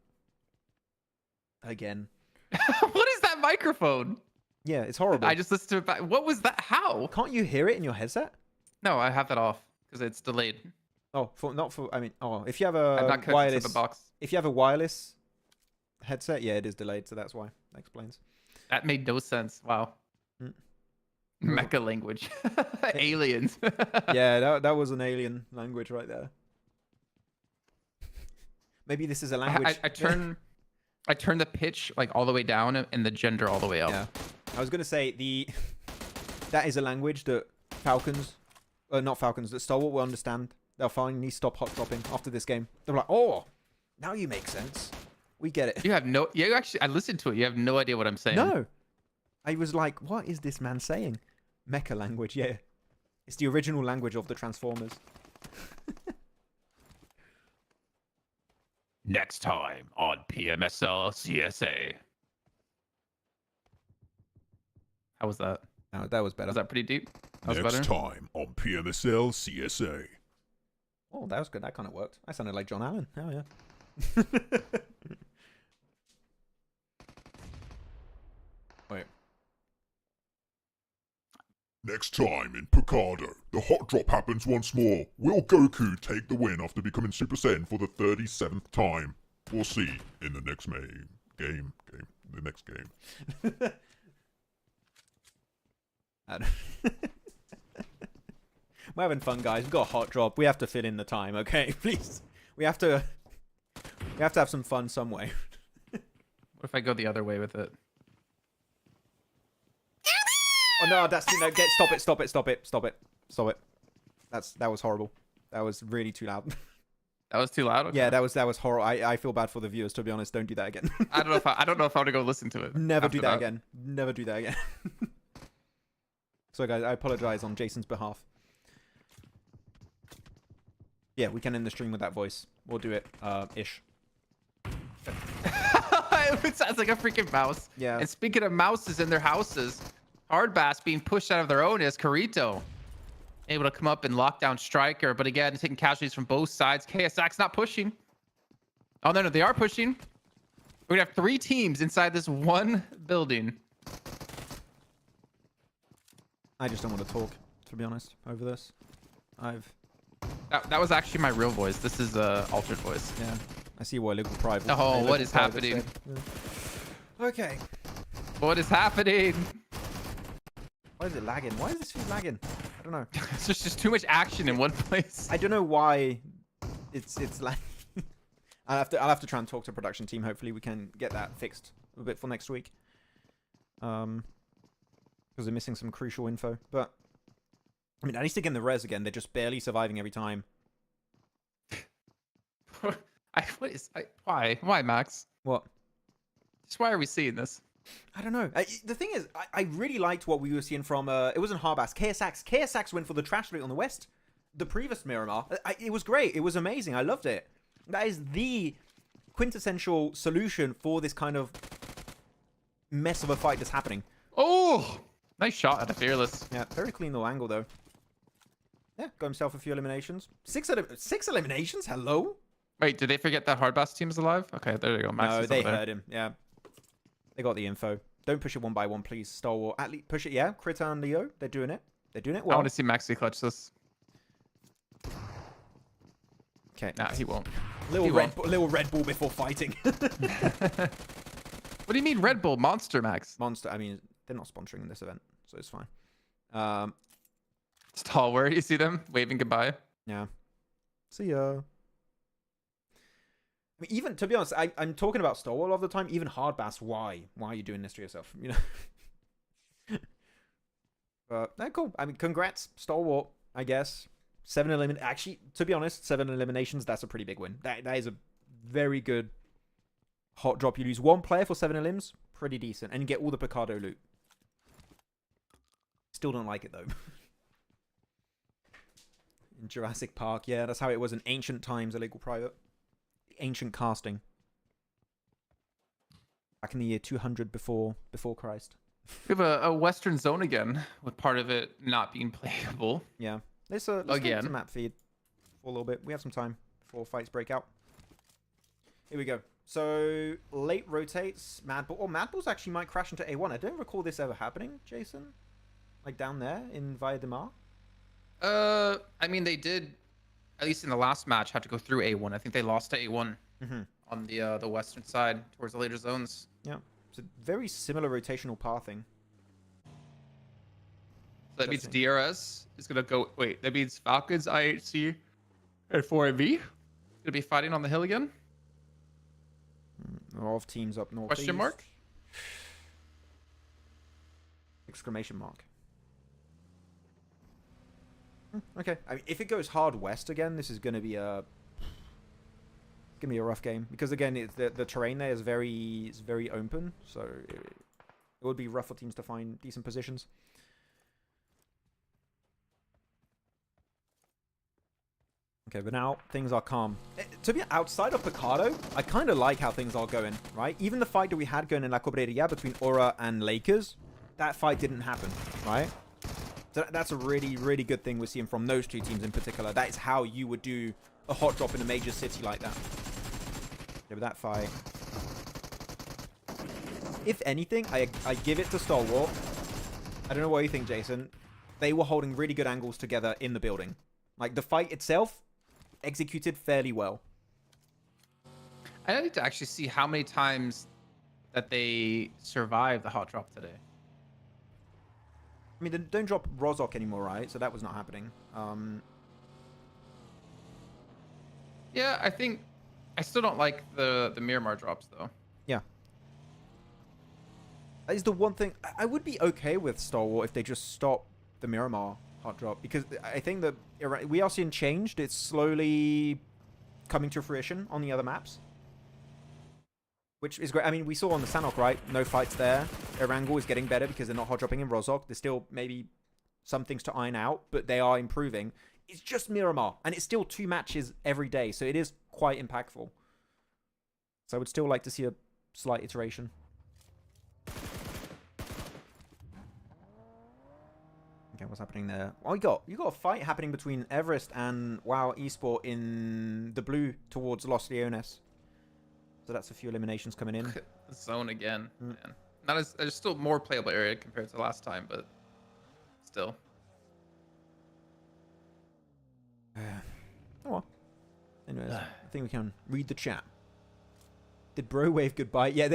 Again. What is that microphone? Yeah, it's horrible. I just listened to it back. What was that? How? Can't you hear it in your headset? No, I have that off because it's delayed. Oh, if you have I'm a not connected wireless to the box. If you have a wireless headset, yeah, it is delayed, so that's why. That explains. That made no sense. Wow. Mm. Mecha language. Aliens. Yeah, that was an alien language right there. Maybe this is a language. I turn the pitch like all the way down and the gender all the way up. Yeah. I was gonna say that is a language that that Star Wars will understand. They'll finally stop hot dropping after this game. They're like, oh, now you make sense. We get it. I listened to it. You have no idea what I'm saying. No. I was like, what is this man saying? Mecha language, yeah. It's the original language of the Transformers. Next time on PMSL CSA. How was that? Oh, that was better. Was that pretty deep? That was Next better? time on PMSL CSA. Oh, that was good. That kind of worked. I sounded like John Allen. Hell yeah. Wait. Next time in Picardo, the hot drop happens once more. Will Goku take the win after becoming Super Saiyan for the 37th time? We'll see in the next game. We're having fun, guys. We've got a hot drop. We have to fit in the time, okay? Please. We have to have some fun some way. What if I go the other way with it? Oh no, stop it. That was horrible. That was really too loud. That was too loud? Okay. Yeah, that was horrible. I feel bad for the viewers, to be honest. Don't do that again. I don't know if I want to go listen to it. Never do that again. Never do that again. So guys, I apologize on Jason's behalf. Yeah, we can end the stream with that voice. We'll do it, ish. It sounds like a freaking mouse. Yeah. And speaking of mouses in their houses, Hardbass being pushed out of their own is Carito. Able to come up and lock down Striker, but again, taking casualties from both sides. KSX not pushing. Oh, no, they are pushing. We're going to have 3 teams inside this one building. I just don't want to talk, to be honest, over this. That was actually my real voice. This is altered voice. Yeah. I see why Liquid Pride. Oh, what is happening? Yeah. Okay. What is happening? Why is it lagging? Why is this feed lagging? I don't know. It's just too much action in one place. I don't know why it's lagging. I'll have to try and talk to the production team. Hopefully we can get that fixed a bit for next week. Because they're missing some crucial info. But I mean, at least again the res again, they're just barely surviving every time. Why, Max? What? Just why are we seeing this? I don't know. The thing is, I really liked what we were seeing from, it wasn't Hardbass, KSX. KSX went for the trash rate on the West. The previous Miramar. It was great. It was amazing. I loved it. That is the quintessential solution for this kind of mess of a fight that's happening. Oh, nice shot at a Fearless. Yeah, very clean little angle, though. Yeah, got himself a few eliminations. Six eliminations? Hello? Wait, did they forget that Hardbass team is alive? Okay, there you go. Max no, they heard him. Yeah. They got the info. Don't push it one by one, please. Star Wars. At least push it, yeah. Krita and Leo, they're doing it. They're doing it well. I want to see Maxi clutch this. Okay. Nah, he won't. Little Red Bull before fighting. What do you mean Red Bull? Monster, Max. Monster. I mean, they're not sponsoring this event, so it's fine. Stalwart, you see them waving goodbye? Yeah. See ya. I mean, even, to be honest, I'm talking about Stalwart all the time. Even Hardbass, why? Why are you doing this to yourself? You know? But, no, cool. I mean, congrats, Stalwart, I guess. 7 eliminations. Actually, to be honest, 7 eliminations, that's a pretty big win. That is a very good hot drop. You lose 1 player for 7 elims, pretty decent. And you get all the Picardo loot. Still don't like it though. In Jurassic Park, yeah, that's how it was in ancient times, illegal private. Ancient casting. Back in the year 200 before Christ. We have a Western zone again, with part of it not being playable. Yeah. Let's go to map feed for a little bit. We have some time before fights break out. Here we go. So, late rotates. Madball. Oh, Madballs actually might crash into A1. I don't recall this ever happening, Jason. Like down there in Via de Mar. I mean, they did, at least in the last match, have to go through A1. I think they lost to A1 on the western side towards the later zones. Yeah. It's a very similar rotational pathing. So that means DRS is going to go... Wait, that means Falcons, IHC, and 4MV going to be fighting on the hill again? A lot of teams up north. Question mark? Exclamation mark. Okay. I mean, if it goes hard west again, this is going to be a... It's going to be a rough game. Because, again, the terrain there is very open. So, it would be rough for teams to find decent positions. Okay, but now things are calm. To be outside of Picado, I kind of like how things are going, right? Even the fight that we had going in La Cobreria between HORAA and Lakers, that fight didn't happen, right? So that's a really, really good thing we're seeing from those two teams in particular. That is how you would do a hot drop in a major city like that. Yeah, with that fight. If anything, I give it to Stalwart. I don't know what you think, Jason. They were holding really good angles together in the building. Like, the fight itself, executed fairly well. I need to actually see how many times that they survived the hot drop today. I mean, they don't drop Rozok anymore, right? So that was not happening. Yeah, I think... I still don't like the Miramar drops, though. Yeah. That is the one thing... I would be okay with Stalwart if they just stop the Miramar hot drop, because I think that we are seeing changed. It's slowly coming to fruition on the other maps, which is great. I mean, we saw on the Sanhok, right? No fights there. Erangel is getting better because they're not hot dropping in Rozok. There's still maybe some things to iron out, but they are improving. It's just Miramar, and it's still 2 matches every day, so it is quite impactful. So I would still like to see a slight iteration. Okay, what's happening there? Oh, you got a fight happening between Everest and WoW Esport in the blue towards Los Leones. So that's a few eliminations coming in. Zone again, man. Not as there's still more playable area compared to last time, but still. Oh well. Anyways, I think we can read the chat. Did Bro wave goodbye? Yeah,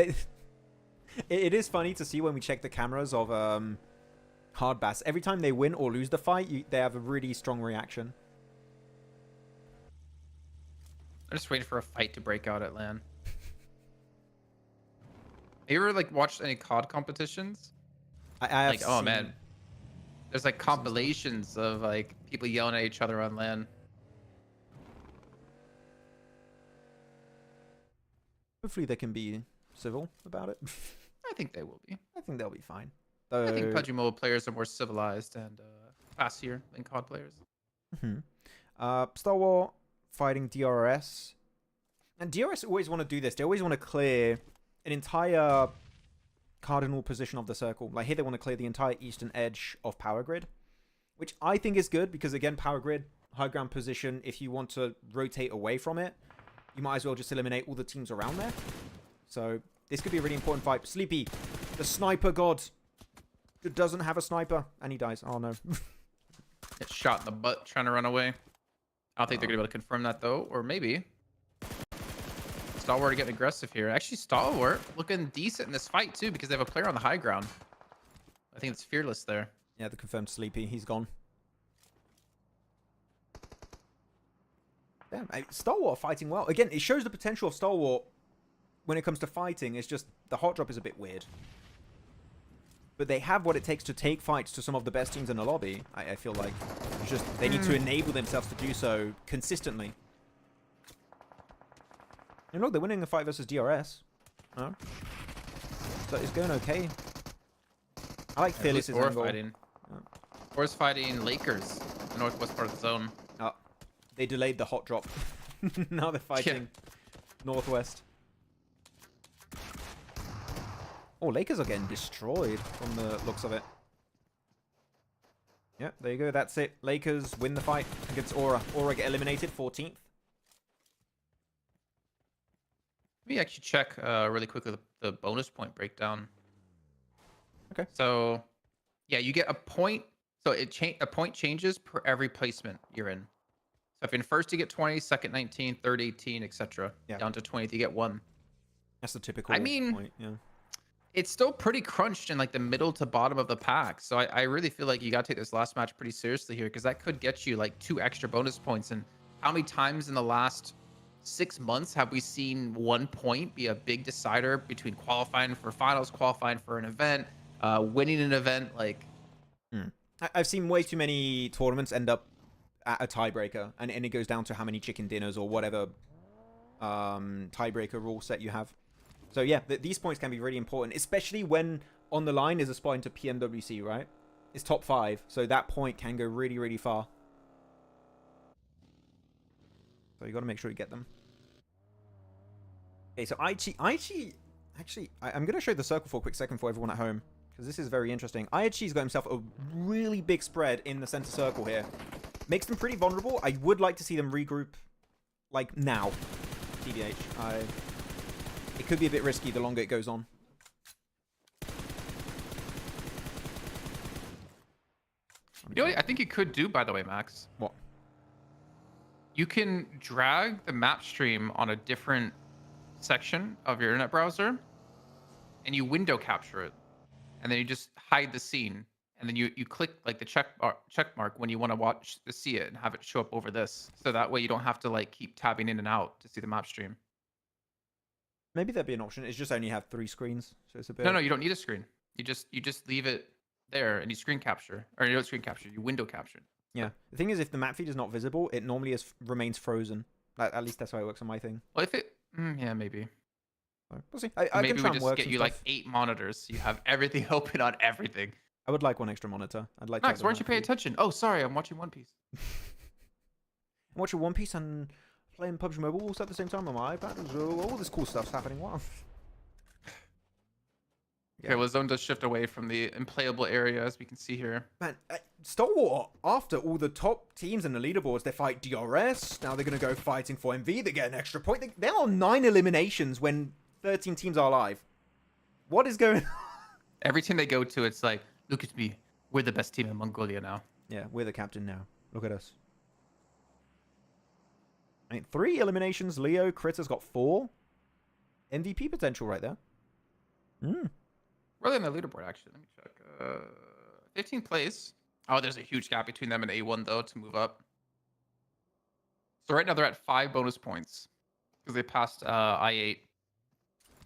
it is funny to see when we check the cameras of Hard Bass. Every time they win or lose the fight, they have a really strong reaction. I'm just waiting for a fight to break out at LAN. Have you ever like watched any COD competitions? I have like, oh man, there's like compilations of like people yelling at each other on LAN. Hopefully they can be civil about it. I think they will be. I think they'll be fine. I think PUBG Mobile players are more civilized and classier than COD players. Stalwart fighting DRS. And DRS always want to do this. They always want to clear an entire cardinal position of the circle. Like here they want to clear the entire eastern edge of Power Grid, which I think is good because, again, Power Grid, high ground position, if you want to rotate away from it, you might as well just eliminate all the teams around there. So this could be a really important fight. Sleepy, the sniper god, doesn't have a sniper, and he dies. Oh, no. Gets shot in the butt trying to run away. I don't think they're going to be able to confirm that, though. Or maybe. Stalwart getting aggressive here. Actually, Stalwart looking decent in this fight, too, because they have a player on the high ground. I think it's Fearless there. Yeah, the confirmed Sleepy. He's gone. Damn, Stalwart fighting well. Again, it shows the potential of Stalwart when it comes to fighting. It's just the hot drop is a bit weird. But they have what it takes to take fights to some of the best teams in the lobby, I feel like. It's just they need to enable themselves to do so consistently. And look, they're winning a fight versus DRS. Oh. So it's going okay. I like Fearless's angle. Fighting. Force fighting Lakers, the northwest part of the zone. Oh, they delayed the hot drop. Now they're fighting northwest. Oh, Lakers are getting destroyed from the looks of it. Yeah, there you go. That's it. Lakers win the fight against HORAA. HORAA get eliminated, 14th. Let me actually check really quickly the bonus point breakdown. Okay. So, yeah, you get a point. So a point changes per every placement you're in. So if you're in first, you get 20, second 19, third 18, etc. Yeah. Down to 20th, you get 1. That's the typical point, yeah. It's still pretty crunched in like the middle to bottom of the pack. So I really feel like you got to take this last match pretty seriously here, because that could get you like 2 extra bonus points. And how many times in the last 6 months have we seen 1 point be a big decider between qualifying for finals, qualifying for an event, winning an event? Like, I've seen way too many tournaments end up at a tiebreaker, and it goes down to how many chicken dinners or whatever tiebreaker rule set you have. So yeah, these points can be really important, especially when on the line is a spot into PMWC, right? It's top 5, so that point can go really, really far. So you got to make sure you get them. Okay, so actually, I'm going to show the circle for a quick second for everyone at home, because this is very interesting. IHG's got himself a really big spread in the center circle here. Makes them pretty vulnerable. I would like to see them regroup, like, now. TBH. It could be a bit risky the longer it goes on. you know what I think you could do, by the way, Max? What? You can drag the map stream on a different section of your internet browser, and you window capture it, and then you just hide the scene, and then you click like the check mark when you want to see it and have it show up over this, so that way you don't have to like keep tabbing in and out to see the map stream. Maybe that'd be an option. It's just only have 3 screens, so it's a bit. No, you don't need a screen. You just leave it there, and you screen capture, or you don't screen capture, you window capture. Yeah. The thing is, if the map feed is not visible, it normally remains frozen. At least that's how it works on my thing. Well, if it, yeah, maybe. We'll see. I Maybe can try we and just work get some you stuff. like 8 monitors, so you have everything open on everything. I would like 1 extra monitor. I'd like. Max, to why don't you pay attention? Oh, sorry, I'm watching One Piece. I'm watching One Piece and playing PUBG Mobile also at the same time on my iPad. So all this cool stuff's happening. Wow. Okay, well, zone does shift away from the unplayable area, as we can see here. Man, Stalwart, after all the top teams in the leaderboards, they fight DRS. Now they're going to go fighting for MV. They get an extra point. There are 9 eliminations when 13 teams are live. What is going on? Every team they go to, it's like, look at me. We're the best team in Mongolia now. Yeah, we're the captain now. Look at us. I mean, 3 eliminations. Leo, Critter's got 4. MVP potential right there. Really on the leaderboard, actually. Let me check. 15th place. Oh, there's a huge gap between them and A1, though, to move up. So right now they're at 5 bonus points because they passed I8.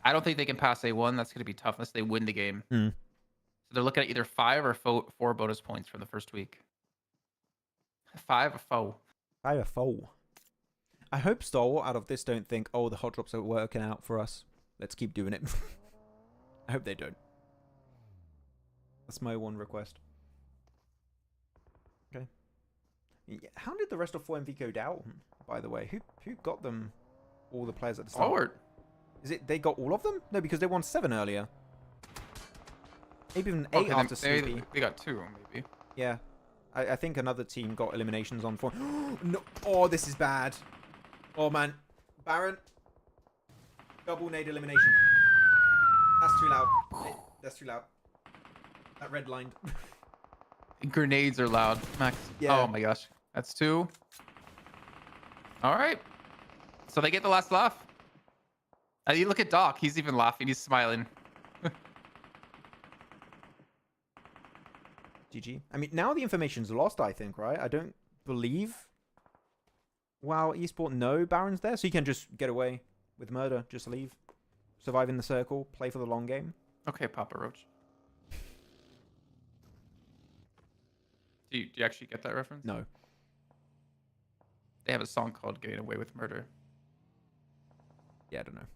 I don't think they can pass A1. That's going to be tough unless they win the game. So they're looking at either 5 or 4 bonus points from the first week. 5 or 4. 5 or 4. I hope Stalwart out of this don't think, oh, the hot drops are working out for us. Let's keep doing it. I hope they don't. That's my one request. Okay. How did the rest of 4MV go down, by the way? Who got them, all the players at the start? Forward. Is it they got all of them? No, because they won 7 earlier. Maybe even 8 after Snoopy. They got 2, maybe. Yeah. I think another team got eliminations on 4. No. Oh, this is bad. Oh, man. Baron. Double nade elimination. That's too loud. That's too loud. That red lined. Grenades are loud, Max. Yeah. Oh my gosh. That's 2. All right. So they get the last laugh. And you look at Doc. He's even laughing. He's smiling. GG. I mean, now the information's lost, I think, right? I don't believe WoW Esport know Baron's there, so you can just get away with murder. Just leave. Survive in the circle. Play for the long game. Okay, Papa Roach. Do you actually get that reference? No. They have a song called Getting Away with Murder. Yeah, I don't know.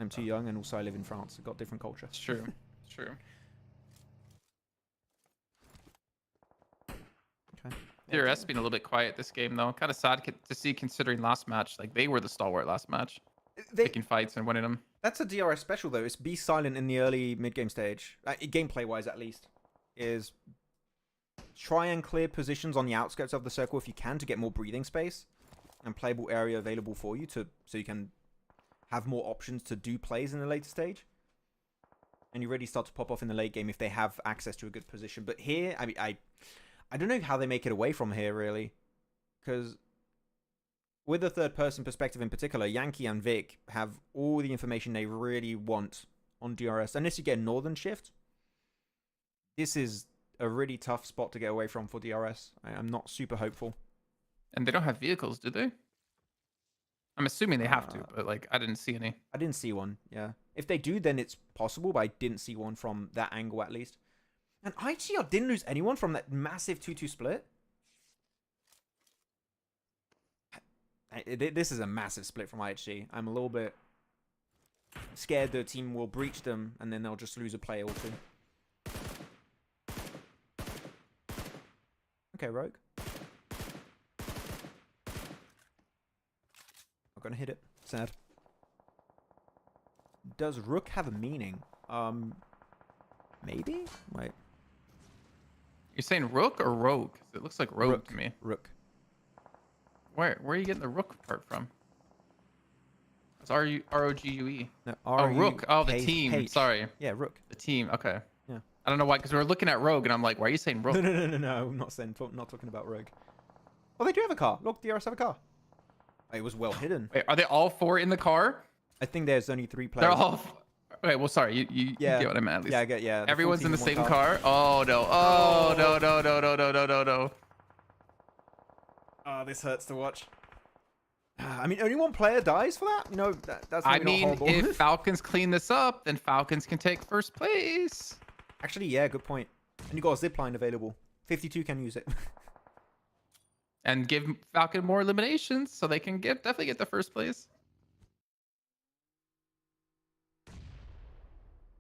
I'm too young, and also I live in France. I've got different culture. It's true. It's true. DRS being a little bit quiet this game, though. Kind of sad to see, considering last match. Like, they were the stalwart last match. Taking fights and winning them. That's a DRS special, though. It's be silent in the early mid-game stage. Gameplay-wise, at least. Is try and clear positions on the outskirts of the circle if you can to get more breathing space and playable area available for you so you can have more options to do plays in the later stage. And you really start to pop off in the late game if they have access to a good position. But here, I mean, I don't know how they make it away from here, really. Because with the third-person perspective in particular, Yankee and Vic have all the information they really want on DRS. Unless you get a northern shift, this is a really tough spot to get away from for DRS. I'm not super hopeful. And they don't have vehicles, do they? I'm assuming they have to, but like I didn't see any. I didn't see one, yeah. If they do, then it's possible, but I didn't see one from that angle at least. And IGR didn't lose anyone from that massive 2-2 split. This is a massive split from IHG. I'm a little bit scared the team will breach them and then they'll just lose a player or two. Okay, Rogue. Not gonna hit it. Sad. Does Rook have a meaning? Maybe? Wait. You're saying Rook or Rogue? 'Cause it looks like Rogue to me. Rook. Where are you getting the Rook part from? It's R-O-G-U-E. No, Oh, Rook. Oh, the team. R-U-K-H. Sorry. Yeah, Rook. The team. Okay. Yeah. I don't know why, because we were looking at Rogue, and I'm like, why are you saying Rook? No. I'm not talking about Rogue. Oh, they do have a car. Look, DRS have a car. It was well hidden. Wait, are they all four in the car? I think there's only 3 players. They're all... Okay, well, sorry. You get what I meant, at least. Yeah, I get, yeah. Everyone's in the full team same in one car? Oh, no. Oh, no. Oh, this hurts to watch. I mean, only one player dies for that? You know, that's I maybe mean, not horrible. if Falcons clean this up, then Falcons can take first place. Actually, yeah, good point. And you got a zipline available. 52 can use it. And give Falcon more eliminations so they can definitely get the first place.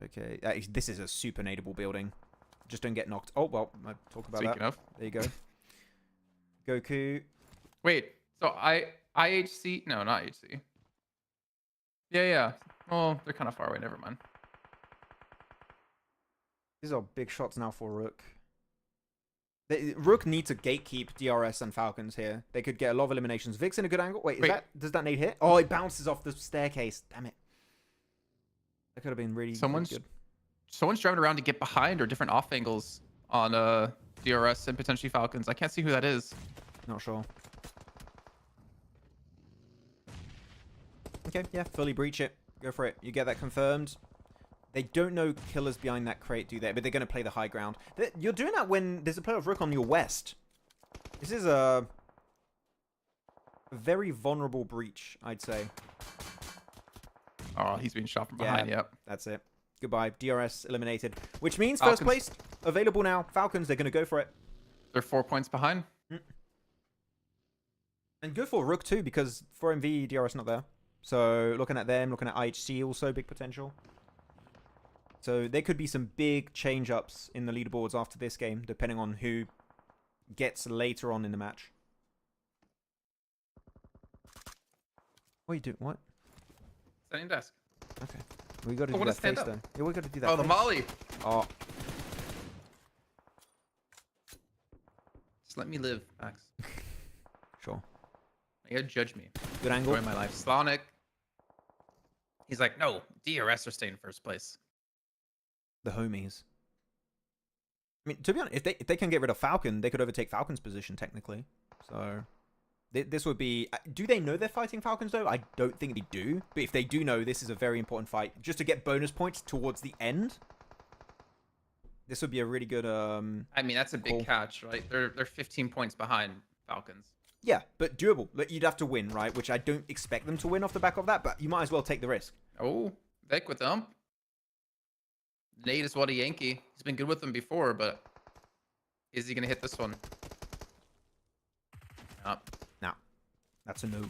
Okay, this is a super nadable building. Just don't get knocked. Oh, well, I'll talk about Speaking that. of. There you go. Goku. Wait, so IHC? No, not IHC. Yeah. Oh, they're kind of far away. Never mind. These are big shots now for Rook. Rook need to gatekeep DRS and Falcons here. They could get a lot of eliminations. Vic's in a good angle. Wait, does that nade hit? Oh, it bounces off the staircase. Damn it. That could have been really good. Someone's driving around to get behind or different off angles on DRS and potentially Falcons. I can't see who that is. Not sure. Okay, yeah, fully breach it. Go for it. You get that confirmed. They don't know killers behind that crate, do they? But they're going to play the high ground. You're doing that when there's a player of Rook on your west. This is a very vulnerable breach, I'd say. Oh, he's being shot from behind. Yeah, yep. That's it. Goodbye. DRS eliminated. Which means Falcons. First place available now. Falcons, they're going to go for it. They're 4 points behind. And good for Rook too, because for MV, DRS not there. So looking at them, looking at IHC also, big potential. So there could be some big change-ups in the leaderboards after this game, depending on who gets later on in the match. What are you doing? What? Standing desk. Okay. We got to do that face, though. Yeah, we got to do that Oh, face. the molly. Oh. Just let me live, Max. Sure. You gotta judge me. Good angle. Enjoy my life. Sonic. He's like, no, DRS are staying in first place. The homies. I mean, to be honest, if they can get rid of Falcon, they could overtake Falcon's position, technically. So, this would be... Do they know they're fighting Falcons, though? I don't think they do. But if they do know, this is a very important fight. Just to get bonus points towards the end. This would be a really good... I mean, that's a big catch, right? They're 15 points behind Falcons. Yeah, but doable. You'd have to win, right? Which I don't expect them to win off the back of that, but you might as well take the risk. Oh, Vic with them. Nate is what a Yankee. He's been good with them before, but is he going to hit this one? No. No. That's a no.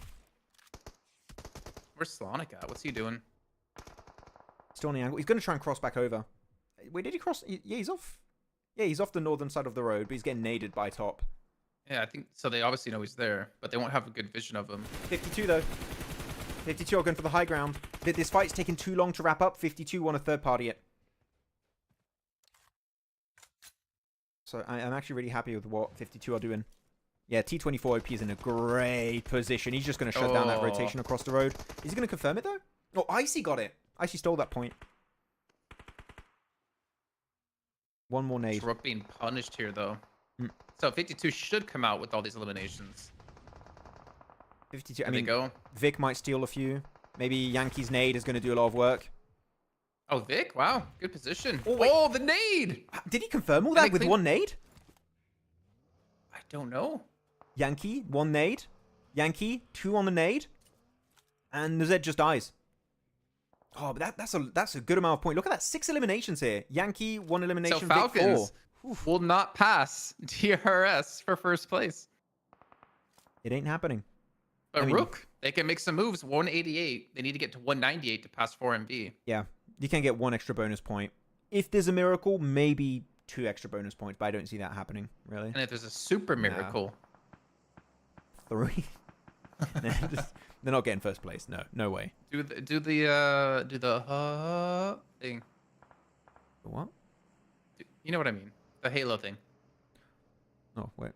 Where's Sonic at? What's he doing? Still on the angle. He's going to try and cross back over. Wait, did he cross? Yeah, he's off. Yeah, he's off the northern side of the road, but he's getting naded by top. Yeah, I think so. They obviously know he's there, but they won't have a good vision of him. 52 though. 52 are going for the high ground. This fight's taking too long to wrap up. 52 want a third party it. So I'm actually really happy with what 52 are doing. Yeah, T24 OP is in a great position. He's just going to shut down that rotation across the road. Is he going to confirm it though? Oh, Icy got it. Icy stole that point. One more nade. Rook being punished here though. So 52 should come out with all these eliminations. 52. There they go. Vic might steal a few. Maybe Yankee's nade is going to do a lot of work. Oh, Vic! Wow, good position. Oh, wait. Oh, the nade! Did he confirm all that with one nade? I don't know. Yankee, one nade. Yankee, 2 on the nade. And Zed just dies. Oh, but that's a good amount of points. Look at that, 6 eliminations here. Yankee, 1 elimination. So Falcons will not pass DRS for first place. It ain't happening. But I mean, Rook, they can make some moves. 188. They need to get to 198 to pass 4MB. Yeah, you can get 1 extra bonus point. If there's a miracle, maybe 2 extra bonus points, but I don't see that happening, really. And if there's a super miracle, 3. They're not getting first place. No way. Do the thing. The what? You know what I mean? The Halo thing. Oh wait.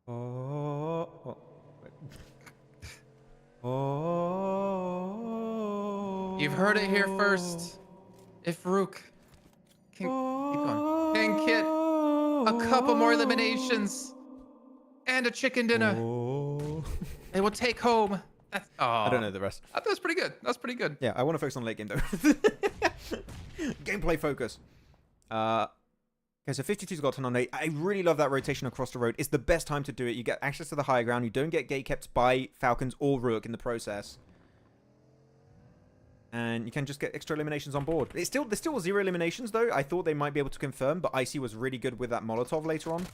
Oh. Wait. Oh. You've heard it here first. If Rook can keep going, can get a couple more eliminations and a chicken dinner, they will take home. That's, I don't know the rest. That was pretty good. That's pretty good. Yeah, I want to focus on late game though. Gameplay focus. Okay, so 52's got 10 on 8. I really love that rotation across the road. It's the best time to do it. You get access to the higher ground. You don't get gate kept by Falcons or Rook in the process. And you can just get extra eliminations on board. There's still 0 eliminations though. I thought they might be able to confirm, but Icy was really good with that Molotov later on.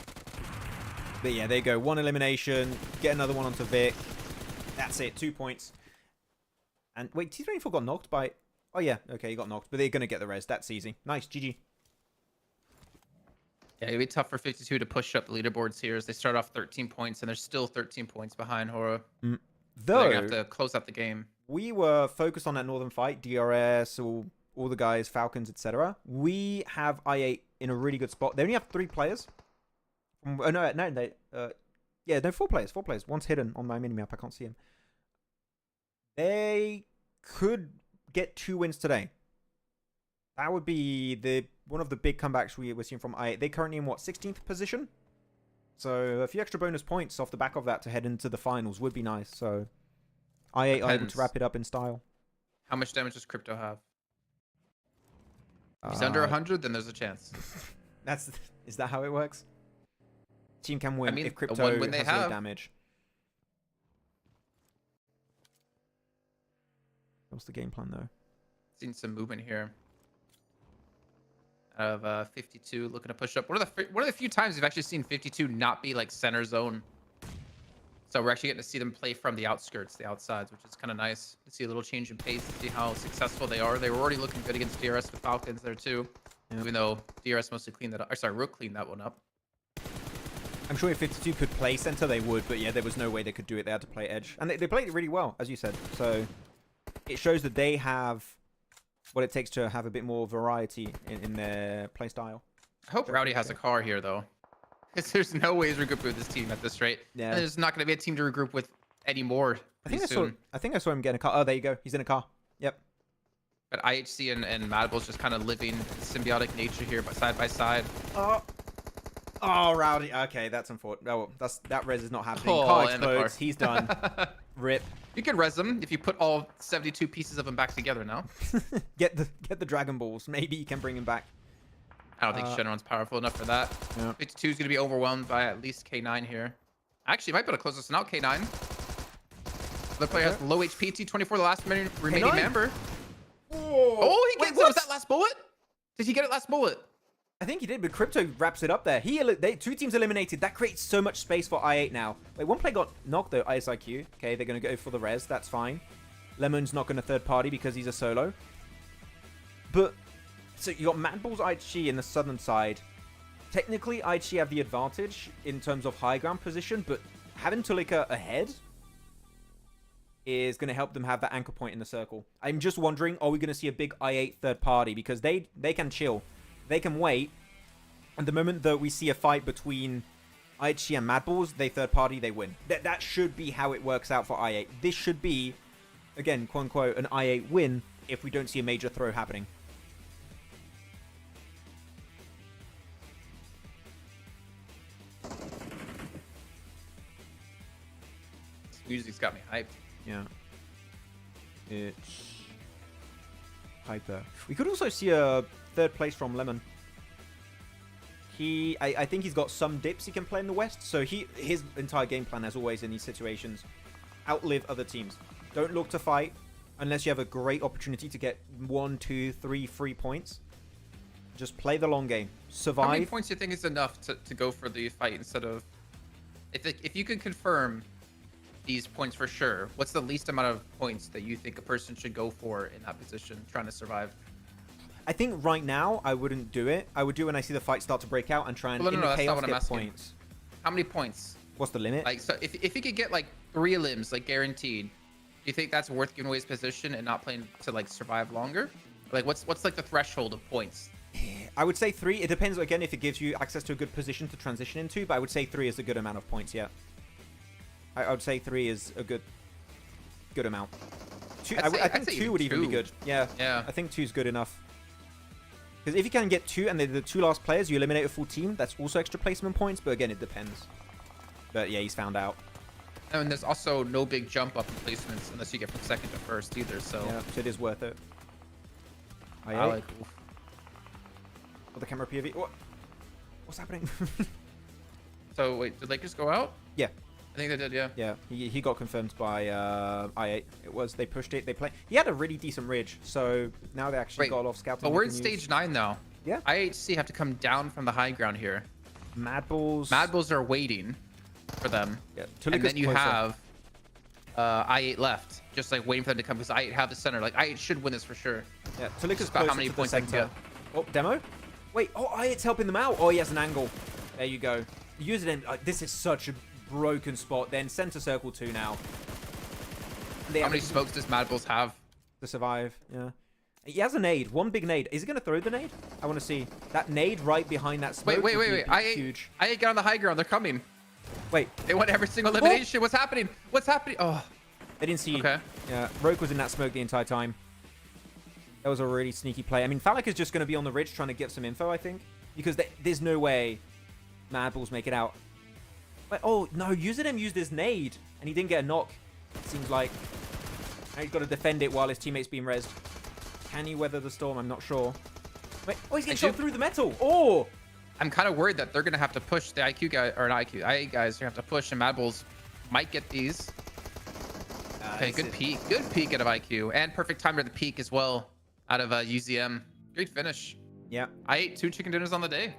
But yeah, there you go. 1 elimination. Get another one onto Vic. That's it. 2 points. And wait, T24 got knocked by... Oh yeah, okay, he got knocked. But they're going to get the res. That's easy. Nice, GG. Yeah, it'll be tough for 52 to push up the leaderboards here as they start off 13 points and they're still 13 points behind HORAA. Though, they're going to have to close out the game. We were focused on that Northern fight, DRS, all the guys, Falcons, etc. We have I8 in a really good spot. They only have 3 players. Oh, no, 4 players. 4 players. One's hidden on my minimap. I can't see him. They could get 2 wins today. That would be one of the big comebacks we're seeing from I8. They're currently in, what, 16th position? So a few extra bonus points off the back of that to head into the finals would be nice. So I8 are able to wrap it up in style. How much damage does Crypto have? If he's under 100, then there's a chance. Is that how it works? Team can win if Crypto has low damage. What's the game plan though? Seen some movement here. Out of 52 looking to push up. One of the few times we've actually seen 52 not be like center zone. So we're actually getting to see them play from the outskirts, the outsides, which is kind of nice to see a little change in pace, to see how successful they are. They were already looking good against DRS with Falcons there too, even though DRS mostly cleaned that up. Or sorry, Rook cleaned that one up. I'm sure if 52 could play center, they would, but yeah, there was no way they could do it. They had to play edge, and they played it really well, as you said. So it shows that they have what it takes to have a bit more variety in their play style. I hope Rowdy has a car here, though. Because there's no way he's regrouping with this team at this rate. Yeah. And there's not going to be a team to regroup with anymore. I think I saw him get in a car. Oh, there you go. He's in a car. Yep. But IHC and Madball's just kind of living symbiotic nature here, but side by side. Oh, Rowdy. Okay, that's unfortunate. Oh, that res is not happening. Oh, Car explodes. He's done. Rip. You can res him if you put all 72 pieces of him back together now. Get the Dragon Balls. Maybe you can bring him back. I don't think Shenron's powerful enough for that. Yeah. 52 is going to be overwhelmed by at least K9 here. Actually, might be able to close this one out, K9. The player has low HP, T24, the last remaining member. Oh, he gets it. Was that last bullet? Did he get it last bullet? I think he did, but Crypto wraps it up there. 2 teams eliminated. That creates so much space for I8 now. Wait, one player got knocked though, ISIQ. Okay, they're going to go for the res. That's fine. Lemon's not going to third party because he's a solo. But, so you got Madball's IHG in the southern side. technically IHC have the advantage in terms of high ground position, but having Tulika ahead is going to help them have that anchor point in the circle. I'm just wondering, are we going to see a big I8 third party? Because they can chill. They can wait. And the moment that we see a fight between IHC and Mad Balls, they third party, they win. That should be how it works out for I8. This should be, again, quote unquote, an I8 win if we don't see a major throw happening. Music's got me hyped. Yeah. It's hyper. We could also see a third place from Lemon. I think he's got some dips he can play in the West, so his entire game plan, as always in these situations, outlive other teams. Don't look to fight unless you have a great opportunity to get 1, 2, 3 free points. Just play the long game. Survive. How many points do you think is enough to go for the fight instead of... If you can confirm these points for sure, what's the least amount of points that you think a person should go for in that position, trying to survive? I think right now, I wouldn't do it. I would do it when I see the fight start to break out and try and in the chaos get points. How many points? What's the limit? Like, so if he could get like 3 limbs, like guaranteed, do you think that's worth giving away his position and not playing to like survive longer? Like, what's like the threshold of points? I would say 3. It depends again if it gives you access to a good position to transition into, but I would say 3 is a good amount of points. Yeah, I would say 3 is a good amount. I think 2 would even be good. Yeah, I think 2 is good enough. Because if you can get 2 and they're the 2 last players, you eliminate a full team. That's also extra placement points, but again, it depends. But yeah, he's found out. And there's also no big jump up in placements unless you get from second to first either. So yeah, so it is worth it. I like. Oh, the camera POV. What's happening? So wait, did Lakers go out? Yeah. I think they did, yeah. Yeah, he got confirmed by I8. They pushed it. They play. He had a really decent ridge, so now they actually got a lot of scouting. But we're in stage 9 now. Yeah. IHC have to come down from the high ground here. Mad Balls are waiting for them. Yeah. And then you have I8 left, just like waiting for them to come because I8 have the center. Like I8 should win this for sure. Yeah. Tulika's about how many points I can get. Oh, demo. Wait. Oh, I8's helping them out. Oh, he has an angle. There you go. Use it in. This is such a broken spot. Then center circle 2 now. How many smokes does Mad Balls have to survive? Yeah, he has a nade. One big nade. Is he gonna throw the nade? I want to see that nade right behind that smoke. Wait. Huge. I8 got on the high ground. They're coming. Wait. They won every single elimination. What's happening? What's happening? Oh, they didn't see. Okay. Yeah, Roke was in that smoke the entire time. That was a really sneaky play. I mean, Phallic is just going to be on the ridge trying to get some info, I think, because there's no way Mad Balls make it out. But, oh, no, Uzidem used his nade, and he didn't get a knock, it seems like. Now he's got to defend it while his teammate's being rezzed. Can he weather the storm? I'm not sure. Wait, oh, he's getting shot through the metal. Oh! I'm kind of worried that they're going to have to push the IQ guy, or not IQ, IA guys. They're going to have to push, and Mad Balls might get these. Okay, good peek. Good peek out of IQ, and perfect time to the peak as well out of UZM. Great finish. Yeah. I ate 2 chicken dinners on the day.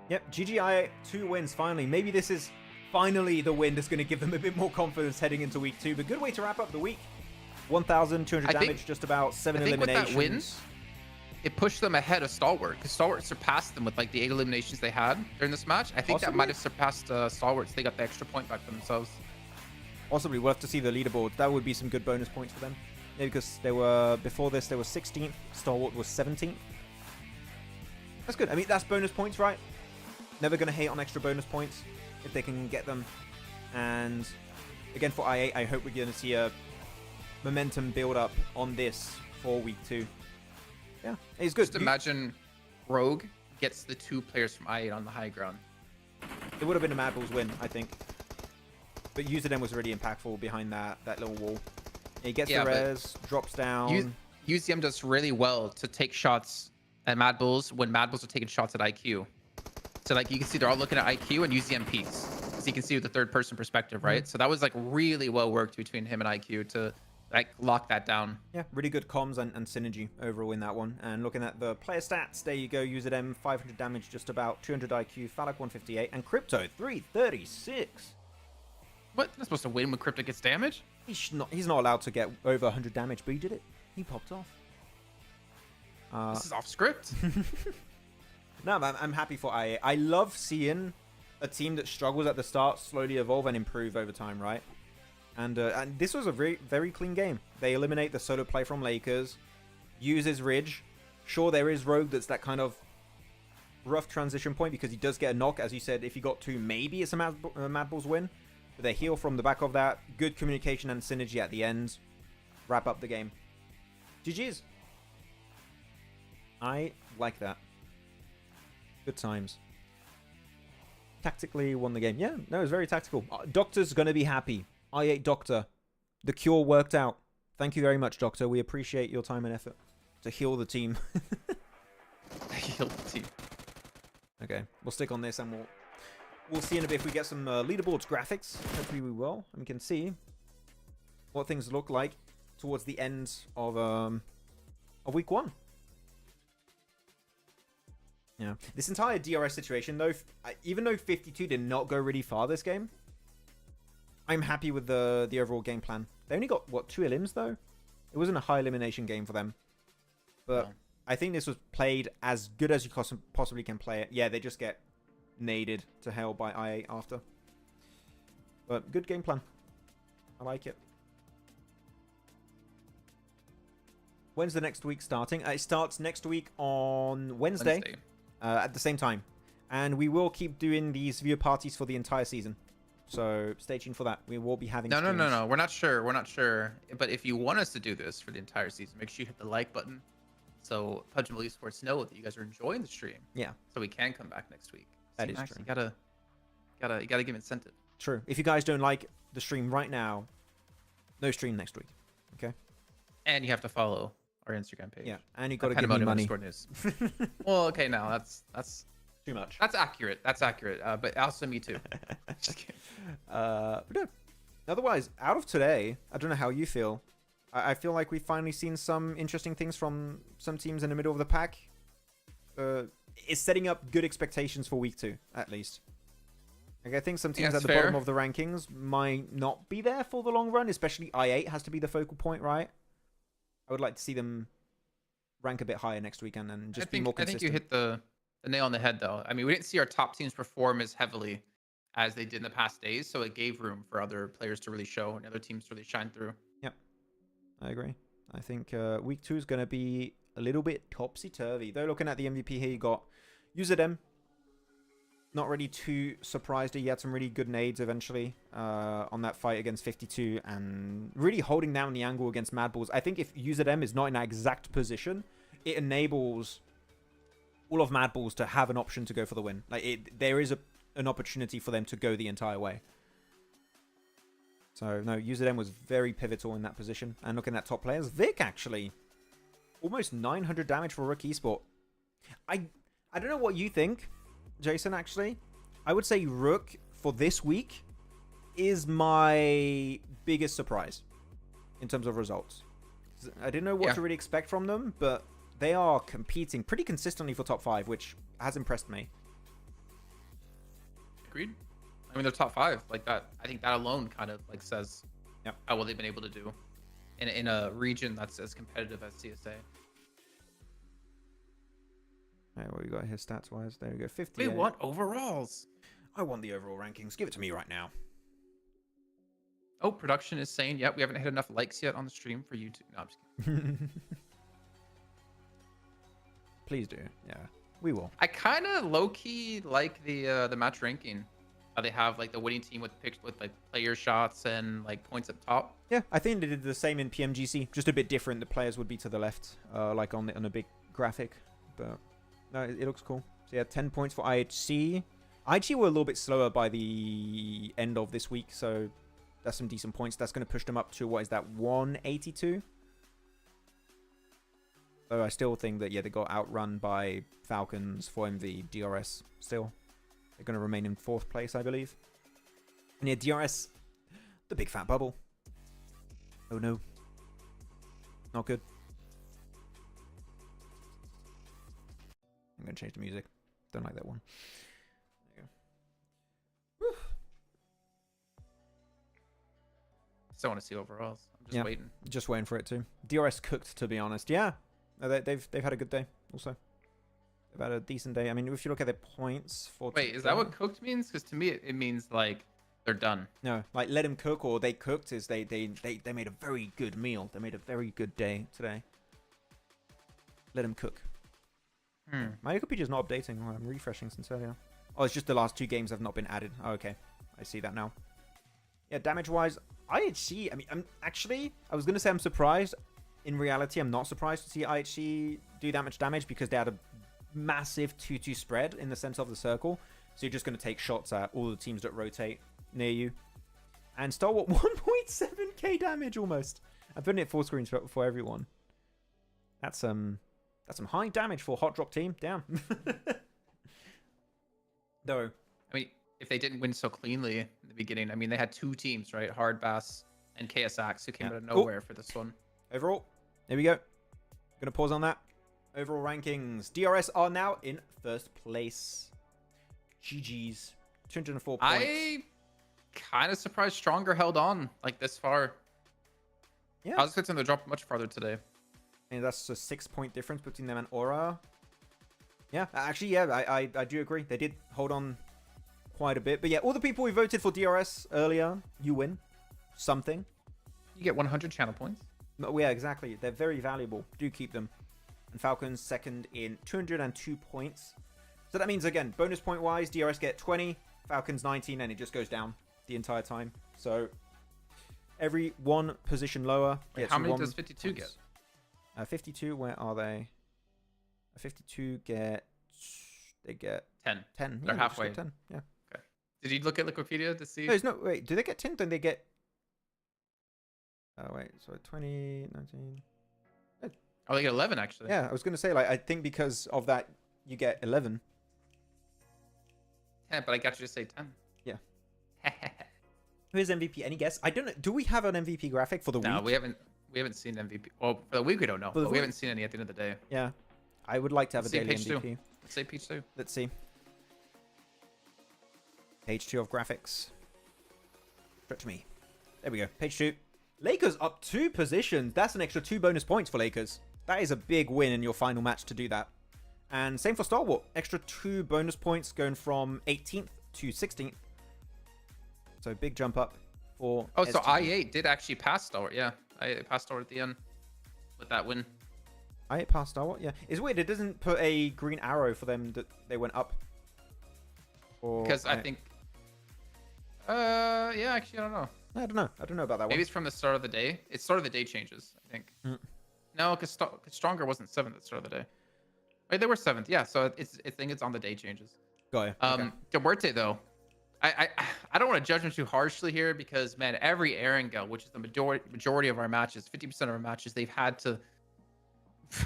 Yep, GGI 2 wins finally. Maybe this is finally the win that's going to give them a bit more confidence heading into week 2. But good way to wrap up the week. 1,200 damage, just about 7 eliminations. With that win, it pushed them ahead of Stalwart, because Stalwart surpassed them with like the 8 eliminations they had during this match. I think that might have surpassed Stalwart, so they got the extra point back for themselves. Possibly. We'll have to see the leaderboard. That would be some good bonus points for them. Yeah, because they were, before this, they were 16th. Stalwart was 17th. That's good. I mean, that's bonus points, right? Never going to hate on extra bonus points if they can get them. And again, for I8, I hope we're going to see a momentum build up on this for week 2. Yeah, it's good. Just imagine Rogue gets the 2 players from I8 on the high ground. It would have been a Mad Balls win, I think. But Uzidem was really impactful behind that little wall. He gets the res, drops down. UZM does really well to take shots at Mad Balls when Mad Balls are taking shots at IQ. So like you can see they're all looking at IQ and UZM peaks. So you can see with the third person perspective, right? So that was like really well worked between him and IQ to like lock that down. Yeah, really good comms and synergy overall in that one. And looking at the player stats, there you go. Uzidem 500 damage, just about 200 IQ, Phallic 158, and Crypto 336. What? They're not supposed to win when Crypto gets damage? He's not allowed to get over 100 damage, but he did it. He popped off. This is off script. No, I'm happy for IA. I love seeing a team that struggles at the start slowly evolve and improve over time, right? And this was a very, very clean game. They eliminate the solo play from Lakers, uses Ridge. Sure, there is Rogue that's that kind of rough transition point because he does get a knock. As you said, if he got 2, maybe it's a Mad Bulls win. But they heal from the back of that. Good communication and synergy at the end. Wrap up the game. GG's. I like that. Good times. Tactically won the game. Yeah, no, it was very tactical. Doctor's going to be happy. I8 Doctor. The cure worked out. Thank you very much, Doctor. We appreciate your time and effort to heal the team. Heal the team. Okay, we'll stick on this and we'll see in a bit if we get some leaderboards graphics. Hopefully we will. And we can see what things look like towards the end of week 1. Yeah, this entire DRS situation, though, even though 52 did not go really far this game, I'm happy with the overall game plan. They only got, what, 2 elims, though? It wasn't a high elimination game for them. But no. I think this was played as good as you possibly can play it. Yeah, they just get naded to hell by IA after. But good game plan. I like it. When's the next week starting? It starts next week on Wednesday. At the same time. And we will keep doing these viewer parties for the entire season. So stay tuned for that. We will be having No. We're not sure. We're not sure. But if you want us to do this for the entire season, make sure you hit the like button. So PUBG Mobile Esports know that you guys are enjoying the stream. Yeah. So we can come back next week. That is true. You gotta give incentive. True. If you guys don't like the stream right now, no stream next week. Okay. And you have to follow our Instagram page. Yeah. And you gotta give me money. Well, okay, now that's too much. That's accurate. But also me too. Just kidding. But no. Otherwise, out of today, I don't know how you feel. I feel like we've finally seen some interesting things from some teams in the middle of the pack. It's setting up good expectations for week 2, at least. Like, I think some teams at the bottom of the rankings might not be there for the long run, especially I8 has to be the focal point, right? I would like to see them rank a bit higher next weekend and just be more consistent. I think you hit the nail on the head, though. I mean, we didn't see our top teams perform as heavily as they did in the past days, so it gave room for other players to really show and other teams to really shine through. Yep, I agree. I think week 2 is going to be a little bit topsy-turvy. Though looking at the MVP here, you got Uzadem. Not really too surprised. He had some really good nades eventually on that fight against 52 and really holding down the angle against Mad Bulls. I think if Uzadem is not in that exact position, it enables all of Mad Bulls to have an option to go for the win. Like there is an opportunity for them to go the entire way. So no, Uzadem was very pivotal in that position. And looking at top players, Vic actually almost 900 damage for Rook Esport. I don't know what you think, Jason, actually. I would say Rook for this week is my biggest surprise in terms of results. I didn't know what to really expect from them, but they are competing pretty consistently for top 5, which has impressed me. Agreed. I mean, they're top 5 like that. I think that alone kind of like says how well they've been able to do in a region that's as competitive as CSA. Alright, what we got here stats wise? There we go. 50. We want overalls. I want the overall rankings. Give it to me right now. Oh, production is saying, we haven't hit enough likes yet on the stream for YouTube. No, I'm just kidding. Please do. Yeah, we will. I kind of low-key like the match ranking. How they have like the winning team with like player shots and like points up top. Yeah, I think they did the same in PMGC, just a bit different. The players would be to the left, like on a big graphic, but no, it looks cool. So yeah, 10 points for IHC. IHC were a little bit slower by the end of this week, so that's some decent points. That's going to push them up to, what is that, 182? So I still think that, they got outrun by Falcons, 4MV, DRS still. They're going to remain in 4th place, I believe. And yeah, DRS, the big fat bubble. Oh no. Not good. I'm going to change the music. Don't like that one. There you go. Still want to see overalls. I'm just waiting. Just waiting for it too. DRS cooked, to be honest. Yeah. No, they've had a good day also. about a decent day. I mean, if you look at their points for... Wait, is that what cooked means? Because to me, it means like they're done. No, like let them cook or they cooked is they made a very good meal. They made a very good day today. Let them cook. My Wikipedia is not updating. Oh, I'm refreshing since earlier. Oh, it's just the last 2 games have not been added. Oh, okay. I see that now. Yeah, damage-wise, IHC, I mean, I was going to say I'm surprised. In reality, I'm not surprised to see IHC do that much damage because they had a massive 2-2 spread in the center of the circle. So you're just going to take shots at all the teams that rotate near you. And Stalwart, 1.7k damage almost. I'm putting it full screen for everyone. That's some high damage for a hot drop team. Damn. Though, I mean, if they didn't win so cleanly in the beginning, I mean, they had 2 teams, right? Hard Bass and KSX who came out of nowhere for this one. Overall, there we go. Gonna pause on that. Overall rankings. DRS are now in first place. GG's. 204 points. I kind of surprised Stronger held on like this far. Yeah. I was expecting them to drop much farther today. And that's a 6-point difference between them and HORAA. Yeah, actually, yeah, I do agree. They did hold on quite a bit. But yeah, all the people who voted for DRS earlier, you win something. You get 100 channel points. No, yeah, exactly. They're very valuable. Do keep them. And Falcons second in 202 points. So that means, again, bonus point-wise, DRS get 20, Falcons 19, and it just goes down the entire time. So every 1 position lower gets how many does 52 points. Get? 52, where are they? 52 get... They get... 10. 10. They're halfway. 10, yeah. Okay. Did you look at Wikipedia to see? No, wait. Do they get 10? Then they get... Oh, wait. So 20, 19... Oh, they get 11, actually. Yeah, I was going to say, like, I think because of that, you get 11. 10, but I got you to say 10. Yeah. Who is MVP? Any guess? I don't know. Do we have an MVP graphic for the week? No, we haven't seen MVP. Well, for the week we don't know. But we haven't seen any at the end of the day. Yeah. I would like to have a daily page MVP. 2. Let's say page 2. Let's see. Page 2 of graphics. Stretch me. There we go. Page 2. Lakers up 2 positions. That's an extra 2 bonus points for Lakers. That is a big win in your final match to do that. And same for Stalwart. Extra 2 bonus points going from 18th to 16th. So big jump up for Oh, so STG. I8 did actually pass Stalwart. Yeah, I passed Stalwart at the end with that win. I8 passed Stalwart, yeah. It's weird. It doesn't put a green arrow for them that they went up. Or Because I think... yeah, actually, I don't know. I don't know. I don't know about that Maybe one. it's from the start of the day. It's start of the day changes, I think. No, because Stronger wasn't 7th at the start of the day. Wait, they were 7th. Yeah, so I think it's on the day changes. Got it. Okay. Muerte, though. I don't want to judge him too harshly here because, man, every Erangel, which is the majority of our matches, 50% of our matches, they've had to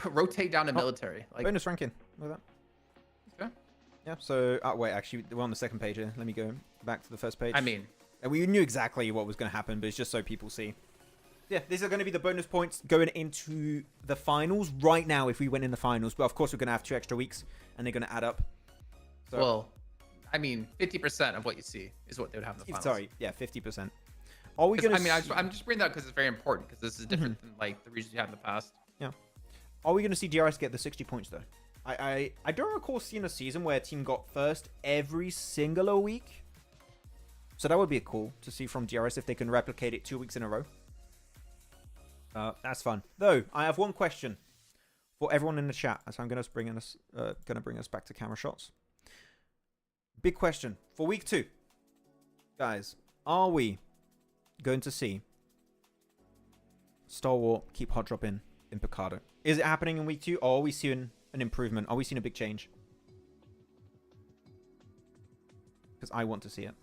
rotate down to military. Like, bonus ranking. Look at that. Okay. Yeah, so... wait, actually, we're on the second page here. Let me go back to the first page. I mean... And we knew exactly what was going to happen, but it's just so people see. Yeah, these are going to be the bonus points going into the finals right now if we win in the finals. But, of course, we're going to have 2 extra weeks, and they're going to add up. So, well, I mean, 50% of what you see is what they would have in the finals. Sorry, yeah, 50%. Are we going to... I mean, I'm just bringing that up because it's very important, because this is different than, like, the regions you had in the past. Yeah. Are we going to see DRS get the 60 points, though? I don't recall seeing a season where a team got first every single week. So that would be cool to see from DRS if they can replicate it 2 weeks in a row. That's fun. Though, I have one question for everyone in the chat. So I'm going to bring us back to camera shots. Big question for week 2. Guys, are we going to see Stalwart keep hot drop in Picado? Is it happening in week 2, or are we seeing an improvement? Are we seeing a big change? Because I want to see it.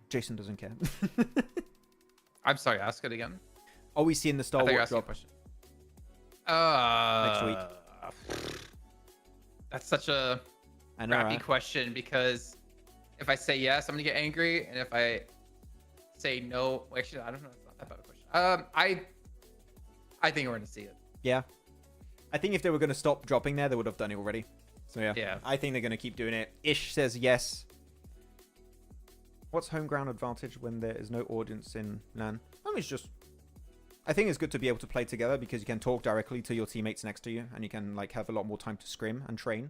Jason doesn't care. I'm sorry, ask it again. Are we seeing the Stalwart drop question? next week? That's such a crappy question, because if I say yes, I'm gonna get angry, and if I say no, well, actually, I don't know. It's not that bad a question. I think we're gonna see it. Yeah, I think if they were gonna stop dropping there, they would have done it already. So yeah, I think they're gonna keep doing it. Ish says yes. What's home ground advantage when there is no audience in LAN? I mean, it's just I think it's good to be able to play together because you can talk directly to your teammates next to you and you can like have a lot more time to scrim and train.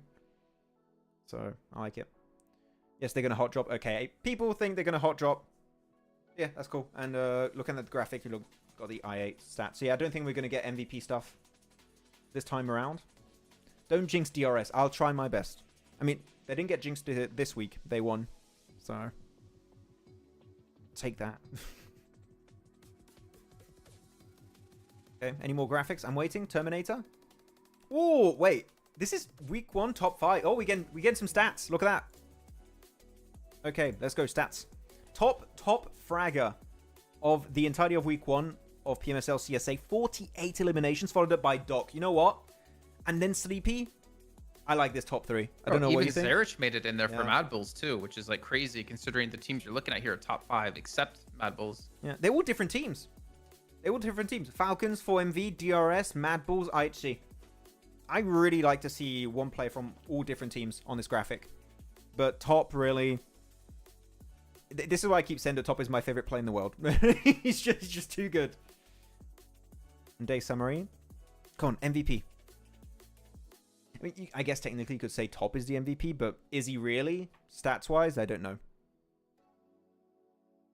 So I like it. Yes, they're gonna hot drop. Okay, people think they're gonna hot drop. Yeah, that's cool. And looking at the graphic, you got the I8 stats. So yeah, I don't think we're gonna get MVP stuff this time around. Don't jinx DRS. I'll try my best. I mean, they didn't get jinxed this week. They won. So take that. Okay, any more graphics? I'm waiting. Terminator. Oh, wait. This is week 1, top 5. Oh, we get some stats. Look at that. Okay, let's go. Stats. Top fragger of the entirety of week 1 of PMSL CSA. 48 eliminations, followed up by Doc. You know what? And then Sleepy. I like this top 3. I don't know what you think. Even Zarich made it in there for Mad Bulls too, which is like crazy considering the teams you're looking at here are top 5, except Mad Bulls. Yeah, they're all different teams. They're all different teams. Falcons, 4MV, DRS, Mad Bulls, IHC. I really like to see one player from all different teams on this graphic. But top, really... This is why I keep saying that top is my favorite player in the world. he's just too good. Day Summary. Come on, MVP. I mean, I guess technically you could say top is the MVP, but is he really? Stats-wise, I don't know.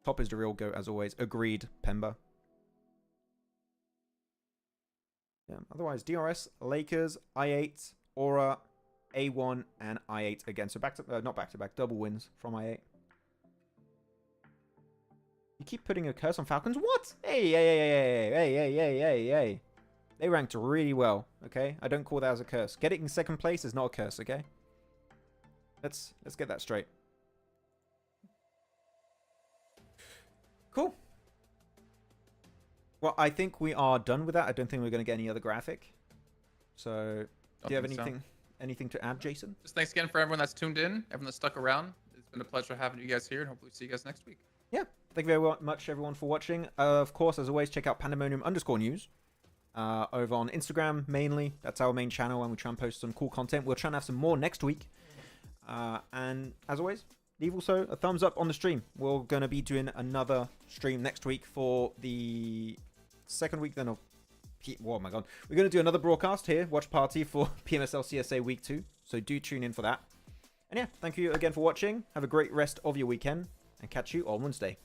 Top is the real GOAT, as always. Agreed, Pemba. Yeah, otherwise, DRS, Lakers, I8, Aura, A1, and I8 again. So not back-to-back, double wins from I8. You keep putting a curse on Falcons? What? Hey. They ranked really well, okay? I don't call that as a curse. Getting in second place is not a curse, okay? Let's get that straight. Cool. Well, I think we are done with that. I don't think we're going to get any other graphic. So, do you have anything to add, Jason? Just thanks again for everyone that's tuned in, everyone that's stuck around. It's been a pleasure having you guys here, and hopefully see you guys next week. Yeah. Thank you very much, everyone, for watching. Of course, as always, check out Pandemonium_news. Over on Instagram, mainly. That's our main channel, and we try and post some cool content. We'll try and have some more next week. And as always, leave also a thumbs up on the stream. We're going to be doing another stream next week for the second week then of... Oh my god. We're going to do another broadcast here, Watch Party, for PMSL CSA Week 2. So do tune in for that. And yeah, thank you again for watching. Have a great rest of your weekend, and catch you on Wednesday.